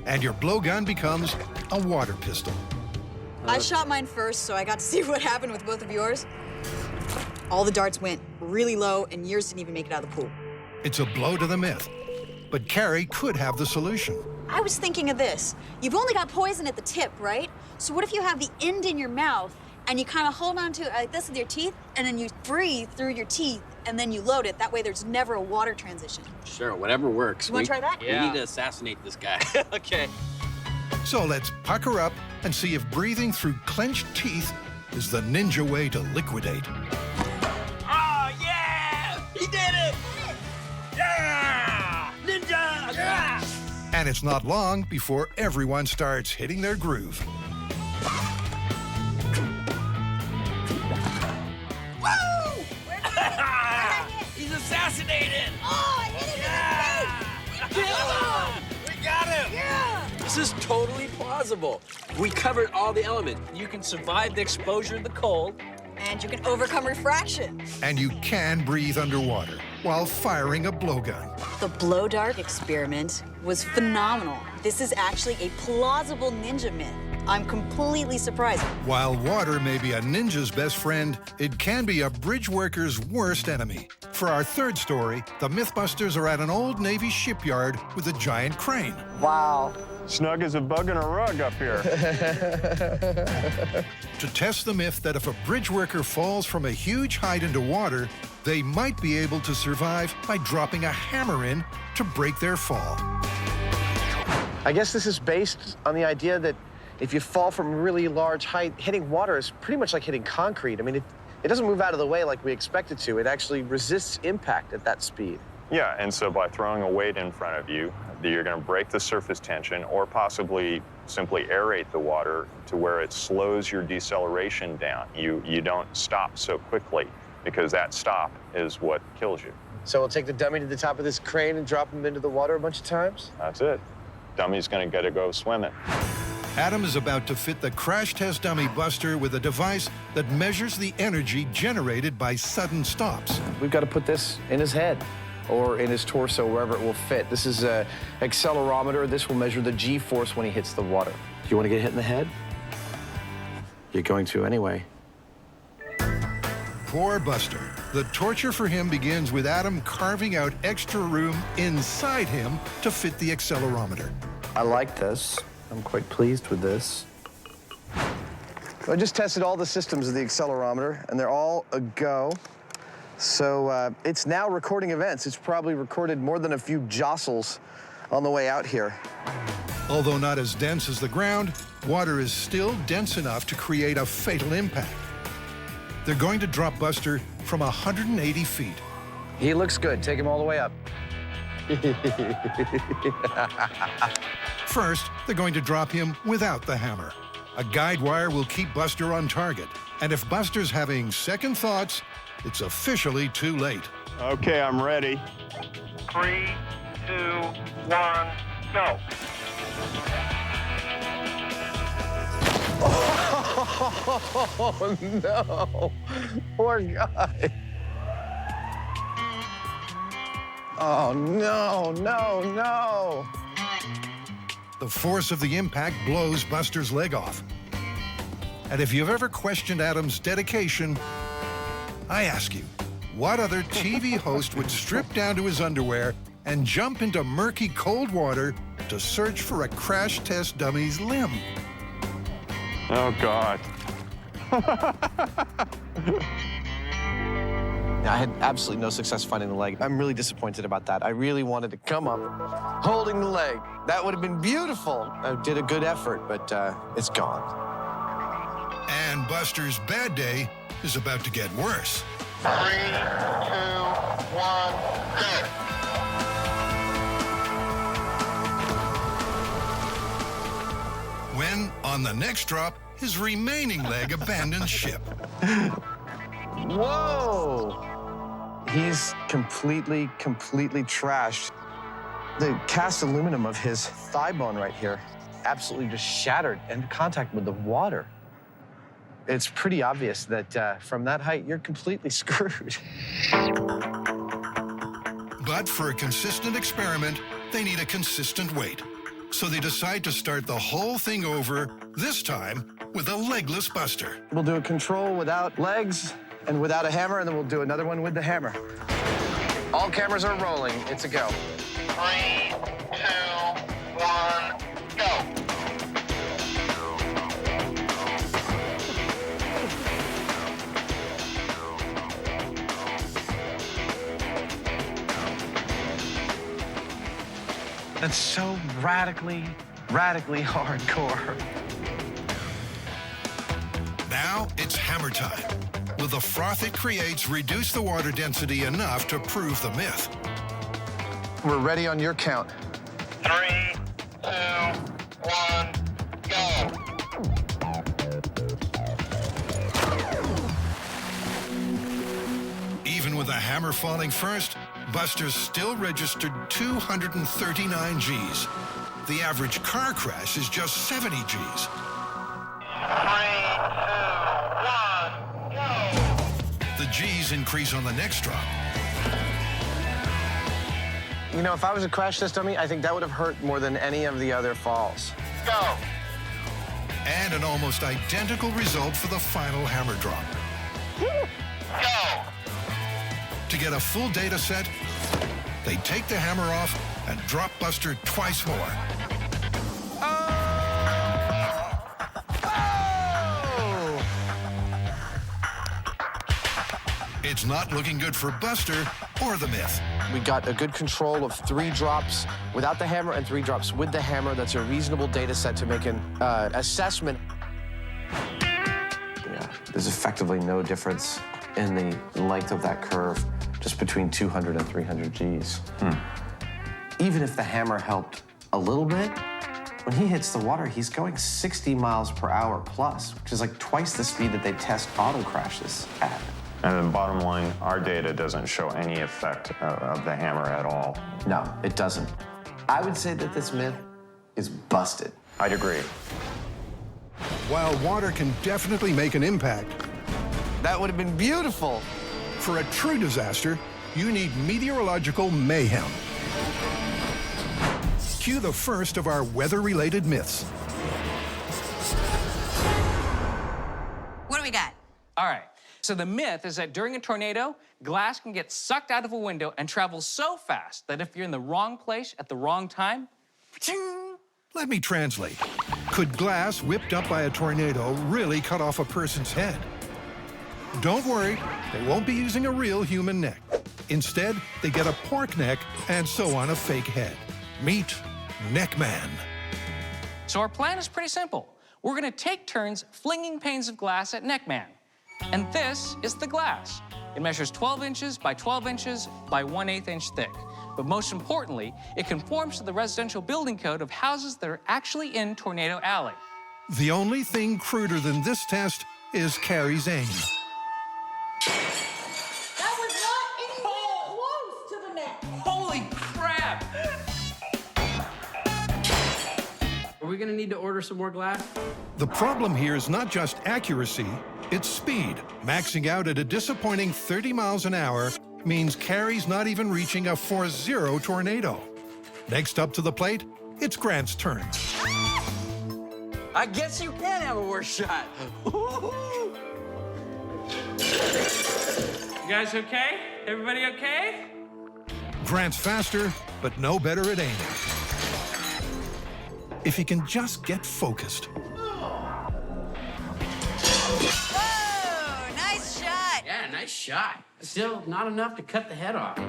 And your blowgun becomes a water pistol. I shot mine first, so I got to see what happened with both of yours. All the darts went really low, and yours didn't even make it out of the pool. It's a blow to the myth. But Carrie could have the solution. I was thinking of this. You've only got poison at the tip, right? So what if you have the end in your mouth, and you kind of hold on to it like this with your teeth, and then you breathe through your teeth, and then you load it. That way there's never a water transition. Sure, whatever works. You wanna try that? We need to assassinate this guy. Okay. So let's pucker up and see if breathing through clenched teeth is the ninja way to liquidate. Oh, yeah! He did it! Yeah! And it's not long before everyone starts hitting their groove. Woo! He's assassinated! Oh, I hit him in the face! We got him! Yeah! This is totally plausible. We covered all the elements. You can survive the exposure to the cold. And you can overcome refraction. And you can breathe underwater while firing a blowgun. The blow dart experiment was phenomenal. This is actually a plausible ninja myth. I'm completely surprised. While water may be a ninja's best friend, it can be a bridge worker's worst enemy. For our third story, the Mythbusters are at an old Navy shipyard with a giant crane. Wow. Snug as a bug in a rug up here. To test the myth that if a bridge worker falls from a huge height into water, they might be able to survive by dropping a hammer in to break their fall. I guess this is based on the idea that if you fall from a really large height, hitting water is pretty much like hitting concrete. I mean, it doesn't move out of the way like we expect it to. It actually resists impact at that speed. Yeah, and so by throwing a weight in front of you, you're going to break the surface tension or possibly simply aerate the water to where it slows your deceleration down. You don't stop so quickly because that stop is what kills you. So we'll take the dummy to the top of this crane and drop him into the water a bunch of times? That's it. Dummy's going to go swimming. Adam is about to fit the crash test dummy Buster with a device that measures the energy generated by sudden stops. We've got to put this in his head or in his torso, wherever it will fit. This is an accelerometer. This will measure the G-force when he hits the water. Do you want to get hit in the head? You're going to anyway. Poor Buster. The torture for him begins with Adam carving out extra room inside him to fit the accelerometer. I like this. I'm quite pleased with this. I just tested all the systems of the accelerometer, and they're all a go. So it's now recording events. It's probably recorded more than a few jostles on the way out here. Although not as dense as the ground, water is still dense enough to create a fatal impact. They're going to drop Buster from 180 feet. He looks good. Take him all the way up. First, they're going to drop him without the hammer. A guide wire will keep Buster on target. And if Buster's having second thoughts, it's officially too late. Okay, I'm ready. 3, 2, 1, go. Oh, no. Poor guy. Oh, no, no, no. The force of the impact blows Buster's leg off. And if you've ever questioned Adam's dedication, I ask you, what other TV host would strip down to his underwear and jump into murky cold water to search for a crash test dummy's limb? Oh, God. I had absolutely no success finding the leg. I'm really disappointed about that. I really wanted to come up holding the leg. That would have been beautiful. I did a good effort, but it's gone. And Buster's bad day is about to get worse. 3, 2, 1, go. When, on the next drop, his remaining leg abandons ship. Whoa! He's completely trashed. The cast aluminum of his thigh bone right here absolutely just shattered in contact with the water. It's pretty obvious that from that height, you're completely screwed. But for a consistent experiment, they need a consistent weight. So they decide to start the whole thing over, this time with a legless Buster. We'll do a control without legs and without a hammer, and then we'll do another one with the hammer. All cameras are rolling. It's a go. 3, 2, 1, go. That's so radically hardcore. Now it's hammer time. Will the froth it creates reduce the water density enough to prove the myth? We're ready on your count. 3, 1, go. Even with the hammer falling first, Buster's still registered 239 Gs. The average car crash is just 70 Gs. 3, 2, 1, go. The Gs increase on the next drop. You know, if I was to crash this dummy, I think that would have hurt more than any of the other falls. Go. And an almost identical result for the final hammer drop. Go. To get a full data set, they take the hammer off and drop Buster twice more. It's not looking good for Buster or the Myth. We got a good control of 3 drops without the hammer and 3 drops with the hammer. That's a reasonable data set to make an assessment. Yeah, there's effectively no difference in the length of that curve, just between 200 and 300 Gs. Even if the hammer helped a little bit, when he hits the water, he's going 60 miles per hour plus, which is like twice the speed that they test auto crashes at. And then bottom line, our data doesn't show any effect of the hammer at all. No, it doesn't. I would say that this myth is busted. I'd agree. While water can definitely make an impact, that would have been beautiful. For a true disaster, you need meteorological mayhem. Cue the first of our weather-related myths. What do we got? All right. So the myth is that during a tornado, glass can get sucked out of a window and travel so fast that if you're in the wrong place at the wrong time, Let me translate. Could glass whipped up by a tornado really cut off a person's head? Don't worry, they won't be using a real human neck. Instead, they get a pork neck and sew on a fake head. Meet Neckman. So our plan is pretty simple. We're gonna take turns flinging panes of glass at Neckman. And this is the glass. It measures 12 inches by 12 inches by 1/8 inch thick. But most importantly, it conforms to the residential building code of houses that are actually in Tornado Alley. The only thing cruder than this test is Carrie's aim. That was not anywhere close to the net. Holy crap! Are we gonna need to order some more glass? The problem here is not just accuracy, it's speed. Maxing out at a disappointing 30 miles an hour means Carrie's not even reaching a 4-0 tornado. Next up to the plate, it's Grant's turn. I guess you can have a worse shot. You guys okay? Everybody okay? Grant's faster, but no better at aiming. If he can just get focused. Whoa, nice shot. Yeah, nice shot. Still not enough to cut the head off.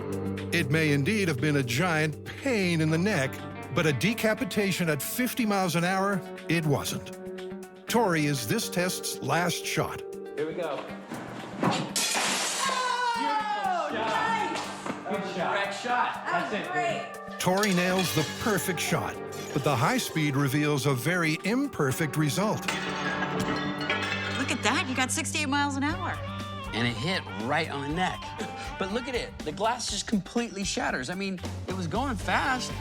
It may indeed have been a giant pain in the neck, but a decapitation at 50 miles an hour, it wasn't. Tori is this test's last shot. Here we go. Oh, nice. Good shot. Correct shot. That was great. Tori nails the perfect shot, but the high speed reveals a very imperfect result. Look at that, you got 68 miles an hour. And it hit right on the neck. But look at it, the glass just completely shatters. I mean, it was going fast,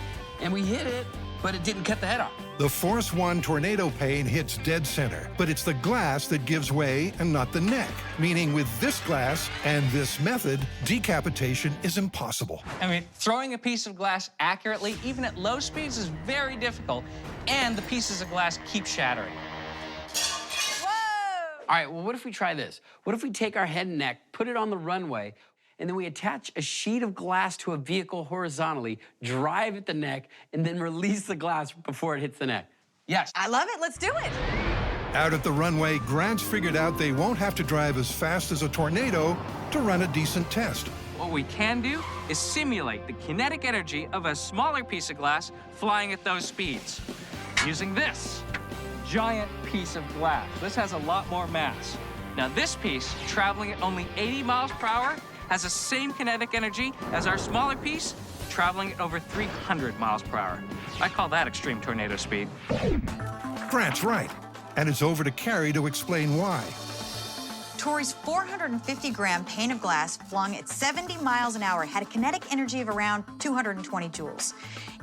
and we hit it, but it didn't cut the head off. The Force 1 tornado pane hits dead center, but it's the glass that gives way and not the neck, meaning with this glass and this method, decapitation is impossible. I mean, throwing a piece of glass accurately, even at low speeds, is very difficult, and the pieces of glass keep shattering. All right, well, what if we try this? What if we take our head and neck, put it on the runway, and then we attach a sheet of glass to a vehicle horizontally, drive at the neck, and then release the glass before it hits the neck? Yes. I love it, let's do it. Out at the runway, Grant's figured out they won't have to drive as fast as a tornado to run a decent test. What we can do is simulate the kinetic energy of a smaller piece of glass flying at those speeds using this giant piece of glass. This has a lot more mass. Now this piece, traveling at only 80 miles per hour, has the same kinetic energy as our smaller piece, traveling at over 300 miles per hour. I call that extreme tornado speed. Grant's right. And it's over to Carrie to explain why. Tori's 450-gram pane of glass flung at 70 miles an hour had a kinetic energy of around 220 joules.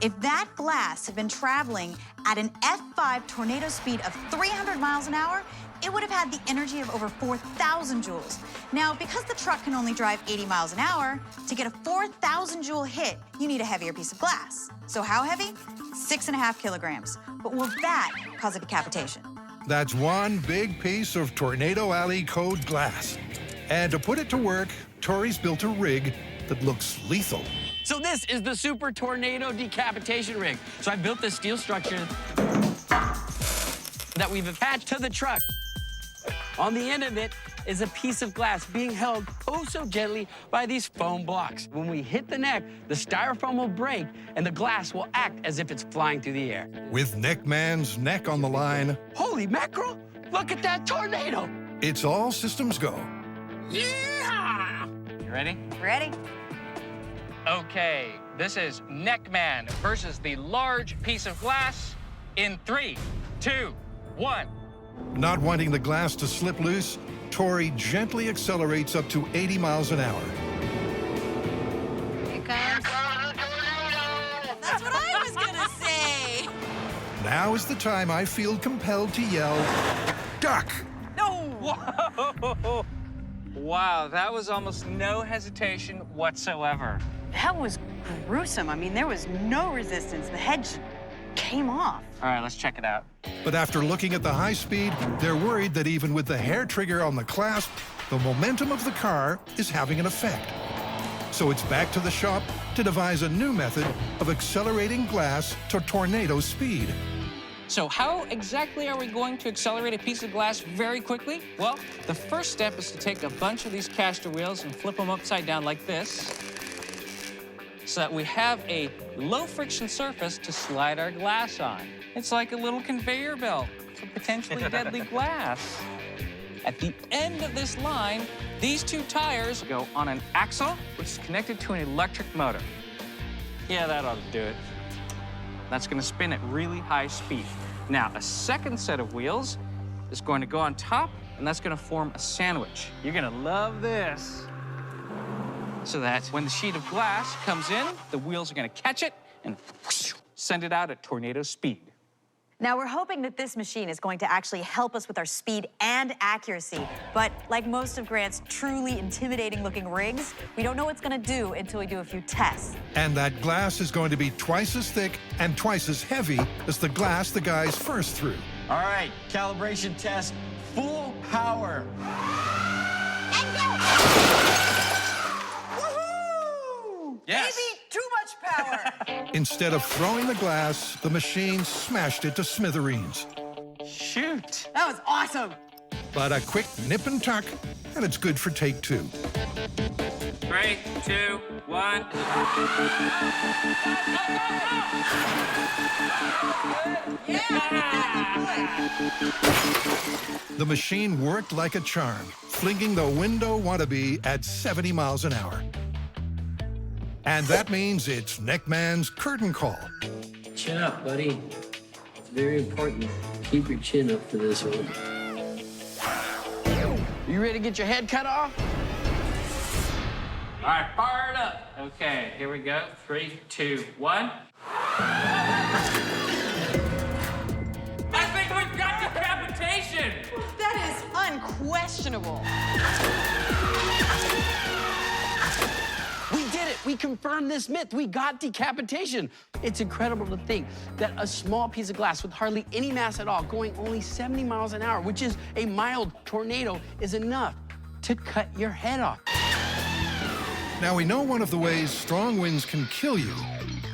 If that glass had been traveling at an F5 tornado speed of 300 miles an hour, it would have had the energy of over 4,000 joules. Now, because the truck can only drive 80 miles an hour, to get a 4,000 joule hit, you need a heavier piece of glass. So how heavy? 6.5 kilograms. But will that cause a decapitation? That's one big piece of Tornado Alley code glass. And to put it to work, Tori's built a rig that looks lethal. So this is the Super Tornado Decapitation Rig. So I built this steel structure that we've attached to the truck. On the end of it is a piece of glass being held oh so gently by these foam blocks. When we hit the neck, the styrofoam will break and the glass will act as if it's flying through the air. With Neckman's neck on the line, Holy mackerel! Look at that tornado! it's all systems go. Yeah! You ready? Ready? Okay, this is Neckman versus the large piece of glass in 3, 2, 1. Not wanting the glass to slip loose, Tori gently accelerates up to 80 miles an hour. Here it comes. That's what I was gonna say. Now is the time I feel compelled to yell, duck! No! Whoa! Wow, that was almost no hesitation whatsoever. That was gruesome. I mean, there was no resistance. The head just came off. All right, let's check it out. But after looking at the high speed, they're worried that even with the hair trigger on the clasp, the momentum of the car is having an effect. So it's back to the shop to devise a new method of accelerating glass to tornado speed. So how exactly are we going to accelerate a piece of glass very quickly? Well, the first step is to take a bunch of these caster wheels and flip them upside down like this, so that we have a low-friction surface to slide our glass on. It's like a little conveyor belt for potentially deadly glass. At the end of this line, these two tires go on an axle, which is connected to an electric motor. Yeah, that ought to do it. That's gonna spin at really high speed. Now, a second set of wheels is going to go on top, and that's gonna form a sandwich. You're gonna love this. So that when the sheet of glass comes in, the wheels are gonna catch it and send it out at tornado speed. Now, we're hoping that this machine is going to actually help us with our speed and accuracy. But like most of Grant's truly intimidating-looking rigs, we don't know what it's going to do until we do a few tests. And that glass is going to be twice as thick and twice as heavy as the glass the guys first threw. All right, calibration test, full power. And go! Woohoo! Yes. Maybe too much power. Instead of throwing the glass, the machine smashed it to smithereens. Shoot. That was awesome. But a quick nip and tuck, and it's good for take 2. 3, 2, 1. The machine worked like a charm, flinging the window wannabe at 70 miles an hour. And that means it's Neckman's curtain call. Chin up, buddy. It's very important. Keep your chin up for this one. You ready to get your head cut off? All right, fire it up. Okay, here we go. 3, 2, 1. I think we've got decapitation. That is unquestionable. We did it. We confirmed this myth. We got decapitation. It's incredible to think that a small piece of glass with hardly any mass at all, going only 70 miles an hour, which is a mild tornado, is enough to cut your head off. Now, we know one of the ways strong winds can kill you.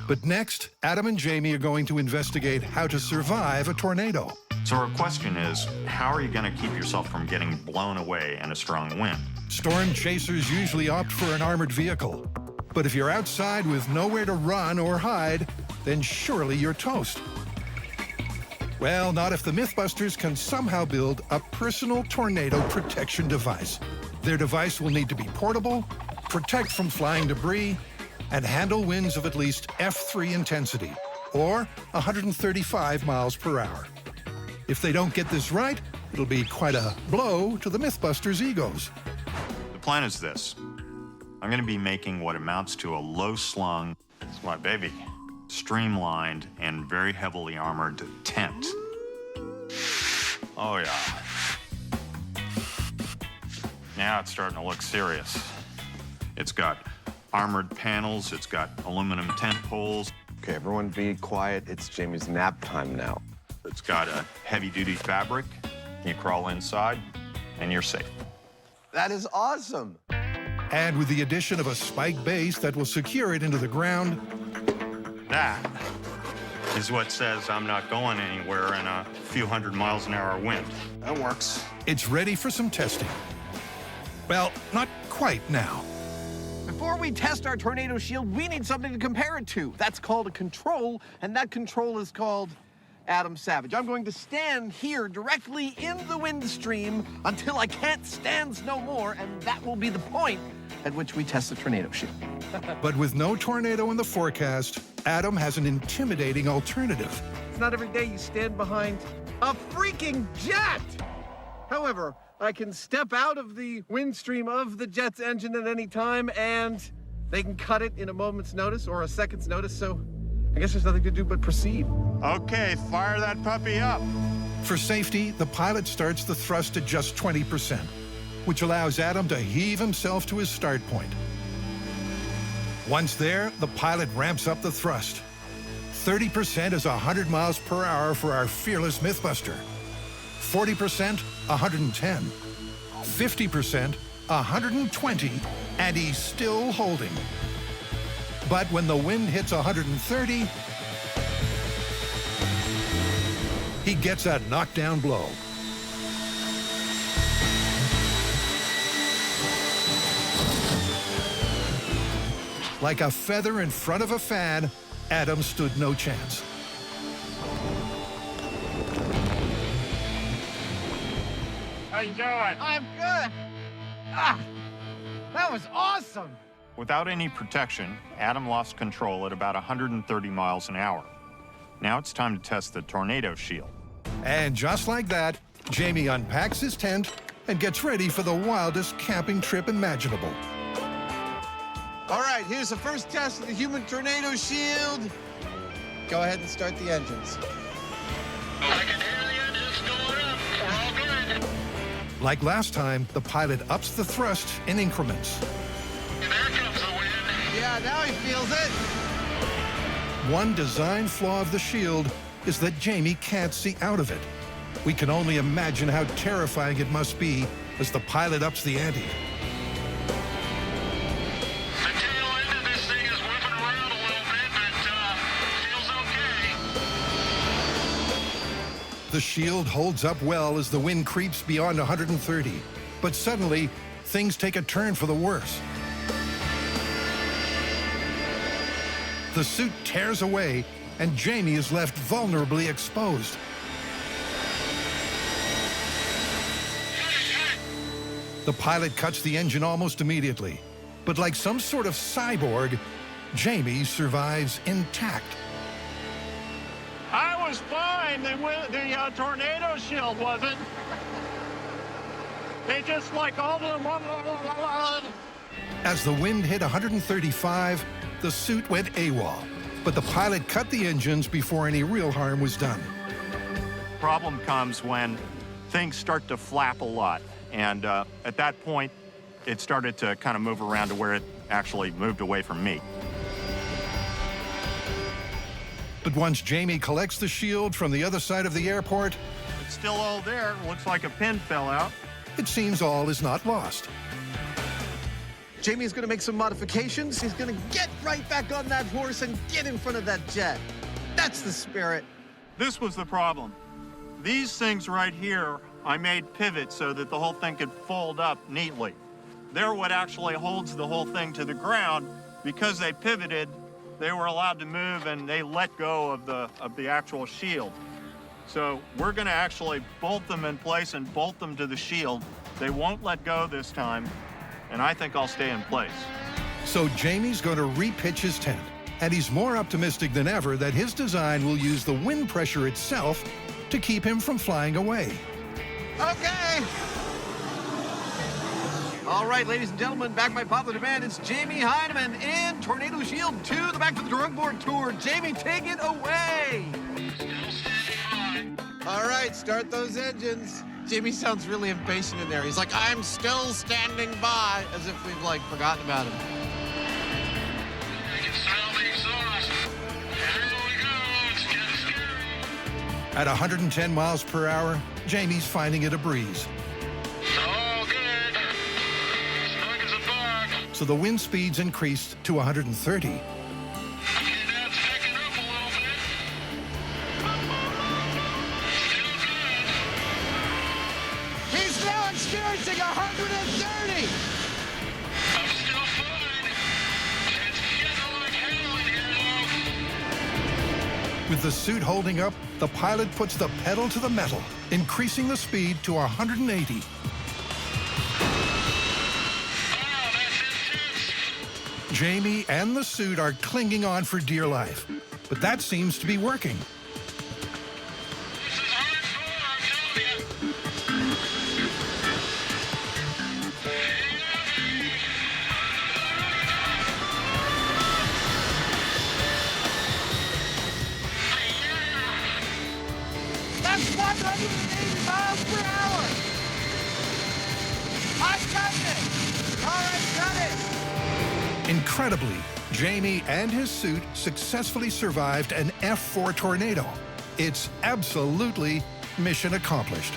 But next, Adam and Jamie are going to investigate how to survive a tornado. So our question is, how are you going to keep yourself from getting blown away in a strong wind? Storm chasers usually opt for an armored vehicle. But if you're outside with nowhere to run or hide, then surely you're toast. Well, not if the Mythbusters can somehow build a personal tornado protection device. Their device will need to be portable, protect from flying debris, and handle winds of at least F3 intensity, or 135 miles per hour. If they don't get this right, it'll be quite a blow to the Mythbusters' egos. The plan is this. I'm going to be making what amounts to a low-slung, it's my baby, streamlined and very heavily armored tent. Oh, yeah. Now it's starting to look serious. It's got armored panels, it's got aluminum tent poles. Okay, everyone be quiet. It's Jamie's nap time now. It's got a heavy-duty fabric. You crawl inside, and you're safe. That is awesome. And with the addition of a spike base that will secure it into the ground, That is what says I'm not going anywhere in a few 100 miles an hour wind. That works. it's ready for some testing. Well, not quite now. Before we test our tornado shield, we need something to compare it to. That's called a control, and that control is called Adam Savage. I'm going to stand here directly in the wind stream until I can't stand no more, and that will be the point at which we test the tornado shield. But with no tornado in the forecast, Adam has an intimidating alternative. It's not every day you stand behind a freaking jet! However, I can step out of the wind stream of the jet's engine at any time, and they can cut it in a moment's notice or a second's notice, so I guess there's nothing to do but proceed. Okay, fire that puppy up. For safety, the pilot starts the thrust at just 20%, which allows Adam to heave himself to his start point. Once there, the pilot ramps up the thrust. 30% is 100 miles per hour for our fearless Mythbuster. 40%, 110. 50%, 120, and he's still holding. But when the wind hits 130, he gets a knockdown blow. Like a feather in front of a fan, Adam stood no chance. How you doing? I'm good. Ah, that was awesome. Without any protection, Adam lost control at about 130 miles an hour. Now it's time to test the tornado shield. And just like that, Jamie unpacks his tent and gets ready for the wildest camping trip imaginable. All right, here's the first test of the human tornado shield. Go ahead and start the engines. I can hear the engines going up. We're all good. Like last time, the pilot ups the thrust in increments. There comes the wind. Yeah, now he feels it. One design flaw of the shield is that Jamie can't see out of it. We can only imagine how terrifying it must be as the pilot ups the ante. The tail end of this thing is whipping around a little bit, but feels okay. The shield holds up well as the wind creeps beyond 130. But suddenly, things take a turn for the worse. The suit tears away, and Jamie is left vulnerably exposed. The pilot cuts the engine almost immediately. But like some sort of cyborg, Jamie survives intact. I was fine. The tornado shield wasn't. They just like all the... As the wind hit 135, the suit went AWOL. But the pilot cut the engines before any real harm was done. Problem comes when things start to flap a lot. And at that point, it started to kind of move around to where it actually moved away from me. But once Jamie collects the shield from the other side of the airport, It's still all there. Looks like a pin fell out. it seems all is not lost. Jamie's gonna make some modifications. He's gonna get right back on that horse and get in front of that jet. That's the spirit. This was the problem. These things right here, I made pivots so that the whole thing could fold up neatly. They're what actually holds the whole thing to the ground. Because they pivoted, they were allowed to move and they let go of the actual shield. So we're gonna actually bolt them in place and bolt them to the shield. They won't let go this time, and I think I'll stay in place. So Jamie's going to repitch his tent, and he's more optimistic than ever that his design will use the wind pressure itself to keep him from flying away. Okay. All right, ladies and gentlemen, back by popular demand, it's Jamie Heineman in Tornado Shield 2, the Back to the Drawing Board Tour. Jamie, take it away. All right, start those engines. Jamie sounds really impatient in there. He's like, I'm still standing by, as if we've, like, forgotten about him. At 110 miles per hour, Jamie's finding it a breeze. So the wind speeds increased to 130. He's now experiencing 130. I'm still fine. It's getting like hell in here, With the suit holding up, the pilot puts the pedal to the metal, increasing the speed to 180. Jamie and the suit are clinging on for dear life, but that seems to be working. That's 180 miles per hour. I got it. All right, got it. Incredibly, Jamie and his suit successfully survived an F4 tornado. It's absolutely mission accomplished.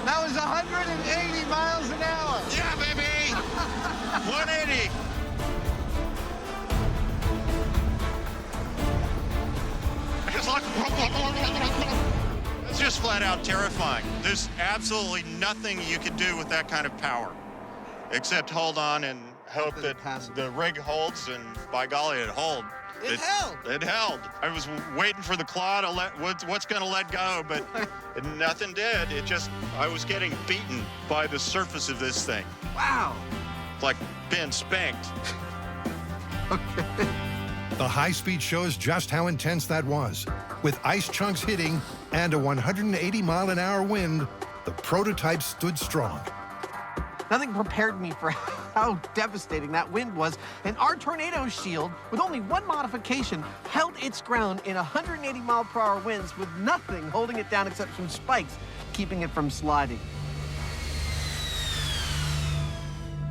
That was 180 miles an hour. Yeah, baby. 180. It's just flat out terrifying. There's absolutely nothing you can do with that kind of power, except hold on and hope that the rig holds, and by golly, it held. It held. It held. I was waiting for the claw to let what's going to let go, but nothing did. It just, I was getting beaten by the surface of this thing. Wow. Like being spanked. The high speed shows just how intense that was. With ice chunks hitting and a 180-mile-an-hour wind, the prototype stood strong. Nothing prepared me for how devastating that wind was, and our tornado shield, with only one modification, held its ground in 180-mile-per-hour winds with nothing holding it down except some spikes, keeping it from sliding.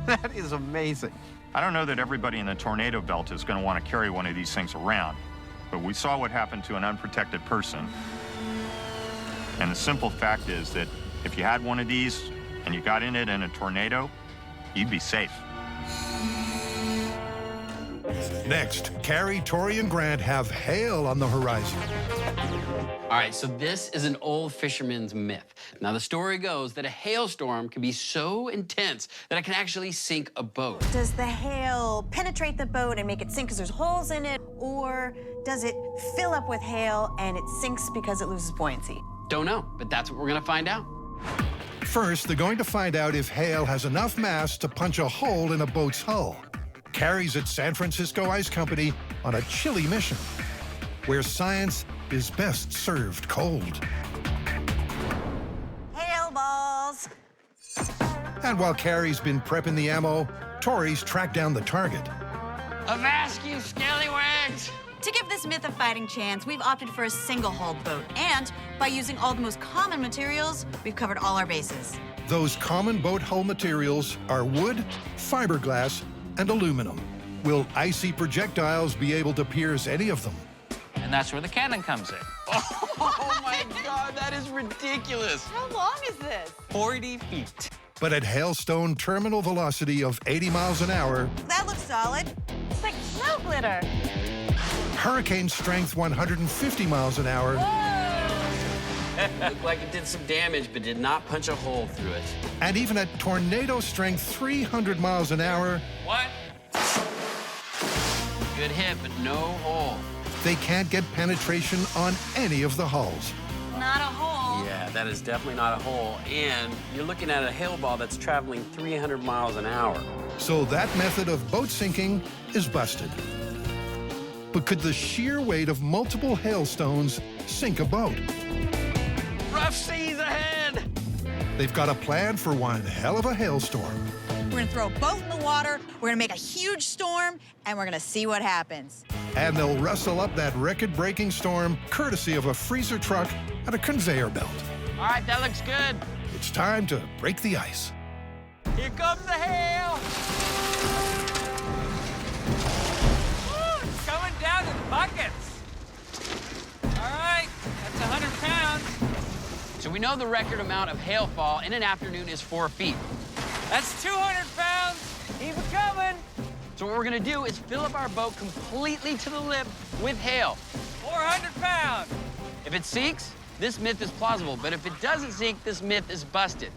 That is amazing. I don't know that everybody in the tornado belt is going to want to carry one of these things around, but we saw what happened to an unprotected person. And the simple fact is that if you had one of these and you got in it in a tornado, you'd be safe. Next, Carrie, Tori, and Grant have hail on the horizon. All right, so this is an old fisherman's myth. Now, the story goes that a hailstorm can be so intense that it can actually sink a boat. Does the hail penetrate the boat and make it sink because there's holes in it? Or does it fill up with hail and it sinks because it loses buoyancy? Don't know, but that's what we're gonna find out. First, they're going to find out if hail has enough mass to punch a hole in a boat's hull. Carrie's at San Francisco Ice Company on a chilly mission, where science is best served cold. Hail balls. And while Carrie's been prepping the ammo, Tori's tracked down the target. Avast, you scallywags! To give this myth a fighting chance, we've opted for a single-hulled boat, and by using all the most common materials, we've covered all our bases. Those common boat hull materials are wood, fiberglass, and aluminum. Will icy projectiles be able to pierce any of them? And that's where the cannon comes in. Oh my God, that is ridiculous. How long is this? 40 feet. But at hailstone terminal velocity of 80 miles an hour, That looks solid. It's like snow glitter. hurricane strength 150 miles an hour, Looked like it did some damage, but did not punch a hole through it. and even at tornado strength 300 miles an hour, What? Good hit, but no hole. they can't get penetration on any of the hulls. Not a hole. Yeah, That is definitely not a hole, and you're looking at a hail ball that's traveling 300 miles an hour. So that method of boat sinking is busted. But could the sheer weight of multiple hailstones sink a boat? Rough seas ahead! They've got a plan for one hell of a hailstorm. We're gonna throw a boat in the water, we're gonna make a huge storm, and we're gonna see what happens. And they'll wrestle up that record-breaking storm courtesy of a freezer truck and a conveyor belt. All right, that looks good. It's time to break the ice. Here comes the hail! Woo, it's coming down in buckets. All right, that's 100 pounds. So we know the record amount of hailfall in an afternoon is 4 feet. That's 200 pounds. Keep it coming. So what we're gonna do is fill up our boat completely to the lip with hail. 400 pounds. If it sinks, this myth is plausible, but if it doesn't sink, this myth is busted.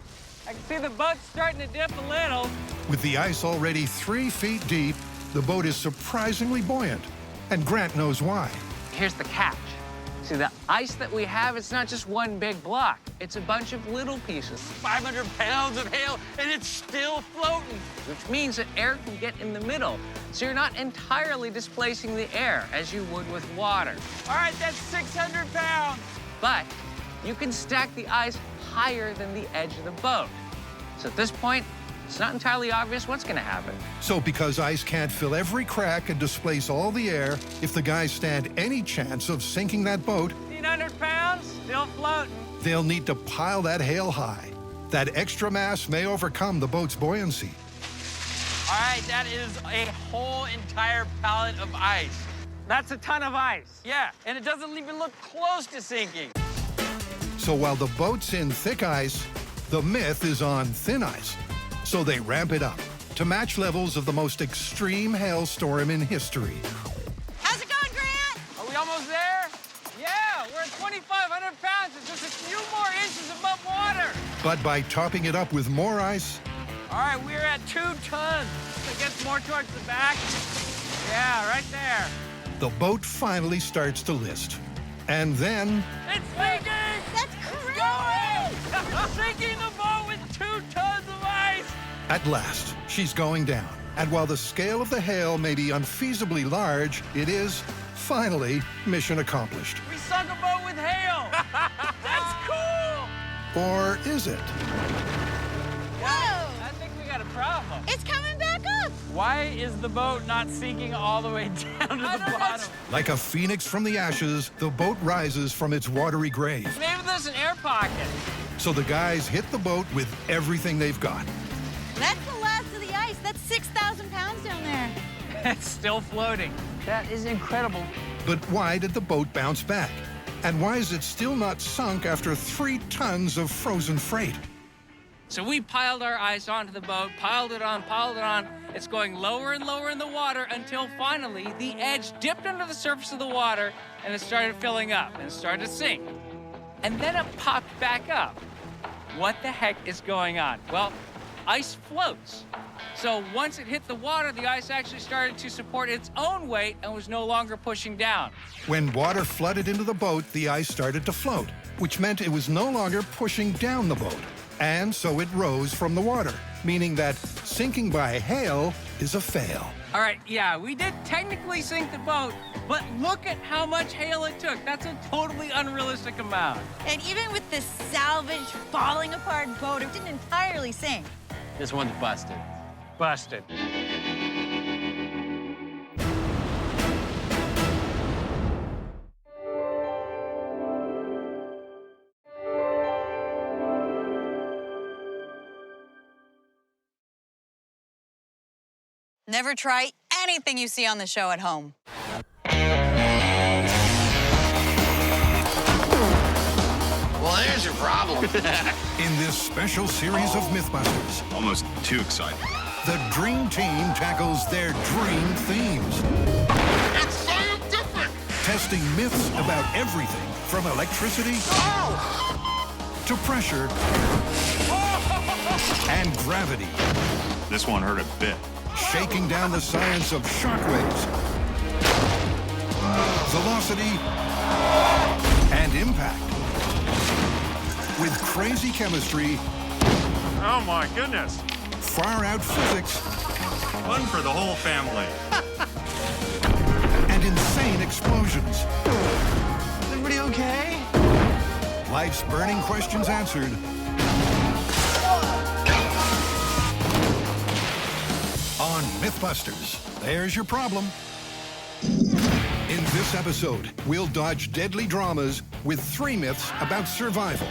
I can see the boat starting to dip a little. With the ice already 3 feet deep, the boat is surprisingly buoyant, and Grant knows why. Here's the catch. See, the ice that we have, it's not just one big block. It's a bunch of little pieces. 500 pounds of hail, and it's still floating, which means that air can get in the middle. So you're not entirely displacing the air as you would with water. All right, that's 600 pounds. But you can stack the ice higher than the edge of the boat. So at this point, it's not entirely obvious what's gonna happen. So because ice can't fill every crack and displace all the air, if the guys stand any chance of sinking that boat, 1,500 pounds, still floating. they'll need to pile that hail high. That extra mass may overcome the boat's buoyancy. All right, that is a whole entire pallet of ice. That's a ton of ice. Yeah, and it doesn't even look close to sinking. So while the boat's in thick ice, the myth is on thin ice. So they ramp it up to match levels of the most extreme hailstorm in history. How's it going, Grant? Are we almost there? Yeah, we're at 2,500 pounds. It's just a few more inches above water. But by topping it up with more ice, All right, we're at 2 tons. It gets more towards the back. Yeah, right there. the boat finally starts to list. And then It's sinking! That's crazy! We're sinking the boat with 2 tons of ice! at last, she's going down. And while the scale of the hail may be unfeasibly large, it is, finally, mission accomplished. We sunk a boat with hail! That's cool! Or is it? Whoa! I think we got a problem. It's coming back up! Why is the boat not sinking all the way down to the bottom? Like a phoenix from the ashes, the boat rises from its watery grave. Maybe there's an air pocket. So the guys hit the boat with everything they've got. That's the last of the ice. That's 6,000 pounds down there. It's still floating. That is incredible. But why did the boat bounce back? And why is it still not sunk after 3 tons of frozen freight? So we piled our ice onto the boat, piled it on. It's going lower and lower in the water until finally the edge dipped under the surface of the water and it started filling up and it started to sink. And then it popped back up. What the heck is going on? Well, ice floats. So once it hit the water, the ice actually started to support its own weight and was no longer pushing down. When water flooded into the boat, the ice started to float, which meant it was no longer pushing down the boat. And so it rose from the water, meaning that sinking by hail is a fail. All right, yeah, we did technically sink the boat, but look at how much hail it took. That's a totally unrealistic amount. And even with this salvaged, falling apart boat, it didn't entirely sink. This one's busted. Busted. Never try anything you see on the show at home. Well, there's your problem. In this special series of Mythbusters, Almost too exciting. the Dream Team tackles their dream themes. It's scientific! Testing myths about everything from electricity to pressure and gravity. This one hurt a bit. Shaking down the science of shockwaves, velocity, and impact. with crazy chemistry. Oh my goodness. Far out physics. Fun for the whole family. And insane explosions. Is everybody okay? Life's burning questions answered. On Mythbusters, there's your problem. In this episode, we'll dodge deadly dramas with 3 myths about survival.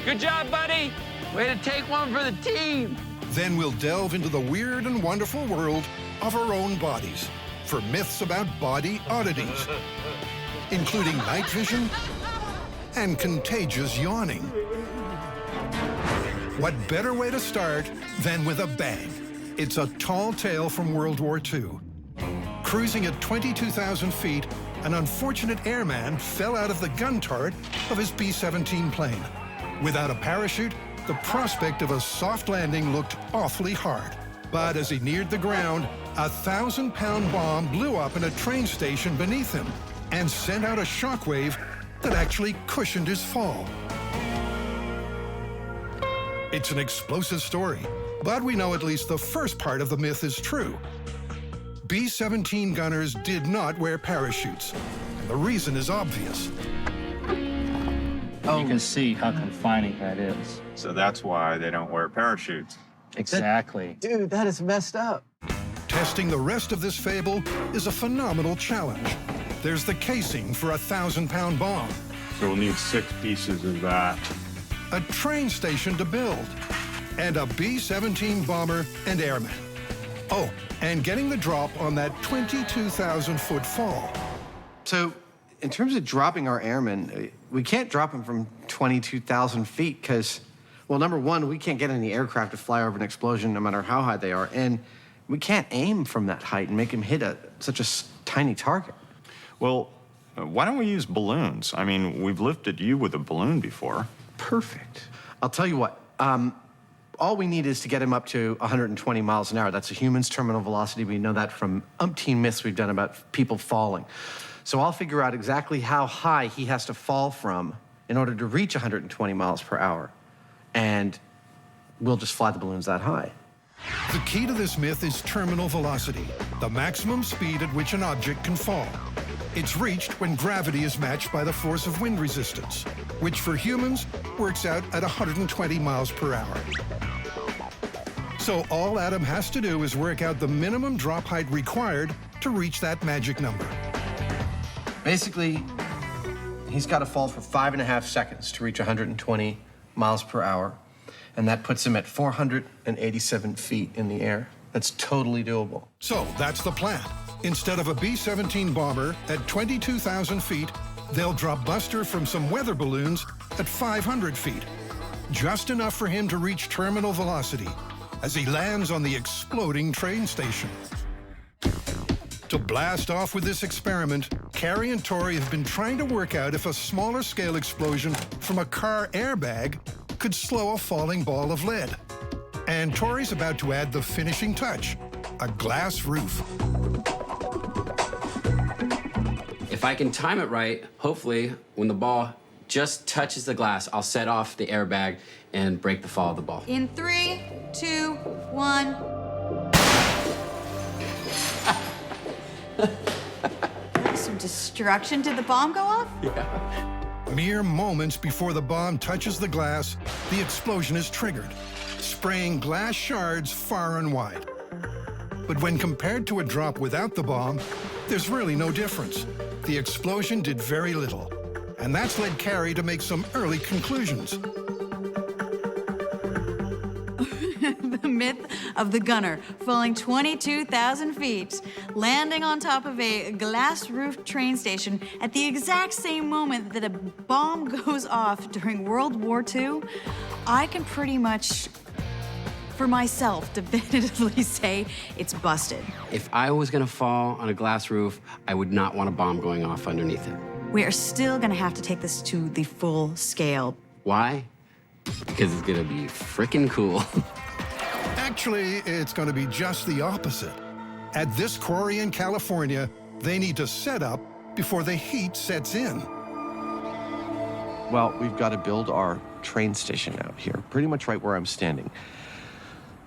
Good job, buddy. Way to take one for the team. Then we'll delve into the weird and wonderful world of our own bodies for myths about body oddities, including night vision and contagious yawning. What better way to start than with a bang? It's a tall tale from World War II. Cruising at 22,000 feet, an unfortunate airman fell out of the gun turret of his B-17 plane. Without a parachute, the prospect of a soft landing looked awfully hard. But as he neared the ground, a 1,000-pound bomb blew up in a train station beneath him and sent out a shockwave that actually cushioned his fall. It's an explosive story, but we know at least the first part of the myth is true. B-17 gunners did not wear parachutes, and the reason is obvious. You can see how confining that is. So that's why they don't wear parachutes. Exactly. Dude, that is messed up. Testing the rest of this fable is a phenomenal challenge. There's the casing for a 1,000-pound bomb. So we'll need 6 pieces of that. A train station to build, and a B-17 bomber and airman. Oh, and getting the drop on that 22,000-foot fall. So, in terms of dropping our airmen, we can't drop them from 22,000 feet because, well, number one, we can't get any aircraft to fly over an explosion no matter how high they are, and we can't aim from that height and make them hit such a tiny target. Well, why don't we use balloons? I mean, we've lifted you with a balloon before. Perfect. I'll tell you what, all we need is to get him up to 120 miles an hour. That's a human's terminal velocity. We know that from umpteen myths we've done about people falling. So I'll figure out exactly how high he has to fall from in order to reach 120 miles per hour. And we'll just fly the balloons that high. The key to this myth is terminal velocity, the maximum speed at which an object can fall. It's reached when gravity is matched by the force of wind resistance, which for humans works out at 120 miles per hour. So all Adam has to do is work out the minimum drop height required to reach that magic number. Basically, he's got to fall for 5.5 seconds to reach 120 miles per hour, and that puts him at 487 feet in the air. That's totally doable. So that's the plan. Instead of a B-17 bomber at 22,000 feet, they'll drop Buster from some weather balloons at 500 feet. Just enough for him to reach terminal velocity as he lands on the exploding train station. To blast off with this experiment, Carrie and Tori have been trying to work out if a smaller scale explosion from a car airbag could slow a falling ball of lead. And Tori's about to add the finishing touch, a glass roof. If I can time it right, hopefully, when the ball just touches the glass, I'll set off the airbag and break the fall of the ball. In 3, 2, 1. Some destruction. Did the bomb go off? Yeah. Mere moments before the bomb touches the glass, the explosion is triggered, spraying glass shards far and wide. But when compared to a drop without the bomb, there's really no difference. The explosion did very little, and that's led Carrie to make some early conclusions. The myth of the gunner falling 22,000 feet, landing on top of a glass-roofed train station at the exact same moment that a bomb goes off during World War II. I can pretty much, for myself, definitively say it's busted. If I was gonna fall on a glass roof, I would not want a bomb going off underneath it. We are still gonna have to take this to the full scale. Why? Because it's gonna be frickin' cool. Actually, it's going to be just the opposite. At this quarry in California, they need to set up before the heat sets in. Well, we've got to build our train station out here, pretty much right where I'm standing.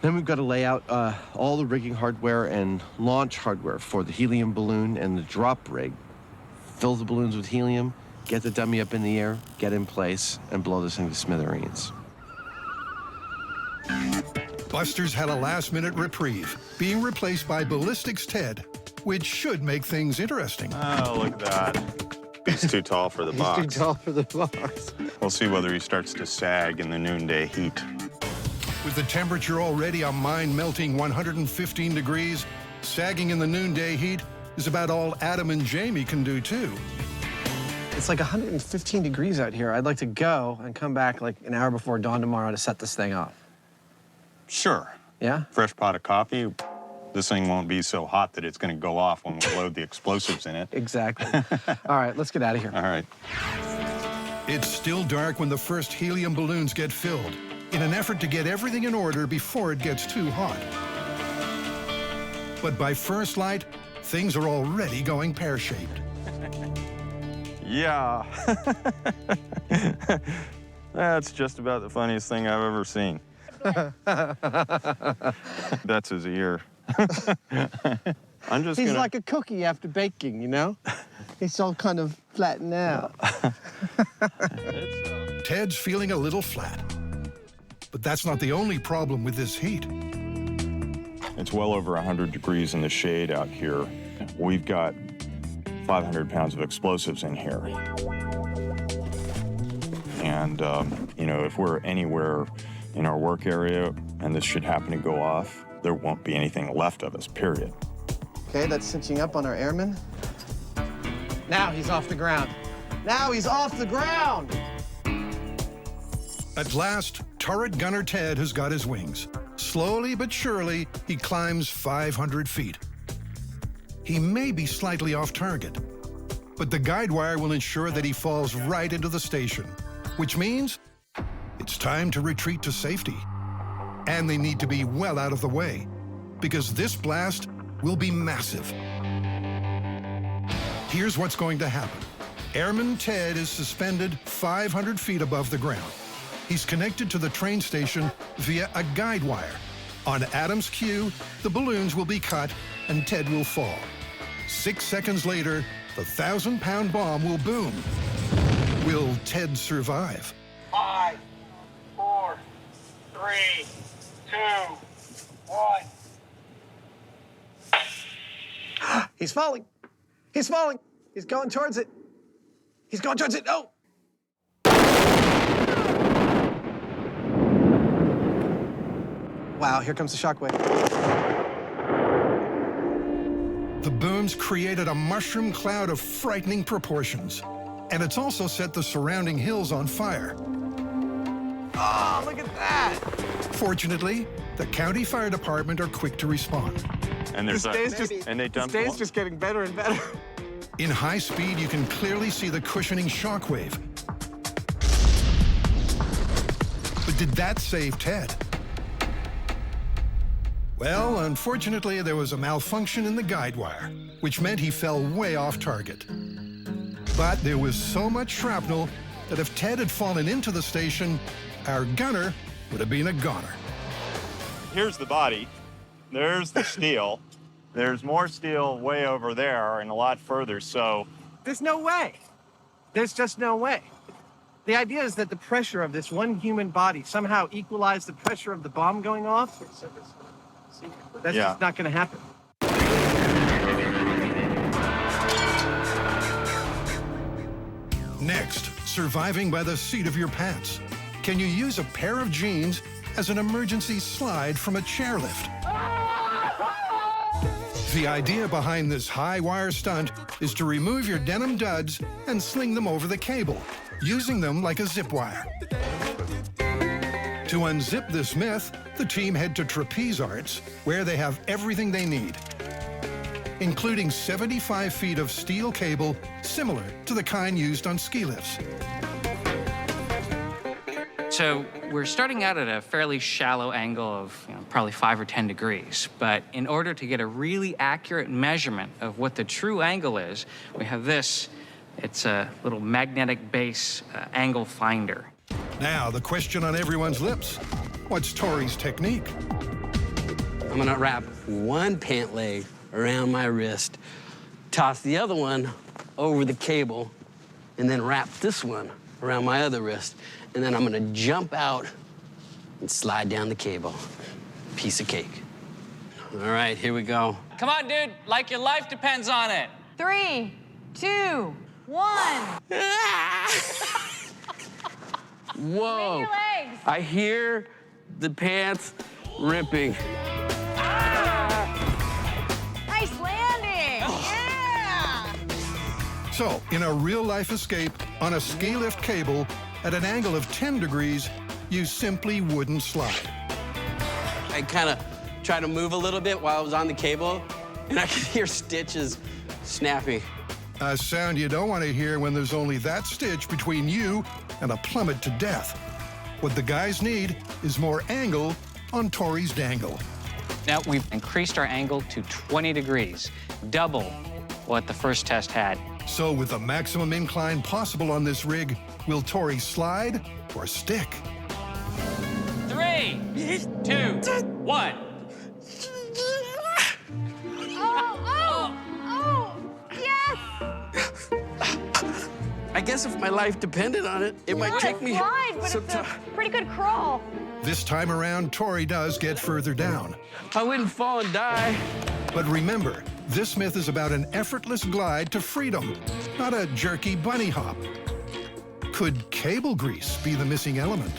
Then we've got to lay out all the rigging hardware and launch hardware for the helium balloon and the drop rig. Fill the balloons with helium, get the dummy up in the air, get in place, and blow this thing to smithereens. Busters had a last-minute reprieve, being replaced by Ballistics Ted, which should make things interesting. Oh, look at that. He's too tall for the box. He's too tall for the box. We'll see whether he starts to sag in the noonday heat. With the temperature already a mind-melting 115 degrees, sagging in the noonday heat is about all Adam and Jamie can do, too. It's like 115 degrees out here. I'd like to go and come back like an hour before dawn tomorrow to set this thing off. Sure. Yeah? Fresh pot of coffee. This thing won't be so hot that it's going to go off when we load the explosives in it. Exactly. All right, let's get out of here. All right. It's still dark when the first helium balloons get filled, in an effort to get everything in order before it gets too hot. But by first light, things are already going pear-shaped. Yeah. That's just about the funniest thing I've ever seen. That's his ear. I'm just He's gonna... like a cookie after baking, you know? It's all kind of flattened out. Ted's feeling a little flat. But that's not the only problem with this heat. It's well over 100 degrees in the shade out here. We've got 500 pounds of explosives in here. And, you know, if we're anywhere in our work area and this should happen to go off, there won't be anything left of us, period. Okay, that's cinching up on our airman. Now he's off the ground. Now he's off the ground! At last, turret gunner Ted has got his wings. Slowly but surely, he climbs 500 feet. He may be slightly off target, but the guide wire will ensure that he falls right into the station, which means it's time to retreat to safety. And they need to be well out of the way, because this blast will be massive. Here's what's going to happen. Airman Ted is suspended 500 feet above the ground. He's connected to the train station via a guide wire. On Adam's cue, the balloons will be cut and Ted will fall. 6 seconds later, the 1,000-pound bomb will boom. Will Ted survive? 5, 4, 3, 2, 1. He's falling. He's falling. He's going towards it. He's going towards it. Oh! Wow, here comes the shockwave. The booms created a mushroom cloud of frightening proportions. And it's also set the surrounding hills on fire. Oh, look at that! Fortunately, the county fire department are quick to respond. And there's This day's just getting better and better. In high speed, you can clearly see the cushioning shockwave. But did that save Ted? Well, unfortunately, there was a malfunction in the guide wire, which meant he fell way off target. But there was so much shrapnel that if Ted had fallen into the station, our gunner would have been a goner. Here's the body. There's the steel. There's more steel way over there and a lot further, so... There's no way. There's just no way. The idea is that the pressure of this one human body somehow equalized the pressure of the bomb going off. That's just not going to happen. Next, surviving by the seat of your pants. Can you use a pair of jeans as an emergency slide from a chairlift? The idea behind this high wire stunt is to remove your denim duds and sling them over the cable, using them like a zip wire. To unzip this myth, the team head to Trapeze Arts, where they have everything they need, including 75 feet of steel cable similar to the kind used on ski lifts. So we're starting out at a fairly shallow angle of probably 5 or 10 degrees. But in order to get a really accurate measurement of what the true angle is, we have this. It's a little magnetic base angle finder. Now, the question on everyone's lips. What's Tori's technique? I'm gonna wrap one pant leg around my wrist, toss the other one over the cable, and then wrap this one around my other wrist. And then I'm gonna jump out and slide down the cable. Piece of cake. All right, here we go. Come on, dude, like your life depends on it. 3, 2, 1. Whoa. Your legs. I hear the pants ripping. Nice landing. Yeah. So, in a real-life escape on a ski lift cable at an angle of 10 degrees, you simply wouldn't slide. I kind of tried to move a little bit while I was on the cable, and I could hear stitches snapping. A sound you don't want to hear when there's only that stitch between you and a plummet to death. What the guys need is more angle on Tori's dangle. Now, we've increased our angle to 20 degrees, double what the first test had. So with the maximum incline possible on this rig, will Tori slide or stick? 3, 2, 1. Yes! I guess if my life depended on it, it might take me slide, but some it's a time. pretty good crawl. This time around, Tori does get further down. I wouldn't fall and die. But remember, this myth is about an effortless glide to freedom, not a jerky bunny hop. Could cable grease be the missing element?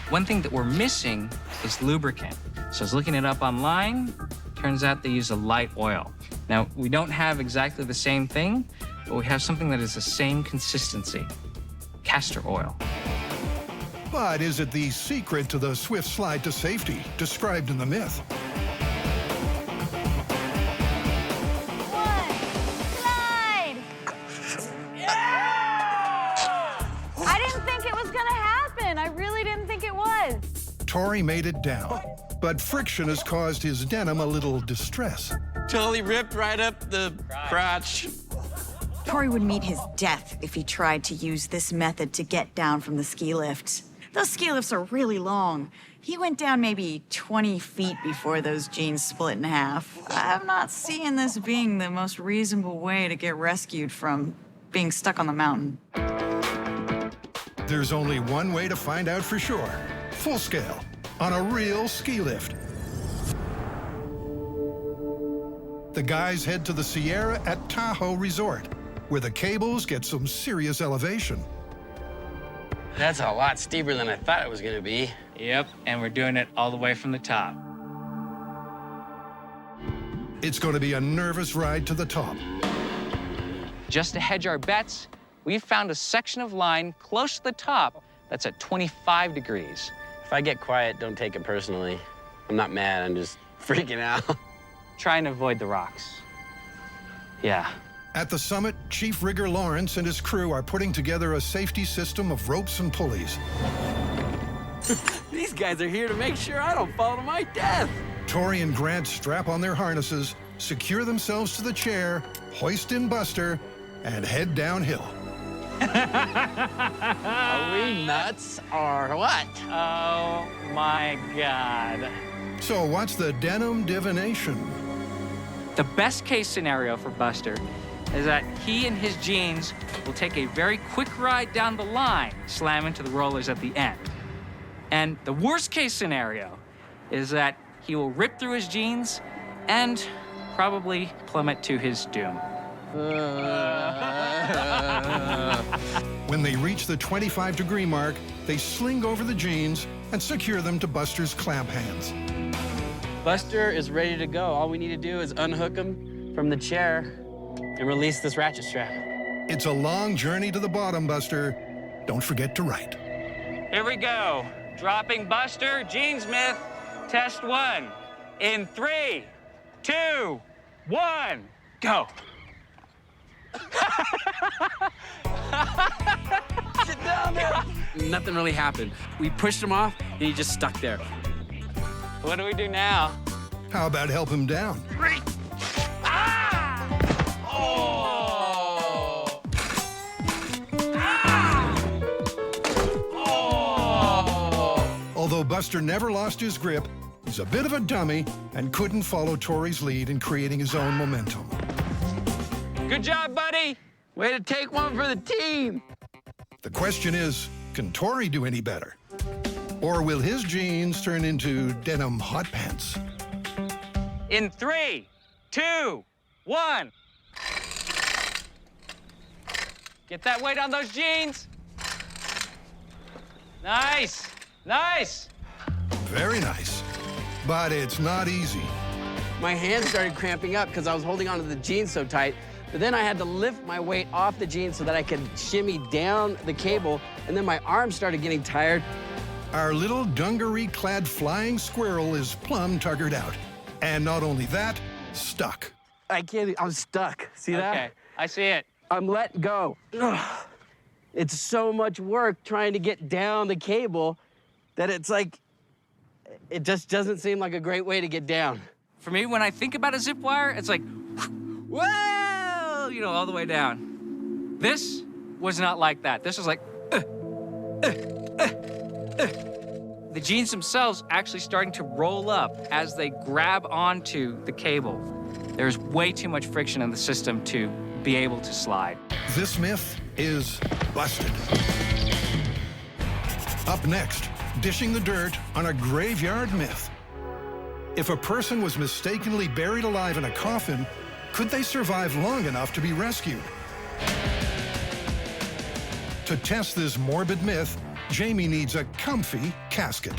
One thing that we're missing is lubricant. So I was looking it up online. Turns out they use a light oil. Now, we don't have exactly the same thing, but we have something that is the same consistency, castor oil. But is it the secret to the swift slide to safety described in the myth? Slide! I didn't think it was gonna happen. I really didn't think it was. Tori made it down, but friction has caused his denim a little distress. Totally ripped right up the crotch. Tori would meet his death if he tried to use this method to get down from the ski lifts. Those ski lifts are really long. He went down maybe 20 feet before those jeans split in half. I'm not seeing this being the most reasonable way to get rescued from being stuck on the mountain. There's only one way to find out for sure. Full scale, on a real ski lift. The guys head to the Sierra at Tahoe Resort, where the cables get some serious elevation. That's a lot steeper than I thought it was gonna be. Yep, and we're doing it all the way from the top. It's going to be a nervous ride to the top. Just to hedge our bets, we've found a section of line close to the top that's at 25 degrees. If I get quiet, don't take it personally. I'm not mad, I'm just freaking out. Try and avoid the rocks. Yeah. At the summit, Chief Rigger Lawrence and his crew are putting together a safety system of ropes and pulleys. These guys are here to make sure I don't fall to my death. Tori and Grant strap on their harnesses, secure themselves to the chair, hoist in Buster, and head downhill. Are we nuts or what? Oh my God. So what's the denim divination? The best case scenario for Buster is that he and his jeans will take a very quick ride down the line, slam into the rollers at the end. And the worst case scenario is that he will rip through his jeans and probably plummet to his doom. When they reach the 25-degree mark, they sling over the jeans and secure them to Buster's clamp hands. Buster is ready to go. All we need to do is unhook him from the chair and release this ratchet strap. It's a long journey to the bottom, Buster. Don't forget to write. Here we go. Dropping Buster, Jeans Myth, test 1. In 3, 2, 1, go. Sit down there. Nothing really happened. We pushed him off, and he just stuck there. What do we do now? How about help him down? Great. Ah! Oh! Ah! Oh! Although Buster never lost his grip, he's a bit of a dummy and couldn't follow Tori's lead in creating his own momentum. Good job, buddy. Way to take one for the team. The question is, can Tori do any better? Or will his jeans turn into denim hot pants? In 3, 2, 1. Get that weight on those jeans. Nice, nice. Very nice. But it's not easy. My hands started cramping up because I was holding onto the jeans so tight. But then I had to lift my weight off the jeans so that I could shimmy down the cable. And then my arms started getting tired. Our little dungaree-clad flying squirrel is plumb tuggered out. And not only that, stuck. I can't, I'm stuck. See that? Okay, I see it. I'm let go. Ugh. It's so much work trying to get down the cable that it's like, it just doesn't seem like a great way to get down. For me, when I think about a zip wire, it's like, whoa, you know, all the way down. This was not like that. This was like, The jeans themselves actually starting to roll up as they grab onto the cable. There's way too much friction in the system to be able to slide. This myth is busted. Up next, dishing the dirt on a graveyard myth. If a person was mistakenly buried alive in a coffin, could they survive long enough to be rescued? To test this morbid myth, Jamie needs a comfy casket.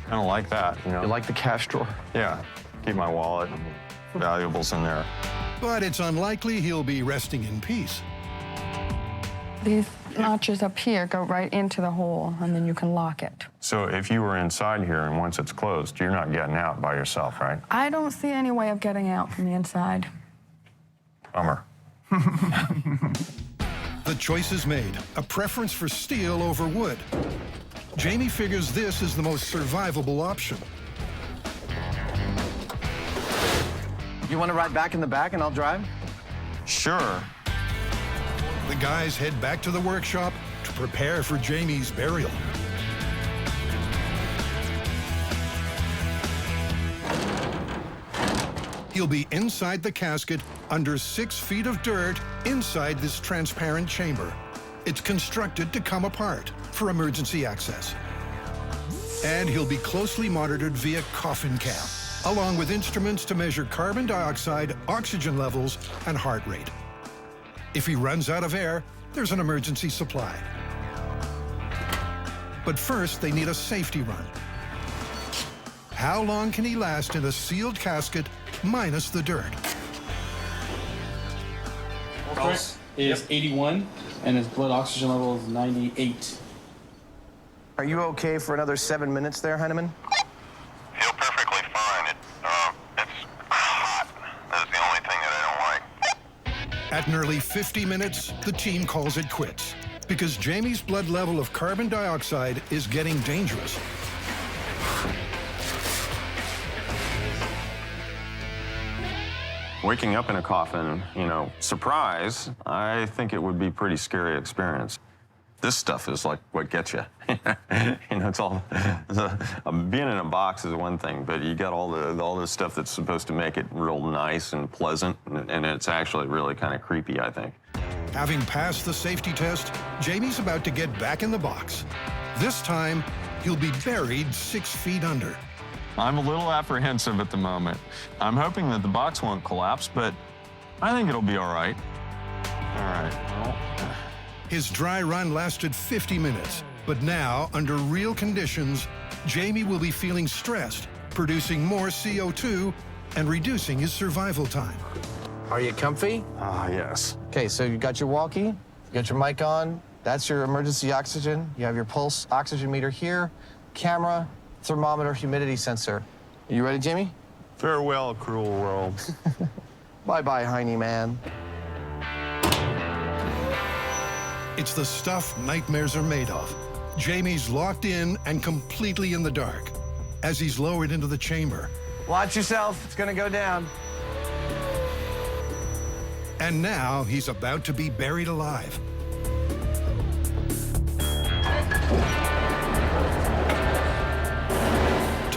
I don't like that, you know. You like the cash drawer? Yeah, keep my wallet and valuables in there. But it's unlikely he'll be resting in peace. These notches up here go right into the hole, and then you can lock it. So if you were inside here and once it's closed, you're not getting out by yourself, right? I don't see any way of getting out from the inside. Bummer. The choice is made, a preference for steel over wood. Jamie figures this is the most survivable option. You want to ride back in the back and I'll drive? Sure. The guys head back to the workshop to prepare for Jamie's burial. He'll be inside the casket under 6 feet of dirt inside this transparent chamber. It's constructed to come apart for emergency access. And he'll be closely monitored via Coffin cam, along with instruments to measure carbon dioxide, oxygen levels, and heart rate. If he runs out of air, there's an emergency supply. But first, they need a safety run. How long can he last in a sealed casket minus the dirt? Pulse is 81, and his blood oxygen level is 98. Are you okay for another 7 minutes there, Heineman? Feel perfectly fine. It's hot. That's the only thing that I don't like. At nearly 50 minutes, the team calls it quits because Jamie's blood level of carbon dioxide is getting dangerous. Waking up in a coffin, you know, surprise, I think it would be a pretty scary experience. This stuff is like what gets you. You know, it's all, being in a box is one thing, but you got all the stuff that's supposed to make it real nice and pleasant, and it's actually really kind of creepy, I think. Having passed the safety test, Jamie's about to get back in the box. This time, he'll be buried 6 feet under. I'm a little apprehensive at the moment. I'm hoping that the box won't collapse, but I think it'll be all right. All right, well. His dry run lasted 50 minutes, but now, under real conditions, Jamie will be feeling stressed, producing more CO2 and reducing his survival time. Are you comfy? Yes. Okay, so you got your walkie, you got your mic on, that's your emergency oxygen, you have your pulse oxygen meter here, camera, thermometer, humidity sensor. Are you ready, Jamie? Farewell, cruel world. Bye-bye, Heine man. It's the stuff nightmares are made of. Jamie's locked in and completely in the dark as he's lowered into the chamber. Watch yourself, it's gonna go down. And now he's about to be buried alive.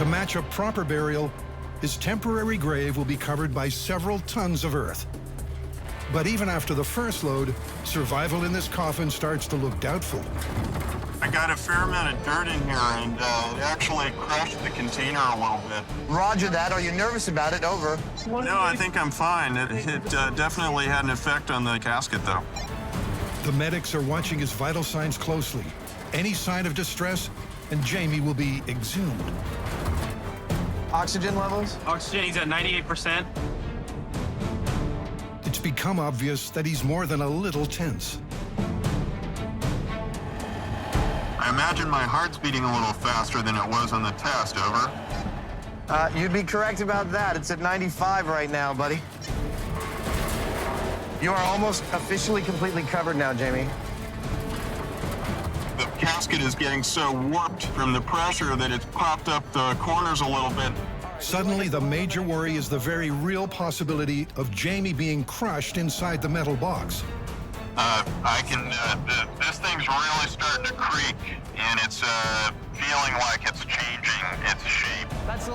To match a proper burial, his temporary grave will be covered by several tons of earth. But even after the first load, survival in this coffin starts to look doubtful. I got a fair amount of dirt in here, and it actually crushed the container a little bit. Roger that. Are you nervous about it? Over. No, I think I'm fine. It definitely had an effect on the casket, though. The medics are watching his vital signs closely. Any sign of distress, and Jamie will be exhumed. Oxygen levels? Oxygen, he's at 98%. It's become obvious that he's more than a little tense. I imagine my heart's beating a little faster than it was on the test, over. You'd be correct about that. It's at 95 right now, buddy. You are almost officially completely covered now, Jamie. The casket is getting so warped from the pressure that it's popped up the corners a little bit. Suddenly, the major worry is the very real possibility of Jamie being crushed inside the metal box. This thing's really starting to creak, and it's feeling like it's changing its shape.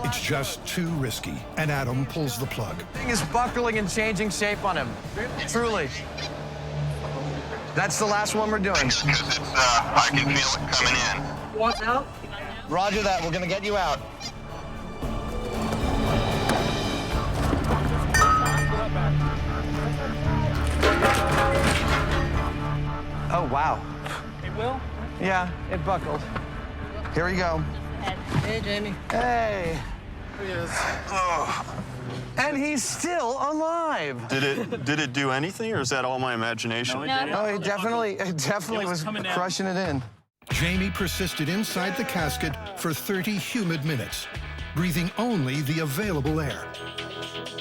It's just too risky, and Adam pulls the plug. The thing is buckling and changing shape on him. Truly. That's the last one we're doing. Because it's, I can feel it coming in. Want out? Roger that. We're gonna get you out. Oh, wow. It will? Yeah, it buckled. Here we go. Hey, Jamie. Hey. Here he is. Oh. And he's still alive. Did it do anything, or is that all my imagination? No, it definitely was crushing it in. Jamie persisted inside the casket for 30 humid minutes, breathing only the available air.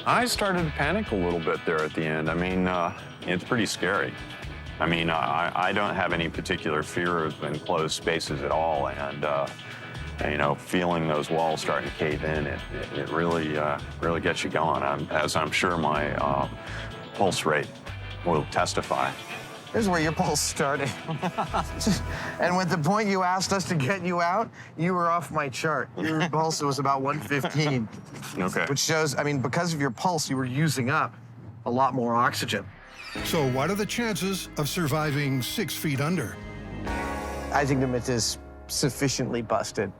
I started to panic a little bit there at the end. I mean, it's pretty scary. I mean, I don't have any particular fear of enclosed spaces at all, and you know, feeling those walls starting to cave in, it really gets you going. As I'm sure my pulse rate will testify. Here's where your pulse started. And with the point you asked us to get you out, you were off my chart. Your pulse was about 115. Okay. Which shows, I mean, because of your pulse, you were using up a lot more oxygen. So what are the chances of surviving 6 feet under? I think the myth is sufficiently busted.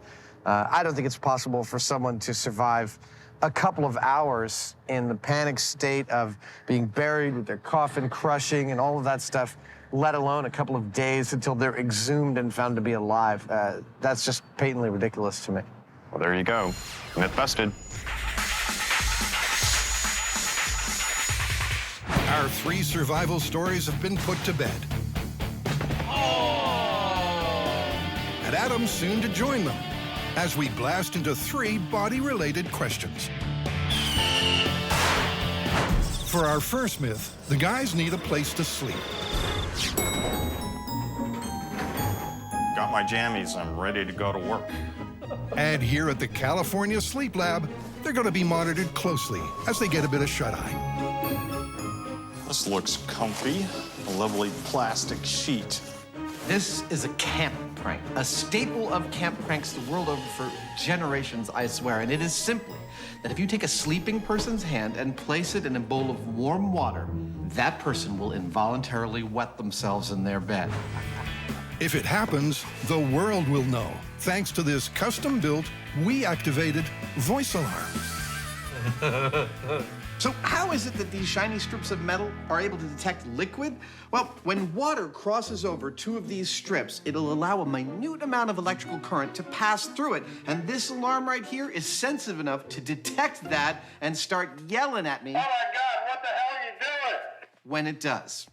I don't think it's possible for someone to survive a couple of hours in the panic state of being buried with their coffin crushing and all of that stuff, let alone a couple of days until they're exhumed and found to be alive. That's just patently ridiculous to me. Well, there you go. Myth busted. Our 3 survival stories have been put to bed. And Adam's soon to join them as we blast into 3 body-related questions. For our first myth, the guys need a place to sleep. Got my jammies. I'm ready to go to work. And here at the California Sleep Lab, they're going to be monitored closely as they get a bit of shut-eye. This looks comfy. A lovely plastic sheet. This is a camp prank, a staple of camp pranks the world over for generations, I swear. And it is simply that if you take a sleeping person's hand and place it in a bowl of warm water, that person will involuntarily wet themselves in their bed. If it happens, the world will know, thanks to this custom-built, we-activated voice alarm. So how is it that these shiny strips of metal are able to detect liquid? Well, when water crosses over 2 of these strips, it'll allow a minute amount of electrical current to pass through it. And this alarm right here is sensitive enough to detect that and start yelling at me. Oh my God, what the hell are you doing? When it does.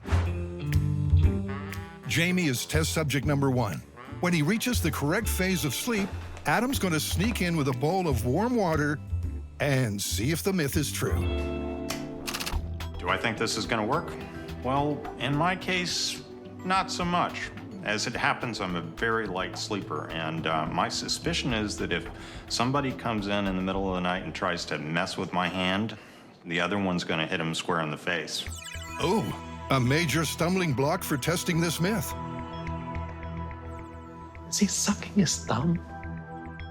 Jamie is test subject number 1. When he reaches the correct phase of sleep, Adam's going to sneak in with a bowl of warm water and see if the myth is true. Do I think this is going to work? Well, in my case, not so much. As it happens, I'm a very light sleeper, and my suspicion is that if somebody comes in the middle of the night and tries to mess with my hand, the other one's going to hit him square in the face. Oh, a major stumbling block for testing this myth. Is he sucking his thumb?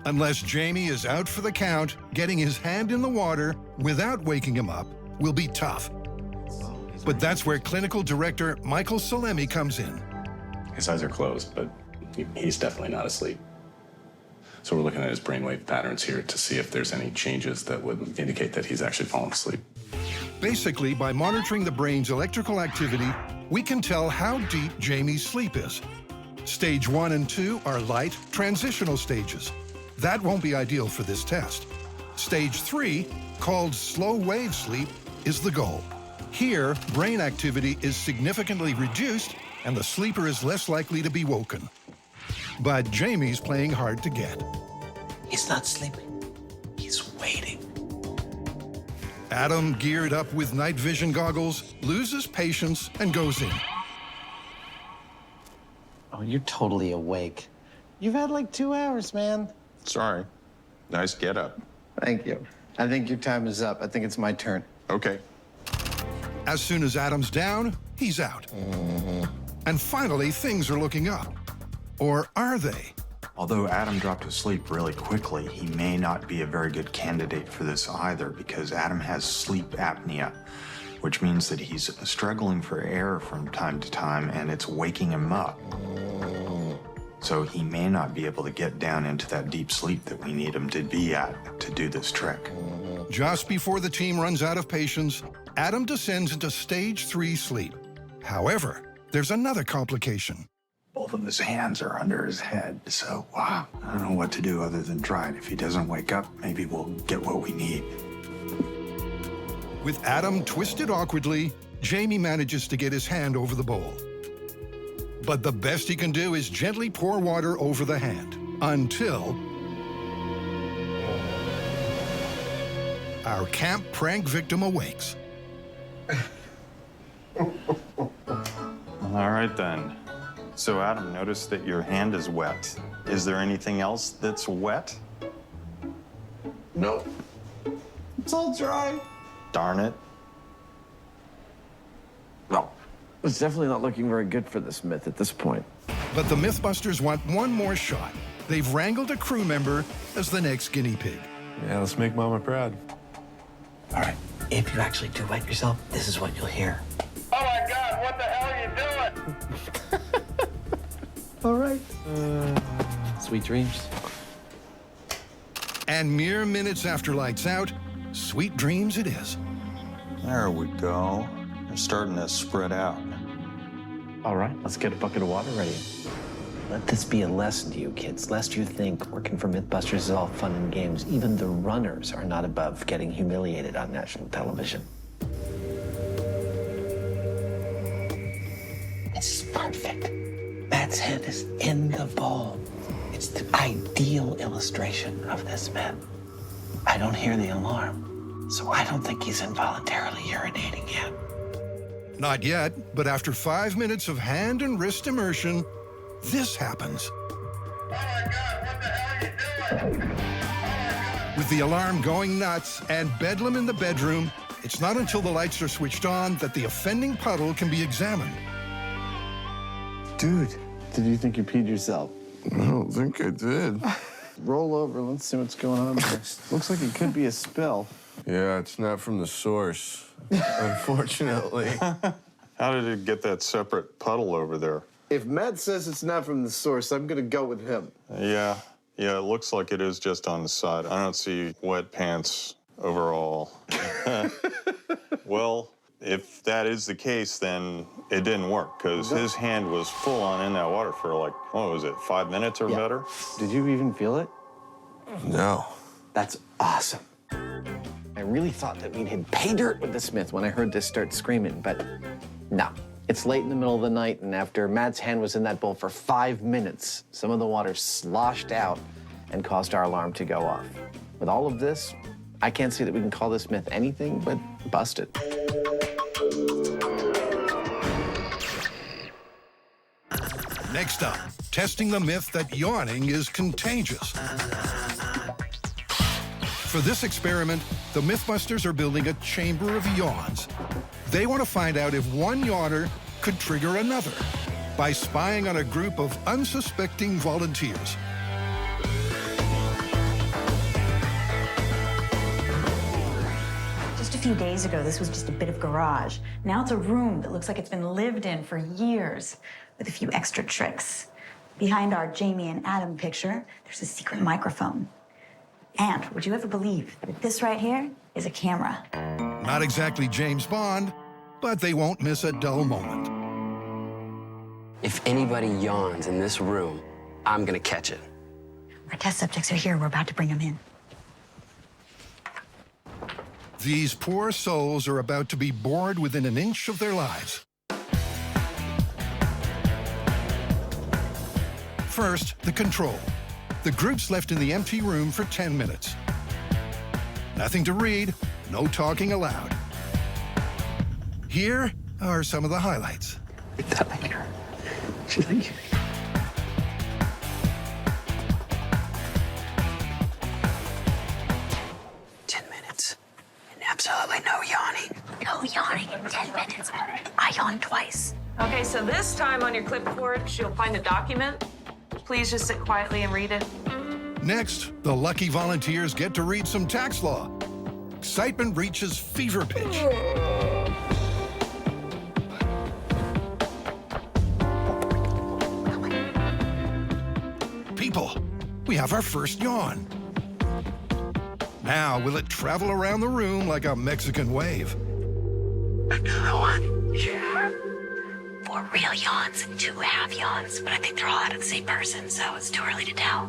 Unless Jamie is out for the count, getting his hand in the water without waking him up will be tough. But that's where clinical director Michael Salemi comes in. His eyes are closed, but he's definitely not asleep. So we're looking at his brainwave patterns here to see if there's any changes that would indicate that he's actually fallen asleep. Basically, by monitoring the brain's electrical activity, we can tell how deep Jamie's sleep is. Stage 1 and 2 are light, transitional stages. That won't be ideal for this test. Stage 3, called slow wave sleep, is the goal. Here, brain activity is significantly reduced and the sleeper is less likely to be woken. But Jamie's playing hard to get. He's not sleeping. He's waiting. Adam, geared up with night vision goggles, loses patience and goes in. Oh, you're totally awake. You've had like 2 hours, man. Sorry. Nice get up. Thank you. I think your time is up. I think it's my turn. Okay. As soon as Adam's down, he's out. And finally, things are looking up. Or are they? Although Adam dropped to sleep really quickly, he may not be a very good candidate for this either because Adam has sleep apnea, which means that he's struggling for air from time to time and it's waking him up. So he may not be able to get down into that deep sleep that we need him to be at to do this trick. Just before the team runs out of patience, Adam descends into stage 3 sleep. However, there's another complication. Both of his hands are under his head, so I don't know what to do other than try it. If he doesn't wake up, maybe we'll get what we need. With Adam twisted awkwardly, Jamie manages to get his hand over the bowl. But the best he can do is gently pour water over the hand until our camp prank victim awakes. All right, then. So, Adam, notice that your hand is wet. Is there anything else that's wet? No. It's all dry. Darn it. No. It's definitely not looking very good for this myth at this point. But the Mythbusters want one more shot. They've wrangled a crew member as the next guinea pig. Yeah, let's make Mama proud. All right, if you actually do wet yourself, this is what you'll hear. Oh my God, what the hell are you doing? All right. Sweet dreams. And mere minutes after lights out, sweet dreams it is. There we go. They're starting to spread out. All right, let's get a bucket of water ready. Let this be a lesson to you kids, lest you think working for Mythbusters is all fun and games. Even the runners are not above getting humiliated on national television. This is perfect. Matt's head is in the bowl. It's the ideal illustration of this myth. I don't hear the alarm, so I don't think he's involuntarily urinating yet. Not yet, but after 5 minutes of hand and wrist immersion, this happens. Oh my God, what the hell are you doing? With the alarm going nuts and bedlam in the bedroom, it's not until the lights are switched on that the offending puddle can be examined. Dude, did you think you peed yourself? I don't think I did. Roll over, let's see what's going on here. Looks like it could be a spill. Yeah, it's not from the source, unfortunately. How did it get that separate puddle over there? If Matt says it's not from the source, I'm gonna go with him. Yeah, it looks like it is just on the side. I don't see wet pants overall. Well, if that is the case, then it didn't work because his hand was full on in that water for like, what was it, 5 minutes or better? Did you even feel it? No. That's awesome. I really thought that we'd hit pay dirt with the Smith when I heard this start screaming, but no. It's late in the middle of the night, and after Matt's hand was in that bowl for 5 minutes, some of the water sloshed out and caused our alarm to go off. With all of this, I can't see that we can call this myth anything but busted. Next up, testing the myth that yawning is contagious. For this experiment, the Mythbusters are building a chamber of yawns. They want to find out if one yawner could trigger another by spying on a group of unsuspecting volunteers. few days ago, this was just a bit of garage. Now it's a room that looks like it's been lived in for years, with a few extra tricks. Behind our Jamie and Adam picture, there's a secret microphone. And would you ever believe that this right here is a camera? Not exactly James Bond, but they won't miss a dull moment. If anybody yawns in this room, I'm gonna catch it. Our test subjects are here. We're about to bring them in. These poor souls are about to be bored within an inch of their lives. First, the control. The group's left in the empty room for 10 minutes. Nothing to read, no talking aloud. Here are some of the highlights. She's like, absolutely no yawning. No yawning in 10 minutes. I yawned twice. Okay, so this time on your clipboard, she'll find a document. Please just sit quietly and read it. Next, the lucky volunteers get to read some tax law. Excitement reaches fever pitch. People, we have our first yawn. Now, will it travel around the room like a Mexican wave? Another one. Sure. 4 real yawns and 2 half yawns, but I think they're all out of the same person, so it's too early to tell.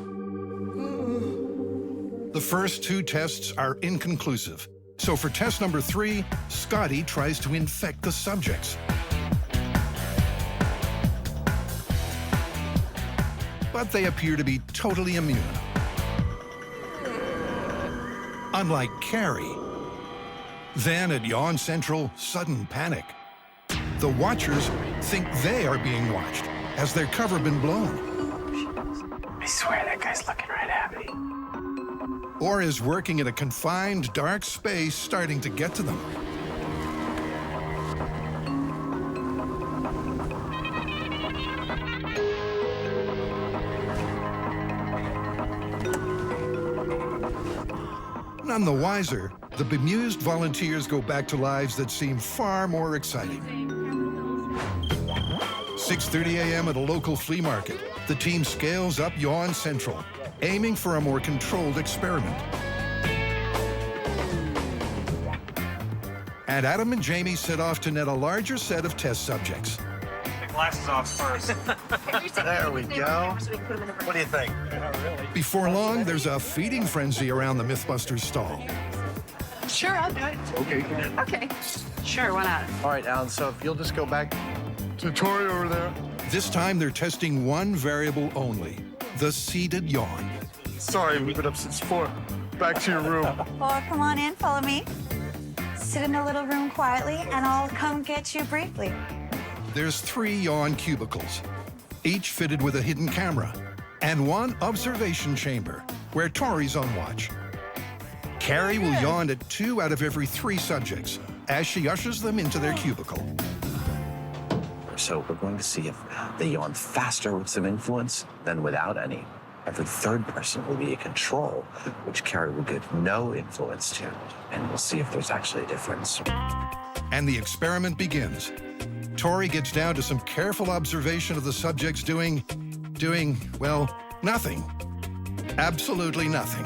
The first 2 tests are inconclusive. So for test number 3, Scotty tries to infect the subjects. But they appear to be totally immune. Unlike Carrie. Then at Yawn Central, sudden panic. The watchers think they are being watched as their cover been blown. I swear that guy's looking right at me. Or is working in a confined, dark space starting to get to them. None the wiser, the bemused volunteers go back to lives that seem far more exciting. 6:30 a.m. at a local flea market. The team scales up Yawn Central, aiming for a more controlled experiment. And Adam and Jamie set off to net a larger set of test subjects. The glasses off first. There we go. What do you think? Before long, there's a feeding frenzy around the Mythbusters stall. Sure, I'll do it. Okay. Okay. Sure, why not? All right, Alan, so if you'll just go back to Tori over there. This time, they're testing one variable only, the seated yawn. Sorry, we've been up since 4. Back to your room. Well, come on in, follow me. Sit in a little room quietly, and I'll come get you briefly. There's 3 yawn cubicles, each fitted with a hidden camera, and 1 observation chamber, where Tori's on watch. Carrie will yawn at 2 out of every 3 subjects, as she ushers them into their cubicle. So we're going to see if they yawn faster with some influence than without any. Every 3rd person will be a control, which Carrie will give no influence to, and we'll see if there's actually a difference. And the experiment begins. Tori gets down to some careful observation of the subjects doing, well, nothing. Absolutely nothing.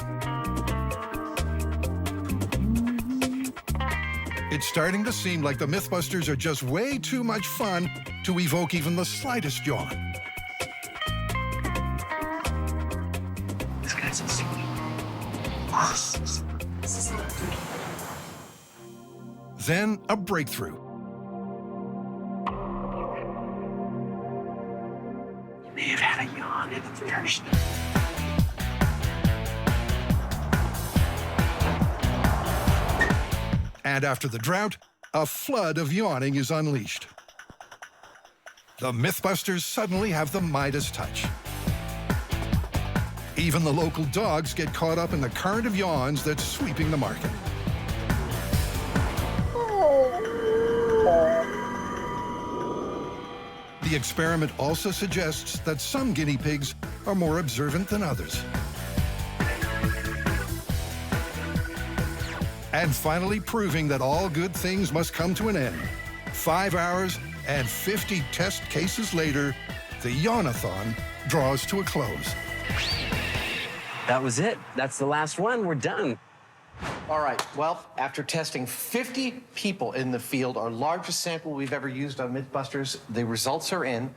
It's starting to seem like the Mythbusters are just way too much fun to evoke even the slightest yawn. This guy's a sweet. Then a breakthrough. You may have had a yawn in the first. And after the drought, a flood of yawning is unleashed. The Mythbusters suddenly have the Midas touch. Even the local dogs get caught up in the current of yawns that's sweeping the market. The experiment also suggests that some guinea pigs are more observant than others. and finally proving that all good things must come to an end. 5 hours and 50 test cases later, the Yawnathon draws to a close. That was it. That's the last one. We're done. All right, well, after testing 50 people in the field, our largest sample we've ever used on Mythbusters, the results are in.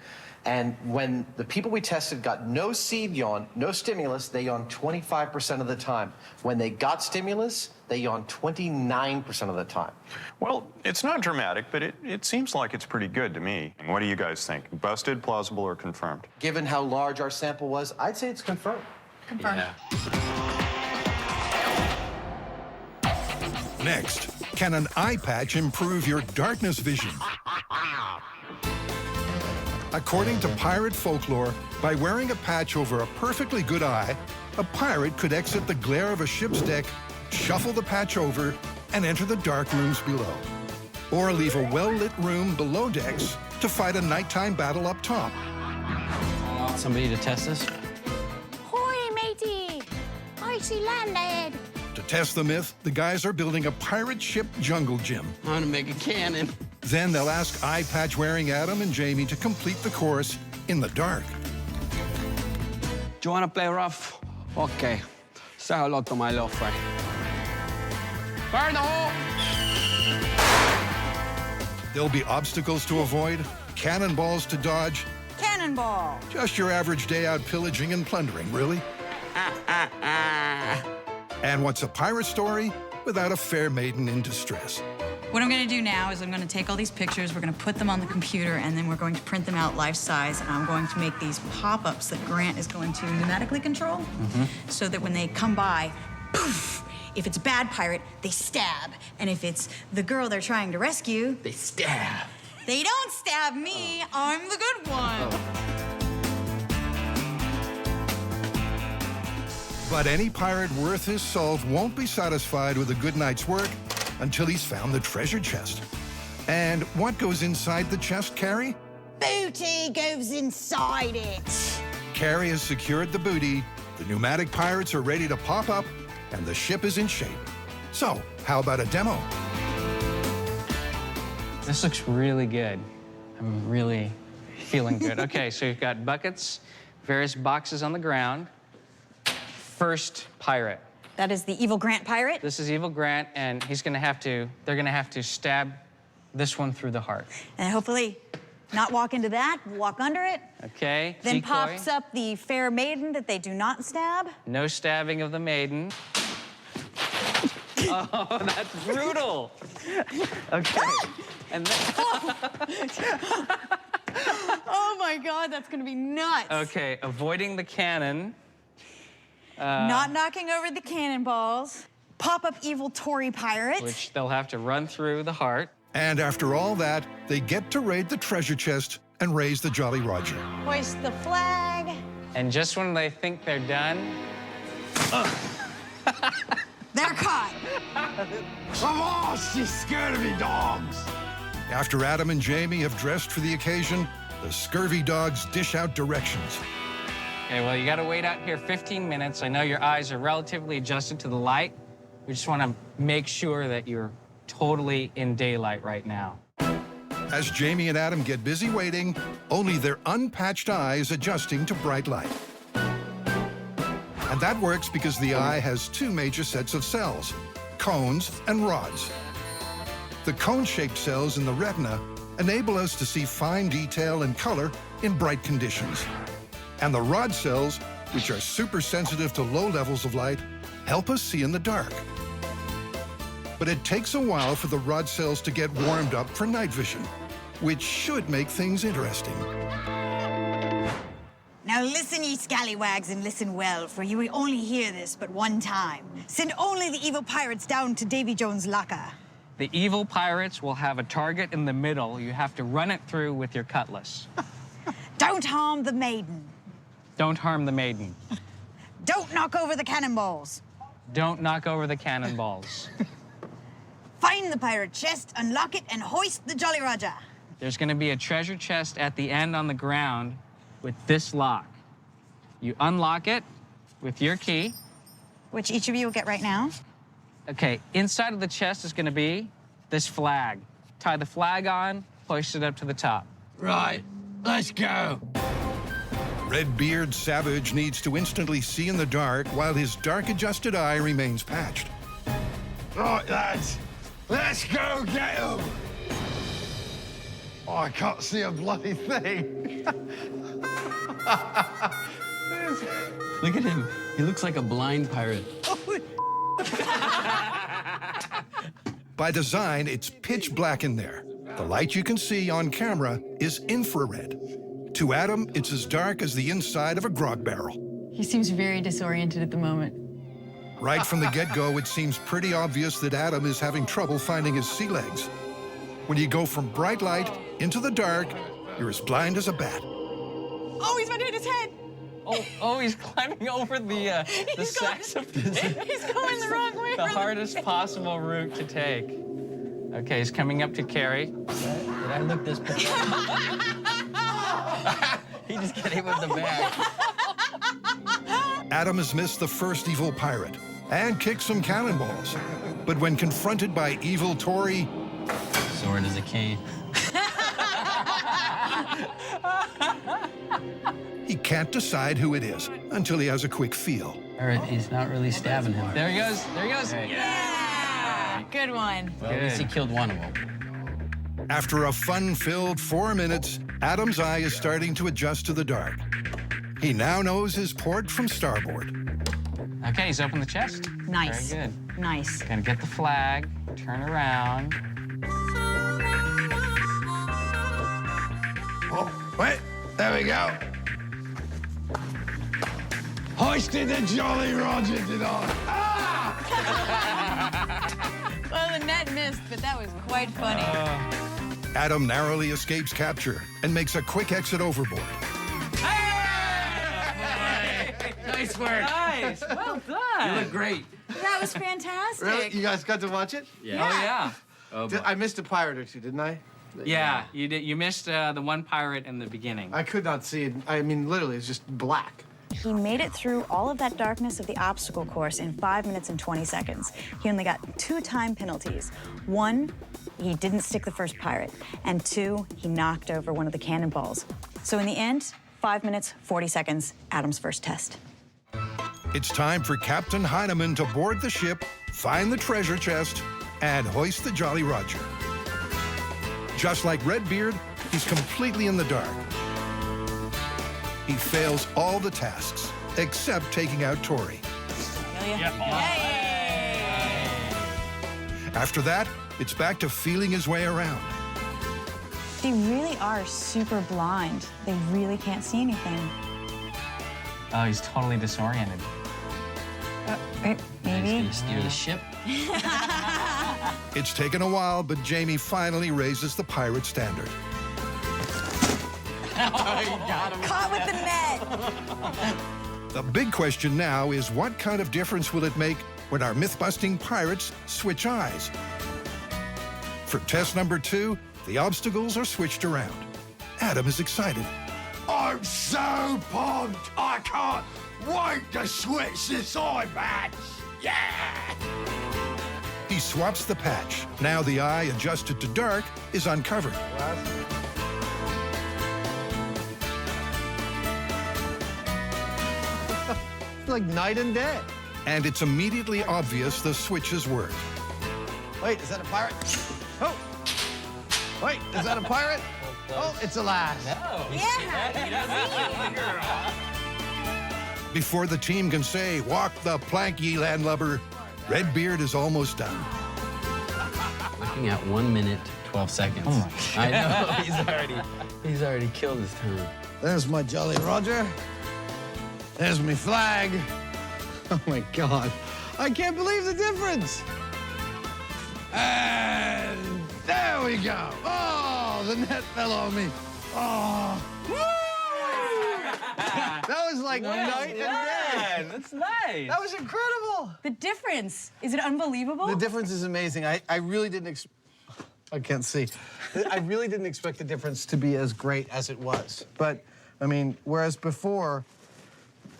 And when the people we tested got no seed yawn, no stimulus, they yawned 25% of the time. When they got stimulus, they yawned 29% of the time. Well, it's not dramatic, but it seems like it's pretty good to me. What do you guys think? Busted, plausible, or confirmed? Given how large our sample was, I'd say it's confirmed. Confirmed. Yeah. Next, can an eye patch improve your darkness vision? According to pirate folklore, by wearing a patch over a perfectly good eye, a pirate could exit the glare of a ship's deck, shuffle the patch over, and enter the dark rooms below. Or leave a well-lit room below decks to fight a nighttime battle up top. I want somebody to test this. Hoy, matey! Icy landed! To test the myth, the guys are building a pirate ship jungle gym. I'm gonna make a cannon. Then they'll ask eye patch wearing Adam and Jamie to complete the course in the dark. Do you want to play rough? Okay. Say hello to my little friend. Fire in the hole! There'll be obstacles to avoid, cannonballs to dodge. Cannonball! Just your average day out pillaging and plundering, really? And what's a pirate story without a fair maiden in distress? What I'm going to do now is I'm going to take all these pictures, we're going to put them on the computer, and then we're going to print them out life-size, and I'm going to make these pop-ups that Grant is going to pneumatically control, so that when they come by, poof, if it's a bad pirate, they stab, and if it's the girl they're trying to rescue, they stab. They don't stab me, I'm the good one. But any pirate worth his salt won't be satisfied with a good night's work until he's found the treasure chest. And what goes inside the chest, Carrie? Booty goes inside it. Carrie has secured the booty, the pneumatic pirates are ready to pop up, and the ship is in shape. So, how about a demo? This looks really good. I'm really feeling good. Okay, so you've got buckets, various boxes on the ground. First pirate. That is the evil Grant pirate? This is evil Grant, and they're gonna have to stab this one through the heart. And hopefully not walk into that, walk under it. Okay, Then decoy. pops up the fair maiden that they do not stab. No stabbing of the maiden. Oh, that's brutal. Okay, and then... Oh my God, that's gonna be nuts. Okay, avoiding the cannon. Not knocking over the cannonballs. Pop up evil Tory pirate. Which they'll have to run through the heart. And after all that, they get to raid the treasure chest and raise the Jolly Roger. Hoist the flag. And just when they think they're done... They're caught. Come on, she's scared of me, dogs. After Adam and Jamie have dressed for the occasion, the scurvy dogs dish out directions. Okay, well, you gotta wait out here 15 minutes. I know your eyes are relatively adjusted to the light. We just wanna make sure that you're totally in daylight right now. As Jamie and Adam get busy waiting, only their unpatched eyes adjusting to bright light. And that works because the eye has two major sets of cells, cones and rods. The cone-shaped cells in the retina enable us to see fine detail and color in bright conditions. And the rod cells, which are super sensitive to low levels of light, help us see in the dark. But it takes a while for the rod cells to get warmed up for night vision, which should make things interesting. Now listen, ye scallywags, and listen well, for you will only hear this but one time. Send only the evil pirates down to Davy Jones' locker. The evil pirates will have a target in the middle. You have to run it through with your cutlass. Don't harm the maiden. Don't harm the maiden. Don't knock over the cannonballs. Don't knock over the cannonballs. Find the pirate chest, unlock it, and hoist the Jolly Roger. There's gonna be a treasure chest at the end on the ground with this lock. You unlock it with your key. Which each of you will get right now. Okay, inside of the chest is gonna be this flag. Tie the flag on, hoist it up to the top. Right, let's go. Redbeard Savage needs to instantly see in the dark while his dark-adjusted eye remains patched. Right, lads, let's go get him. Oh, I can't see a bloody thing. Look at him. He looks like a blind pirate. By design, it's pitch black in there. The light you can see on camera is infrared. To Adam, it's as dark as the inside of a grog barrel. He seems very disoriented at the moment. Right from the get-go, it seems pretty obvious that Adam is having trouble finding his sea legs. When you go from bright light into the dark, you're as blind as a bat. Oh, he's about to hit his head. Oh, he's climbing over the saxophone. He's going the wrong way. The hardest possible route to take. Okay, he's coming up to Carrie. Did I look this bad? He just got hit with the bag. Adam has missed the first evil pirate and kicked some cannonballs. But when confronted by evil Tori... Sword is a cane. He can't decide who it is until he has a quick feel. All right, he's not really stabbing him. There he goes. There he goes. Yeah! Good one. Well, at least he killed one of them. After a fun-filled 4 minutes, Adam's eye is starting to adjust to the dark. He now knows his port from starboard. Okay, he's opened the chest. Nice. Very good. Nice. Gonna get the flag, turn around. Oh, wait, there we go. Hoisted the Jolly Roger, did I? Ah! Well, the net missed, but that was quite funny. Adam narrowly escapes capture and makes a quick exit overboard. Nice work. Nice. Well done. You look great. That was fantastic. Really? You guys got to watch it? Yeah. Oh, yeah. Oh, boy. I missed a pirate or two, didn't I? Yeah, you did. You missed the one pirate in the beginning. I could not see it. I mean, literally, it's just black. He made it through all of that darkness of the obstacle course in 5 minutes and 20 seconds. He only got 2 time penalties. 1, he didn't stick the first pirate, and 2, he knocked over one of the cannonballs. So in the end, 5 minutes, 40 seconds, Adam's first test. It's time for Captain Heineman to board the ship, find the treasure chest, and hoist the Jolly Roger. Just like Redbeard, he's completely in the dark. He fails all the tasks, except taking out Tori. After that, it's back to feeling his way around. They really are super blind. They really can't see anything. Oh, he's totally disoriented. Maybe. He's gonna steer the ship. It's taken a while, but Jamie finally raises the pirate standard. Caught with the net. The big question now is what kind of difference will it make when our myth-busting pirates switch eyes? For test number 2, the obstacles are switched around. Adam is excited. I'm so pumped. I can't wait to switch this eye patch. Yeah! He swaps the patch. Now the eye adjusted to dark is uncovered. Like night and day. And it's immediately obvious the switches work. Wait, is that a pirate? Oh! Wait, is that a pirate? Oh, it's a lass. Before the team can say, walk the plank, ye landlubber, Redbeard is almost done. Looking at 1 minute, 12 seconds. Oh my I know, he's already killed his time. There's my Jolly Roger. There's my flag. Oh my God. I can't believe the difference. And there we go. Oh, the net fell on me. Oh. That was like night and day. That's nice. That was incredible. The difference. Is it unbelievable? The difference is amazing. I really didn't I can't see. I really didn't expect the difference to be as great as it was. But, I mean, whereas before,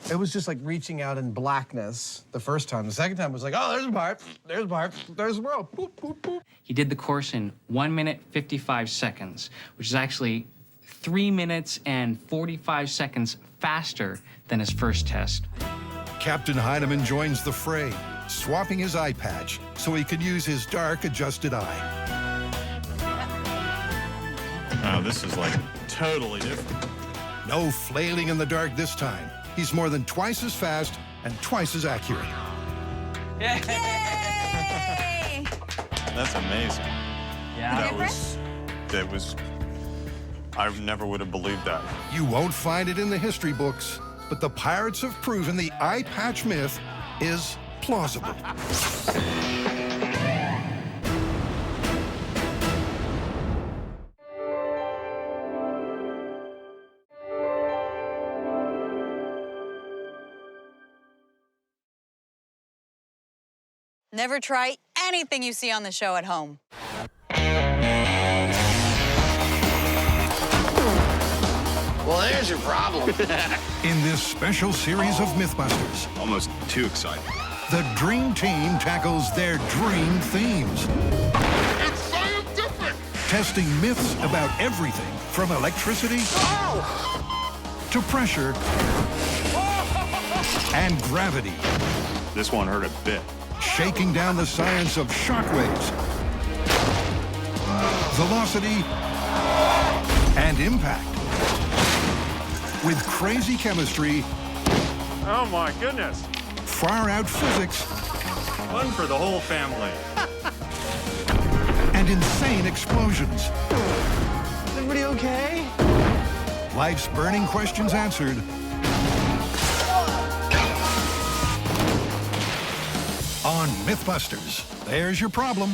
It was just like reaching out in blackness the first time. The second time was like, oh, there's a part, there's a part, there's a world. Boop, boop, boop. He did the course in 1 minute, 55 seconds, which is actually 3 minutes and 45 seconds faster than his first test. Captain Heineman joins the fray, swapping his eye patch so he could use his dark adjusted eye. Oh, this is like totally different. No flailing in the dark this time. He's more than twice as fast and twice as accurate. Yay! That's amazing. Yeah. That was, I never would have believed that. You won't find it in the history books, but the pirates have proven the eye patch myth is plausible. Never try anything you see on the show at home. Well, there's your problem. In this special series of Mythbusters, Almost too exciting. the Dream Team tackles their dream themes. It's scientific! Testing myths about everything from electricity to pressure and gravity. This one hurt a bit. Shaking down the science of shockwaves, velocity, and impact. With crazy chemistry, Oh my goodness. far-out physics, Fun for the whole family. and insane explosions. Is everybody okay? Life's burning questions answered. On Mythbusters, there's your problem.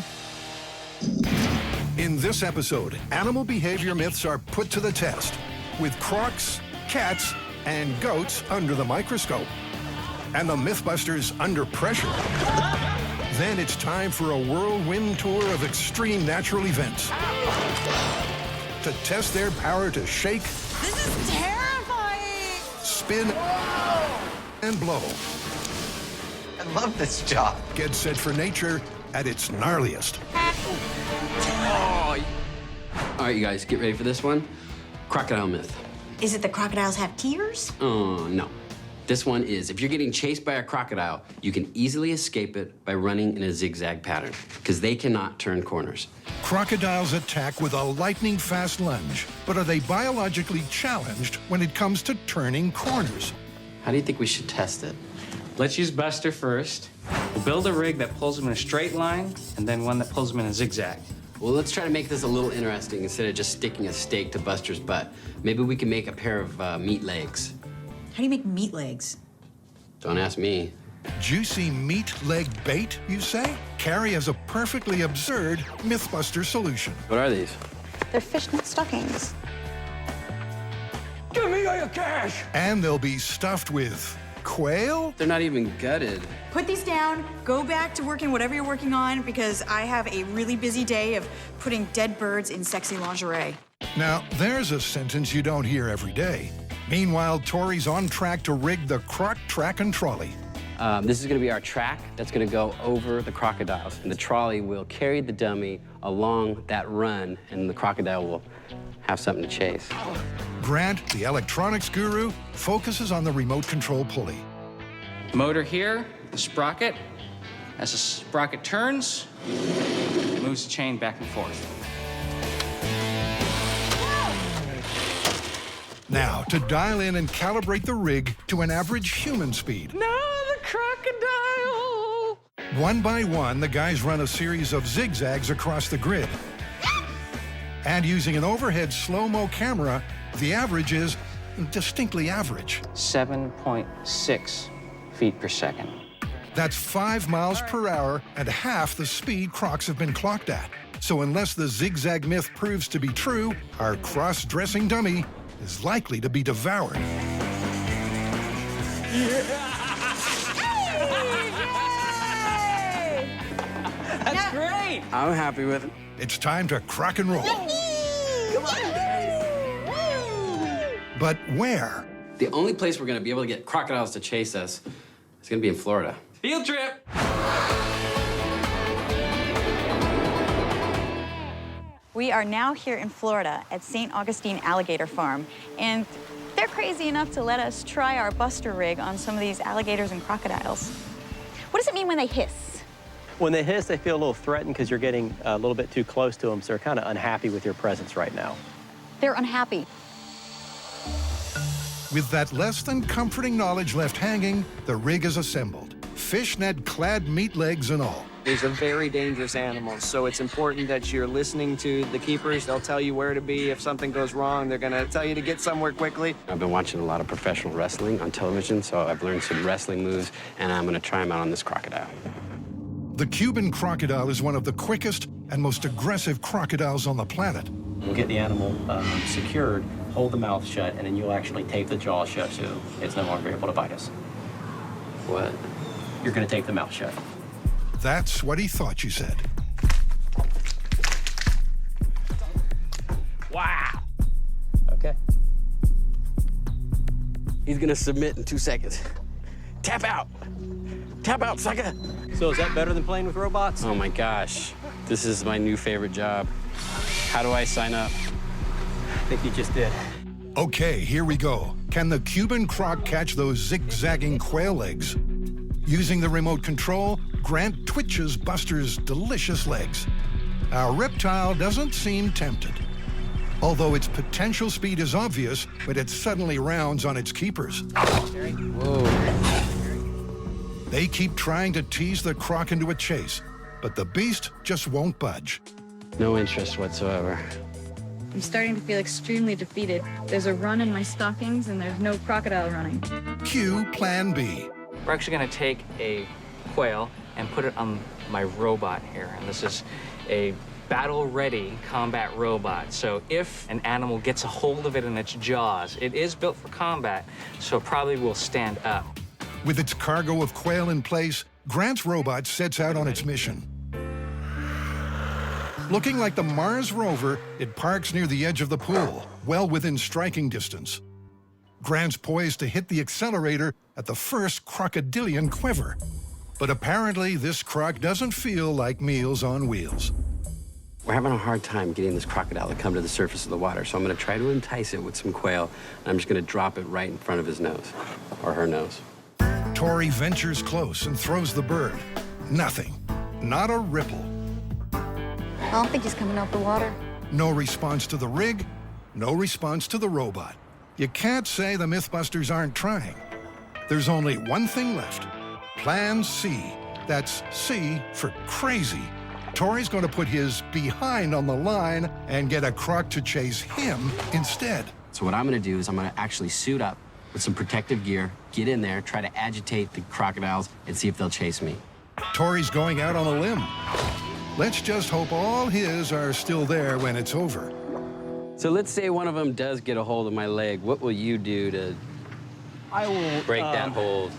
In this episode, animal behavior myths are put to the test with crocs, cats, and goats under the microscope. And the Mythbusters under pressure. Then it's time for a whirlwind tour of extreme natural events. To test their power to shake, This is terrifying! spin, and blow. I love this job. Get set for nature at its gnarliest. Oh. All right, you guys, get ready for this one. Crocodile myth. Is it the crocodiles have tears? No. This one is, if you're getting chased by a crocodile, you can easily escape it by running in a zigzag pattern, because they cannot turn corners. Crocodiles attack with a lightning-fast lunge, but are they biologically challenged when it comes to turning corners? How do you think we should test it? Let's use Buster first. We'll build a rig that pulls him in a straight line, and then one that pulls him in a zigzag. Well, let's try to make this a little interesting instead of just sticking a stake to Buster's butt. Maybe we can make a pair of meat legs. How do you make meat legs? Don't ask me. Juicy meat leg bait, you say? Carrie has a perfectly absurd Mythbuster solution. What are these? They're fishnet stockings. Give me all your cash! And they'll be stuffed with quail? They're not even gutted. Put these down, go back to working whatever you're working on, because I have a really busy day of putting dead birds in sexy lingerie. Now, there's a sentence you don't hear every day. Meanwhile, Tori's on track to rig the croc track and trolley. This is going to be our track that's going to go over the crocodiles, and the trolley will carry the dummy along that run, and the crocodile will have something to chase. Grant, the electronics guru, focuses on the remote control pulley. Motor here, the sprocket. As the sprocket turns, it moves the chain back and forth. Now, to dial in and calibrate the rig to an average human speed. No, the crocodile! One by one, the guys run a series of zigzags across the grid. And using an overhead slow-mo camera, the average is distinctly average. 7.6 feet per second. That's 5 miles per hour and half the speed crocs have been clocked at. So unless the zigzag myth proves to be true, our cross-dressing dummy is likely to be devoured. That's great! I'm happy with it. It's time to crock and roll. But where? The only place we're gonna be able to get crocodiles to chase us is gonna be in Florida. Field trip! We are now here in Florida at St. Augustine Alligator Farm, and they're crazy enough to let us try our buster rig on some of these alligators and crocodiles. What does it mean when they hiss? When they hiss, they feel a little threatened because you're getting a little bit too close to them, so they're kind of unhappy with your presence right now. They're unhappy. With that less than comforting knowledge left hanging, the rig is assembled. Fishnet-clad meat legs and all. These are very dangerous animals, so it's important that you're listening to the keepers. They'll tell you where to be. If something goes wrong, they're gonna tell you to get somewhere quickly. I've been watching a lot of professional wrestling on television, so I've learned some wrestling moves, and I'm gonna try them out on this crocodile. The Cuban crocodile is one of the quickest and most aggressive crocodiles on the planet. We'll get the animal secured, hold the mouth shut, and then you'll actually tape the jaw shut so it's no longer able to bite us. What? You're gonna tape the mouth shut. That's what he thought you said. Wow! Okay. He's gonna submit in 2 seconds. Tap out! Tap out, sucker! So is that better than playing with robots? Oh my gosh, this is my new favorite job. How do I sign up? I think you just did. Okay, here we go. Can the Cuban croc catch those zigzagging quail legs? Using the remote control, Grant twitches Buster's delicious legs. Our reptile doesn't seem tempted, although its potential speed is obvious when it suddenly rounds on its keepers. Whoa. They keep trying to tease the croc into a chase, but the beast just won't budge. No interest whatsoever. I'm starting to feel extremely defeated. There's a run in my stockings, and there's no crocodile running. Cue Plan B. We're actually gonna take a quail and put it on my robot here. And this is a battle-ready combat robot. So if an animal gets a hold of it in its jaws, it is built for combat, so it probably will stand up. With its cargo of quail in place, Grant's robot sets out on its mission. Looking like the Mars rover, it parks near the edge of the pool, well within striking distance. Grant's poised to hit the accelerator at the first crocodilian quiver. But apparently, this croc doesn't feel like Meals on Wheels. We're having a hard time getting this crocodile to come to the surface of the water, so I'm gonna try to entice it with some quail, and I'm just gonna drop it right in front of his nose, or her nose. Tori ventures close and throws the bird. Nothing. Not a ripple. I don't think he's coming out the water. No response to the rig, no response to the robot. You can't say the Mythbusters aren't trying. There's only one thing left. Plan C. That's C for crazy. Tori's going to put his behind on the line and get a croc to chase him instead. So what I'm gonna do is I'm gonna actually suit up with some protective gear, get in there, try to agitate the crocodiles, and see if they'll chase me. Tori's going out on a limb. Let's just hope all his are still there when it's over. So let's say one of them does get a hold of my leg. What will you do to I will break that hold?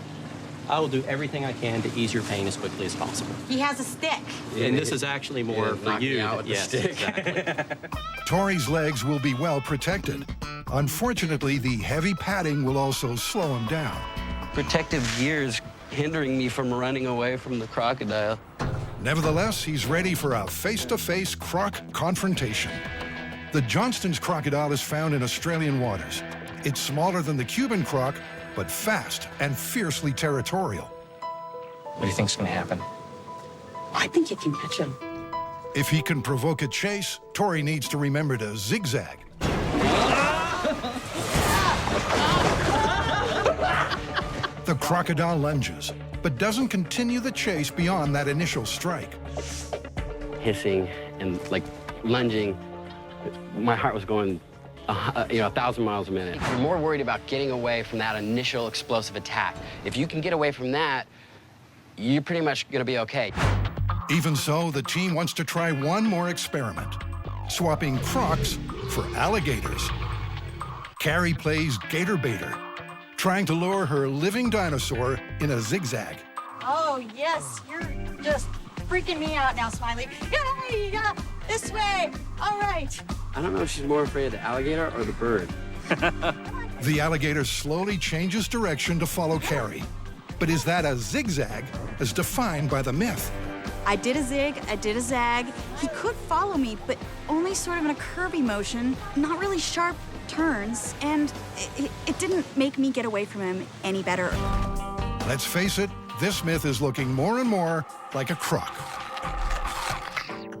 I will do everything I can to ease your pain as quickly as possible. He has a stick. And this is actually more for knock me you. out with the Yes, stick. exactly. Tori's legs will be well protected. Unfortunately, the heavy padding will also slow him down. Protective gears hindering me from running away from the crocodile. Nevertheless, he's ready for a face-to-face croc confrontation. The Johnston's crocodile is found in Australian waters. It's smaller than the Cuban croc, but fast and fiercely territorial. What do you think's gonna happen? I think you can catch him. If he can provoke a chase, Tori needs to remember to zigzag. The crocodile lunges, but doesn't continue the chase beyond that initial strike. Hissing and like lunging, my heart was going 1,000 miles a minute. You're more worried about getting away from that initial explosive attack. If you can get away from that, you're pretty much gonna be okay. Even so, the team wants to try one more experiment, swapping crocs for alligators. Carrie plays gator baiter, trying to lure her living dinosaur in a zigzag. Oh, yes, you're just freaking me out now, Smiley. Yay, yeah, this way. All right. I don't know if she's more afraid of the alligator or the bird. Come on, The alligator slowly changes direction to follow Carrie. But is that a zigzag as defined by the myth? I did a zig, I did a zag. He could follow me, but only sort of in a curvy motion, not really sharp turns, and it didn't make me get away from him any better. Let's face it, this myth is looking more and more like a crock.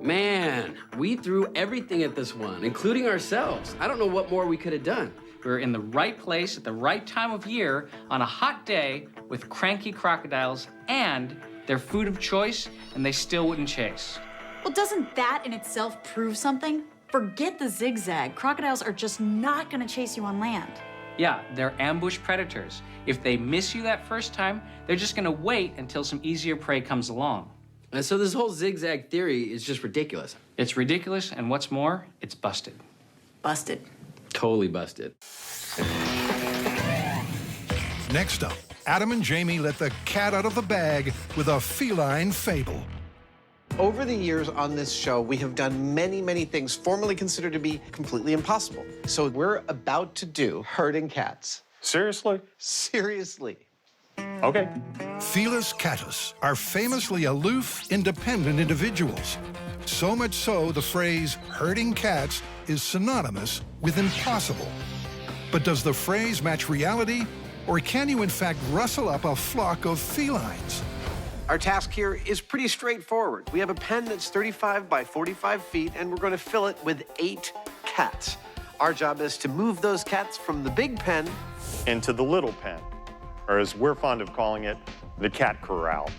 Man, we threw everything at this one, including ourselves. I don't know what more we could have done. We were in the right place at the right time of year on a hot day with cranky crocodiles and their food of choice, and they still wouldn't chase. Well, doesn't that in itself prove something? Forget the zigzag. Crocodiles are just not gonna chase you on land. Yeah, they're ambush predators. If they miss you that first time, they're just gonna wait until some easier prey comes along. And so this whole zigzag theory is just ridiculous. It's ridiculous, and what's more, it's busted. Busted. Totally busted. Next up, Adam and Jamie let the cat out of the bag with a feline fable. Over the years on this show, we have done many, many things formerly considered to be completely impossible. So we're about to do herding cats. Seriously? Seriously. Okay. Felis catus are famously aloof, independent individuals. So much so, the phrase herding cats is synonymous with impossible. But does the phrase match reality, or can you in fact rustle up a flock of felines? Our task here is pretty straightforward. We have a pen that's 35 by 45 feet, and we're going to fill it with 8 cats. Our job is to move those cats from the big pen into the little pen, or as we're fond of calling it, the cat corral.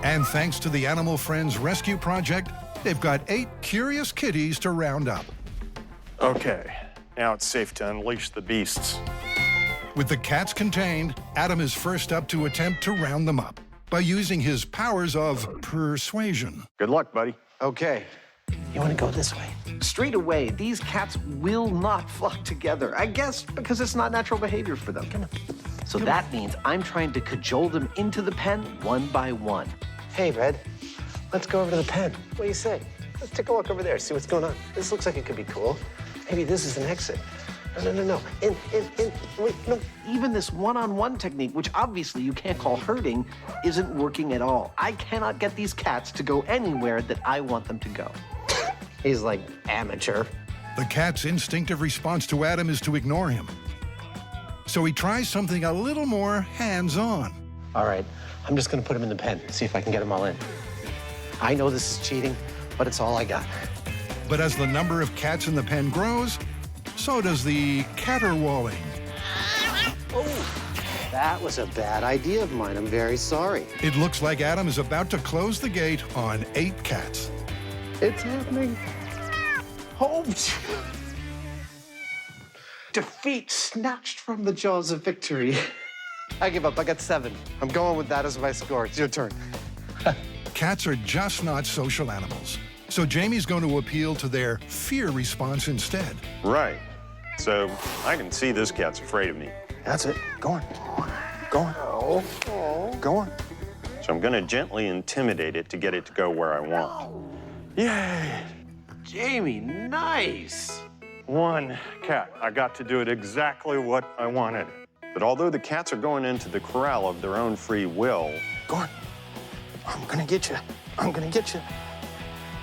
And thanks to the Animal Friends Rescue Project, they've got 8 curious kitties to round up. Okay, now it's safe to unleash the beasts. With the cats contained, Adam is first up to attempt to round them up by using his powers of persuasion. Good luck, buddy. Okay. You want to go this way? Straight away, these cats will not flock together. I guess because it's not natural behavior for them. Come on. So that means I'm trying to cajole them into the pen one by one. Hey, Red, let's go over to the pen. What do you say? Let's take a walk over there, see what's going on. This looks like it could be cool. Maybe this is an exit. No. Wait, no. Even this one-on-one technique, which obviously you can't call herding, isn't working at all. I cannot get these cats to go anywhere that I want them to go. He's like amateur. The cat's instinctive response to Adam is to ignore him. So he tries something a little more hands-on. All right, I'm just gonna put him in the pen, see if I can get them all in. I know this is cheating, but it's all I got. But as the number of cats in the pen grows, so does the caterwauling. Oh, that was a bad idea of mine. I'm very sorry. It looks like Adam is about to close the gate on 8 cats. It's happening. Oh, defeat snatched from the jaws of victory. I give up. I got 7. I'm going with that as my score. It's your turn. Cats are just not social animals. So Jamie's going to appeal to their fear response instead. Right. So I can see this cat's afraid of me. That's it. Go on. Go on. Oh. Go on. So I'm going to gently intimidate it to get it to go where I want. Yay! Jamie, nice. One cat. I got to do it exactly what I wanted. But although the cats are going into the corral of their own free will... Go on. I'm gonna get you. I'm gonna get you.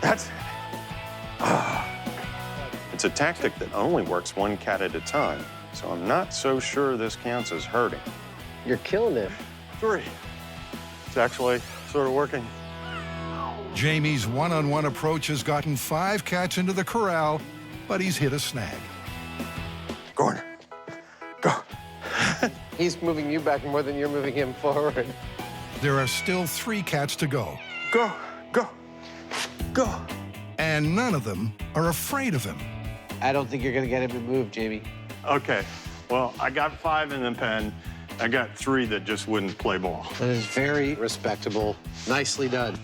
That's it. It's a tactic that only works one cat at a time, so I'm not so sure this counts as herding. You're killing it. 3. It's actually sort of working. Jamie's one-on-one approach has gotten 5 cats into the corral, but he's hit a snag. Go on. Go. He's moving you back more than you're moving him forward. There are still 3 cats to go. Go, go, go. And none of them are afraid of him. I don't think you're gonna get him to move, Jamie. Okay, well, I got 5 in the pen. I got 3 that just wouldn't play ball. That is very respectable. Nicely done.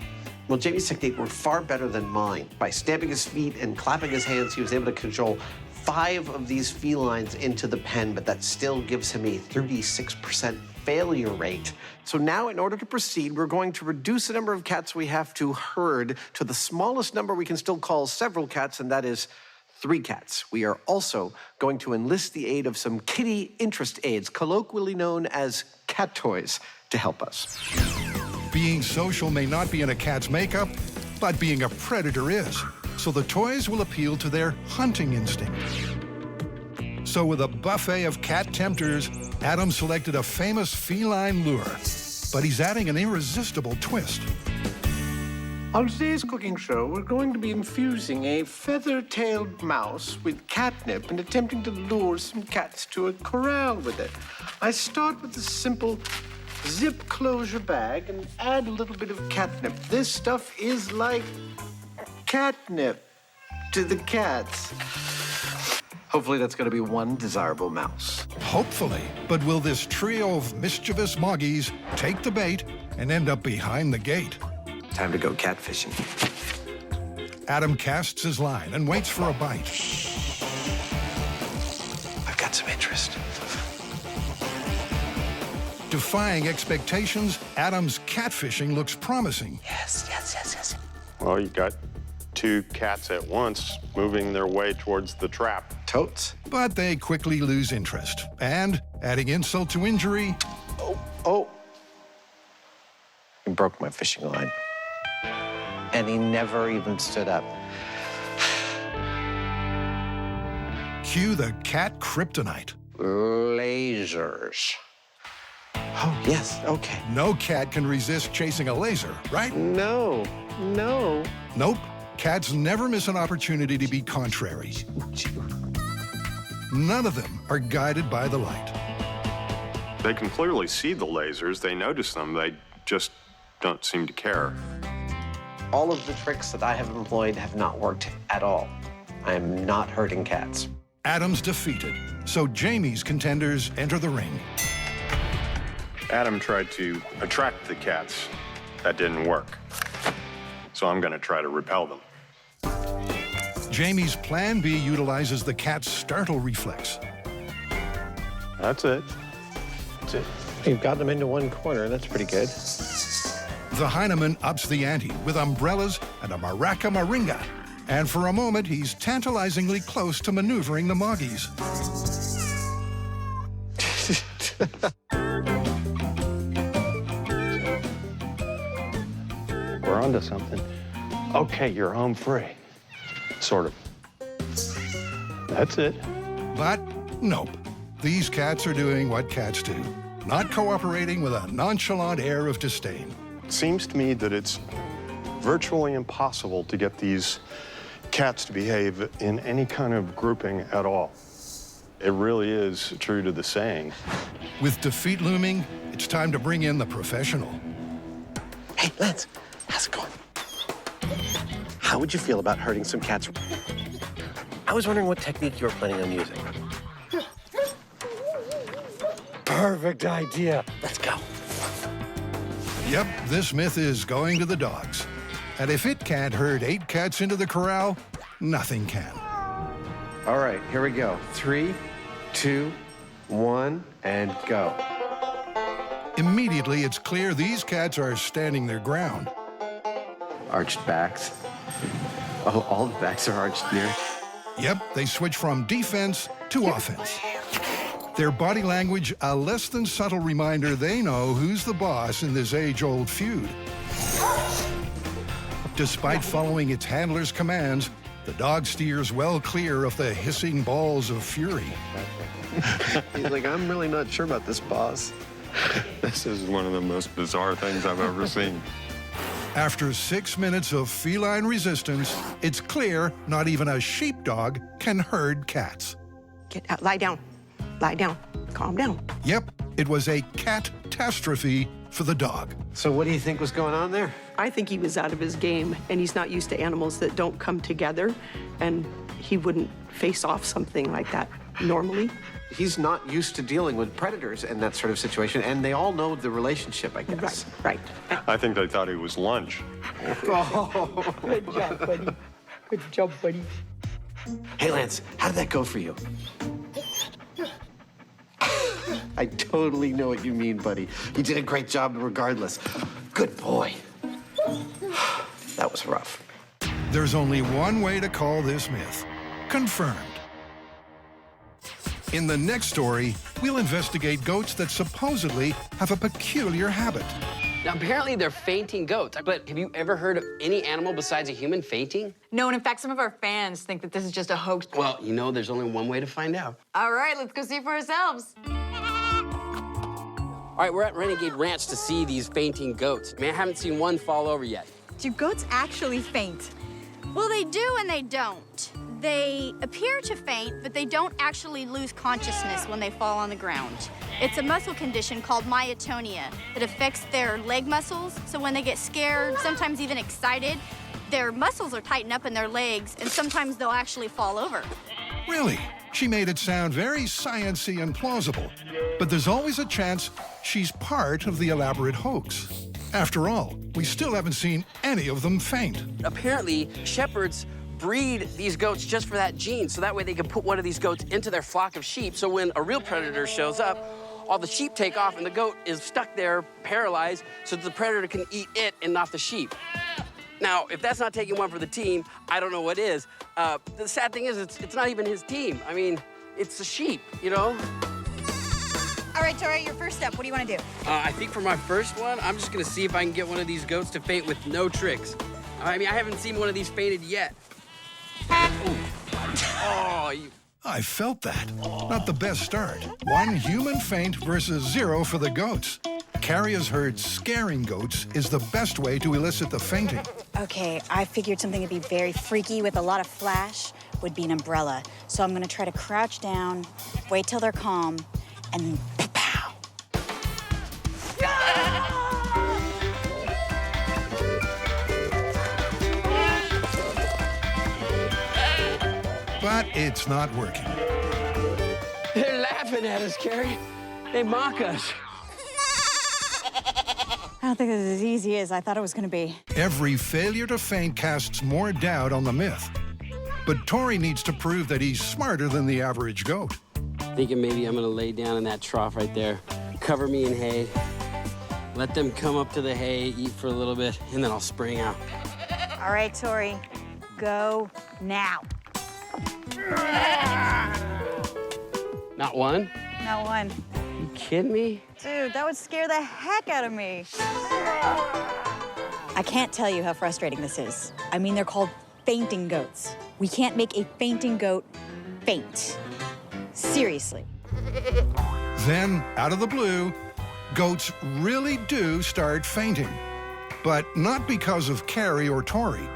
Well, Jamie's technique worked far better than mine. By stamping his feet and clapping his hands, he was able to control 5 of these felines into the pen, but that still gives him a 36% failure rate. So now, in order to proceed, we're going to reduce the number of cats we have to herd to the smallest number we can still call several cats, and that is 3 cats. We are also going to enlist the aid of some kitty interest aids, colloquially known as cat toys, to help us. Being social may not be in a cat's makeup, but being a predator is. So the toys will appeal to their hunting instinct. So with a buffet of cat tempters, Adam selected a famous feline lure. But he's adding an irresistible twist. On today's cooking show, we're going to be infusing a feather-tailed mouse with catnip and attempting to lure some cats to a corral with it. I start with a simple zip closure bag and add a little bit of catnip. This stuff is like catnip to the cats. Hopefully that's going to be one desirable mouse. Hopefully. But will this trio of mischievous moggies take the bait and end up behind the gate? Time to go catfishing. Adam casts his line and waits for a bite. I've got some interest. Defying expectations, Adam's catfishing looks promising. Yes. Well, you got 2 cats at once moving their way towards the trap. Totes. But they quickly lose interest. And, adding insult to injury... Oh. He broke my fishing line. And he never even stood up. Cue the cat kryptonite. Lasers. Oh, yes, okay. No cat can resist chasing a laser, right? No. Nope. Cats never miss an opportunity to be contrary. None of them are guided by the light. They can clearly see the lasers. They notice them. They just don't seem to care. All of the tricks that I have employed have not worked at all. I am not hurting cats. Adam's defeated, so Jamie's contenders enter the ring. Adam tried to attract the cats. That didn't work. So I'm going to try to repel them. Jamie's plan B utilizes the cat's startle reflex. That's it. You've got them into one corner. That's pretty good. The Heineman ups the ante with umbrellas and a maraca maringa. And for a moment, he's tantalizingly close to maneuvering the moggies. We're onto something. Okay, you're home free. Sort of. That's it. But nope. These cats are doing what cats do, not cooperating with a nonchalant air of disdain. It seems to me that it's virtually impossible to get these cats to behave in any kind of grouping at all. It really is true to the saying. With defeat looming, it's time to bring in the professional. Hey, Lance, how's it going? How would you feel about hurting some cats? I was wondering what technique you were planning on using. Perfect idea. Let's go. Yep, this myth is going to the dogs. And if it can't herd 8 cats into the corral, nothing can. All right, here we go. 3, 2, 1, and go. Immediately, it's clear these cats are standing their ground. Arched backs. Oh, all the backs are arched here. Yep, they switch from defense to offense. Their body language, a less than subtle reminder they know who's the boss in this age-old feud. Despite following its handler's commands, the dog steers well clear of the hissing balls of fury. He's like, I'm really not sure about this, boss. This is one of the most bizarre things I've ever seen. After 6 minutes of feline resistance, it's clear not even a sheepdog can herd cats. Get out, lie down, calm down. Yep, it was a catastrophe for the dog. So what do you think was going on there? I think he was out of his game, and he's not used to animals that don't come together, and he wouldn't face off something like that normally. He's not used to dealing with predators in that sort of situation, and they all know the relationship, I guess. Right. I think they thought he was lunch. Oh, good job, buddy. Good job, buddy. Hey, Lance, how did that go for you? I totally know what you mean, buddy. You did a great job regardless. Good boy. That was rough. There's only one way to call this myth. Confirmed. In the next story, we'll investigate goats that supposedly have a peculiar habit. Now, apparently they're fainting goats, but have you ever heard of any animal besides a human fainting? No, and in fact, some of our fans think that this is just a hoax. Well, you know, there's only one way to find out. All right, let's go see for ourselves. All right, we're at Renegade Ranch to see these fainting goats. I mean, I haven't seen one fall over yet. Do goats actually faint? Well, they do and they don't. They appear to faint, but they don't actually lose consciousness when they fall on the ground. It's a muscle condition called myotonia that affects their leg muscles. So when they get scared, sometimes even excited, their muscles are tightened up in their legs, and sometimes they'll actually fall over. Really? She made it sound very sciencey and plausible. But there's always a chance she's part of the elaborate hoax. After all, we still haven't seen any of them faint. Apparently, shepherds breed these goats just for that gene, so that way they can put one of these goats into their flock of sheep, so when a real predator shows up, all the sheep take off and the goat is stuck there, paralyzed, so that the predator can eat it and not the sheep. Now, if that's not taking one for the team, I don't know what is. The sad thing is, it's not even his team. I mean, it's the sheep, you know? All right, Tori, your first step. What do you want to do? I think for my first one, I'm just gonna see if I can get one of these goats to faint with no tricks. I mean, I haven't seen one of these fainted yet. Oh, I felt that. Not the best start. One human faint versus 0 for the goats. Carrie has heard scaring goats is the best way to elicit the fainting. Okay, I figured something would be very freaky with a lot of flash would be an umbrella. So I'm gonna try to crouch down, wait till they're calm, and then pow. But it's not working. They're laughing at us, Carrie. They mock us. I don't think this is as easy as I thought it was gonna be. Every failure to faint casts more doubt on the myth. But Tori needs to prove that he's smarter than the average goat. Thinking maybe I'm gonna lay down in that trough right there, cover me in hay, let them come up to the hay, eat for a little bit, and then I'll spring out. All right, Tori, go now. Not one? Not one. You kidding me? Dude, that would scare the heck out of me. I can't tell you how frustrating this is. I mean, they're called fainting goats. We can't make a fainting goat faint. Seriously. Then, out of the blue, goats really do start fainting. But not because of Carrie or Tori. You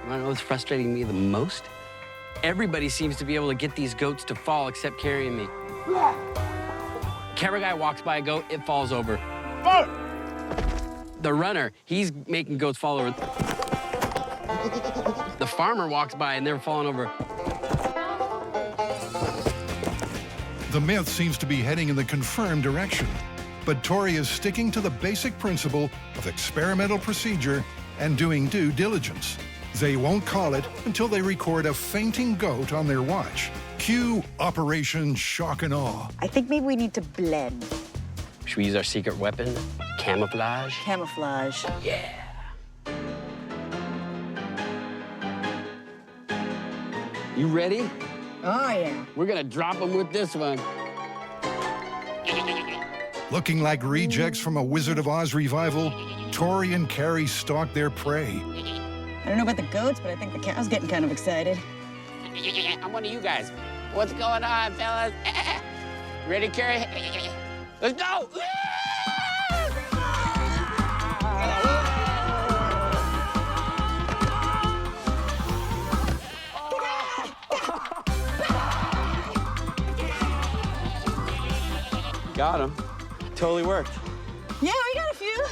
wanna know what's frustrating me the most? Everybody seems to be able to get these goats to fall except Carrie and me. Camera guy walks by a goat, it falls over. The runner, he's making goats fall over. The farmer walks by and they're falling over. The myth seems to be heading in the confirmed direction. But Tori is sticking to the basic principle of experimental procedure and doing due diligence. They won't call it until they record a fainting goat on their watch. Cue Operation Shock and Awe. I think maybe we need to blend. Should we use our secret weapon? Camouflage? Camouflage. Yeah. You ready? Oh, yeah. We're gonna drop them with this one. Looking like rejects from a Wizard of Oz revival, Tori and Carrie stalk their prey. I don't know about the goats, but I think the cow's getting kind of excited. I'm one of you guys. What's going on, fellas? Ready, Carrie? Let's go! Got him. Totally worked. Yeah, we got a few.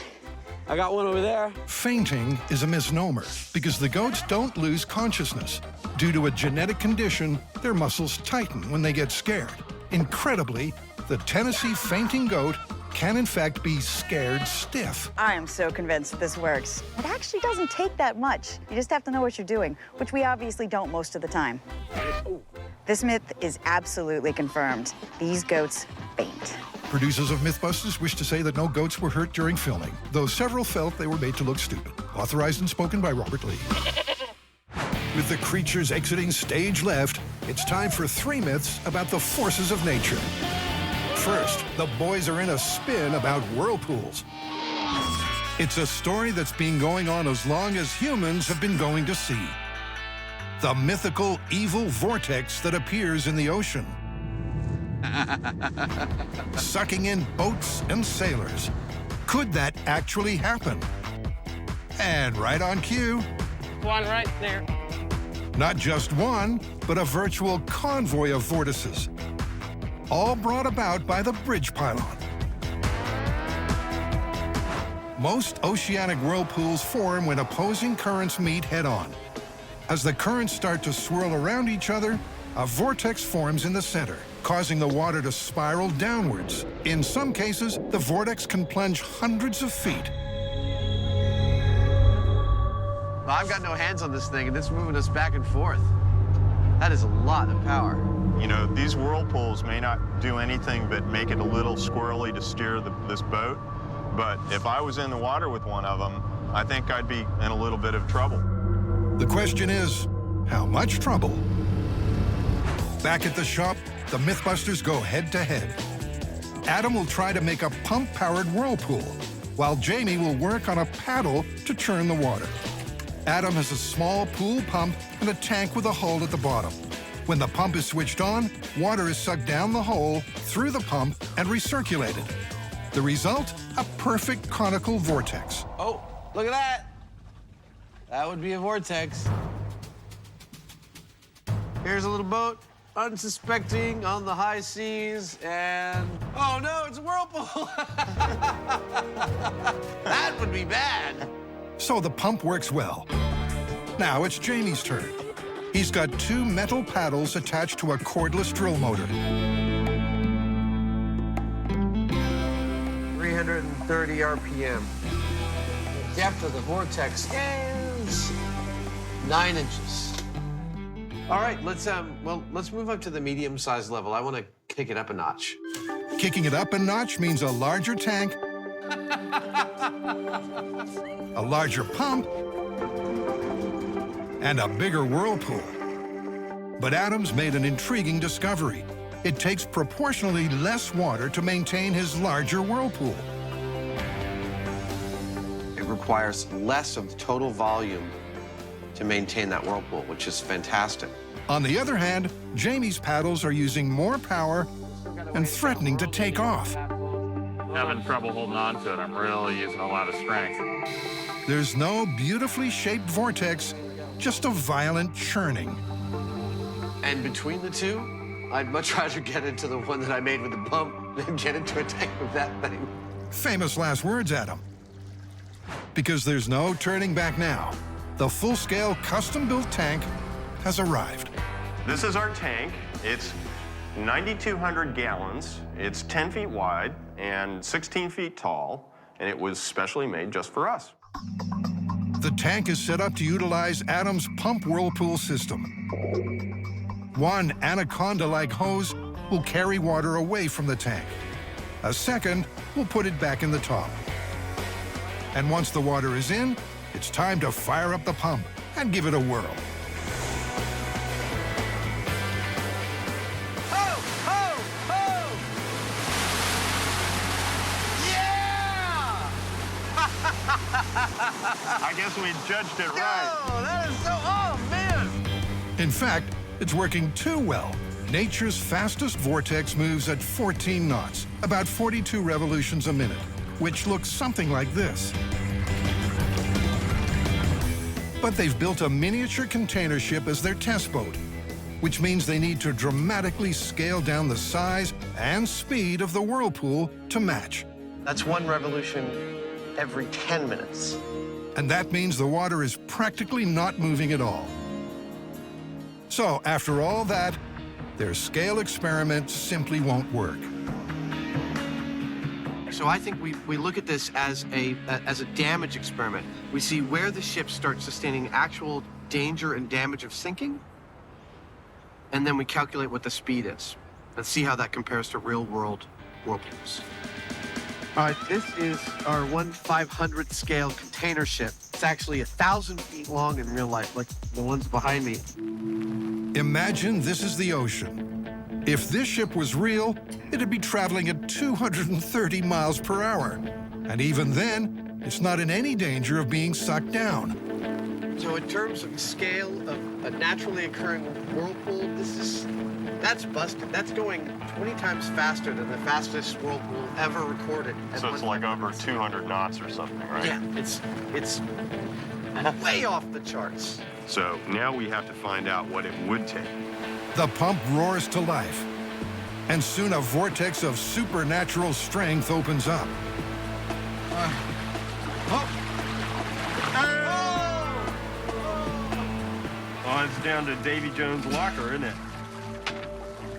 I got one over there. Fainting is a misnomer because the goats don't lose consciousness. Due to a genetic condition, their muscles tighten when they get scared. Incredibly, the Tennessee fainting goat can in fact be scared stiff. I am so convinced that this works. It actually doesn't take that much. You just have to know what you're doing, which we obviously don't most of the time. This myth is absolutely confirmed. These goats faint. Producers of Mythbusters wish to say that no goats were hurt during filming, though several felt they were made to look stupid. Authorized and spoken by Robert Lee. With the creatures exiting stage left, it's time for 3 myths about the forces of nature. First, the boys are in a spin about whirlpools. It's a story that's been going on as long as humans have been going to sea. The mythical evil vortex that appears in the ocean, sucking in boats and sailors. Could that actually happen? And right on cue, One right there. not just one, but a virtual convoy of vortices, all brought about by the bridge pylon. Most oceanic whirlpools form when opposing currents meet head-on. As the currents start to swirl around each other, a vortex forms in the center, causing the water to spiral downwards. In some cases, the vortex can plunge hundreds of feet. Well, I've got no hands on this thing, and it's moving us back and forth. That is a lot of power. You know, these whirlpools may not do anything but make it a little squirrely to steer this boat, but if I was in the water with one of them, I think I'd be in a little bit of trouble. The question is, how much trouble? Back at the shop, the Mythbusters go head-to-head. Adam will try to make a pump-powered whirlpool, while Jamie will work on a paddle to churn the water. Adam has a small pool pump and a tank with a hole at the bottom. When the pump is switched on, water is sucked down the hole, through the pump, and recirculated. The result? A perfect conical vortex. Oh, look at that. That would be a vortex. Here's a little boat, unsuspecting on the high seas, and... oh, no, it's a whirlpool. That would be bad. So the pump works well. Now it's Jamie's turn. He's got 2 metal paddles attached to a cordless drill motor. 330 RPM. The depth of the vortex is 9 inches. All right, let's move up to the medium-sized level. I want to kick it up a notch. Kicking it up a notch means a larger tank, a larger pump, and a bigger whirlpool. But Adam's made an intriguing discovery. It takes proportionally less water to maintain his larger whirlpool. It requires less of the total volume to maintain that whirlpool, which is fantastic. On the other hand, Jamie's paddles are using more power and threatening to take off. Having trouble holding on to it. I'm really using a lot of strength. There's no beautifully shaped vortex, just a violent churning. And between the two, I'd much rather get into the one that I made with the pump than get into a tank with that thing. Famous last words, Adam. Because there's no turning back now. The full-scale custom-built tank has arrived. This is our tank. It's 9,200 gallons. It's 10 feet wide and 16 feet tall, and it was specially made just for us. The tank is set up to utilize Adam's pump whirlpool system. One anaconda-like hose will carry water away from the tank. A second will put it back in the top. And once the water is in, it's time to fire up the pump and give it a whirl. I guess we judged it right. Oh, that is so... oh, man! In fact, it's working too well. Nature's fastest vortex moves at 14 knots, about 42 revolutions a minute, which looks something like this. But they've built a miniature container ship as their test boat, which means they need to dramatically scale down the size and speed of the whirlpool to match. That's 1 revolution every 10 minutes. And that means the water is practically not moving at all. So, after all that, their scale experiment simply won't work. So I think we look at this as a damage experiment. We see where the ship starts sustaining actual danger and damage of sinking, and then we calculate what the speed is and see how that compares to real-world whirlpools. All right, this is our 1/500th scale container ship. It's actually 1,000 feet long in real life, like the ones behind me. Imagine this is the ocean. If this ship was real, it'd be traveling at 230 miles per hour. And even then, it's not in any danger of being sucked down. So in terms of scale of a naturally occurring whirlpool, that's busted. That's going 20 times faster than the fastest whirlpool ever recorded. So it's like over 200 knots or something, right? Yeah, it's way off the charts. So now we have to find out what it would take. The pump roars to life, and soon a vortex of supernatural strength opens up. Oh, it's down to Davy Jones' locker, isn't it?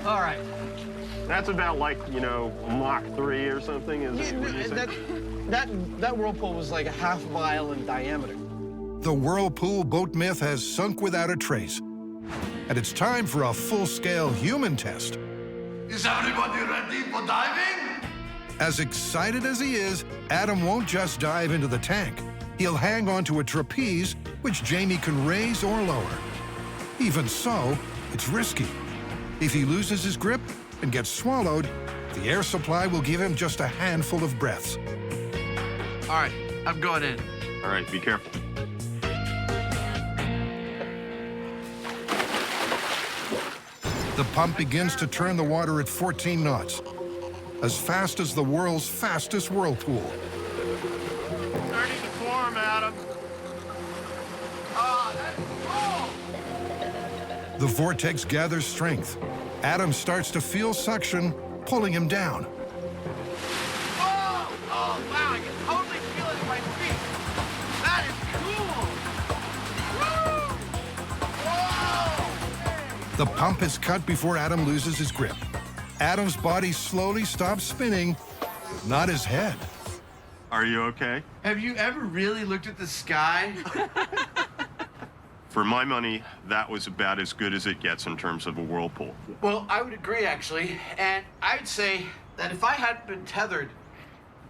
All right. That's about like, you know, Mach 3 or something, is it? What do you say? That whirlpool was like a half mile in diameter. The Whirlpool boat myth has sunk without a trace. And it's time for a full-scale human test. Is everybody ready for diving? As excited as he is, Adam won't just dive into the tank. He'll hang onto a trapeze, which Jamie can raise or lower. Even so, it's risky. If he loses his grip and gets swallowed, the air supply will give him just a handful of breaths. All right, I'm going in. All right, be careful. The pump begins to turn the water at 14 knots, as fast as the world's fastest whirlpool. Starting to form, Adam. The vortex gathers strength. Adam starts to feel suction pulling him down. Oh, wow, I can totally feel it in my feet. That is cool. Woo! Whoa! The pump is cut before Adam loses his grip. Adam's body slowly stops spinning, not his head. Are you okay? Have you ever really looked at the sky? For my money, that was about as good as it gets in terms of a whirlpool. Well, I would agree, actually. And I would say that if I hadn't been tethered,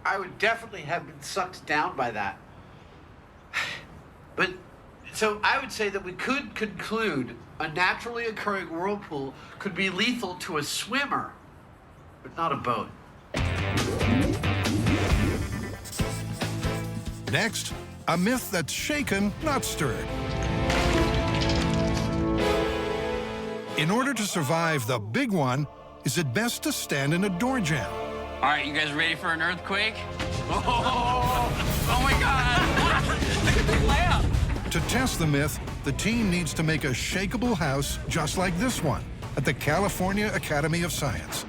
I would definitely have been sucked down by that. But, so I would say that we could conclude a naturally occurring whirlpool could be lethal to a swimmer, but not a boat. Next, a myth that's shaken, not stirred. In order to survive the big one, is it best to stand in a door jamb? All right, you guys ready for an earthquake? Oh my God! Look at the lamp! To test the myth, the team needs to make a shakeable house just like this one at the California Academy of Science.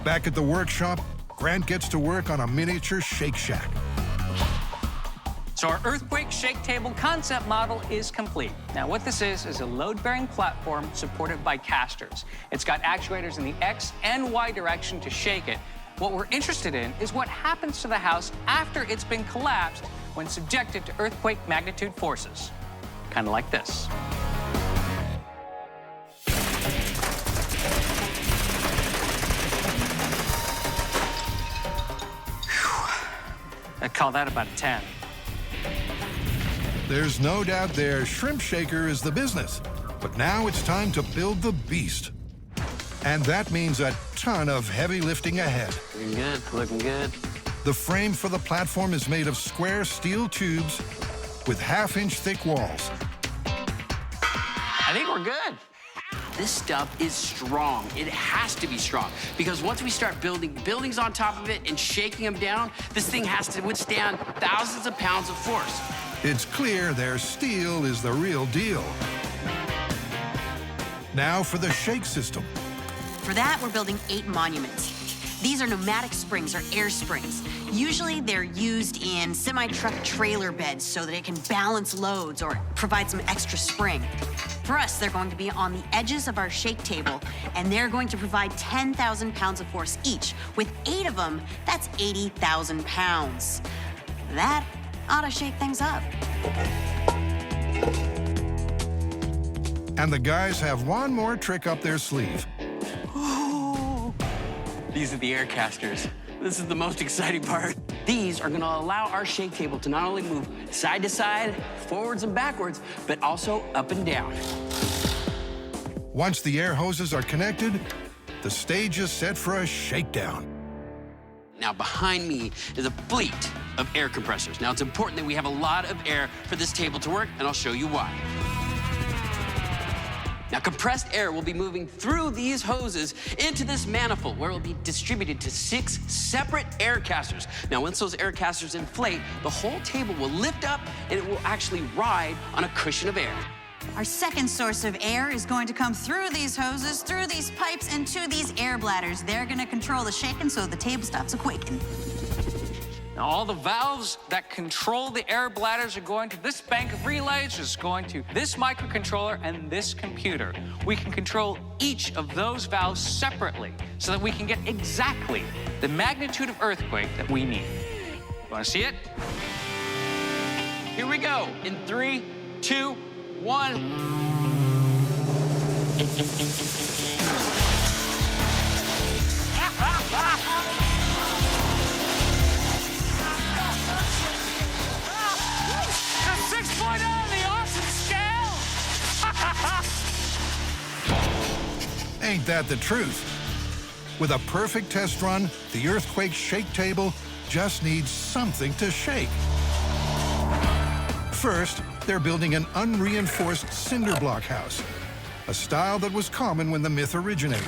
Back at the workshop, Grant gets to work on a miniature Shake Shack. So our earthquake shake table concept model is complete. Now what this is a load-bearing platform supported by casters. It's got actuators in the X and Y direction to shake it. What we're interested in is what happens to the house after it's been collapsed when subjected to earthquake magnitude forces. Kind of like this. Whew. I'd call that about a 10. There's no doubt their shrimp shaker is the business, but now it's time to build the beast. And that means a ton of heavy lifting ahead. Looking good, looking good. The frame for the platform is made of square steel tubes with half-inch thick walls. I think we're good. This stuff is strong. It has to be strong because once we start building buildings on top of it and shaking them down, this thing has to withstand thousands of pounds of force. It's clear their steel is the real deal. Now for the shake system. For that, we're building 8 monuments. These are pneumatic springs or air springs. Usually they're used in semi-truck trailer beds so that it can balance loads or provide some extra spring. For us, they're going to be on the edges of our shake table, and they're going to provide 10,000 pounds of force each. With 8 of them, that's 80,000 pounds. That ought to shake things up. And the guys have one more trick up their sleeve. These are the air casters. This is the most exciting part. These are gonna allow our shake table to not only move side to side, forwards and backwards, but also up and down. Once the air hoses are connected, the stage is set for a shakedown. Now, behind me is a fleet of air compressors. Now, it's important that we have a lot of air for this table to work, and I'll show you why. Now, compressed air will be moving through these hoses into this manifold where it will be distributed to 6 separate air casters. Now, once those air casters inflate, the whole table will lift up and it will actually ride on a cushion of air. Our second source of air is going to come through these hoses, through these pipes, and to these air bladders. They're going to control the shaking so the table stops a-quaking. Now, all the valves that control the air bladders are going to this bank of relays, is going to this microcontroller and this computer. We can control each of those valves separately so that we can get exactly the magnitude of earthquake that we need. You want to see it? Here we go. In 3, 2, 1. Ain't that the truth? With a perfect test run, the earthquake shake table just needs something to shake. First, they're building an unreinforced cinder block house, a style that was common when the myth originated.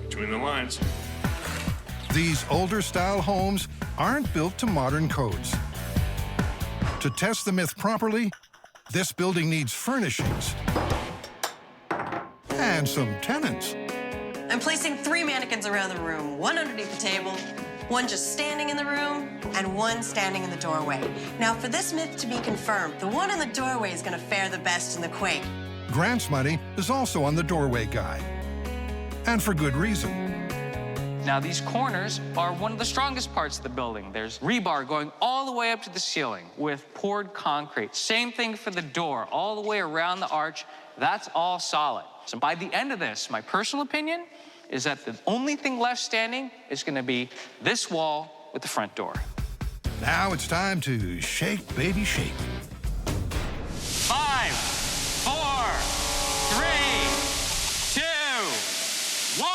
Between the lines. These older style homes aren't built to modern codes. To test the myth properly, this building needs furnishings and some tenants. I'm placing 3 mannequins around the room, 1 underneath the table, 1 just standing in the room, and 1 standing in the doorway. Now, for this myth to be confirmed, the one in the doorway is gonna fare the best in the quake. Grant's money is also on the doorway guy, and for good reason. Now, these corners are one of the strongest parts of the building. There's rebar going all the way up to the ceiling with poured concrete. Same thing for the door, all the way around the arch. That's all solid. So by the end of this, my personal opinion is that the only thing left standing is going to be this wall with the front door. Now it's time to shake, baby, shake. 5, 4, 3, 2, 1.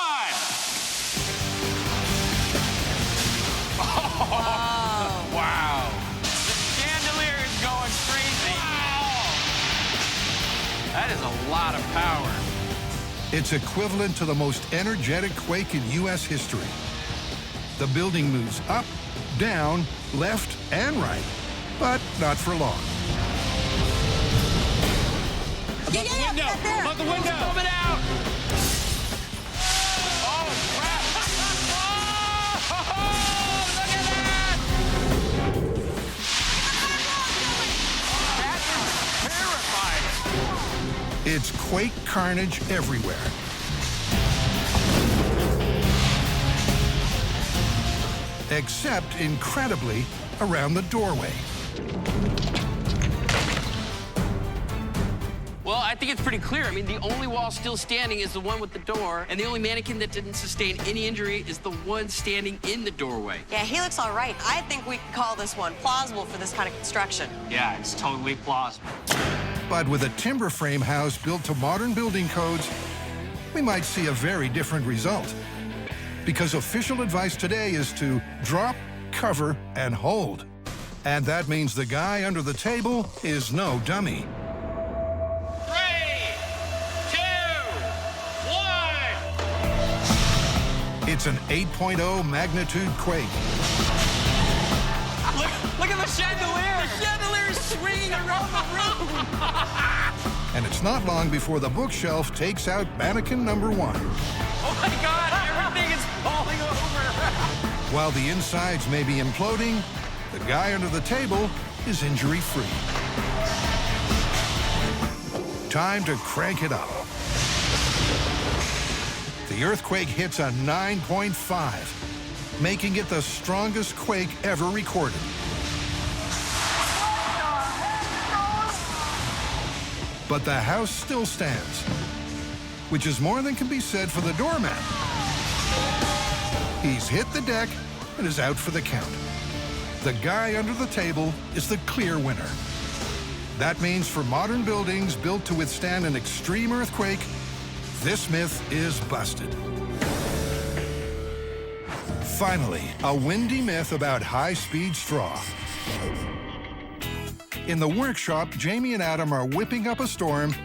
Oh, wow. The chandelier is going crazy. Wow. That is a lot of power. It's equivalent to the most energetic quake in U.S. history. The building moves up, down, left, and right, but not for long. Above the window! Above the window! Above it out! Oh, crap! Oh, look at that! That is terrifying. It's quake carnage everywhere. Except, incredibly, around the doorway. Well, I think it's pretty clear. I mean, the only wall still standing is the one with the door, and the only mannequin that didn't sustain any injury is the one standing in the doorway. Yeah, he looks all right. I think we can call this one plausible for this kind of construction. Yeah, it's totally plausible. But with a timber frame house built to modern building codes, we might see a very different result. Because official advice today is to drop, cover, and hold. And that means the guy under the table is no dummy. 3, 2, 1. It's an 8.0 magnitude quake. Look at the chandelier! The chandelier is swinging around the room! And it's not long before the bookshelf takes out mannequin number 1. Oh my God, everything is falling over! While the insides may be imploding, the guy under the table is injury-free. Time to crank it up. The earthquake hits a 9.5, making it the strongest quake ever recorded. But the house still stands, which is more than can be said for the doorman. He's hit the deck and is out for the count. The guy under the table is the clear winner. That means for modern buildings built to withstand an extreme earthquake, this myth is busted. Finally, a windy myth about high-speed straw. In the workshop, Jamie and Adam are whipping up a storm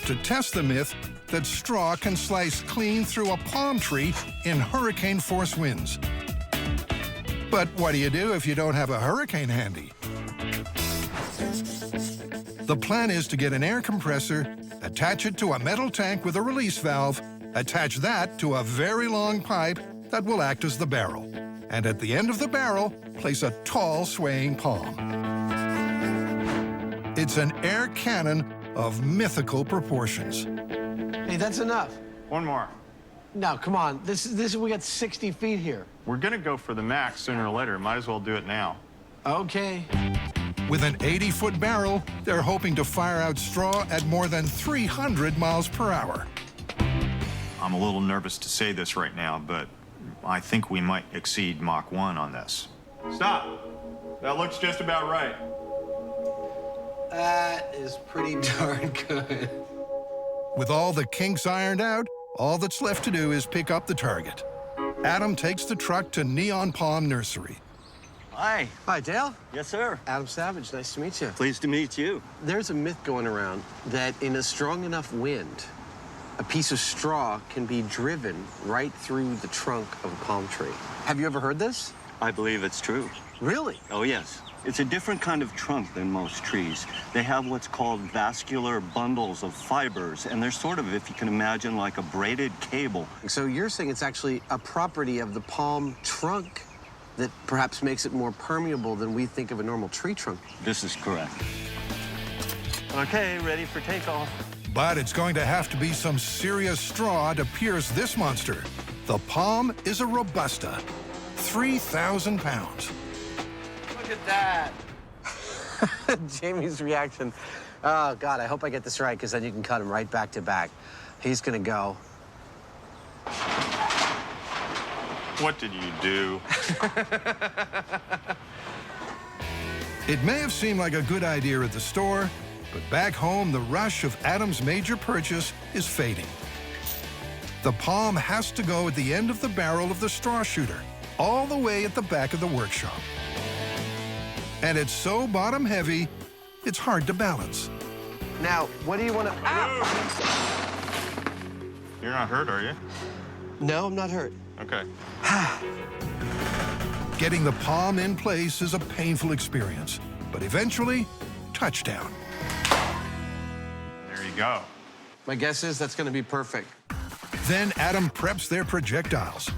to test the myth that straw can slice clean through a palm tree in hurricane-force winds. But what do you do if you don't have a hurricane handy? The plan is to get an air compressor, attach it to a metal tank with a release valve, attach that to a very long pipe that will act as the barrel. And at the end of the barrel, place a tall swaying palm. It's an air cannon of mythical proportions. Hey, that's enough. One more. No, come on. This is we got 60 feet here. We're gonna go for the max sooner or later. Might as well do it now. Okay. With an 80-foot barrel, they're hoping to fire out straw at more than 300 miles per hour. I'm a little nervous to say this right now, but I think we might exceed Mach 1 on this. Stop. That looks just about right. That is pretty darn good. With all the kinks ironed out, all that's left to do is pick up the target. Adam takes the truck to Neon Palm Nursery. Hi. Hi, Dale. Yes, sir. Adam Savage, nice to meet you. Pleased to meet you. There's a myth going around that in a strong enough wind, a piece of straw can be driven right through the trunk of a palm tree. Have you ever heard this? I believe it's true. Really? Oh, yes. It's a different kind of trunk than most trees. They have what's called vascular bundles of fibers, and they're sort of, if you can imagine, like a braided cable. So you're saying it's actually a property of the palm trunk that perhaps makes it more permeable than we think of a normal tree trunk. This is correct. Okay, ready for takeoff. But it's going to have to be some serious straw to pierce this monster. The palm is a Robusta, 3,000 pounds. Look at that. Jamie's reaction. Oh, God, I hope I get this right, because then you can cut him right back to back. He's going to go. What did you do? It may have seemed like a good idea at the store, but back home, the rush of Adam's major purchase is fading. The palm has to go at the end of the barrel of the straw shooter, all the way at the back of the workshop. And it's so bottom heavy, it's hard to balance. Now, what do you want to... You're not hurt, are you? No, I'm not hurt. Okay. Getting the palm in place is a painful experience, but eventually, touchdown. There you go. My guess is that's going to be perfect. Then Adam preps their projectiles.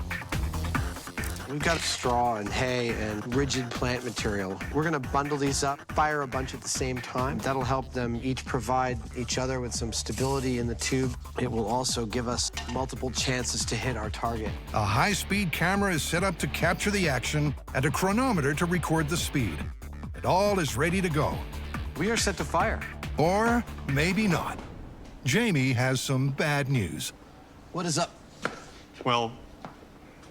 We've got straw and hay and rigid plant material. We're going to bundle these up, fire a bunch at the same time. That'll help them each provide each other with some stability in the tube. It will also give us multiple chances to hit our target. A high-speed camera is set up to capture the action and a chronometer to record the speed. It all is ready to go. We are set to fire. Or maybe not. Jamie has some bad news. What is up? Well,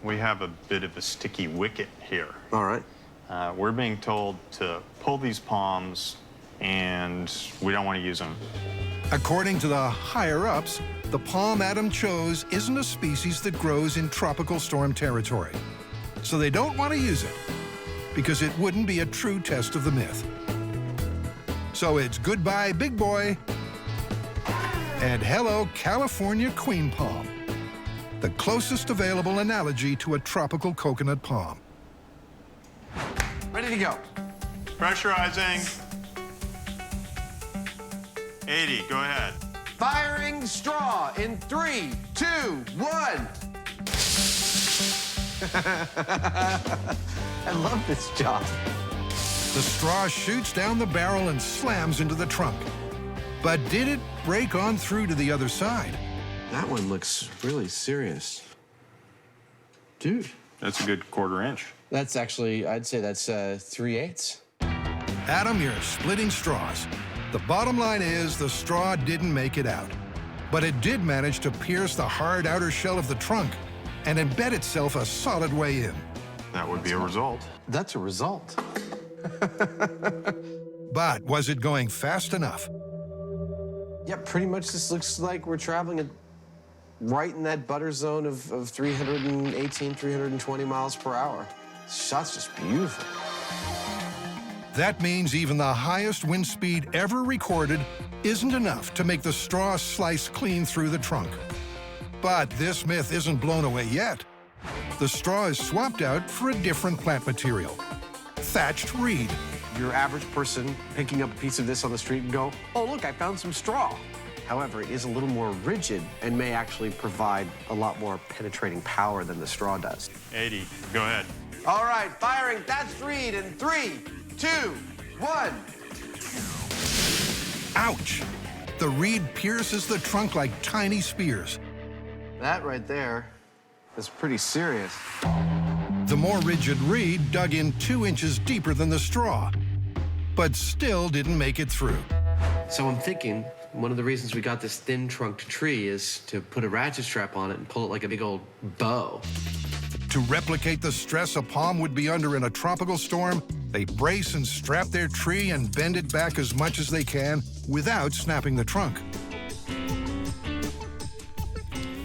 we have a bit of a sticky wicket here. All right. We're being told to pull these palms, and we don't want to use them. According to the higher-ups, the palm Adam chose isn't a species that grows in tropical storm territory. So they don't want to use it, because it wouldn't be a true test of the myth. So it's goodbye, big boy, and hello, California queen palm, the closest available analogy to a tropical coconut palm. Ready to go. Pressurizing. 80, go ahead. Firing straw in 3, 2, 1. I love this job. The straw shoots down the barrel and slams into the trunk. But did it break on through to the other side? That one looks really serious. Dude. That's a good 1/4 inch. That's actually, I'd say that's 3/8. Adam, you're splitting straws. The bottom line is the straw didn't make it out. But it did manage to pierce the hard outer shell of the trunk and embed itself a solid way in. That would be a result. That's a result. But was it going fast enough? Yeah, pretty much this looks like we're traveling right in that butter zone of 318, 320 miles per hour. This shot's just beautiful. That means even the highest wind speed ever recorded isn't enough to make the straw slice clean through the trunk. But this myth isn't blown away yet. The straw is swapped out for a different plant material, thatched reed. Your average person picking up a piece of this on the street and go, oh, look, I found some straw. However, it is a little more rigid and may actually provide a lot more penetrating power than the straw does. 80, go ahead. All right, firing thatched reed in 3, 2, 1. Ouch! The reed pierces the trunk like tiny spears. That right there is pretty serious. The more rigid reed dug in 2 inches deeper than the straw, but still didn't make it through. So I'm thinking one of the reasons we got this thin trunked tree is to put a ratchet strap on it and pull it like a big old bow. To replicate the stress a palm would be under in a tropical storm, they brace and strap their tree and bend it back as much as they can without snapping the trunk.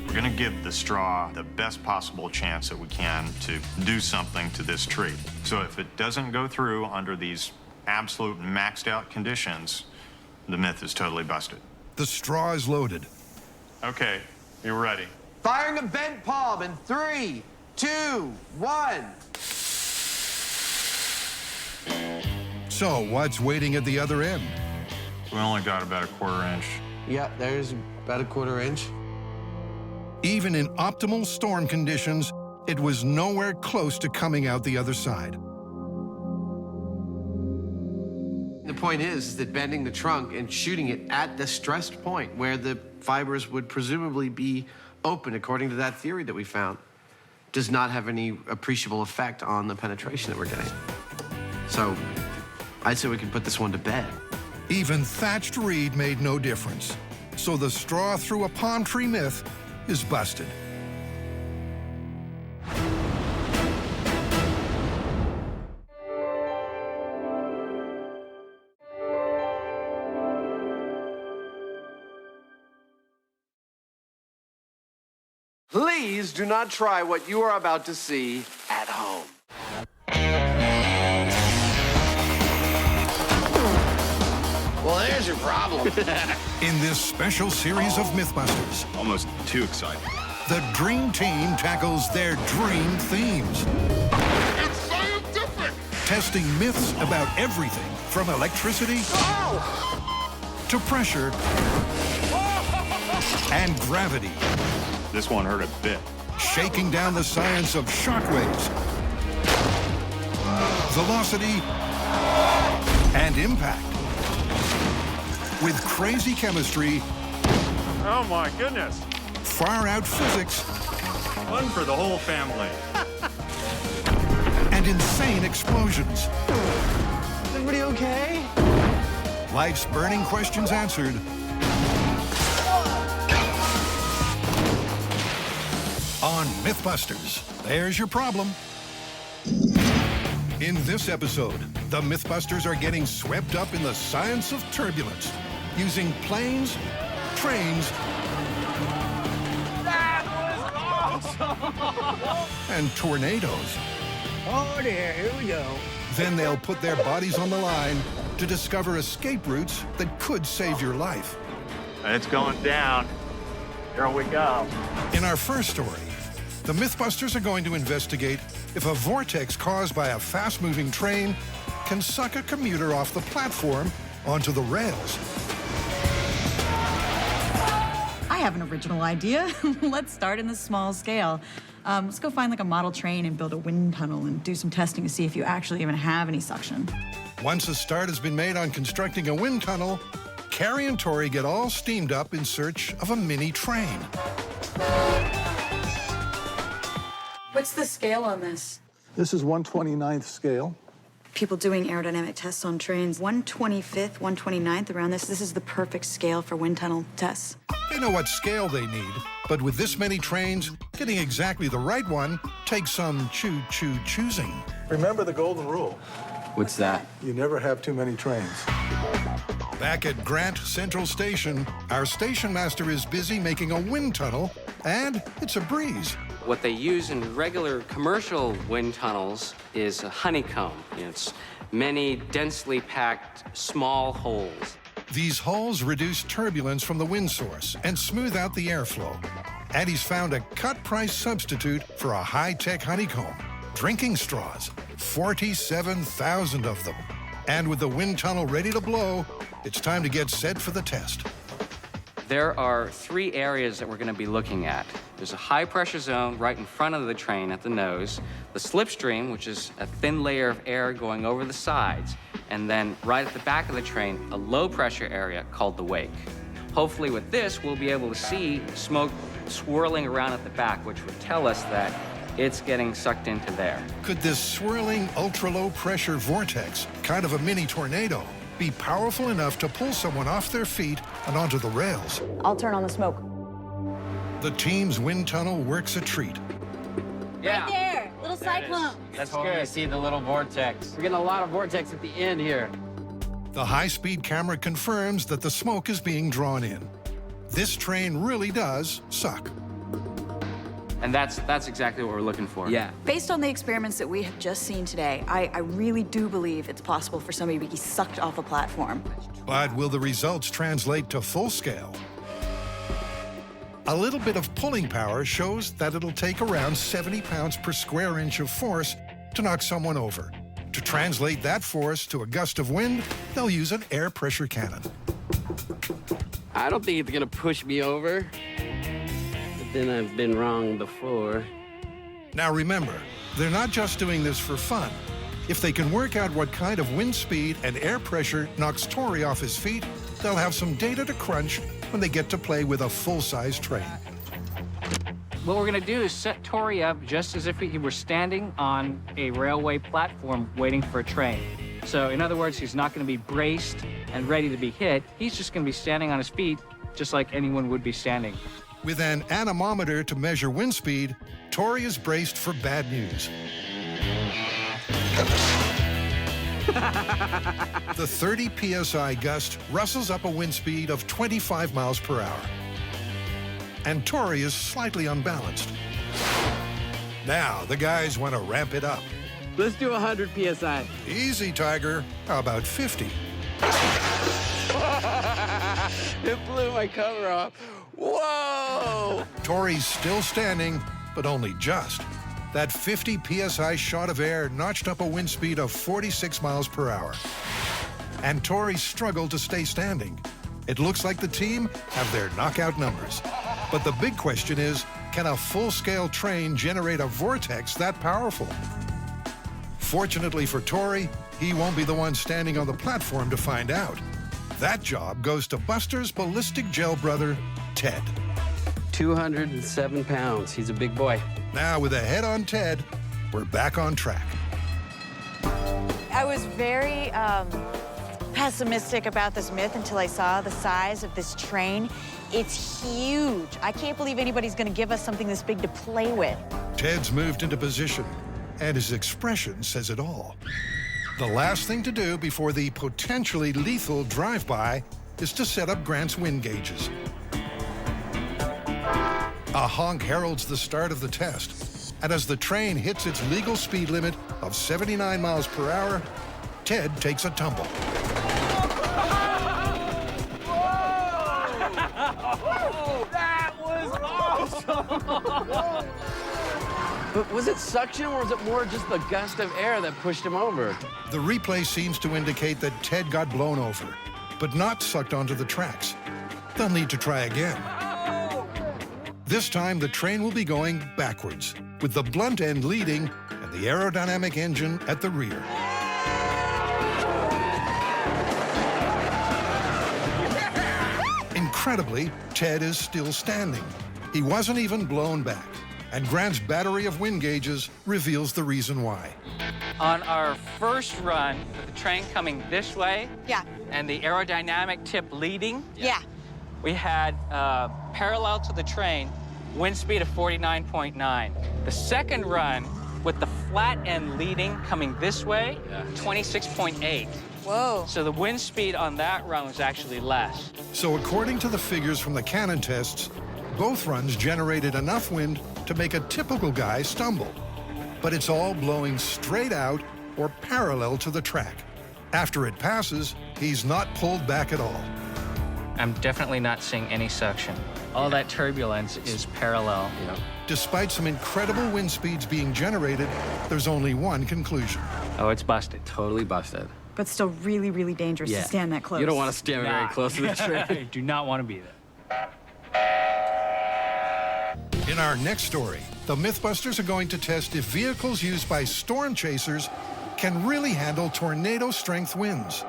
We're gonna give the straw the best possible chance that we can to do something to this tree. So if it doesn't go through under these absolute maxed out conditions, the myth is totally busted. The straw is loaded. Okay, you're ready. Firing a bent palm in 3, 2, 1. So what's waiting at the other end? We only got about 1/4 inch. Yeah, there's about 1/4 inch. Even in optimal storm conditions, it was nowhere close to coming out the other side. The point is that bending the trunk and shooting it at the stressed point where the fibers would presumably be open, according to that theory that we found, does not have any appreciable effect on the penetration that we're getting. So I'd say we can put this one to bed. Even thatched reed made no difference. So the straw through a palm tree myth is busted. Please do not try what you are about to see at home. Well, there's your problem. In this special series of Mythbusters, Almost too exciting. the Dream Team tackles their dream themes. It's scientific! Testing myths about everything from electricity to pressure and gravity. This one hurt a bit. Shaking down the science of shockwaves, velocity, and impact. With crazy chemistry, Oh my goodness. far-out physics, Fun for the whole family. and insane explosions. Is everybody okay? Life's burning questions answered. On Mythbusters, there's your problem. In this episode, the Mythbusters are getting swept up in the science of turbulence, using planes, trains, and tornadoes. Oh dear, here we go. Then they'll put their bodies on the line to discover escape routes that could save your life. It's going down. Here we go. In our first story, the Mythbusters are going to investigate if a vortex caused by a fast-moving train can suck a commuter off the platform onto the rails. I have an original idea. Let's start in the small scale. Let's go find like a model train and build a wind tunnel and do some testing to see if you actually even have any suction. Once a start has been made on constructing a wind tunnel, Carrie and Tori get all steamed up in search of a mini train. What's the scale on this? This is 1/29th scale. People doing aerodynamic tests on trains, 1/25th, 1/29th, around this. This is the perfect scale for wind tunnel tests. They know what scale they need, but with this many trains, getting exactly the right one takes some choosing. Remember the golden rule. What's that? You never have too many trains. Back at Grant Central Station, our station master is busy making a wind tunnel, and it's a breeze. What they use in regular commercial wind tunnels is a honeycomb. It's many densely packed small holes. These holes reduce turbulence from the wind source and smooth out the airflow. And he's found a cut-price substitute for a high-tech honeycomb. Drinking straws, 47,000 of them. And with the wind tunnel ready to blow, it's time to get set for the test. There are 3 areas that we're going to be looking at. There's a high-pressure zone right in front of the train at the nose, the slipstream, which is a thin layer of air going over the sides, and then right at the back of the train, a low-pressure area called the wake. Hopefully with this, we'll be able to see smoke swirling around at the back, which would tell us that it's getting sucked into there. Could this swirling ultra-low pressure vortex, kind of a mini tornado, be powerful enough to pull someone off their feet and onto the rails? I'll turn on the smoke. The team's wind tunnel works a treat. Yeah. Right there, little cyclone. That's good. You see the little vortex. We're getting a lot of vortex at the end here. The high-speed camera confirms that the smoke is being drawn in. This train really does suck. And that's exactly what we're looking for. Yeah. Based on the experiments that we have just seen today, I really do believe it's possible for somebody to be sucked off a platform. But will the results translate to full scale? A little bit of pulling power shows that it'll take around 70 pounds per square inch of force to knock someone over. To translate that force to a gust of wind, they'll use an air pressure cannon. I don't think it's gonna push me over, but then I've been wrong before. Now remember, they're not just doing this for fun. If they can work out what kind of wind speed and air pressure knocks Tori off his feet, they'll have some data to crunch when they get to play with a full-size train. What we're gonna do is set Tori up just as if he were standing on a railway platform waiting for a train. So in other words, he's not gonna be braced and ready to be hit. He's just gonna be standing on his feet just like anyone would be standing. With an anemometer to measure wind speed, Tori is braced for bad news. The 30 PSI gust rustles up a wind speed of 25 miles per hour. And Tori is slightly unbalanced. Now, the guys want to ramp it up. Let's do 100 PSI. Easy, Tiger. How about 50? It blew my cover off. Whoa! Tori's still standing, but only just. That 50 PSI shot of air notched up a wind speed of 46 miles per hour. And Tori struggled to stay standing. It looks like the team have their knockout numbers. But the big question is, can a full-scale train generate a vortex that powerful? Fortunately for Tori, he won't be the one standing on the platform to find out. That job goes to Buster's ballistic gel brother, Ted. 207 pounds. He's a big boy. Now, with a head on Ted, we're back on track. I was very pessimistic about this myth until I saw the size of this train. It's huge. I can't believe anybody's gonna give us something this big to play with. Ted's moved into position, and his expression says it all. The last thing to do before the potentially lethal drive-by is to set up Grant's wind gauges. A honk heralds the start of the test, and as the train hits its legal speed limit of 79 miles per hour, Ted takes a tumble. That was awesome! But was it suction, or was it more just the gust of air that pushed him over? The replay seems to indicate that Ted got blown over, but not sucked onto the tracks. They'll need to try again. This time, the train will be going backwards, with the blunt end leading and the aerodynamic engine at the rear. Incredibly, Ted is still standing. He wasn't even blown back, and Grant's battery of wind gauges reveals the reason why. On our first run, with the train coming this way, yeah, and the aerodynamic tip leading, yeah, we had parallel to the train, wind speed of 49.9. The second run, With the flat end leading coming this way, 26.8. Whoa. So the wind speed on that run was actually less. So according to the figures from the cannon tests, both runs generated enough wind to make a typical guy stumble. But it's all blowing straight out or parallel to the track. After it passes, he's not pulled back at all. I'm definitely not seeing any suction. All that turbulence is parallel. Despite some incredible wind speeds being generated, there's only one conclusion. Oh, it's busted. Totally busted. But still really, really dangerous to stand that close. You don't want to stand very close to the tree. Do not want to be there. In our next story, the Mythbusters are going to test if vehicles used by storm chasers can really handle tornado-strength winds.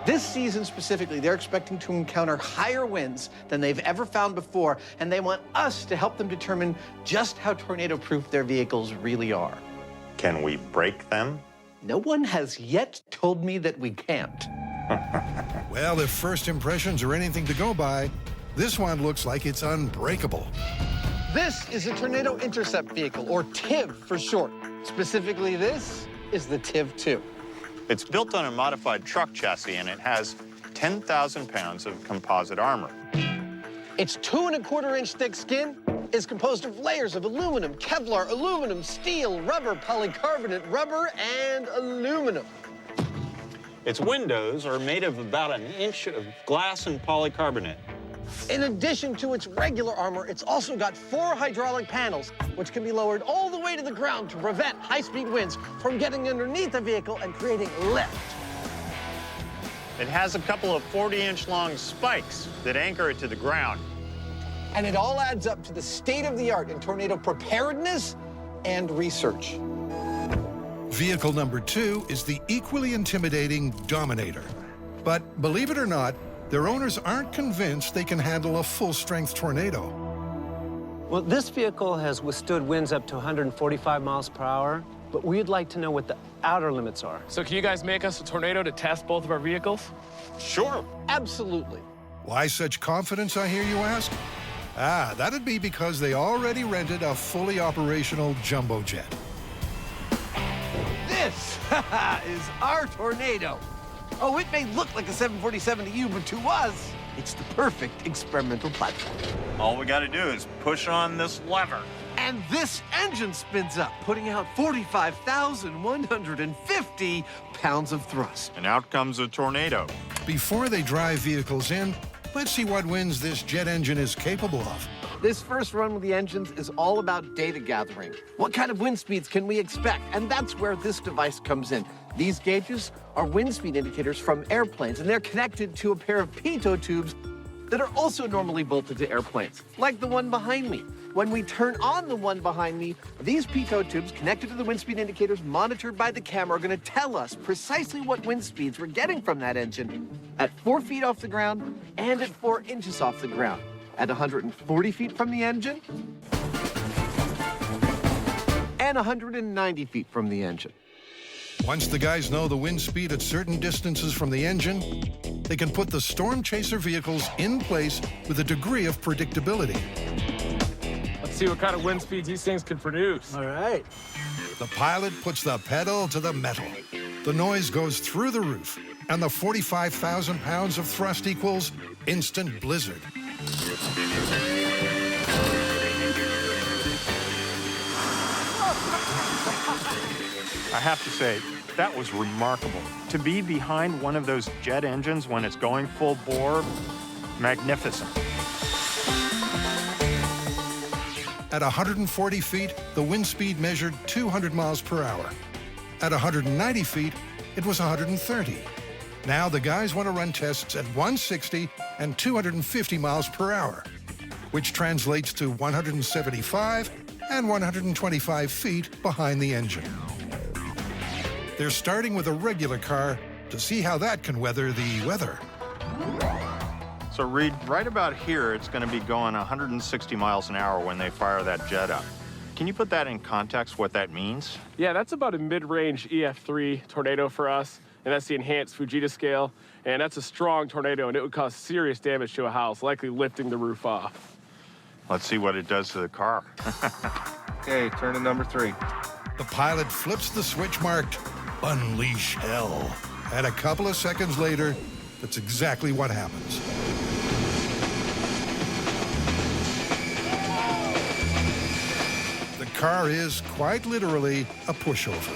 This season specifically, they're expecting to encounter higher winds than they've ever found before, and they want us to help them determine just how tornado-proof their vehicles really are. Can we break them? No one has yet told me that we can't. Well, if first impressions are anything to go by, this one looks like it's unbreakable. This is a Tornado Intercept Vehicle, or TIV for short. Specifically, this is the TIV 2. It's built on a modified truck chassis, and it has 10,000 pounds of composite armor. Its 2¼ inch thick skin is composed of layers of aluminum, Kevlar, aluminum, steel, rubber, polycarbonate, rubber, and aluminum. Its windows are made of about 1 inch of glass and polycarbonate. In addition to its regular armor, it's also got 4 hydraulic panels, which can be lowered all the way to the ground to prevent high-speed winds from getting underneath the vehicle and creating lift. It has a couple of 40-inch long spikes that anchor it to the ground. And it all adds up to the state-of-the-art in tornado preparedness and research. Vehicle number 2 is the equally intimidating Dominator. But believe it or not, their owners aren't convinced they can handle a full-strength tornado. Well, this vehicle has withstood winds up to 145 miles per hour, but we'd like to know what the outer limits are. So can you guys make us a tornado to test both of our vehicles? Sure. Absolutely. Why such confidence, I hear you ask? That'd be because they already rented a fully operational jumbo jet. This is our tornado. Oh, it may look like a 747 to you, but to us, it's the perfect experimental platform. All we got to do is push on this lever. And this engine spins up, putting out 45,150 pounds of thrust. And out comes a tornado. Before they drive vehicles in, let's see what winds this jet engine is capable of. This first run with the engines is all about data gathering. What kind of wind speeds can we expect? And that's where this device comes in. These gauges are wind speed indicators from airplanes, and they're connected to a pair of pitot tubes that are also normally bolted to airplanes, like the one behind me. When we turn on the one behind me, these pitot tubes connected to the wind speed indicators monitored by the camera are going to tell us precisely what wind speeds we're getting from that engine at 4 feet off the ground and at 4 inches off the ground, at 140 feet from the engine and 190 feet from the engine. Once the guys know the wind speed at certain distances from the engine, they can put the storm chaser vehicles in place with a degree of predictability. Let's see what kind of wind speeds these things can produce. All right. The pilot puts the pedal to the metal. The noise goes through the roof, and the 45,000 pounds of thrust equals instant blizzard. I have to say, that was remarkable. To be behind one of those jet engines when it's going full bore, magnificent. At 140 feet, the wind speed measured 200 miles per hour. At 190 feet, it was 130. Now the guys want to run tests at 160 and 250 miles per hour, which translates to 175 and 125 feet behind the engine. They're starting with a regular car to see how that can weather the weather. So Reed, right about here, it's going to be going 160 miles an hour when they fire that jet up. Can you put that in context, what that means? Yeah, that's about a mid-range EF3 tornado for us, and that's the enhanced Fujita scale, and that's a strong tornado, and it would cause serious damage to a house, likely lifting the roof off. Let's see what it does to the car. Okay, turn to number 3. The pilot flips the switch marked Unleash Hell. And a couple of seconds later, that's exactly what happens. The car is quite literally a pushover.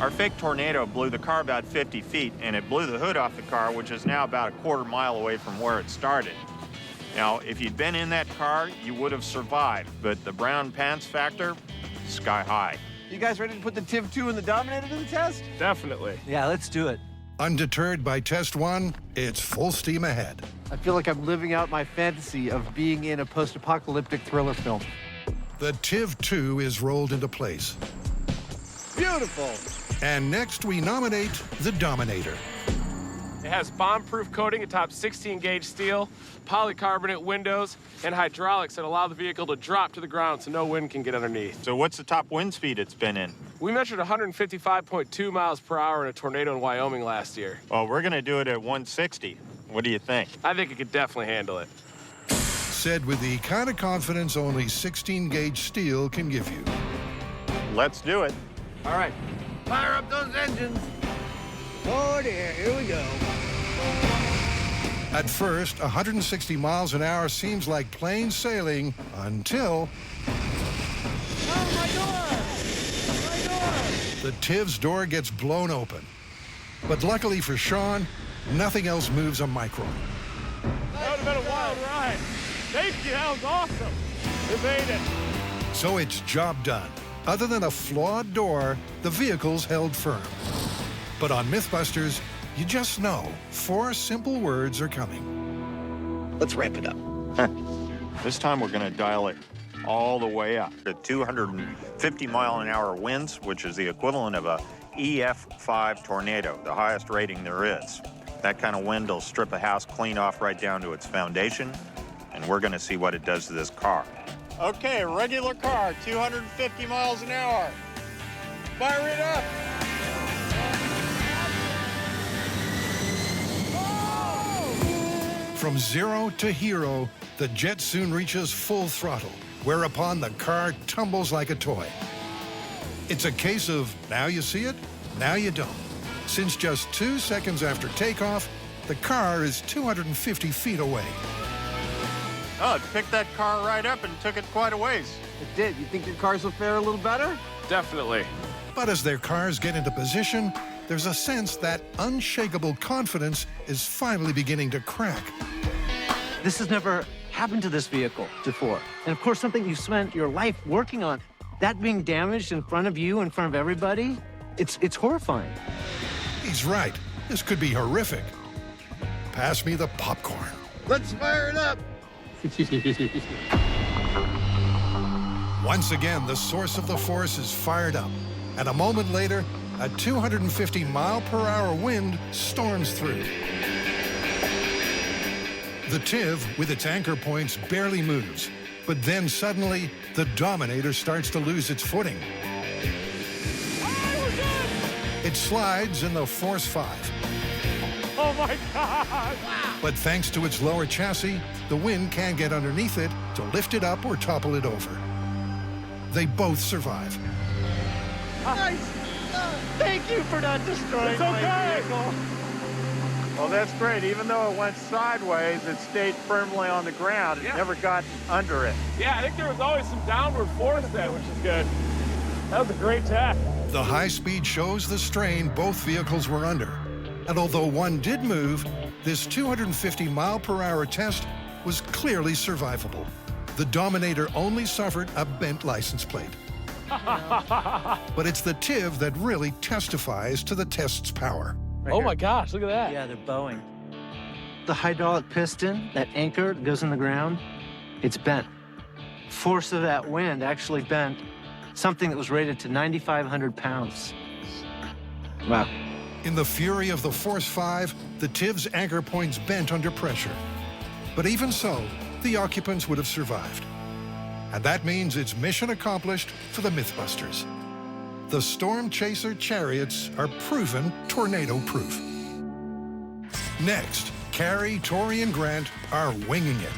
Our fake tornado blew the car about 50 feet, and it blew the hood off the car, which is now about a quarter-mile away from where it started. Now, if you'd been in that car, you would have survived, but the brown pants factor, sky high. You guys ready to put the TIV-2 and the Dominator to the test? Definitely. Yeah, let's do it. Undeterred by test one, it's full steam ahead. I feel like I'm living out my fantasy of being in a post-apocalyptic thriller film. The TIV-2 is rolled into place. Beautiful. And next we nominate the Dominator. It has bomb-proof coating atop 16-gauge steel, polycarbonate windows, and hydraulics that allow the vehicle to drop to the ground so no wind can get underneath. So what's the top wind speed it's been in? We measured 155.2 miles per hour in a tornado in Wyoming last year. Well, we're going to do it at 160. What do you think? I think it could definitely handle it. Said with the kind of confidence only 16-gauge steel can give you. Let's do it. All right. Fire up those engines. Oh dear, here we go. At first, 160 miles an hour seems like plain sailing until... Oh, my door! My door! The TIV's door gets blown open. But luckily for Sean, nothing else moves a micron. That would have been a wild ride. Thank you, that was awesome. We made it. So it's job done. Other than a flawed door, the vehicle's held firm. But on Mythbusters, you just know 4 simple words are coming. Let's ramp it up. This time we're going to dial it all the way up to 250-mile-an-hour winds, which is the equivalent of a EF5 tornado, the highest rating there is. That kind of wind will strip a house clean off right down to its foundation, and we're going to see what it does to this car. Okay, regular car, 250 miles an hour. Fire it up. From zero to hero, the jet soon reaches full throttle, whereupon the car tumbles like a toy. It's a case of now you see it, now you don't. Since just 2 seconds after takeoff, the car is 250 feet away. Oh, it picked that car right up and took it quite a ways. It did. You think your cars will fare a little better? Definitely. But as their cars get into position, there's a sense that unshakable confidence is finally beginning to crack. This has never happened to this vehicle before. And of course, something you spent your life working on, that being damaged in front of you, in front of everybody, it's horrifying. He's right. This could be horrific. Pass me the popcorn. Let's fire it up. Once again, the source of the force is fired up. And a moment later, a 250-mile-per-hour wind storms through. The TIV, with its anchor points, barely moves. But then suddenly, the Dominator starts to lose its footing. It slides in the Force 5. Oh, my God! But thanks to its lower chassis, the wind can't get underneath it to lift it up or topple it over. They both survive. Nice. Thank you for not destroying my vehicle. Well, that's great. Even though it went sideways, it stayed firmly on the ground. It never got under it. Yeah, I think there was always some downward force there, which is good. That was a great test. The high speed shows the strain both vehicles were under. And although one did move, this 250-mile-per-hour test was clearly survivable. The Dominator only suffered a bent license plate. But it's the TIV that really testifies to the test's power. Oh my gosh, look at that. Yeah, they're bowing. The hydraulic piston, that anchor that goes in the ground, it's bent. Force of that wind actually bent something that was rated to 9,500 pounds. Wow. In the fury of the Force 5, the TIV's anchor points bent under pressure. But even so, the occupants would have survived. And that means it's mission accomplished for the Mythbusters. The Storm Chaser chariots are proven tornado-proof. Next, Carrie, Tori, and Grant are winging it.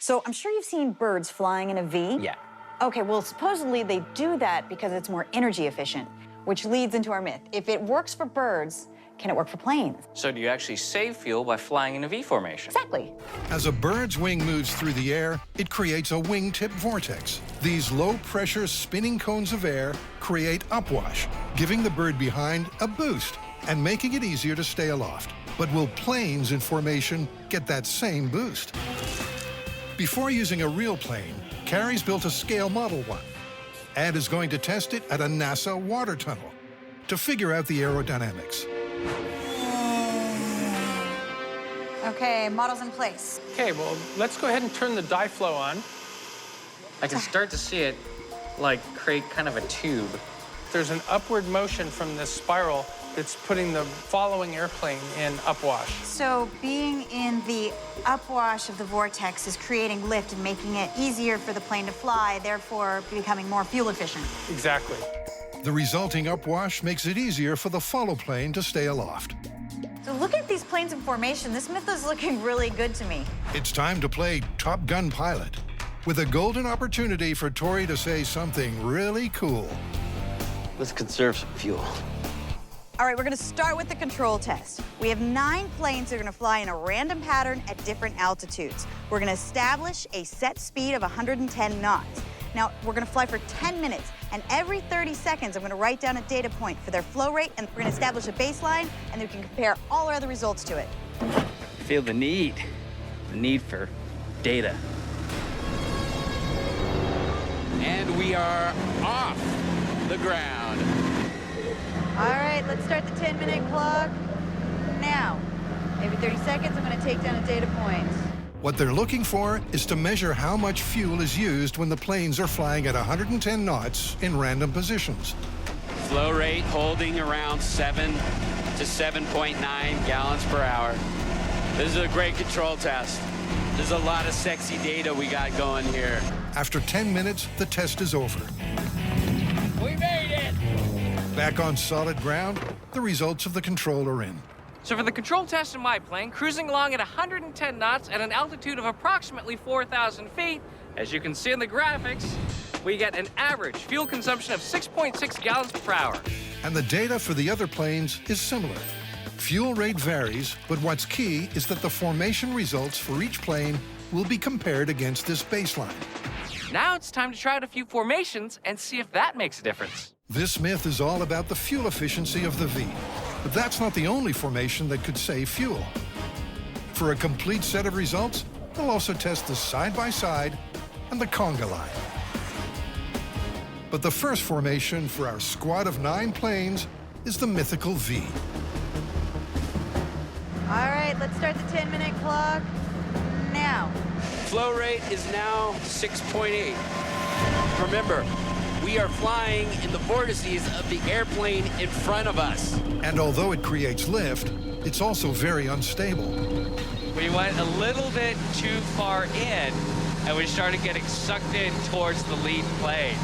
So I'm sure you've seen birds flying in a V. Yeah. Okay, well, supposedly they do that because it's more energy efficient, which leads into our myth. If it works for birds, can it work for planes? So do you actually save fuel by flying in a V formation? Exactly. As a bird's wing moves through the air, it creates a wingtip vortex. These low-pressure spinning cones of air create upwash, giving the bird behind a boost and making it easier to stay aloft. But will planes in formation get that same boost? Before using a real plane, Carrie's built a scale model one and is going to test it at a NASA water tunnel to figure out the aerodynamics. Okay, model's in place. Okay, well, let's go ahead and turn the dye flow on. I can start to see it, like, create kind of a tube. There's an upward motion from this spiral that's putting the following airplane in upwash. So being in the upwash of the vortex is creating lift and making it easier for the plane to fly, therefore becoming more fuel efficient. Exactly. The resulting upwash makes it easier for the follow plane to stay aloft. So look at these planes in formation. This myth is looking really good to me. It's time to play Top Gun pilot, with a golden opportunity for Tori to say something really cool. Let's conserve some fuel. All right, we're gonna start with the control test. We have 9 planes that are gonna fly in a random pattern at different altitudes. We're gonna establish a set speed of 110 knots. Now, we're gonna fly for 10 minutes, and every 30 seconds, I'm gonna write down a data point for their flow rate, and we're gonna establish a baseline, and then we can compare all our other results to it. I feel the need for data. And we are off the ground. All right, let's start the 10-minute clock now. Every 30 seconds, I'm gonna take down a data point. What they're looking for is to measure how much fuel is used when the planes are flying at 110 knots in random positions. Flow rate holding around 7 to 7.9 gallons per hour. This is a great control test. There's a lot of sexy data we got going here. After 10 minutes, the test is over. We made it! Back on solid ground, the results of the control are in. So for the control test in my plane, cruising along at 110 knots at an altitude of approximately 4,000 feet, as you can see in the graphics, we get an average fuel consumption of 6.6 gallons per hour. And the data for the other planes is similar. Fuel rate varies, but what's key is that the formation results for each plane will be compared against this baseline. Now it's time to try out a few formations and see if that makes a difference. This myth is all about the fuel efficiency of the V. But that's not the only formation that could save fuel. For a complete set of results, they'll also test the side-by-side and the conga line. But the first formation for our squad of 9 planes is the mythical V. All right, let's start the 10-minute clock now. Flow rate is now 6.8. Remember, we are flying in the vortices of the airplane in front of us. And although it creates lift, it's also very unstable. We went a little bit too far in, and we started getting sucked in towards the lead plane.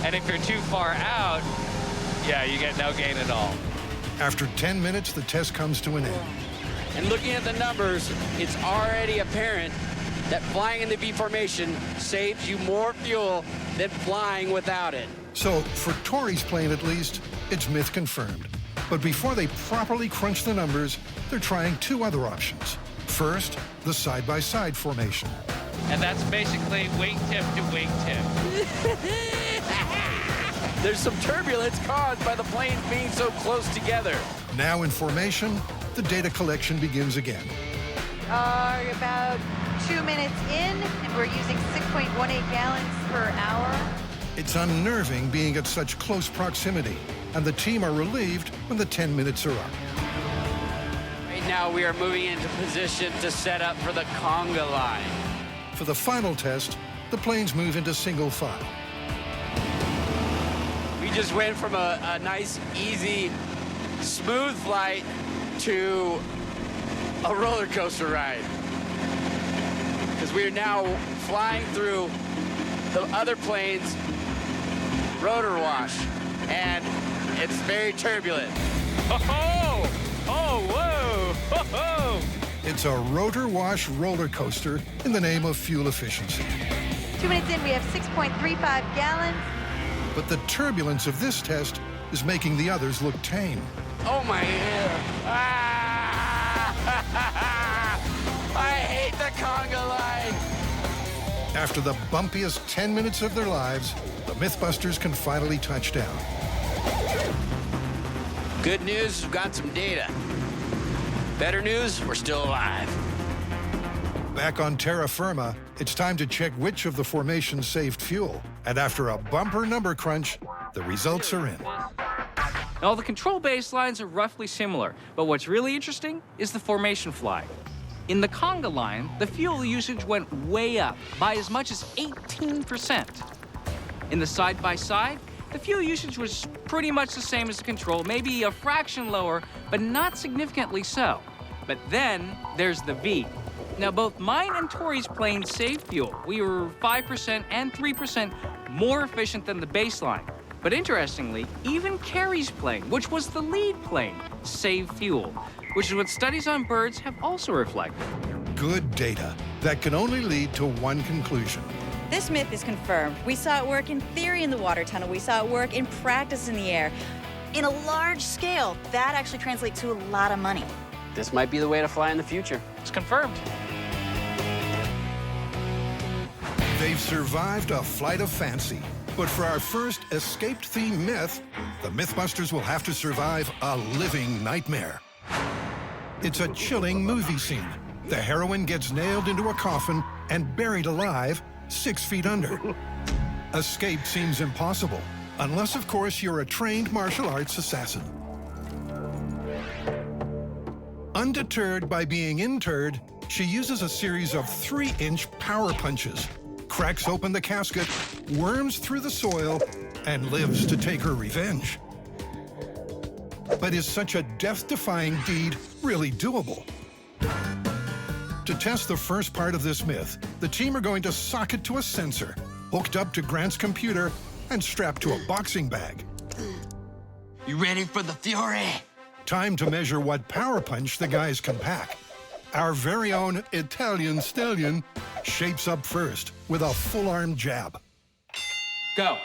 And if you're too far out, yeah, you get no gain at all. After 10 minutes, the test comes to an end. And looking at the numbers, it's already apparent that flying in the V formation saves you more fuel than flying without it. So, for Tori's plane at least, it's myth confirmed. But before they properly crunch the numbers, they're trying 2 other options. First, the side-by-side formation. And that's basically wingtip to wingtip. There's some turbulence caused by the planes being so close together. Now in formation, the data collection begins again. About 2 minutes in, and we're using 6.18 gallons per hour. It's unnerving being at such close proximity, and the team are relieved when the 10 minutes are up. Right now, we are moving into position to set up for the conga line. For the final test, the planes move into single file. We just went from a nice, easy, smooth flight to a roller coaster ride. Because we are now flying through the other plane's rotor wash, and it's very turbulent. Oh, oh, whoa, ho, ho. It's a rotor wash roller coaster in the name of fuel efficiency. 2 minutes in, we have 6.35 gallons. But the turbulence of this test is making the others look tame. Oh, my hair. I hate the conga line. After the bumpiest 10 minutes of their lives, the Mythbusters can finally touch down. Good news, we've got some data. Better news, we're still alive. Back on terra firma, it's time to check which of the formations saved fuel. And after a bumper number crunch, the results are in. All the control baselines are roughly similar, but what's really interesting is the formation fly. In the conga line, the fuel usage went way up by as much as 18%. In the side-by-side, the fuel usage was pretty much the same as the control, maybe a fraction lower, but not significantly so. But then there's the V. Now, both mine and Tori's plane saved fuel. We were 5% and 3% more efficient than the baseline. But interestingly, even Carrie's plane, which was the lead plane, saved fuel, which is what studies on birds have also reflected. Good data that can only lead to one conclusion. This myth is confirmed. We saw it work in theory in the water tunnel. We saw it work in practice in the air. In a large scale, that actually translates to a lot of money. This might be the way to fly in the future. It's confirmed. They've survived a flight of fancy. But for our first escape-themed myth, the Mythbusters will have to survive a living nightmare. It's a chilling movie scene. The heroine gets nailed into a coffin and buried alive 6 feet under. Escape seems impossible, unless, of course, you're a trained martial arts assassin. Undeterred by being interred, she uses a series of 3-inch power punches, cracks open the casket, worms through the soil, and lives to take her revenge. But is such a death-defying deed really doable? To test the first part of this myth, the team are going to sock it to a sensor, hooked up to Grant's computer and strapped to a boxing bag. You ready for the fury? Time to measure what power punch the guys can pack. Our very own Italian stallion shapes up first with a full-arm jab. Go.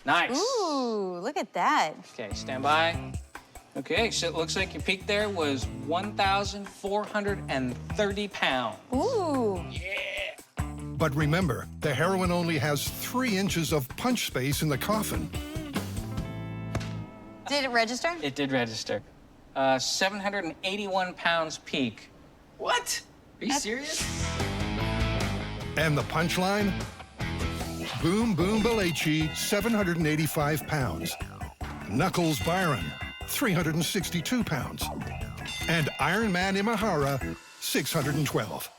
Nice. Ooh, look at that. Okay, stand by. Okay, so it looks like your peak there was 1,430 pounds. Ooh. But remember, the heroine only has 3 inches of punch space in the coffin. Did it register? It did register. 781 pounds peak. What? Are you serious? And the punchline? Boom Boom Balachi, 785 pounds. Knuckles Byron, 362 pounds. And Iron Man Imahara, 612.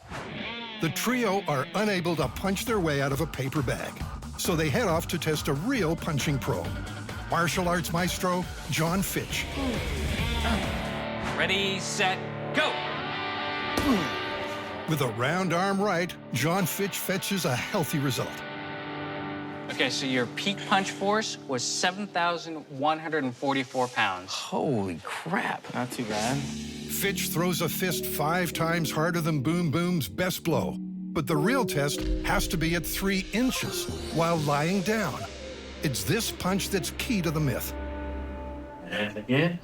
The trio are unable to punch their way out of a paper bag, so they head off to test a real punching pro. Martial arts maestro, John Fitch. Ready, set, go! With a round arm right, John Fitch fetches a healthy result. Okay, so your peak punch force was 7,144 pounds. Holy crap. Not too bad. Fitch throws a fist 5 times harder than Boom Boom's best blow. But the real test has to be at 3 inches while lying down. It's this punch that's key to the myth. And again.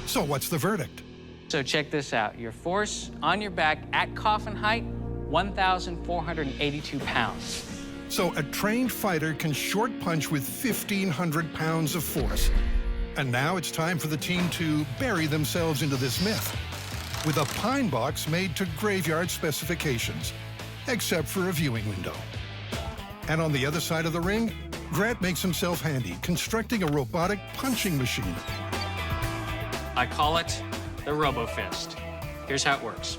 So what's the verdict? So check this out. Your force on your back at coffin height, 1,482 pounds. So a trained fighter can short punch with 1,500 pounds of force. And now it's time for the team to bury themselves into this myth with a pine box made to graveyard specifications, except for a viewing window. And on the other side of the ring, Grant makes himself handy, constructing a robotic punching machine. I call it the RoboFist. Here's how it works.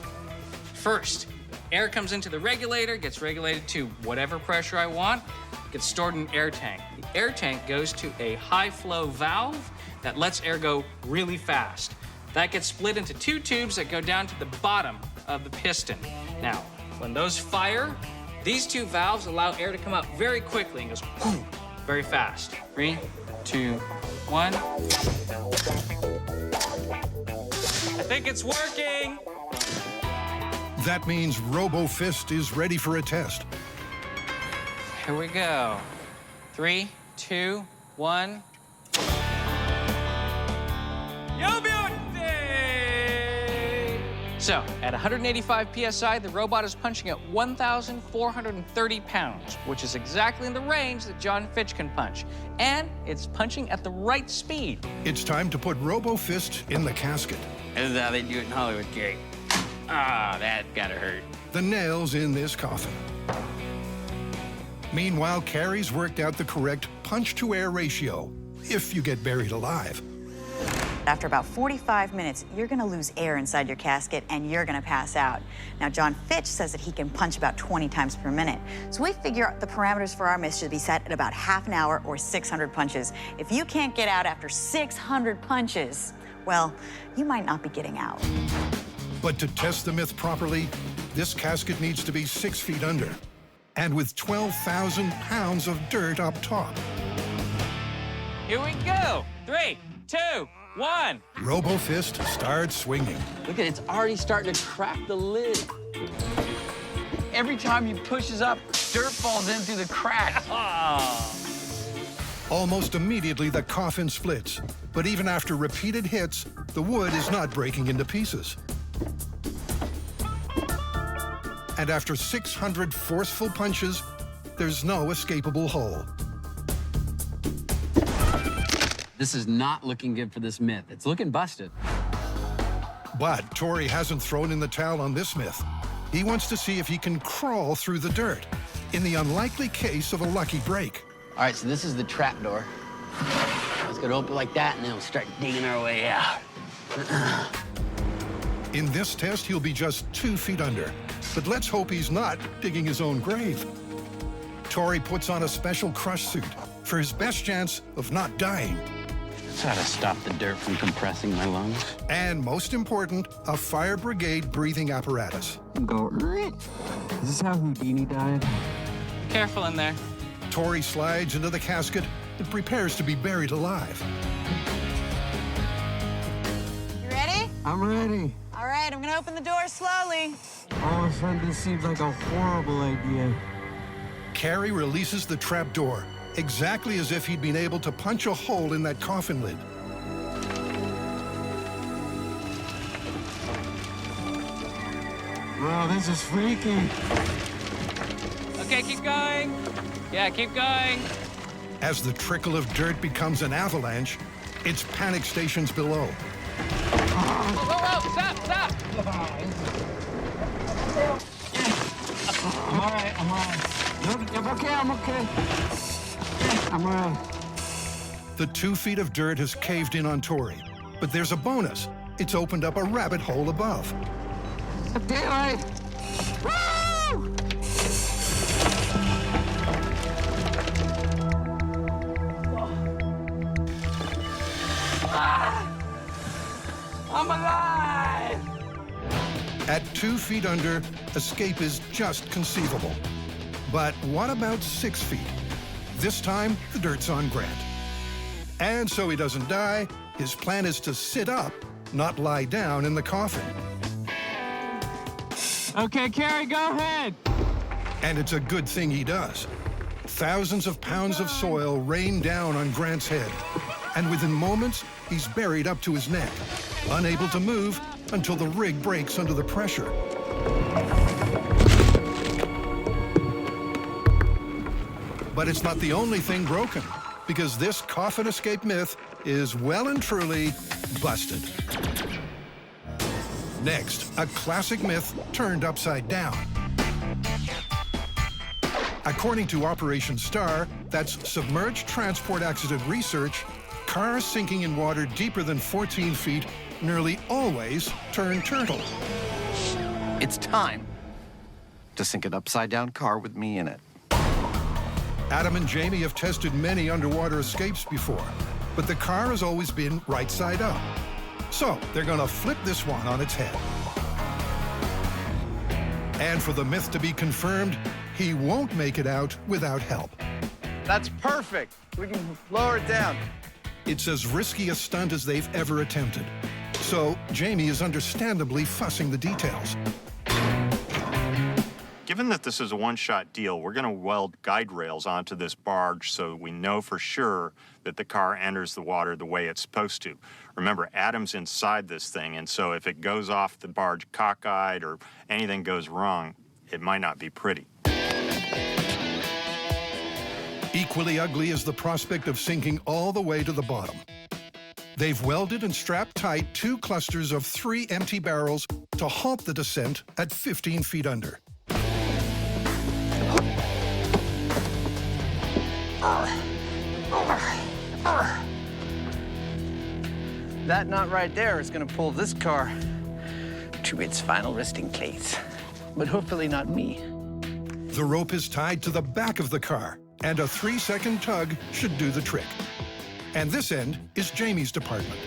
First, air comes into the regulator, gets regulated to whatever pressure I want, gets stored in an air tank. The air tank goes to a high-flow valve that lets air go really fast. That gets split into 2 tubes that go down to the bottom of the piston. Now, when those fire, these 2 valves allow air to come out very quickly and goes boom, very fast. 3, 2, 1. think it's working. That means Robo-Fist is ready for a test. Here we go. 3, 2, 1. Yo, beauty! So, at 185 PSI, the robot is punching at 1,430 pounds, which is exactly in the range that John Fitch can punch. And it's punching at the right speed. It's time to put Robo-Fist in the casket. This is how they do it in Hollywood, Gary. Ah, that gotta hurt. The nails in this coffin. Meanwhile, Carrie's worked out the correct punch-to-air ratio if you get buried alive. After about 45 minutes, you're gonna lose air inside your casket and you're gonna pass out. Now, John Fitch says that he can punch about 20 times per minute. So we figure the parameters for our myth should be set at about half an hour or 600 punches. If you can't get out after 600 punches, well, you might not be getting out. But to test the myth properly, this casket needs to be 6 feet under, and with 12,000 pounds of dirt up top. Here we go. 3, 2, 1. Robo-Fist starts swinging. Look at it, it's already starting to crack the lid. Every time he pushes up, dirt falls in through the cracks. Almost immediately, the coffin splits. But even after repeated hits, the wood is not breaking into pieces. And after 600 forceful punches, there's no escapable hole. This is not looking good for this myth. It's looking busted. But Tori hasn't thrown in the towel on this myth. He wants to see if he can crawl through the dirt, in the unlikely case of a lucky break. All right, so this is the trap door. It's gonna open like that, and then we'll start digging our way out. In this test, he'll be just 2 feet under. But let's hope he's not digging his own grave. Tori puts on a special crush suit for his best chance of not dying. Try to stop the dirt from compressing my lungs. And most important, a fire brigade breathing apparatus. Go. Is this how Houdini died? Careful in there. Tori slides into the casket and prepares to be buried alive. You ready? I'm ready. All right, I'm gonna open the door slowly. All of a sudden, this seems like a horrible idea. Carrie releases the trap door, exactly as if he'd been able to punch a hole in that coffin lid. Wow, this is freaky. Okay, keep going. Yeah, keep going. As the trickle of dirt becomes an avalanche, it's panic stations below. Whoa, stop! I'm all right, I'm all right. I'm okay. I'm all right. The 2 feet of dirt has caved in on Tori, but there's a bonus. It's opened up a rabbit hole above. Daylight! Woo! I'm alive! At 2 feet under, escape is just conceivable. But what about 6 feet? This time, the dirt's on Grant. And so he doesn't die, his plan is to sit up, not lie down in the coffin. Okay, Carrie, go ahead. And it's a good thing he does. Thousands of pounds of soil rain down on Grant's head. And within moments, he's buried up to his neck, unable to move until the rig breaks under the pressure. But it's not the only thing broken, because this coffin escape myth is well and truly busted. Next, a classic myth turned upside down. According to Operation Star, that's Submerged Transport Accident Research, cars sinking in water deeper than 14 feet nearly always turn turtle. It's time to sink an upside-down car with me in it. Adam and Jamie have tested many underwater escapes before, but the car has always been right side up. So they're gonna flip this one on its head. And for the myth to be confirmed, he won't make it out without help. That's perfect. We can lower it down. It's as risky a stunt as they've ever attempted. So Jamie is understandably fussing the details. Given that this is a one-shot deal, we're going to weld guide rails onto this barge so we know for sure that the car enters the water the way it's supposed to. Remember, Adam's inside this thing, and so if it goes off the barge cockeyed or anything goes wrong, it might not be pretty. Equally ugly is the prospect of sinking all the way to the bottom. They've welded and strapped tight 2 clusters of 3 empty barrels to halt the descent at 15 feet under. That knot right there is gonna pull this car to its final resting place. But hopefully not me. The rope is tied to the back of the car, and a 3-second tug should do the trick. And this end is Jamie's department.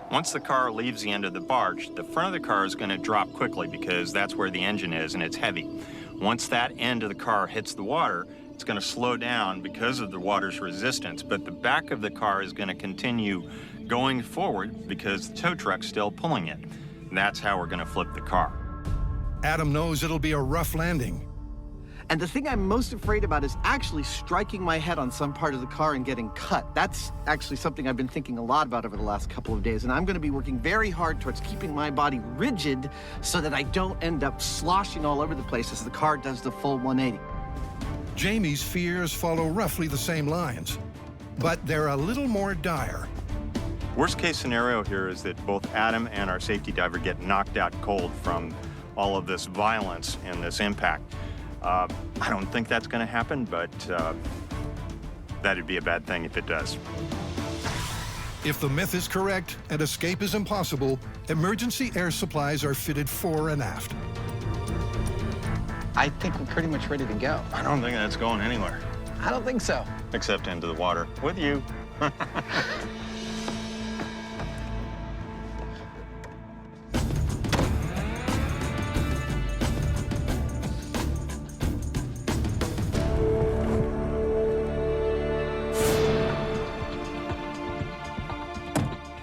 Once the car leaves the end of the barge, the front of the car is going to drop quickly because that's where the engine is and it's heavy. Once that end of the car hits the water, it's going to slow down because of the water's resistance, but the back of the car is going to continue going forward because the tow truck's still pulling it. And that's how we're going to flip the car. Adam knows it'll be a rough landing. And the thing I'm most afraid about is actually striking my head on some part of the car and getting cut. That's actually something I've been thinking a lot about over the last couple of days, and I'm going to be working very hard towards keeping my body rigid so that I don't end up sloshing all over the place as the car does the full 180. Jamie's fears follow roughly the same lines, but they're a little more dire. Worst case scenario here is that both Adam and our safety diver get knocked out cold from all of this violence and this impact. I don't think that's going to happen, but that'd be a bad thing if it does. If the myth is correct and escape is impossible, emergency air supplies are fitted fore and aft. I think we're pretty much ready to go. I don't think that's going anywhere. I don't think so. Except into the water with you.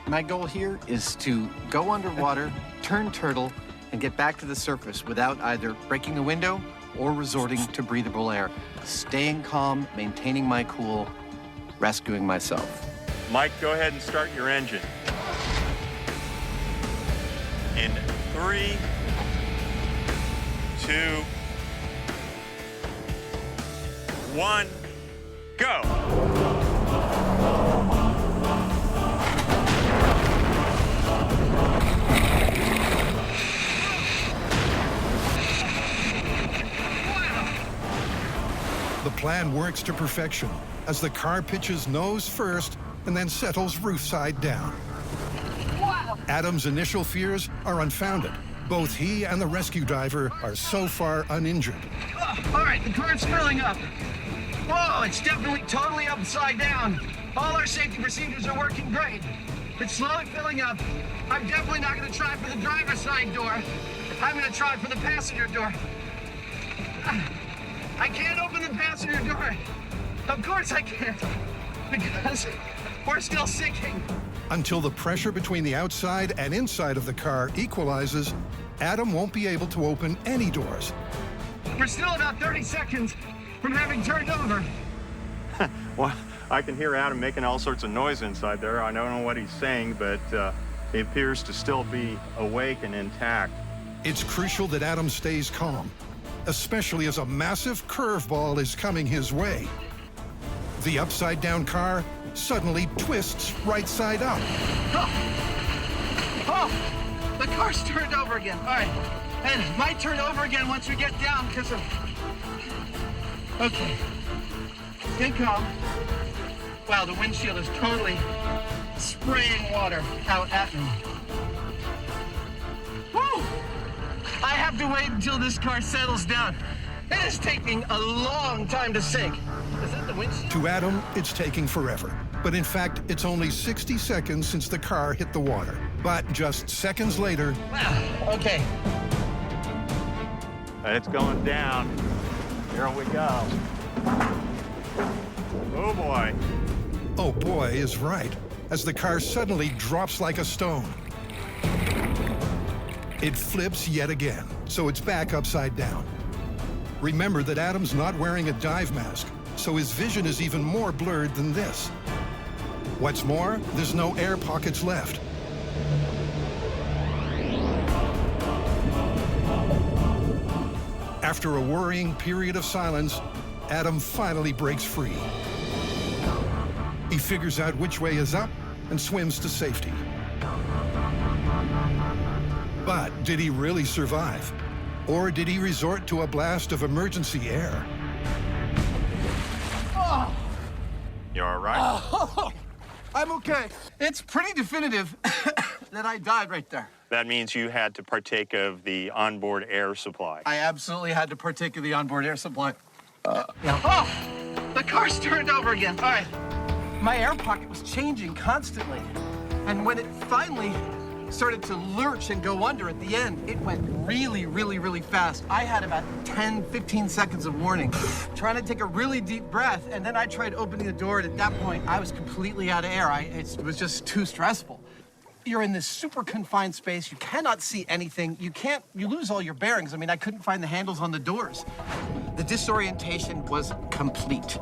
My goal here is to go underwater, turn turtle, and get back to the surface without either breaking the window or resorting to breathable air. Staying calm, maintaining my cool, rescuing myself. Mike, go ahead and start your engine. In 3, 2, 1, go! The plan works to perfection as the car pitches nose first and then settles roof side down. Adam's initial fears are unfounded. Both he and the rescue diver are so far uninjured. All right, the car's filling up. Whoa, it's definitely totally upside down. All our safety procedures are working great. It's slowly filling up. I'm definitely not going to try for the driver's side door. I'm going to try for the passenger door. I can't open the passenger door. Of course I can't, because we're still sinking. Until the pressure between the outside and inside of the car equalizes, Adam won't be able to open any doors. We're still about 30 seconds from having turned over. Well, I can hear Adam making all sorts of noise inside there. I don't know what he's saying, but he appears to still be awake and intact. It's crucial that Adam stays calm, especially as a massive curveball is coming his way. The upside-down car suddenly twists right side up. Oh, the car's turned over again. All right, and it might turn over again once we get down because of... Okay, stay calm. Wow, the windshield is totally spraying water out at me. Woo! I have to wait until this car settles down. It is taking a long time to sink. Is that the windshield? To Adam, it's taking forever. But in fact, it's only 60 seconds since the car hit the water. But just seconds later... Wow, okay. It's going down. Here we go. Oh, boy. Oh, boy is right. as the car suddenly drops like a stone. It flips yet again, so it's back upside down. Remember that Adam's not wearing a dive mask, so his vision is even more blurred than this. What's more, there's no air pockets left. After a worrying period of silence, Adam finally breaks free. He figures out which way is up and swims to safety. But did he really survive? Or did he resort to a blast of emergency air? Oh, You all right? oh, I'm okay. It's pretty definitive that I died right there. That means you had to partake of the onboard air supply. I absolutely had to partake of the onboard air supply. Oh, the car's turned over again. All right. My air pocket was changing constantly. And when it finally started to lurch and go under at the end, it went really, really, really fast. I had about 10, 15 seconds of warning. Trying to take a really deep breath, and then I tried opening the door, and at that point, I was completely out of air. It was just too stressful. You're in this super confined space. You cannot see anything. You lose all your bearings. I mean, I couldn't find the handles on the doors. The disorientation was complete.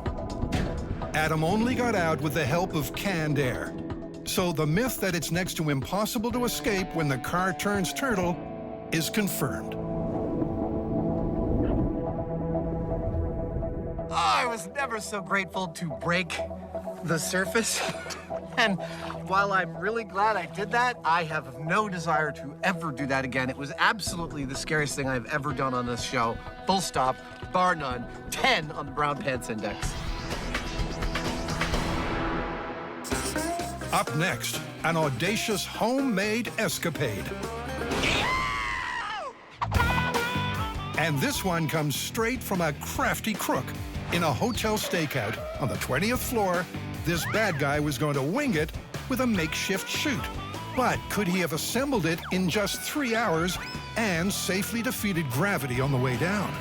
Adam only got out with the help of canned air. So the myth that it's next to impossible to escape when the car turns turtle is confirmed. Oh, I was never so grateful to break the surface. And while I'm really glad I did that, I have no desire to ever do that again. It was absolutely the scariest thing I've ever done on this show. Full stop, bar none, 10 on the Brown Pants Index. Up next, an audacious homemade escapade. And this one comes straight from a crafty crook. In a hotel stakeout on the 20th floor, this bad guy was going to wing it with a makeshift chute. But could he have assembled it in just 3 hours and safely defeated gravity on the way down?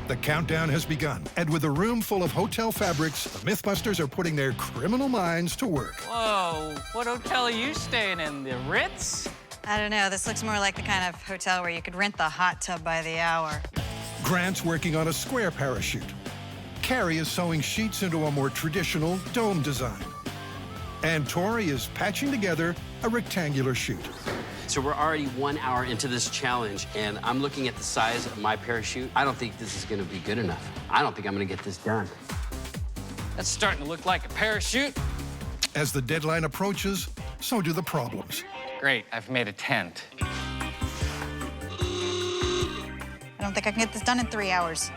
The countdown has begun, and with a room full of hotel fabrics, the Mythbusters are putting their criminal minds to work. Whoa, what hotel are you staying in? The Ritz? I don't know. This looks more like the kind of hotel where you could rent the hot tub by the hour. Grant's working on a square parachute. Carrie is sewing sheets into a more traditional dome design. And Tori is patching together a rectangular chute. So we're already 1 hour into this challenge, and I'm looking at the size of my parachute. I don't think this is gonna be good enough. I don't think I'm gonna get this done. That's starting to look like a parachute. As the deadline approaches, so do the problems. Great, I've made a tent. I don't think I can get this done in 3 hours.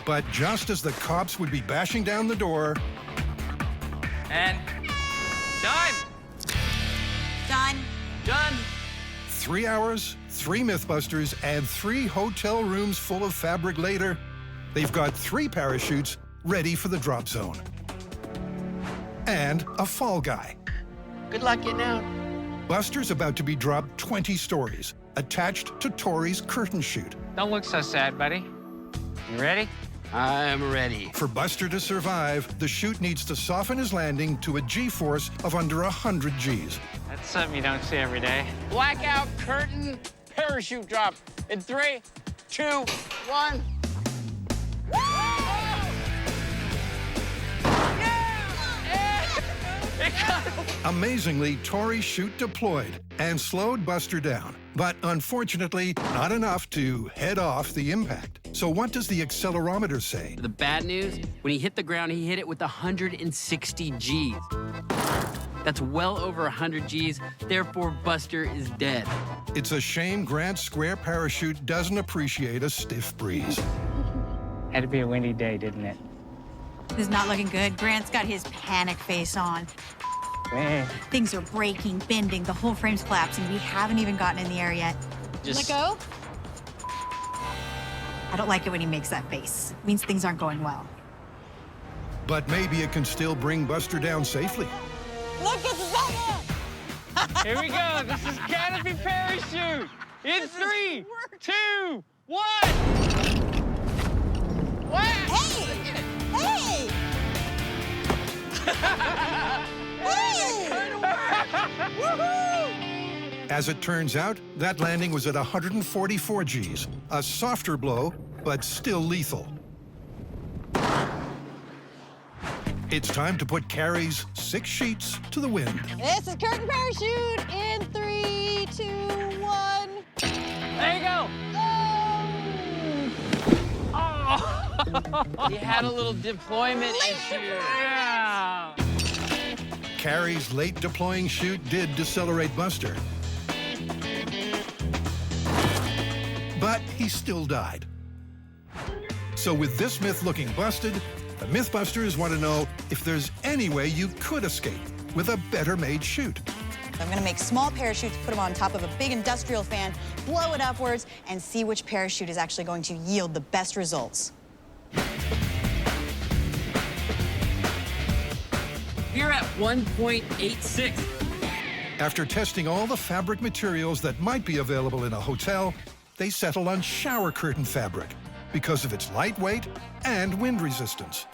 But just as the cops would be bashing down the door, And done. Done. Done. 3 hours, 3 Mythbusters, and 3 hotel rooms full of fabric later, they've got 3 parachutes ready for the drop zone. And a fall guy. Good luck getting out. Buster's about to be dropped 20 stories, attached to Tori's curtain chute. Don't look so sad, buddy. You ready? I'm ready. For Buster to survive, the chute needs to soften his landing to a G-force of under 100 Gs. That's something you don't see every day. Blackout curtain parachute drop in 3, 2, 1. Amazingly, Tori's chute deployed and slowed Buster down, but unfortunately, not enough to head off the impact. So what does the accelerometer say? The bad news, when he hit the ground, he hit it with 160 Gs. That's well over 100 Gs, therefore Buster is dead. It's a shame Grant's square parachute doesn't appreciate a stiff breeze. Had to be a windy day, didn't it? This is not looking good. Grant's got his panic face on. Man. Things are breaking, bending, the whole frame's collapsing. We haven't even gotten in the air yet. Just Let go. I don't like it when he makes that face. It means things aren't going well. But maybe it can still bring Buster down safely. Look at that! Here we go. This is canopy parachute. In 3, 2, 1. What? Hey! Hey! As it turns out, that landing was at 144 Gs, a softer blow, but still lethal. It's time to put Carrie's 6 sheets to the wind. This is curtain parachute in 3, 2, 1. There you go. Oh. He had a little deployment issue. Yeah. Carrie's late deploying chute did decelerate Buster. But he still died. So with this myth looking busted, the Mythbusters want to know if there's any way you could escape with a better-made chute. I'm gonna make small parachutes, put them on top of a big industrial fan, blow it upwards, and see which parachute is actually going to yield the best results. We're at 1.86. After testing all the fabric materials that might be available in a hotel, they settled on shower curtain fabric because of its lightweight and wind resistance.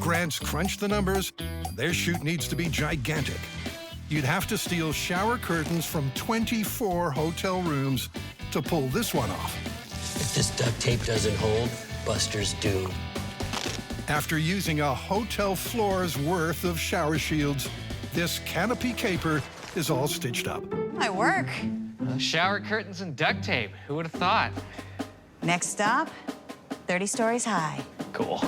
Grants crunched the numbers. Their chute needs to be gigantic. You'd have to steal shower curtains from 24 hotel rooms to pull this one off. If this duct tape doesn't hold, Buster's due. After using a hotel floor's worth of shower shields, this canopy caper is all stitched up. Might work. Shower curtains and duct tape. Who would have thought? Next stop, 30 stories high. Cool.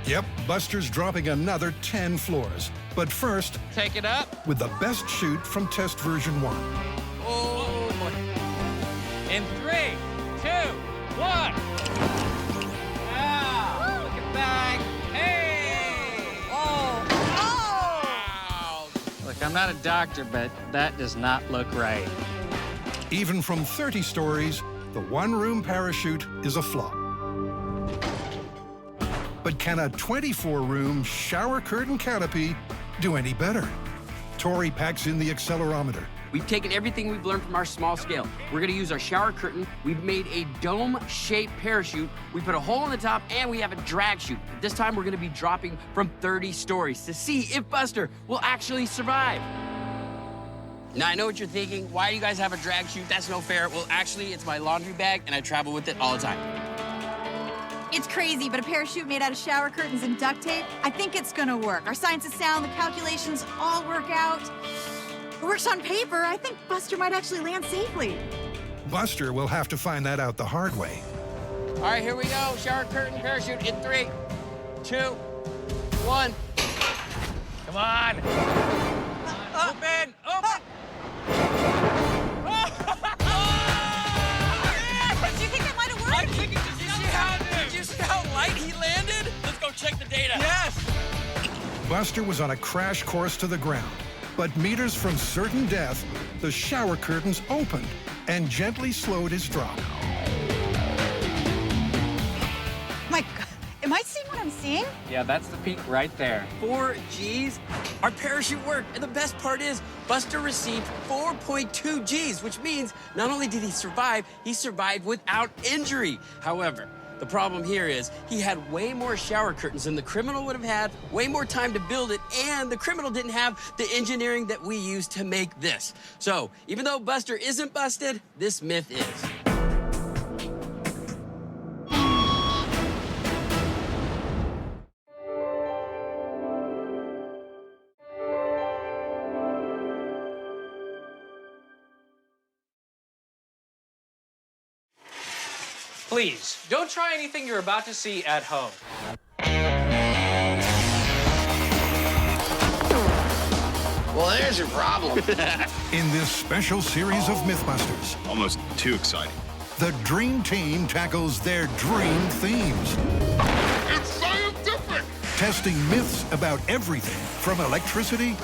Yep, Buster's dropping another 10 floors. But first, Take it up. with the best chute from test version 1. Oh, boy. In 3, 2, 1. Ah, look at that. Hey! Oh! Look, I'm not a doctor, but that does not look right. Even from 30 stories, the one-room parachute is a flop. But can a 24-room shower curtain canopy do any better? Tori packs in the accelerometer. We've taken everything we've learned from our small scale. We're gonna use our shower curtain. We've made a dome-shaped parachute. We put a hole in the top, and we have a drag chute. This time, we're gonna be dropping from 30 stories to see if Buster will actually survive. Now, I know what you're thinking. Why do you guys have a drag chute? That's no fair. Well, actually, it's my laundry bag, and I travel with it all the time. It's crazy, but a parachute made out of shower curtains and duct tape, I think it's gonna work. Our science is sound, the calculations all work out. It works on paper. I think Buster might actually land safely. Buster will have to find that out the hard way. All right, here we go. Shower curtain parachute in 3, 2, 1. Come on. Open! Open! Do you think that might have worked? I'm thinking, did you see how light he landed? Let's go check the data. Yes! Buster was on a crash course to the ground. But meters from certain death, the shower curtains opened and gently slowed his drop. My God, am I seeing what I'm seeing? Yeah, that's the peak right there. 4 Gs. Our parachute worked, and the best part is Buster received 4.2 Gs, which means not only did he survived without injury. However, the problem here is he had way more shower curtains than the criminal would have had, way more time to build it, and the criminal didn't have the engineering that we used to make this. So, even though Buster isn't busted, this myth is. Please, don't try anything you're about to see at home. Well, there's your problem. In this special series of Mythbusters, Almost too exciting. the Dream Team tackles their dream themes. It's scientific! Testing myths about everything from electricity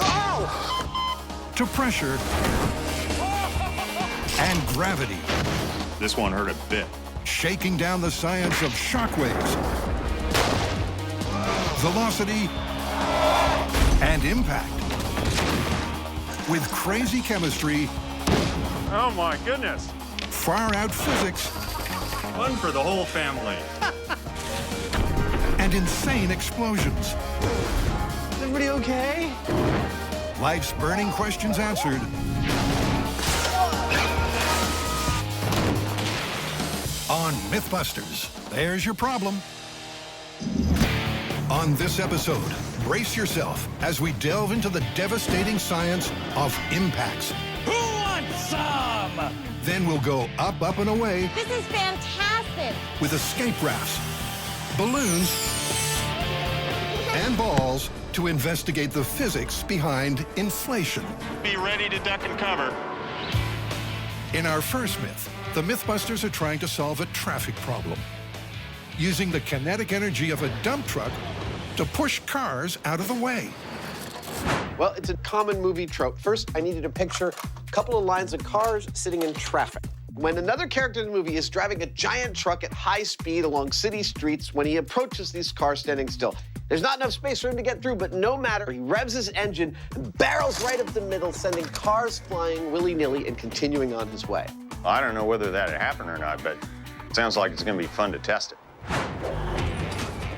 to pressure and gravity. This one hurt a bit. Shaking down the science of shockwaves, velocity, and impact. With crazy chemistry, Oh my goodness. far-out physics, Fun for the whole family. and insane explosions. everybody okay? Life's burning questions answered. On Mythbusters, there's your problem. On this episode, brace yourself as we delve into the devastating science of impacts. Who wants some? Then we'll go up, up, and away This is fantastic. with escape rafts, balloons, and balls to investigate the physics behind inflation. Be ready to duck and cover. In our first myth, the Mythbusters are trying to solve a traffic problem, using the kinetic energy of a dump truck to push cars out of the way. Well, it's a common movie trope. First, I needed to picture a couple of lines of cars sitting in traffic. When another character in the movie is driving a giant truck at high speed along city streets when he approaches these cars standing still. There's not enough space for him to get through, but no matter, he revs his engine and barrels right up the middle, sending cars flying willy-nilly and continuing on his way. I don't know whether that'd happen or not, but it sounds like it's going to be fun to test it.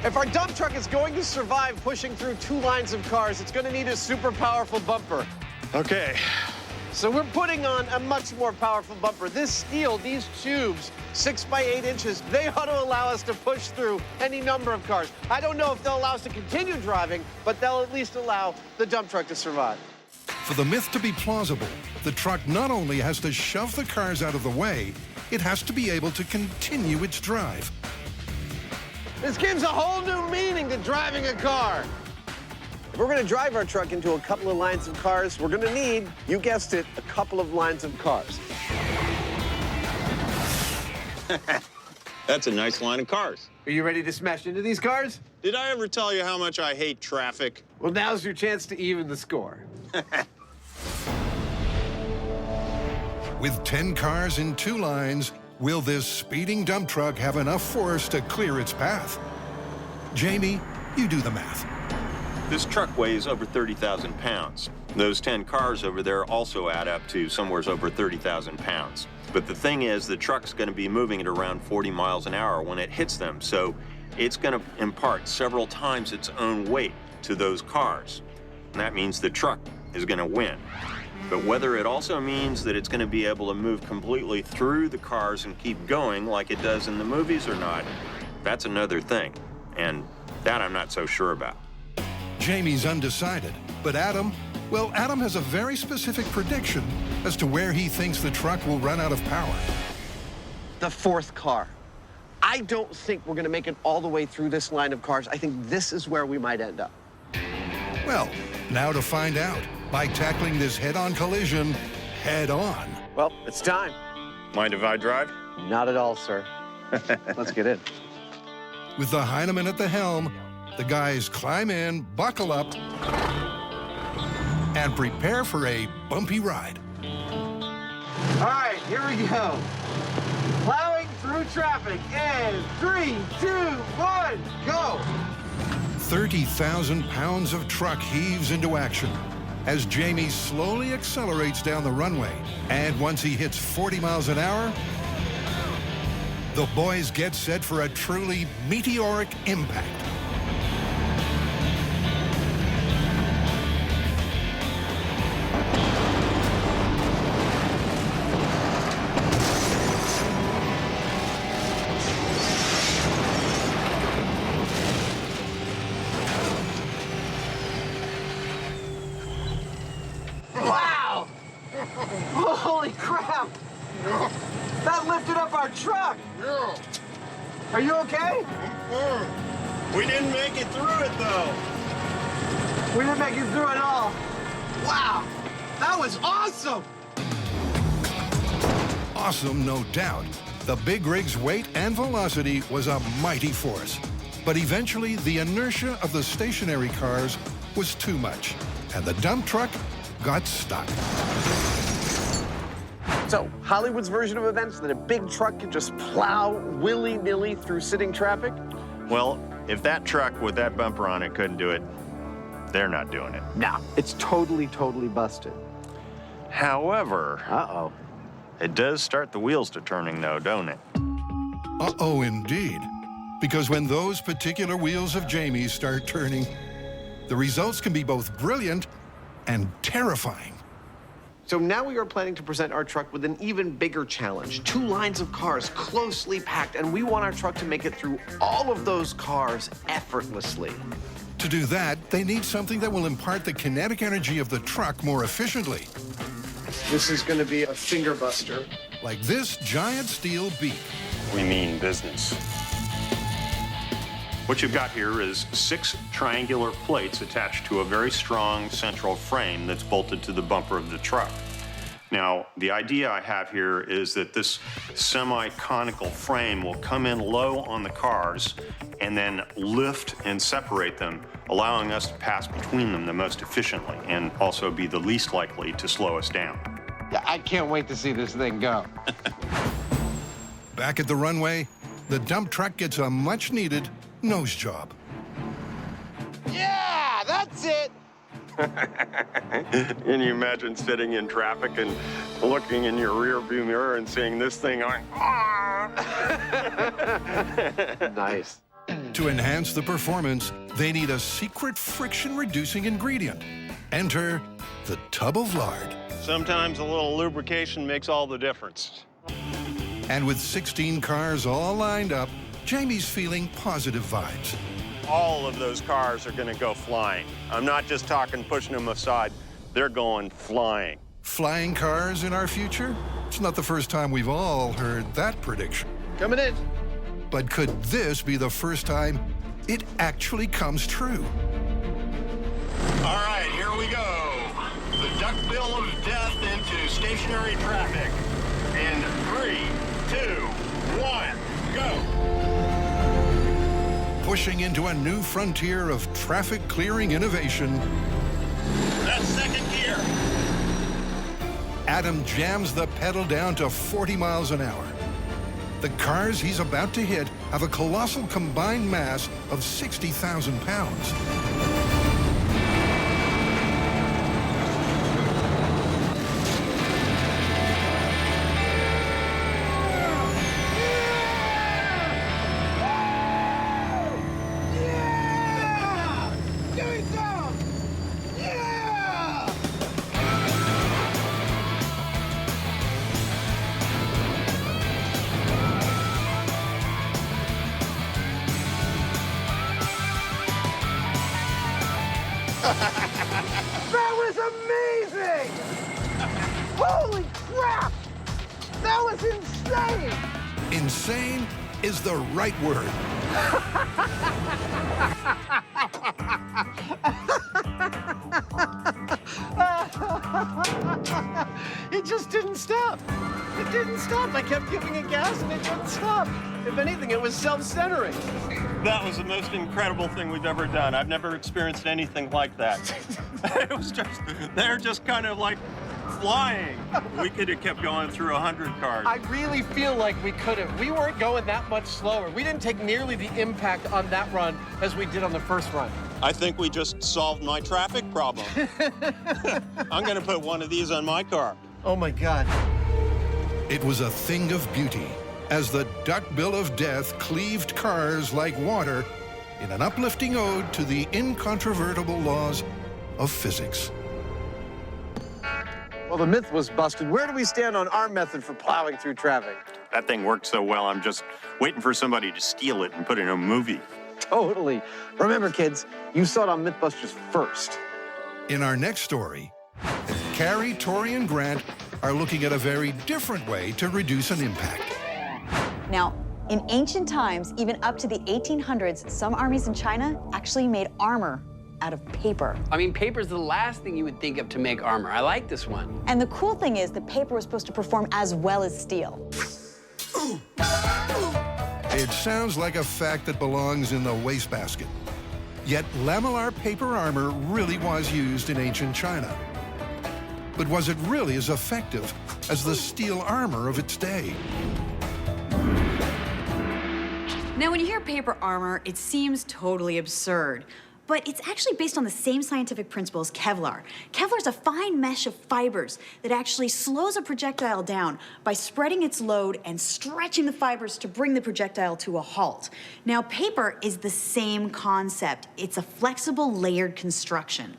If our dump truck is going to survive pushing through 2 lines of cars, it's going to need a super powerful bumper. Okay. So we're putting on a much more powerful bumper. This steel, these tubes, 6 by 8 inches, they ought to allow us to push through any number of cars. I don't know if they'll allow us to continue driving, but they'll at least allow the dump truck to survive. For the myth to be plausible, the truck not only has to shove the cars out of the way, it has to be able to continue its drive. This gives a whole new meaning to driving a car. If we're going to drive our truck into a couple of lines of cars, we're going to need, you guessed it, a couple of lines of cars. That's a nice line of cars. Are you ready to smash into these cars? Did I ever tell you how much I hate traffic? Well, now's your chance to even the score. With 10 cars in 2 lines, will this speeding dump truck have enough force to clear its path? Jamie, you do the math. This truck weighs over 30,000 pounds. Those 10 cars over there also add up to somewhere over 30,000 pounds. But the thing is, the truck's going to be moving at around 40 miles an hour when it hits them, so it's going to impart several times its own weight to those cars. And that means the truck is going to win. But whether it also means that it's going to be able to move completely through the cars and keep going like it does in the movies or not, that's another thing. And that I'm not so sure about. Jamie's undecided, but Adam has a very specific prediction as to where he thinks the truck will run out of power. The 4th car. I don't think we're going to make it all the way through this line of cars. I think this is where we might end up. Well, now to find out by tackling this head-on collision head-on. Well, it's time. Mind if I drive? Not at all, sir. Let's get in. With the Heineman at the helm, the guys climb in, buckle up, and prepare for a bumpy ride. All right, here we go. Plowing through traffic in 3, 2, 1, go. 30,000 pounds of truck heaves into action as Jamie slowly accelerates down the runway. And once he hits 40 miles an hour, the boys get set for a truly meteoric impact. Wow! Holy crap! That lifted up our truck! Yeah. Are you okay? We didn't make it through it, though. We didn't make it through at all. Wow! That was awesome! Awesome, no doubt. The big rig's weight and velocity was a mighty force. But eventually, the inertia of the stationary cars was too much, and the dump truck got stuck. So, Hollywood's version of events that a big truck can just plow willy-nilly through sitting traffic? Well, if that truck with that bumper on it couldn't do it, they're not doing it. No, it's totally busted. However, uh-oh, it does start the wheels to turning, though, don't it? Uh-oh, indeed. Because when those particular wheels of Jamie's start turning, The results can be both brilliant and terrifying. So now we are planning to present our truck with an even bigger challenge. 2 lines of cars closely packed, and we want our truck to make it through all of those cars effortlessly. To do that, they need something that will impart the kinetic energy of the truck more efficiently. This is going to be a finger buster. Like this giant steel beak. We mean business. What you've got here is 6 triangular plates attached to a very strong central frame that's bolted to the bumper of the truck. Now, the idea I have here is that this semi-conical frame will come in low on the cars and then lift and separate them, allowing us to pass between them the most efficiently and also be the least likely to slow us down. I can't wait to see this thing go. Back at the runway, the dump truck gets a much-needed nose job. Yeah, that's it. Can you imagine sitting in traffic and looking in your rear view mirror and seeing this thing going, Nice. To enhance the performance, they need a secret friction-reducing ingredient. Enter the tub of lard. Sometimes a little lubrication makes all the difference. And with 16 cars all lined up, Jamie's feeling positive vibes. All of those cars are going to go flying. I'm not just talking pushing them aside. They're going flying. Flying cars in our future? It's not the first time we've all heard that prediction. Coming in. But could this be the first time it actually comes true? All right, here we go. The duckbill of death into stationary traffic. In 3, 2, 1, go. Pushing into a new frontier of traffic-clearing innovation, That's second gear. Adam jams the pedal down to 40 miles an hour. The cars he's about to hit have a colossal combined mass of 60,000 pounds. That was amazing! Holy crap! That was insane! Insane is the right word. It just didn't stop. It didn't stop. I kept giving it gas and it didn't stop. If anything, it was self-centering. That was the most incredible thing we've ever done. I've never experienced anything like that. It was just, they're just kind of like flying. We could have kept going through 100 cars. I really feel like we could have. We weren't going that much slower. We didn't take nearly the impact on that run as we did on the first run. I think we just solved my traffic problem. I'm going to put one of these on my car. Oh, my God. It was a thing of beauty as the duckbill of death cleaved cars like water in an uplifting ode to the incontrovertible laws of physics. Well, the myth was busted. Where do we stand on our method for plowing through traffic? That thing worked so well, I'm just waiting for somebody to steal it and put it in a movie. Totally. Remember, kids, you saw it on Mythbusters first. In our next story, Carrie, Tori, and Grant are looking at a very different way to reduce an impact. Now, in ancient times, even up to the 1800s, some armies in China actually made armor out of paper. I mean, paper's the last thing you would think of to make armor. I like this one. And the cool thing is the paper was supposed to perform as well as steel. It sounds like a fact that belongs in the wastebasket. Yet lamellar paper armor really was used in ancient China. But was it really as effective as the steel armor of its day? Now, when you hear paper armor, it seems totally absurd. but it's actually based on the same scientific principle as Kevlar. Kevlar is a fine mesh of fibers that actually slows a projectile down by spreading its load and stretching the fibers to bring the projectile to a halt. Now, paper is the same concept. It's a flexible, layered construction.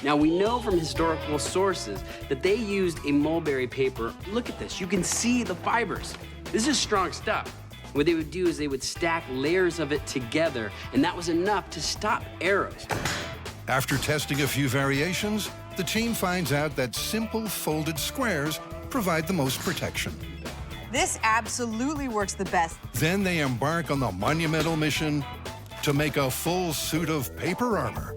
Now, we know from historical sources that they used a mulberry paper. Look at this. You can see the fibers. This is strong stuff. What they would do is they would stack layers of it together, and that was enough to stop arrows. After testing a few variations, the team finds out that simple folded squares provide the most protection. This absolutely works the best. Then they embark on the monumental mission to make a full suit of paper armor.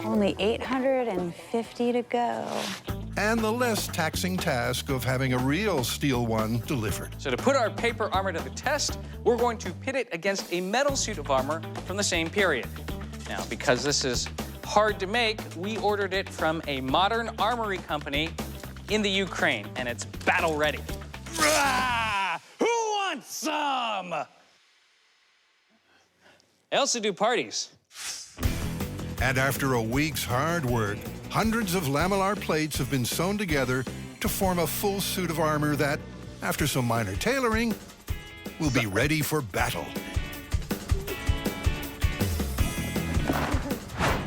Only 850 to go. And the less taxing task of having a real steel one delivered. So to put our paper armor to the test, we're going to pit it against a metal suit of armor from the same period. Now, because this is hard to make, we ordered it from a modern armory company in the Ukraine, and it's battle ready. Rah! Who wants some? I also do parties. And after a week's hard work, hundreds of lamellar plates have been sewn together to form a full suit of armor that, after some minor tailoring, will be ready for battle.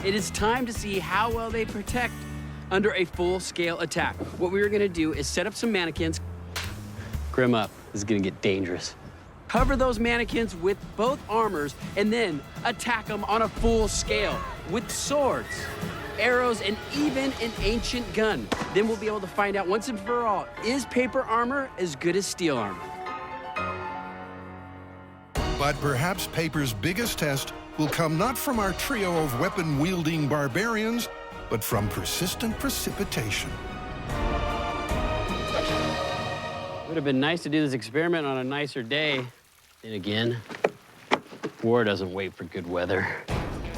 It is time to see how well they protect under a full-scale attack. What we are gonna do is set up some mannequins. Grim up, this is gonna get dangerous. Cover those mannequins with both armors and then attack them on a full scale with swords, arrows, and even an ancient gun. Then we'll be able to find out once and for all, is paper armor as good as steel armor? But perhaps paper's biggest test will come not from our trio of weapon-wielding barbarians, but from persistent precipitation. Would have been nice to do this experiment on a nicer day. Then again, war doesn't wait for good weather.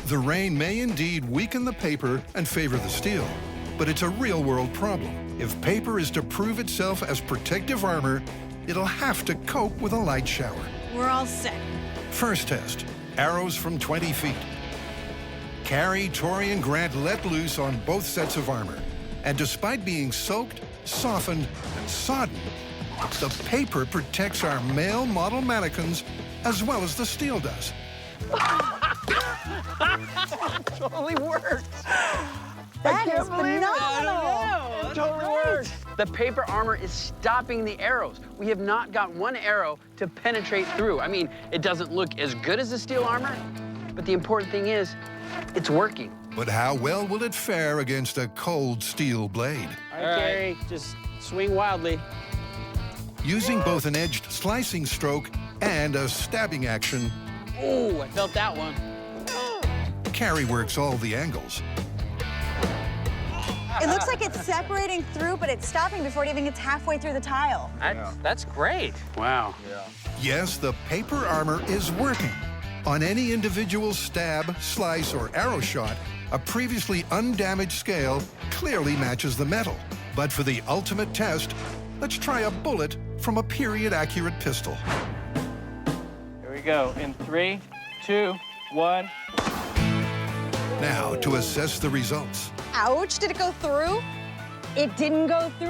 The rain may indeed weaken the paper and favor the steel, but it's a real-world problem. If paper is to prove itself as protective armor, it'll have to cope with a light shower. We're all set. First test, arrows from 20 feet. Carrie, Tori, and Grant let loose on both sets of armor. And despite being soaked, softened, and sodden, the paper protects our male model mannequins as well as the steel does. Totally worked. That is phenomenal. It totally worked. The paper armor is stopping the arrows. We have not got one arrow to penetrate through. I mean, it doesn't look as good as the steel armor, but the important thing is, it's working. But how well will it fare against a cold steel blade? All right, Carrie, just swing wildly. Using both an edged slicing stroke and a stabbing action, Ooh, I felt that one. Carrie works all the angles. It looks like it's separating through, but it's stopping before it even gets halfway through the tile. That's great. Wow. Yes, the paper armor is working. On any individual stab, slice, or arrow shot, a previously undamaged scale clearly matches the metal. But for the ultimate test, let's try a bullet from a period-accurate pistol. Here we go. In 3, 2, 1. Now, to assess the results. Ouch, did it go through? It didn't go through.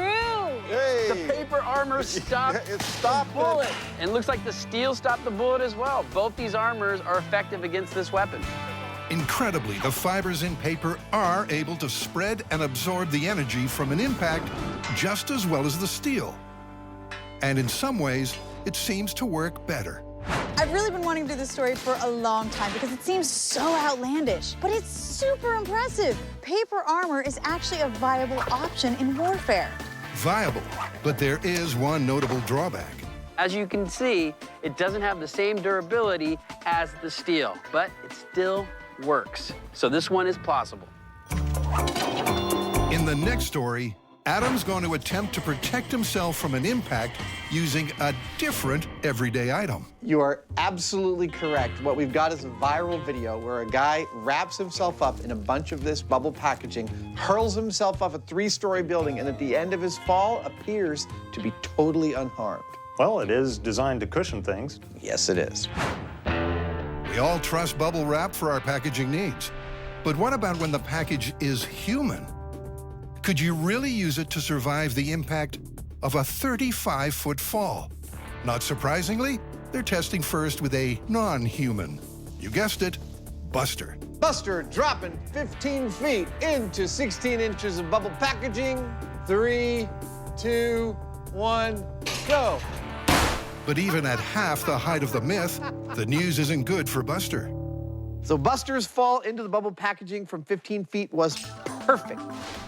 Hey! The paper armor stopped It stopped the bullet. And it looks like the steel stopped the bullet as well. Both these armors are effective against this weapon. Incredibly, the fibers in paper are able to spread and absorb the energy from an impact just as well as the steel. And in some ways, it seems to work better. I've really been wanting to do this story for a long time because it seems so outlandish, but it's super impressive. Paper armor is actually a viable option in warfare. Viable, but there is one notable drawback. As you can see, it doesn't have the same durability as the steel, but it still works. So this one is plausible. In the next story, Adam's going to attempt to protect himself from an impact using a different everyday item. You are absolutely correct. What we've got is a viral video where a guy wraps himself up in a bunch of this bubble packaging, hurls himself off a 3-story building, and at the end of his fall appears to be totally unharmed. Well, it is designed to cushion things. Yes, it is. We all trust bubble wrap for our packaging needs. But what about when the package is human? Could you really use it to survive the impact of a 35-foot fall? Not surprisingly, they're testing first with a non-human. You guessed it, Buster. Buster dropping 15 feet into 16 inches of bubble packaging. 3, 2, 1, go. But even at half the height of the myth, the news isn't good for Buster. So Buster's fall into the bubble packaging from 15 feet was perfect,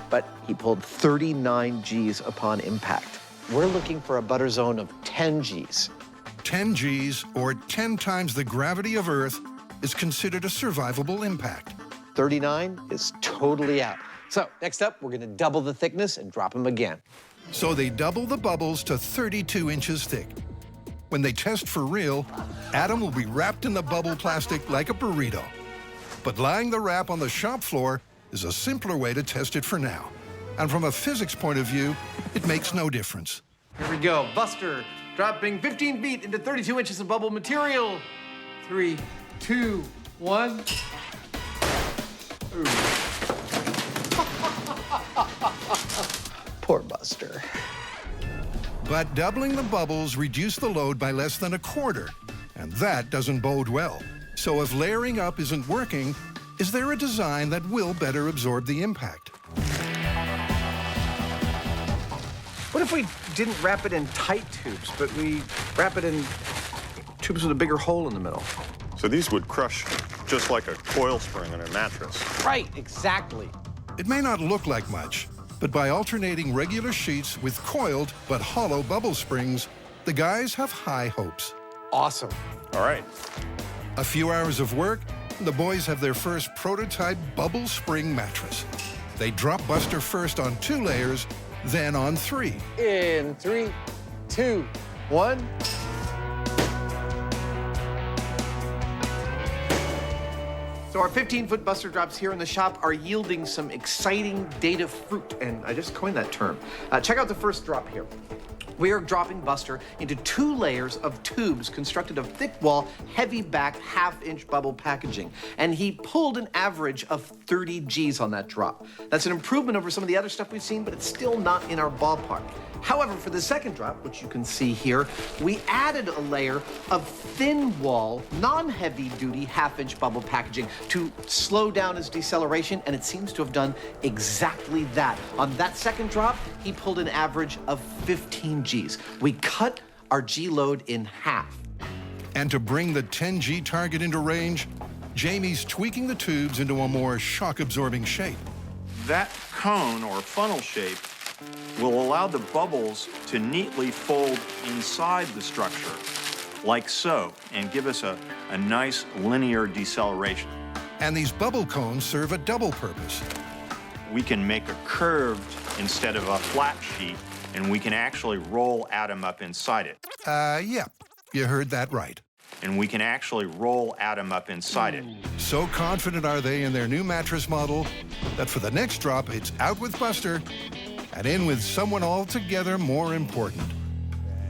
but he pulled 39 Gs upon impact. We're looking for a butter zone of 10 Gs. 10 Gs, or 10 times the gravity of Earth, is considered a survivable impact. 39 is totally out. So next up, we're gonna double the thickness and drop them again. So they double the bubbles to 32 inches thick. When they test for real, Adam will be wrapped in the bubble plastic like a burrito. But lying the wrap on the shop floor is a simpler way to test it for now. And from a physics point of view, it makes no difference. Here we go, Buster dropping 15 feet into 32 inches of bubble material. 3, 2, 1. Poor Buster. But doubling the bubbles reduced the load by less than a quarter, and that doesn't bode well. So if layering up isn't working, is there a design that will better absorb the impact? What if we didn't wrap it in tight tubes, but we wrap it in tubes with a bigger hole in the middle? So these would crush just like a coil spring in a mattress. Right, exactly. It may not look like much, but by alternating regular sheets with coiled but hollow bubble springs, the guys have high hopes. Awesome. All right. A few hours of work, the boys have their first prototype bubble spring mattress. They drop Buster first on 2 layers, then on 3. In 3, 2, 1. So our 15-foot Buster drops here in the shop are yielding some exciting data fruit, and I just coined that term. Check out the first drop here. We are dropping Buster into 2 layers of tubes constructed of thick wall, heavy back, half-inch bubble packaging. And he pulled an average of 30 Gs on that drop. That's an improvement over some of the other stuff we've seen, but it's still not in our ballpark. However, for the second drop, which you can see here, we added a layer of thin wall, non-heavy duty half-inch bubble packaging to slow down his deceleration, and it seems to have done exactly that. On that second drop, he pulled an average of 15 Gs. We cut our G load in half. And to bring the 10 G target into range, Jamie's tweaking the tubes into a more shock-absorbing shape. That cone or funnel shape will allow the bubbles to neatly fold inside the structure, like so, and give us a nice linear deceleration. And these bubble cones serve a double purpose. We can make a curved instead of a flat sheet, and we can actually roll Adam up inside it. Yeah, you heard that right. And we can actually roll Adam up inside it. So confident are they in their new mattress model that for the next drop, it's out with Buster and in with someone altogether more important.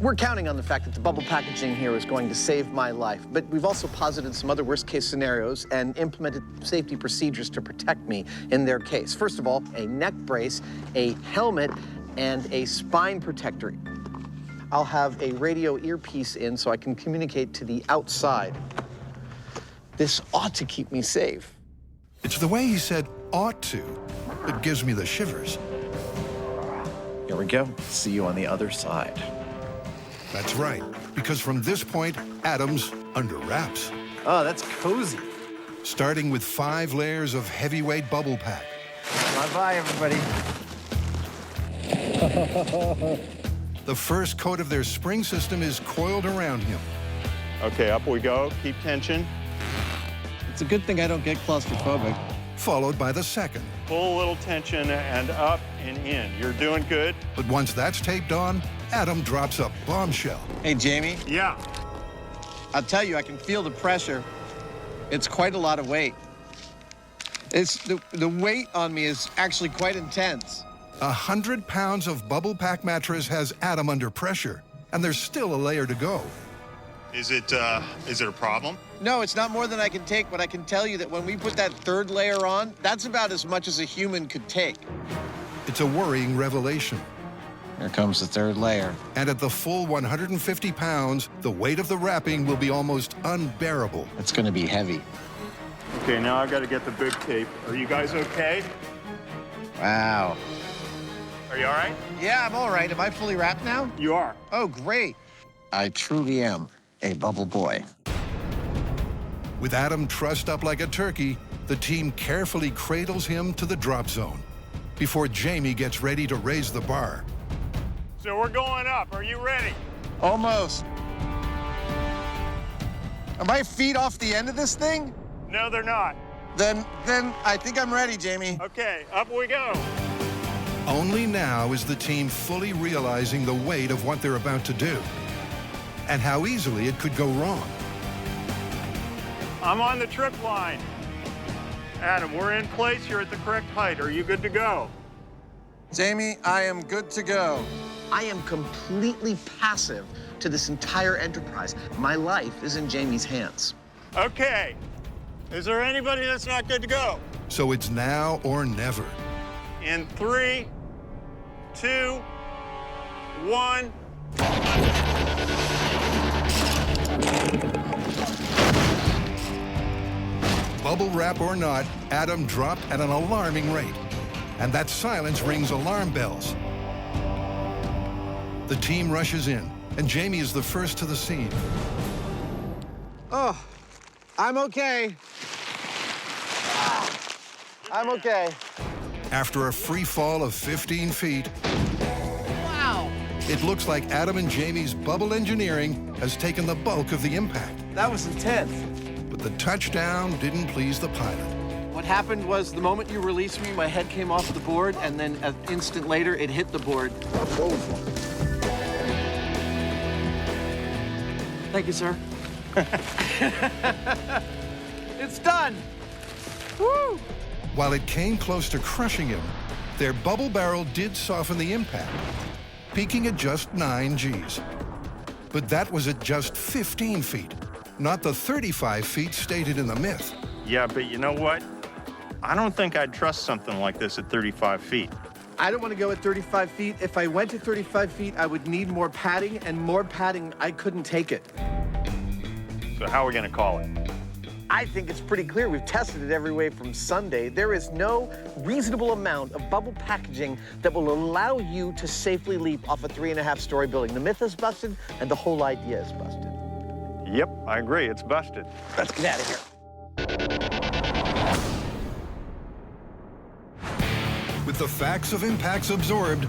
We're counting on the fact that the bubble packaging here is going to save my life, but we've also posited some other worst-case scenarios and implemented safety procedures to protect me in their case. First of all, a neck brace, a helmet, and a spine protector. I'll have a radio earpiece in so I can communicate to the outside. This ought to keep me safe. It's the way he said ought to that gives me the shivers. Here we go. See you on the other side. That's right, because from this point, Adam's under wraps. Oh, that's cozy. Starting with 5 layers of heavyweight bubble pack. Bye-bye, everybody. The first coat of their spring system is coiled around him. Okay, up we go. Keep tension. It's a good thing I don't get claustrophobic. Followed by the second. Pull a little tension and up and in. You're doing good. But once that's taped on, Adam drops a bombshell. Hey, Jamie. Yeah. I'll tell you, I can feel the pressure. It's quite a lot of weight. It's the weight on me is actually quite intense. 100 pounds of bubble pack mattress has Adam under pressure, and there's still a layer to go. Is it a problem? No, it's not more than I can take, but I can tell you that when we put that third layer on, that's about as much as a human could take. It's a worrying revelation. Here comes the third layer. And at the full 150 pounds, the weight of the wrapping will be almost unbearable. It's going to be heavy. Okay, now I've got to get the big tape. Are you guys okay? Wow. Are you all right? Yeah, I'm all right. Am I fully wrapped now? You are. Oh, great. I truly am a bubble boy. With Adam trussed up like a turkey, the team carefully cradles him to the drop zone before Jamie gets ready to raise the bar. So we're going up. Are you ready? Almost. Are my feet off the end of this thing? No, they're not. Then I think I'm ready, Jamie. Okay, up we go. Only now is the team fully realizing the weight of what they're about to do and how easily it could go wrong. I'm on the trip line. Adam, we're in place. You're at the correct height. Are you good to go? Jamie, I am good to go. I am completely passive to this entire enterprise. My life is in Jamie's hands. Okay. Is there anybody that's not good to go? So it's now or never. In 3, 2, 1. Bubble wrap or not, Adam dropped at an alarming rate. And that silence rings alarm bells. The team rushes in, and Jamie is the first to the scene. Oh, I'm okay. I'm okay. After a free fall of 15 feet, Wow. it looks like Adam and Jamie's bubble engineering has taken the bulk of the impact. That was intense. But the touchdown didn't please the pilot. What happened was the moment you released me, my head came off the board, and then an instant later, it hit the board. Thank you, sir. It's done. Woo! While it came close to crushing him, their bubble barrel did soften the impact, peaking at just 9 Gs. But that was at just 15 feet, not the 35 feet stated in the myth. Yeah, but you know what? I don't think I'd trust something like this at 35 feet. I don't want to go at 35 feet. If I went to 35 feet, I would need more padding, and more padding, I couldn't take it. So how are we going to call it? I think it's pretty clear. We've tested it every way from Sunday. There is no reasonable amount of bubble packaging that will allow you to safely leap off a 3.5-story building. The myth is busted, and the whole idea is busted. Yep, I agree. It's busted. Let's get out of here. With the facts of impacts absorbed,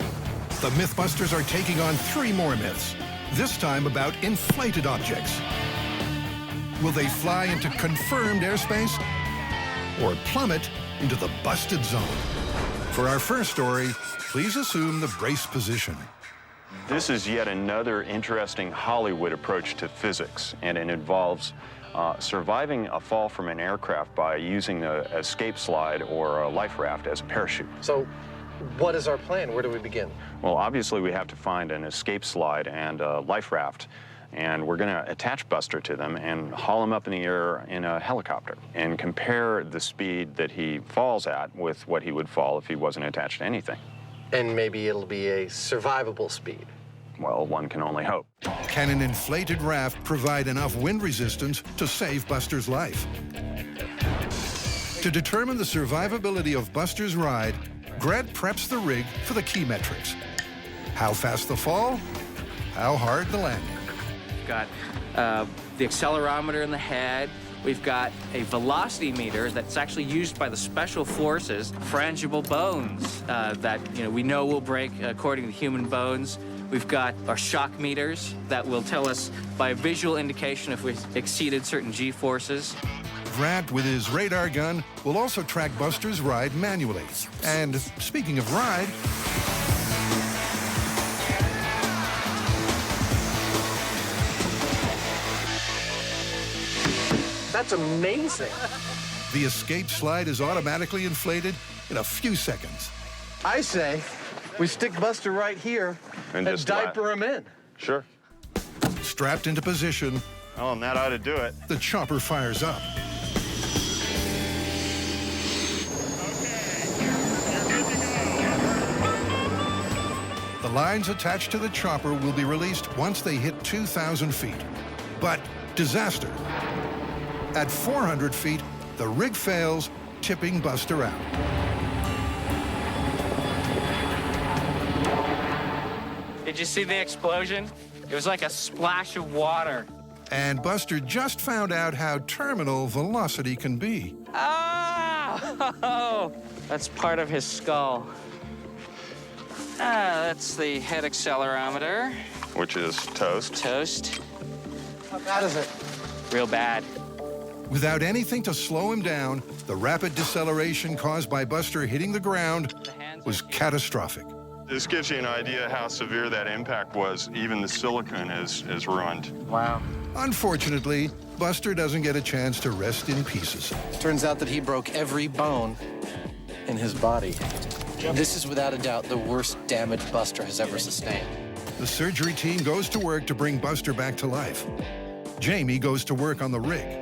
the Mythbusters are taking on 3 more myths, this time about inflated objects. Will they fly into confirmed airspace or plummet into the busted zone? For our first story, please assume the brace position. This is yet another interesting Hollywood approach to physics, and it involves surviving a fall from an aircraft by using the escape slide or a life raft as a parachute. So, what is our plan? Where do we begin? Well, obviously, we have to find an escape slide and a life raft, and we're going to attach Buster to them and haul him up in the air in a helicopter and compare the speed that he falls at with what he would fall if he wasn't attached to anything. And maybe it'll be a survivable speed. Well, one can only hope. Can an inflated raft provide enough wind resistance to save Buster's life? To determine the survivability of Buster's ride, Grant preps the rig for the key metrics. How fast the fall, how hard the landing. We've got the accelerometer in the head. We've got a velocity meter that's actually used by the special forces, frangible bones that we know will break according to human bones. We've got our shock meters that will tell us by visual indication if we've exceeded certain G-forces. Grant, with his radar gun, will also track Buster's ride manually. And speaking of ride, That's amazing. the escape slide is automatically inflated in a few seconds. I say we stick Buster right here and just diaper him in. Sure. Strapped into position, Oh, and that ought to do it. The chopper fires up. The lines attached to the chopper will be released once they hit 2,000 feet. But disaster. At 400 feet, the rig fails, tipping Buster out. Did you see the explosion? It was like a splash of water. And Buster just found out how terminal velocity can be. Oh, that's part of his skull. That's the head accelerometer. Which is toast. Toast. How bad is it? Real bad. Without anything to slow him down, the rapid deceleration caused by Buster hitting the ground was catastrophic. This gives you an idea how severe that impact was. Even the silicone is ruined. Wow. Unfortunately, Buster doesn't get a chance to rest in pieces. Turns out that he broke every bone in his body. This is without a doubt the worst damage Buster has ever sustained. The surgery team goes to work to bring Buster back to life. Jamie goes to work on the rig.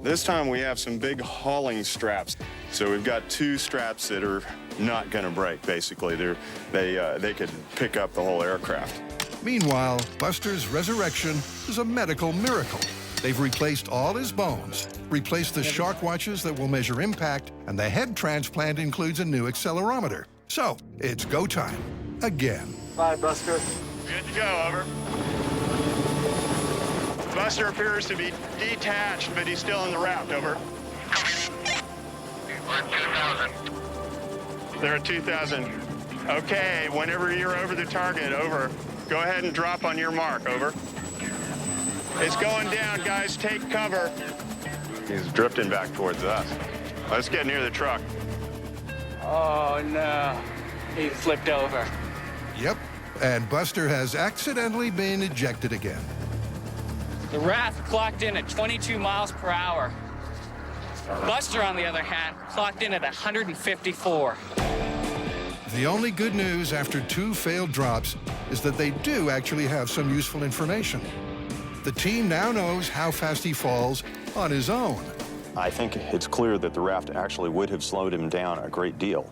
This time we have some big hauling straps. So we've got 2 straps that are not going to break, basically. They could pick up the whole aircraft. Meanwhile, Buster's resurrection is a medical miracle. They've replaced all his bones, replaced the shock watches that will measure impact, and the head transplant includes a new accelerometer. So, it's go time. Again. Bye, Buster. Good to go, over. Buster appears to be detached, but he's still in the raft, over. We're at 2,000. They're at 2,000. Okay, whenever you're over the target, over. Go ahead and drop on your mark, over. It's going down, guys, take cover. He's drifting back towards us. Let's get near the truck. Oh, no. He flipped over. Yep, and Buster has accidentally been ejected again. The raft clocked in at 22 miles per hour. Buster, on the other hand, clocked in at 154. The only good news after 2 failed drops is that they do actually have some useful information. The team now knows how fast he falls on his own. I think it's clear that the raft actually would have slowed him down a great deal.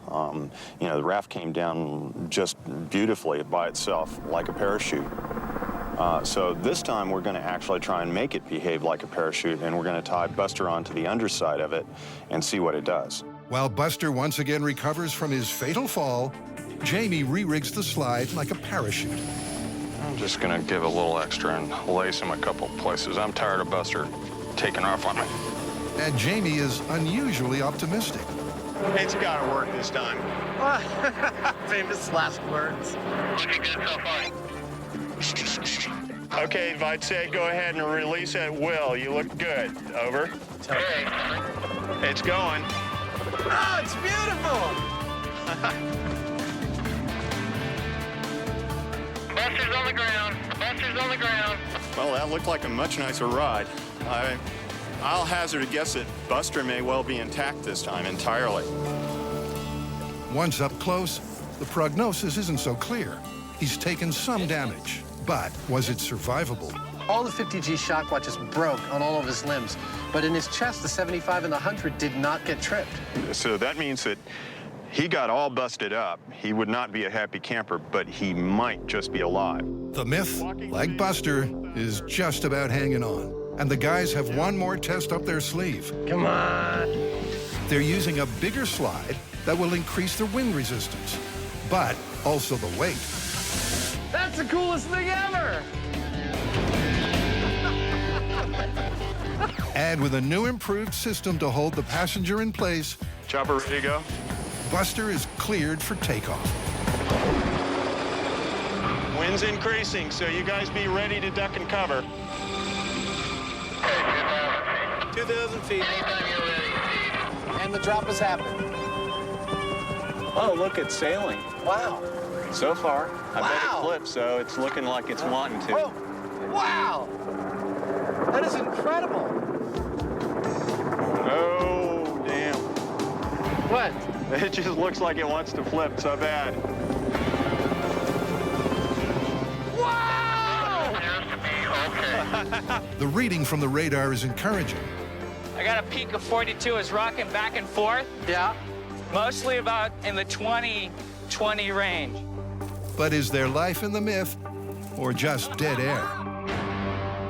You know, the raft came down just beautifully by itself, like a parachute. So this time we're going to actually try and make it behave like a parachute, and we're going to tie Buster onto the underside of it and see what it does. While Buster once again recovers from his fatal fall, Jamie re-rigs the slide like a parachute. I'm just going to give a little extra and lace him a couple places. I'm tired of Buster taking off on me. And Jamie is unusually optimistic. It's got to work this time. Famous last words. Looking good so far. Okay, I'd say go ahead and release at will. You look good. Over. Okay. It's going. Oh, it's beautiful! Buster's on the ground. Buster's on the ground. Well, that looked like a much nicer ride. I'll hazard a guess that Buster may well be intact this time entirely. Once up close, the prognosis isn't so clear. He's taken some damage, but was it survivable? All the 50G shock watches broke on all of his limbs, but in his chest, the 75 and the 100 did not get tripped. So that means that he got all busted up. He would not be a happy camper, but he might just be alive. The Myth, like Buster, is just about hanging on. And the guys have one more test up their sleeve. Come on. They're using a bigger slide that will increase the wind resistance, but also the weight. That's the coolest thing ever! And with a new improved system to hold the passenger in place, Chopper ready to go? Buster is cleared for takeoff. Wind's increasing, so you guys be ready to duck and cover. 2,000 feet. Anytime you're ready. And the drop has happened. Oh, look, it's sailing. Wow. So far. I bet Wow. it flipped, so it's looking like it's wanting to. Oh, wow. That is incredible. Oh, damn. What? It just looks like it wants to flip so bad. Wow! Appears to be okay. The reading from the radar is encouraging. I got a peak of 42. It's rocking back and forth. Yeah. Mostly about in the 20 range. But is there life in the myth or just dead air?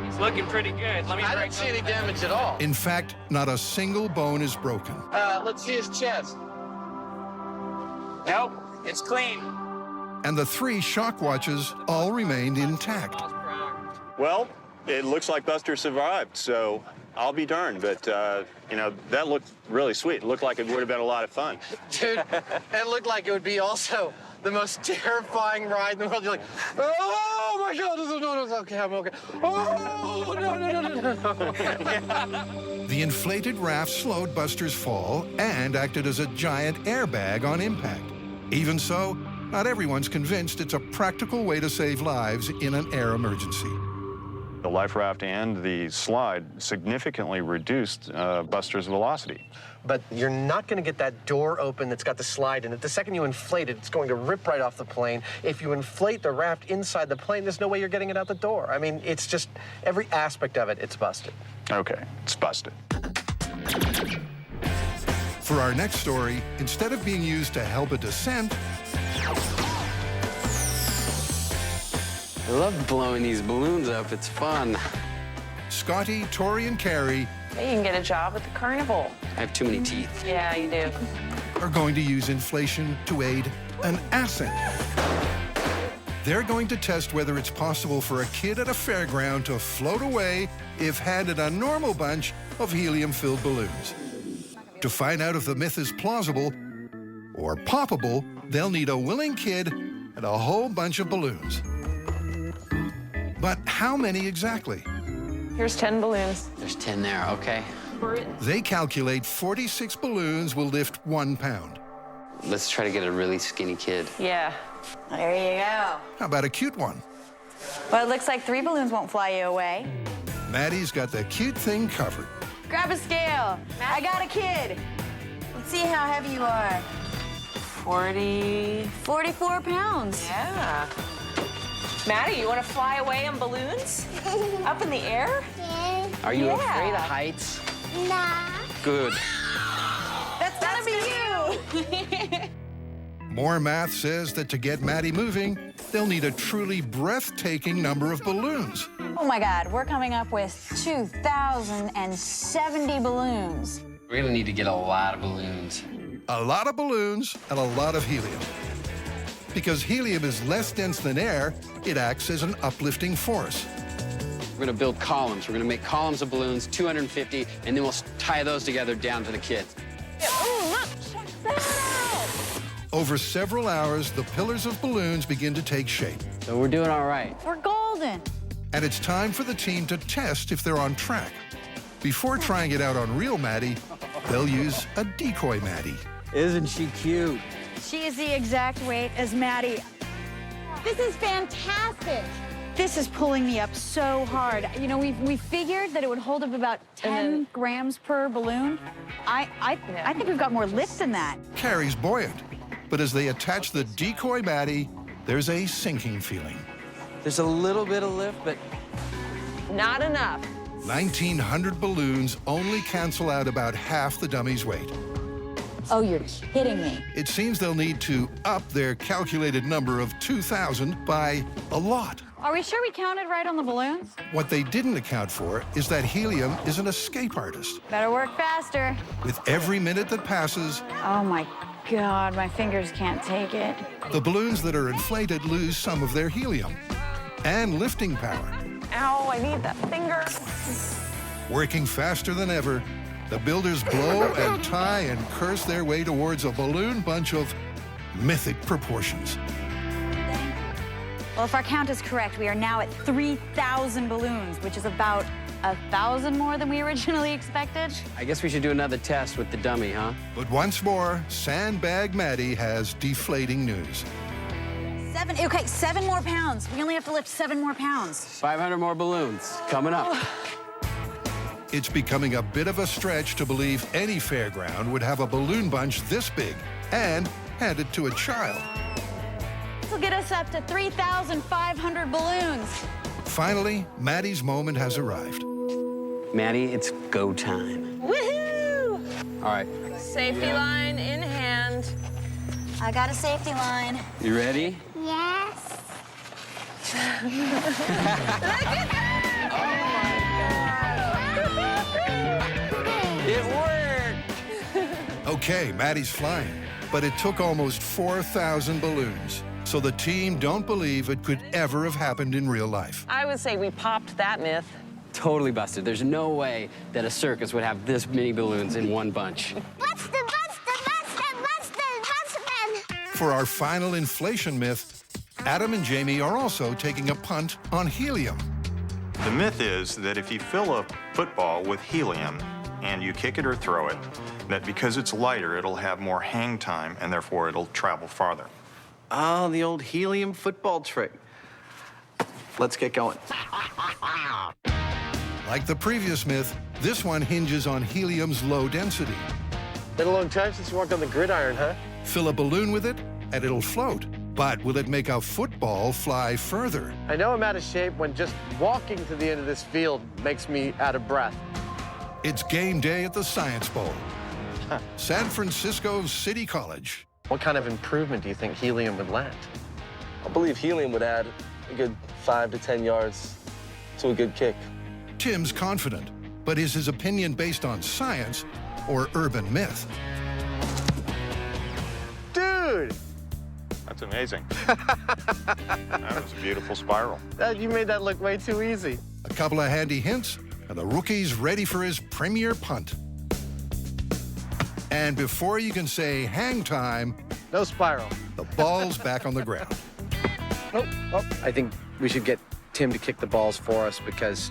It's looking pretty good. Let me I don't see any damage at all. In fact, not a single bone is broken. Let's see his chest. Nope, it's clean. And the 3 shock watches all remained intact. Well, it looks like Buster survived, so I'll be darned. But, you know, that looked really sweet. It looked like it would have been a lot of fun. Dude, it looked like it would be also the most terrifying ride in the world. You're like, oh my God, no, it's okay, I'm okay. Oh, no. The inflated raft slowed Buster's fall and acted as a giant airbag on impact. Even so, not everyone's convinced it's a practical way to save lives in an air emergency. The life raft and the slide significantly reduced Buster's velocity. But you're not going to get that door open that's got the slide in it. The second you inflate it, it's going to rip right off the plane. If you inflate the raft inside the plane, there's no way you're getting it out the door. I mean, it's just every aspect of it, it's busted. Okay, it's busted. For our next story, instead of being used to help a descent, I love blowing these balloons up. It's fun. Scotty, Tori, and Carrie Hey, you can get a job at the carnival. I have too many teeth. Yeah, you do. are going to use inflation to aid an ascent. They're going to test whether it's possible for a kid at a fairground to float away if handed a normal bunch of helium-filled balloons. To find out if the myth is plausible or poppable, they'll need a willing kid and a whole bunch of balloons. But how many exactly? Here's 10 balloons. There's 10 there, okay. They calculate 46 balloons will lift 1 pound. Let's try to get a really skinny kid. Yeah. There you go. How about a cute one? Well, it looks like 3 balloons won't fly you away. Maddie's got the cute thing covered. Grab a scale. I got a kid. Let's see how heavy you are. 44 pounds. Yeah. Maddie, you want to fly away in balloons? Up in the air? Are you Yeah. afraid of heights? Nah. Good. That's gonna be you. More math says that to get Maddie moving, they'll need a truly breathtaking number of balloons. Oh my God, we're coming up with 2,070 balloons. We're gonna need to get a lot of balloons. A lot of balloons and a lot of helium. Because helium is less dense than air, it acts as an uplifting force. We're gonna build columns. We're gonna make columns of balloons, 250, and then we'll tie those together down to the kid. Oh, look, check that out. Over several hours, the pillars of balloons begin to take shape. So we're doing all right. We're golden. And it's time for the team to test if they're on track. Before trying it out on real Maddie, they'll use a decoy Maddie. Isn't she cute? She is the exact weight as Maddie. This is fantastic. This is pulling me up so hard. You know, we figured that it would hold up about 10 grams per balloon. I think we've got more lift than that. Carrie's buoyant, but as they attach the decoy Maddie, there's a sinking feeling. There's a little bit of lift, but Not enough. 1,900 balloons only cancel out about half the dummy's weight. Oh, you're kidding me. It seems they'll need to up their calculated number of 2,000 by a lot. Are we sure we counted right on the balloons? What they didn't account for is that helium is an escape artist. Better work faster. With every minute that passes, Oh my God, my fingers can't take it. the balloons that are inflated lose some of their helium and lifting power. Ow, I need that finger. Working faster than ever, the builders blow and tie and curse their way towards a balloon bunch of mythic proportions. Well, if our count is correct, we are now at 3,000 balloons, which is about 1,000 more than we originally expected. I guess we should do another test with the dummy, huh? But once more, Sandbag Maddie has deflating news. 7 more pounds. We only have to lift 7 more pounds. 500 more balloons coming up. It's becoming a bit of a stretch to believe any fairground would have a balloon bunch this big and hand it to a child. This will get us up to 3,500 balloons. Finally, Maddie's moment has arrived. Maddie, it's go time. Woohoo! All right, Safety line in hand. I got a safety line. you ready? Yes. It worked! Okay, Maddie's flying, but it took almost 4,000 balloons. So the team don't believe it could ever have happened in real life. I would say we popped that myth. Totally busted. There's no way that a circus would have this many balloons in one bunch. Busted, busted, busted, busted, busted. For our final inflation myth, Adam and Jamie are also taking a punt on helium. The myth is that if you fill a football with helium and you kick it or throw it, that because it's lighter, it'll have more hang time and therefore it'll travel farther. Oh, the old helium football trick. Let's get going. Like the previous myth, this one hinges on helium's low density. Been a long time since you walked on the gridiron, huh? Fill a balloon with it, and it'll float. But will it make a football fly further? I know I'm out of shape when just walking to the end of this field makes me out of breath. It's game day at the Science Bowl. San Francisco City College. What kind of improvement do you think helium would land? I believe helium would add a good 5 to 10 yards to a good kick. Tim's confident, but is his opinion based on science or urban myth? Dude! That's amazing. That was a beautiful spiral. You made that look way too easy. A couple of handy hints, and the rookie's ready for his premier punt. And before you can say hang time, no spiral. The ball's back on the ground. Oh, I think we should get Tim to kick the balls for us because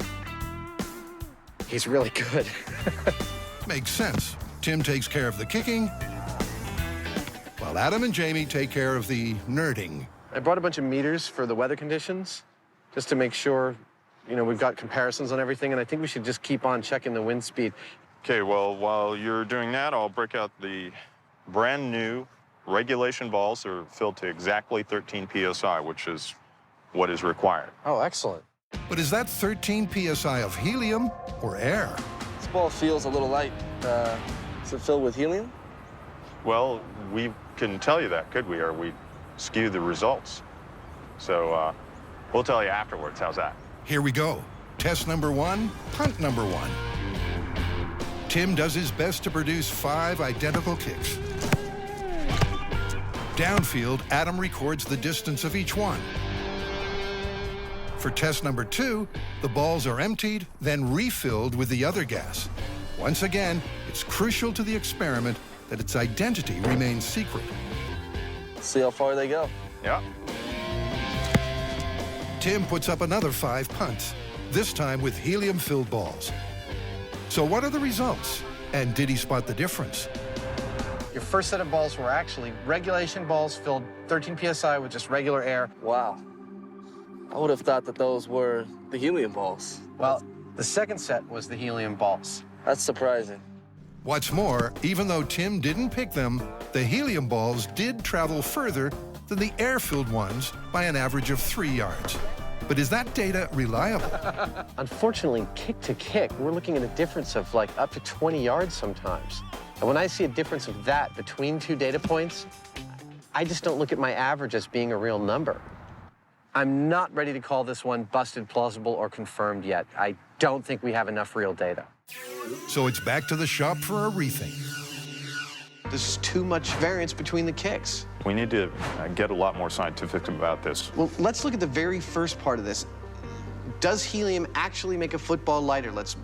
he's really good. Makes sense. Tim takes care of the kicking, while Adam and Jamie take care of the nerding. I brought a bunch of meters for the weather conditions, just to make sure, we've got comparisons on everything, and I think we should just keep on checking the wind speed. Okay, well, while you're doing that, I'll break out the brand new regulation balls. They're filled to exactly 13 PSI, which is what is required. Oh, excellent. But is that 13 PSI of helium or air? This ball feels a little light. Is it filled with helium? Well, we couldn't tell you that, could we? Or we'd skew the results. So we'll tell you afterwards. How's that? Here we go. Test number 1, punt number 1. Tim does his best to produce 5 identical kicks. Downfield, Adam records the distance of each one. For test number 2, the balls are emptied, then refilled with the other gas. Once again, it's crucial to the experiment that its identity remains secret. See how far they go. Yeah. Tim puts up another 5 punts, this time with helium-filled balls. So what are the results? And did he spot the difference? Your first set of balls were actually regulation balls filled 13 PSI with just regular air. Wow. I would have thought that those were the helium balls. Well, the second set was the helium balls. That's surprising. What's more, even though Tim didn't pick them, the helium balls did travel further than the air-filled ones by an average of 3 yards. But is that data reliable? Unfortunately, kick to kick, we're looking at a difference of like up to 20 yards sometimes. And when I see a difference of that between 2 data points, I just don't look at my average as being a real number. I'm not ready to call this one busted, plausible, or confirmed yet. I don't think we have enough real data. So it's back to the shop for a rethink. This is too much variance between the kicks. We need to get a lot more scientific about this. Well, let's look at the very first part of this. Does helium actually make a football lighter? Let's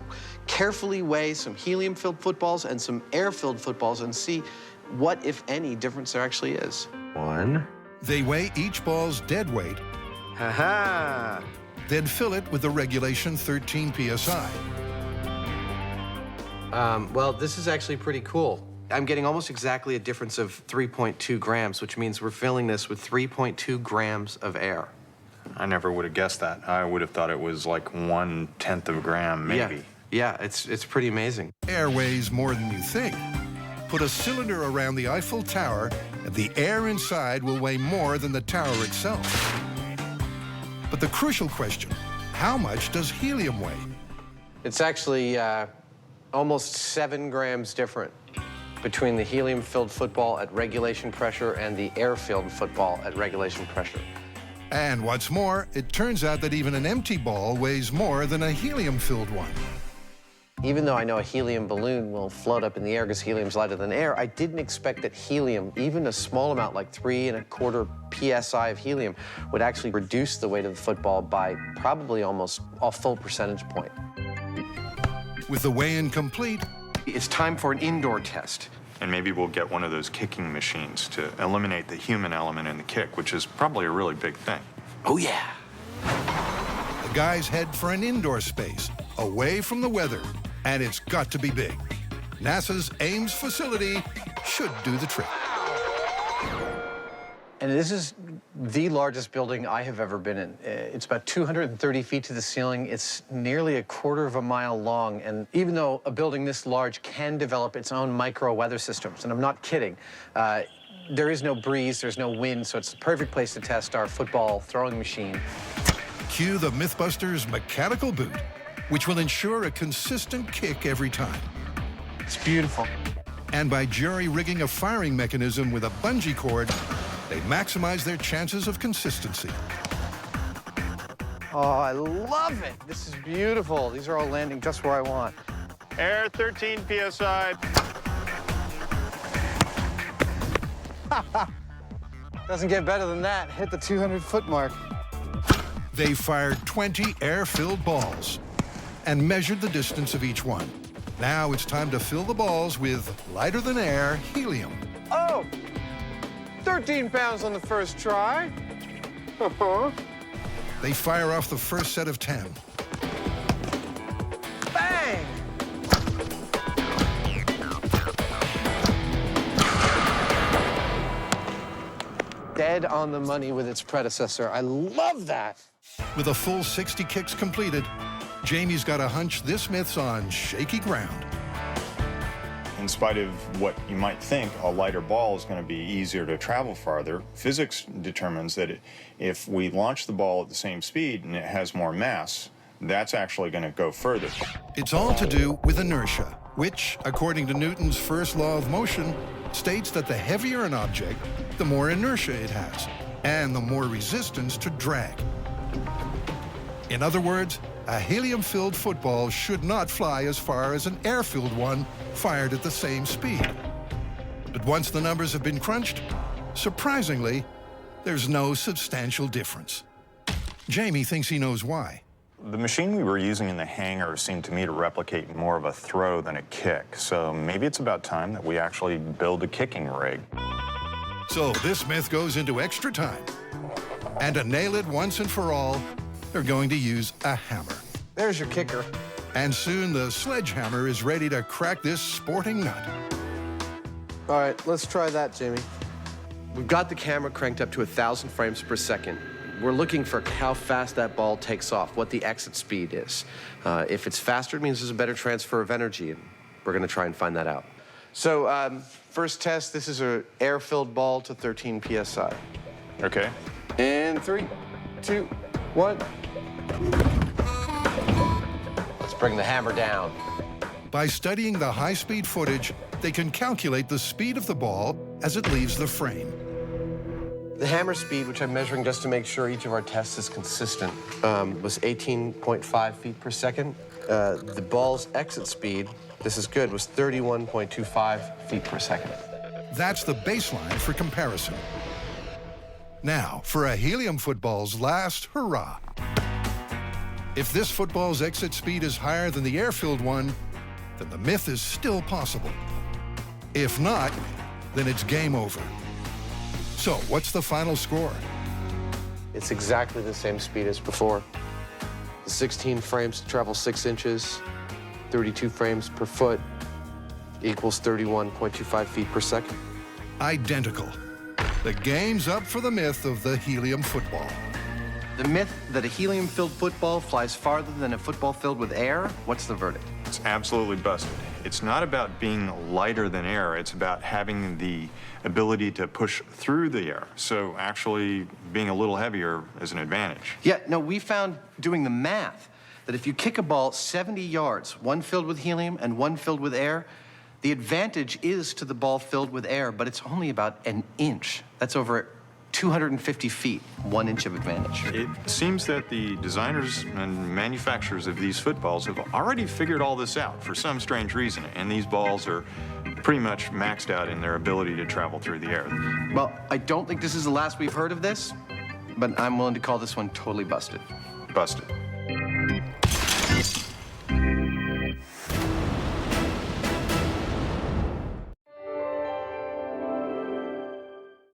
carefully weigh some helium-filled footballs and some air-filled footballs and see what, if any, difference there actually is. 1. They weigh each ball's dead weight. Ha-ha! Then fill it with the regulation 13 PSI. Well, this is actually pretty cool. I'm getting almost exactly a difference of 3.2 grams, which means we're filling this with 3.2 grams of air. I never would have guessed that. I would have thought it was like 1/10 of a gram, maybe. Yeah, it's pretty amazing. Air weighs more than you think. Put a cylinder around the Eiffel Tower, and the air inside will weigh more than the tower itself. But the crucial question, How much does helium weigh? It's actually almost 7 grams different between the helium-filled football at regulation pressure and the air-filled football at regulation pressure. And what's more, it turns out that even an empty ball weighs more than a helium-filled one. Even though I know a helium balloon will float up in the air because helium's lighter than air, I didn't expect that helium, even a small amount like 3¼ psi of helium, would actually reduce the weight of the football by probably almost a full percentage point. With the weigh-in complete, it's time for an indoor test. And maybe we'll get one of those kicking machines to eliminate the human element in the kick, which is probably a really big thing. Oh, yeah. The guys head for an indoor space, away from the weather, and it's got to be big. NASA's Ames facility should do the trick. And this is the largest building I have ever been in. It's about 230 feet to the ceiling. It's nearly 1/4 mile long. And even though a building this large can develop its own micro weather systems, and I'm not kidding, there is no breeze, there's no wind, so it's the perfect place to test our football throwing machine. Cue the Mythbusters mechanical boot, which will ensure a consistent kick every time. It's beautiful. And by jury-rigging a firing mechanism with a bungee cord, they maximize their chances of consistency. Oh, I love it. This is beautiful. These are all landing just where I want. Air 13 PSI. Doesn't get better than that. Hit the 200-foot mark. They fired 20 air-filled balls and measured the distance of each one. Now it's time to fill the balls with lighter-than-air helium. Oh! 13 pounds on the first try. They fire off the first set of 10. Bang! Dead on the money with its predecessor. I love that. With a full 60 kicks completed, Jamie's got a hunch this myth's on shaky ground. In spite of what you might think, a lighter ball is going to be easier to travel farther. Physics determines that if we launch the ball at the same speed and it has more mass, that's actually going to go further. It's all to do with inertia, which, according to Newton's first law of motion, states that the heavier an object, the more inertia it has, and the more resistance to drag. In other words, a helium-filled football should not fly as far as an air-filled one fired at the same speed. But once the numbers have been crunched, surprisingly, there's no substantial difference. Jamie thinks he knows why. The machine we were using in the hangar seemed to me to replicate more of a throw than a kick, so maybe it's about time that we actually build a kicking rig. So this myth goes into extra time. And to nail it once and for all, they're going to use a hammer. There's your kicker. And soon the sledgehammer is ready to crack this sporting nut. All right, let's try that, Jamie. We've got the camera cranked up to 1,000 frames per second. We're looking for how fast that ball takes off, what the exit speed is. If it's faster, it means there's a better transfer of energy, and we're going to try and find that out. So, first test, this is an air-filled ball to 13 PSI. Okay. And 3, 2, 1. Let's bring the hammer down. By studying the high-speed footage, they can calculate the speed of the ball as it leaves the frame. The hammer speed, which I'm measuring just to make sure each of our tests is consistent, was 18.5 feet per second. The ball's exit speed, this is good, was 31.25 feet per second. That's the baseline for comparison. Now, for a helium football's last hurrah. If this football's exit speed is higher than the air-filled one, then the myth is still possible. If not, then it's game over. So, what's the final score? It's exactly the same speed as before. The 16 frames to travel 6 inches, 32 frames per foot, equals 31.25 feet per second. Identical. The game's up for the myth of the helium football. The myth that a helium-filled football flies farther than a football filled with air, what's the verdict? It's absolutely busted. It's not about being lighter than air, it's about having the ability to push through the air. So actually being a little heavier is an advantage. Yeah, no, we found doing the math that if you kick a ball 70 yards, one filled with helium and one filled with air, the advantage is to the ball filled with air, but it's only about an inch. That's over 250 feet, 1 inch of advantage. It seems that the designers and manufacturers of these footballs have already figured all this out for some strange reason, and these balls are pretty much maxed out in their ability to travel through the air. Well, I don't think this is the last we've heard of this, but I'm willing to call this one totally busted. Busted.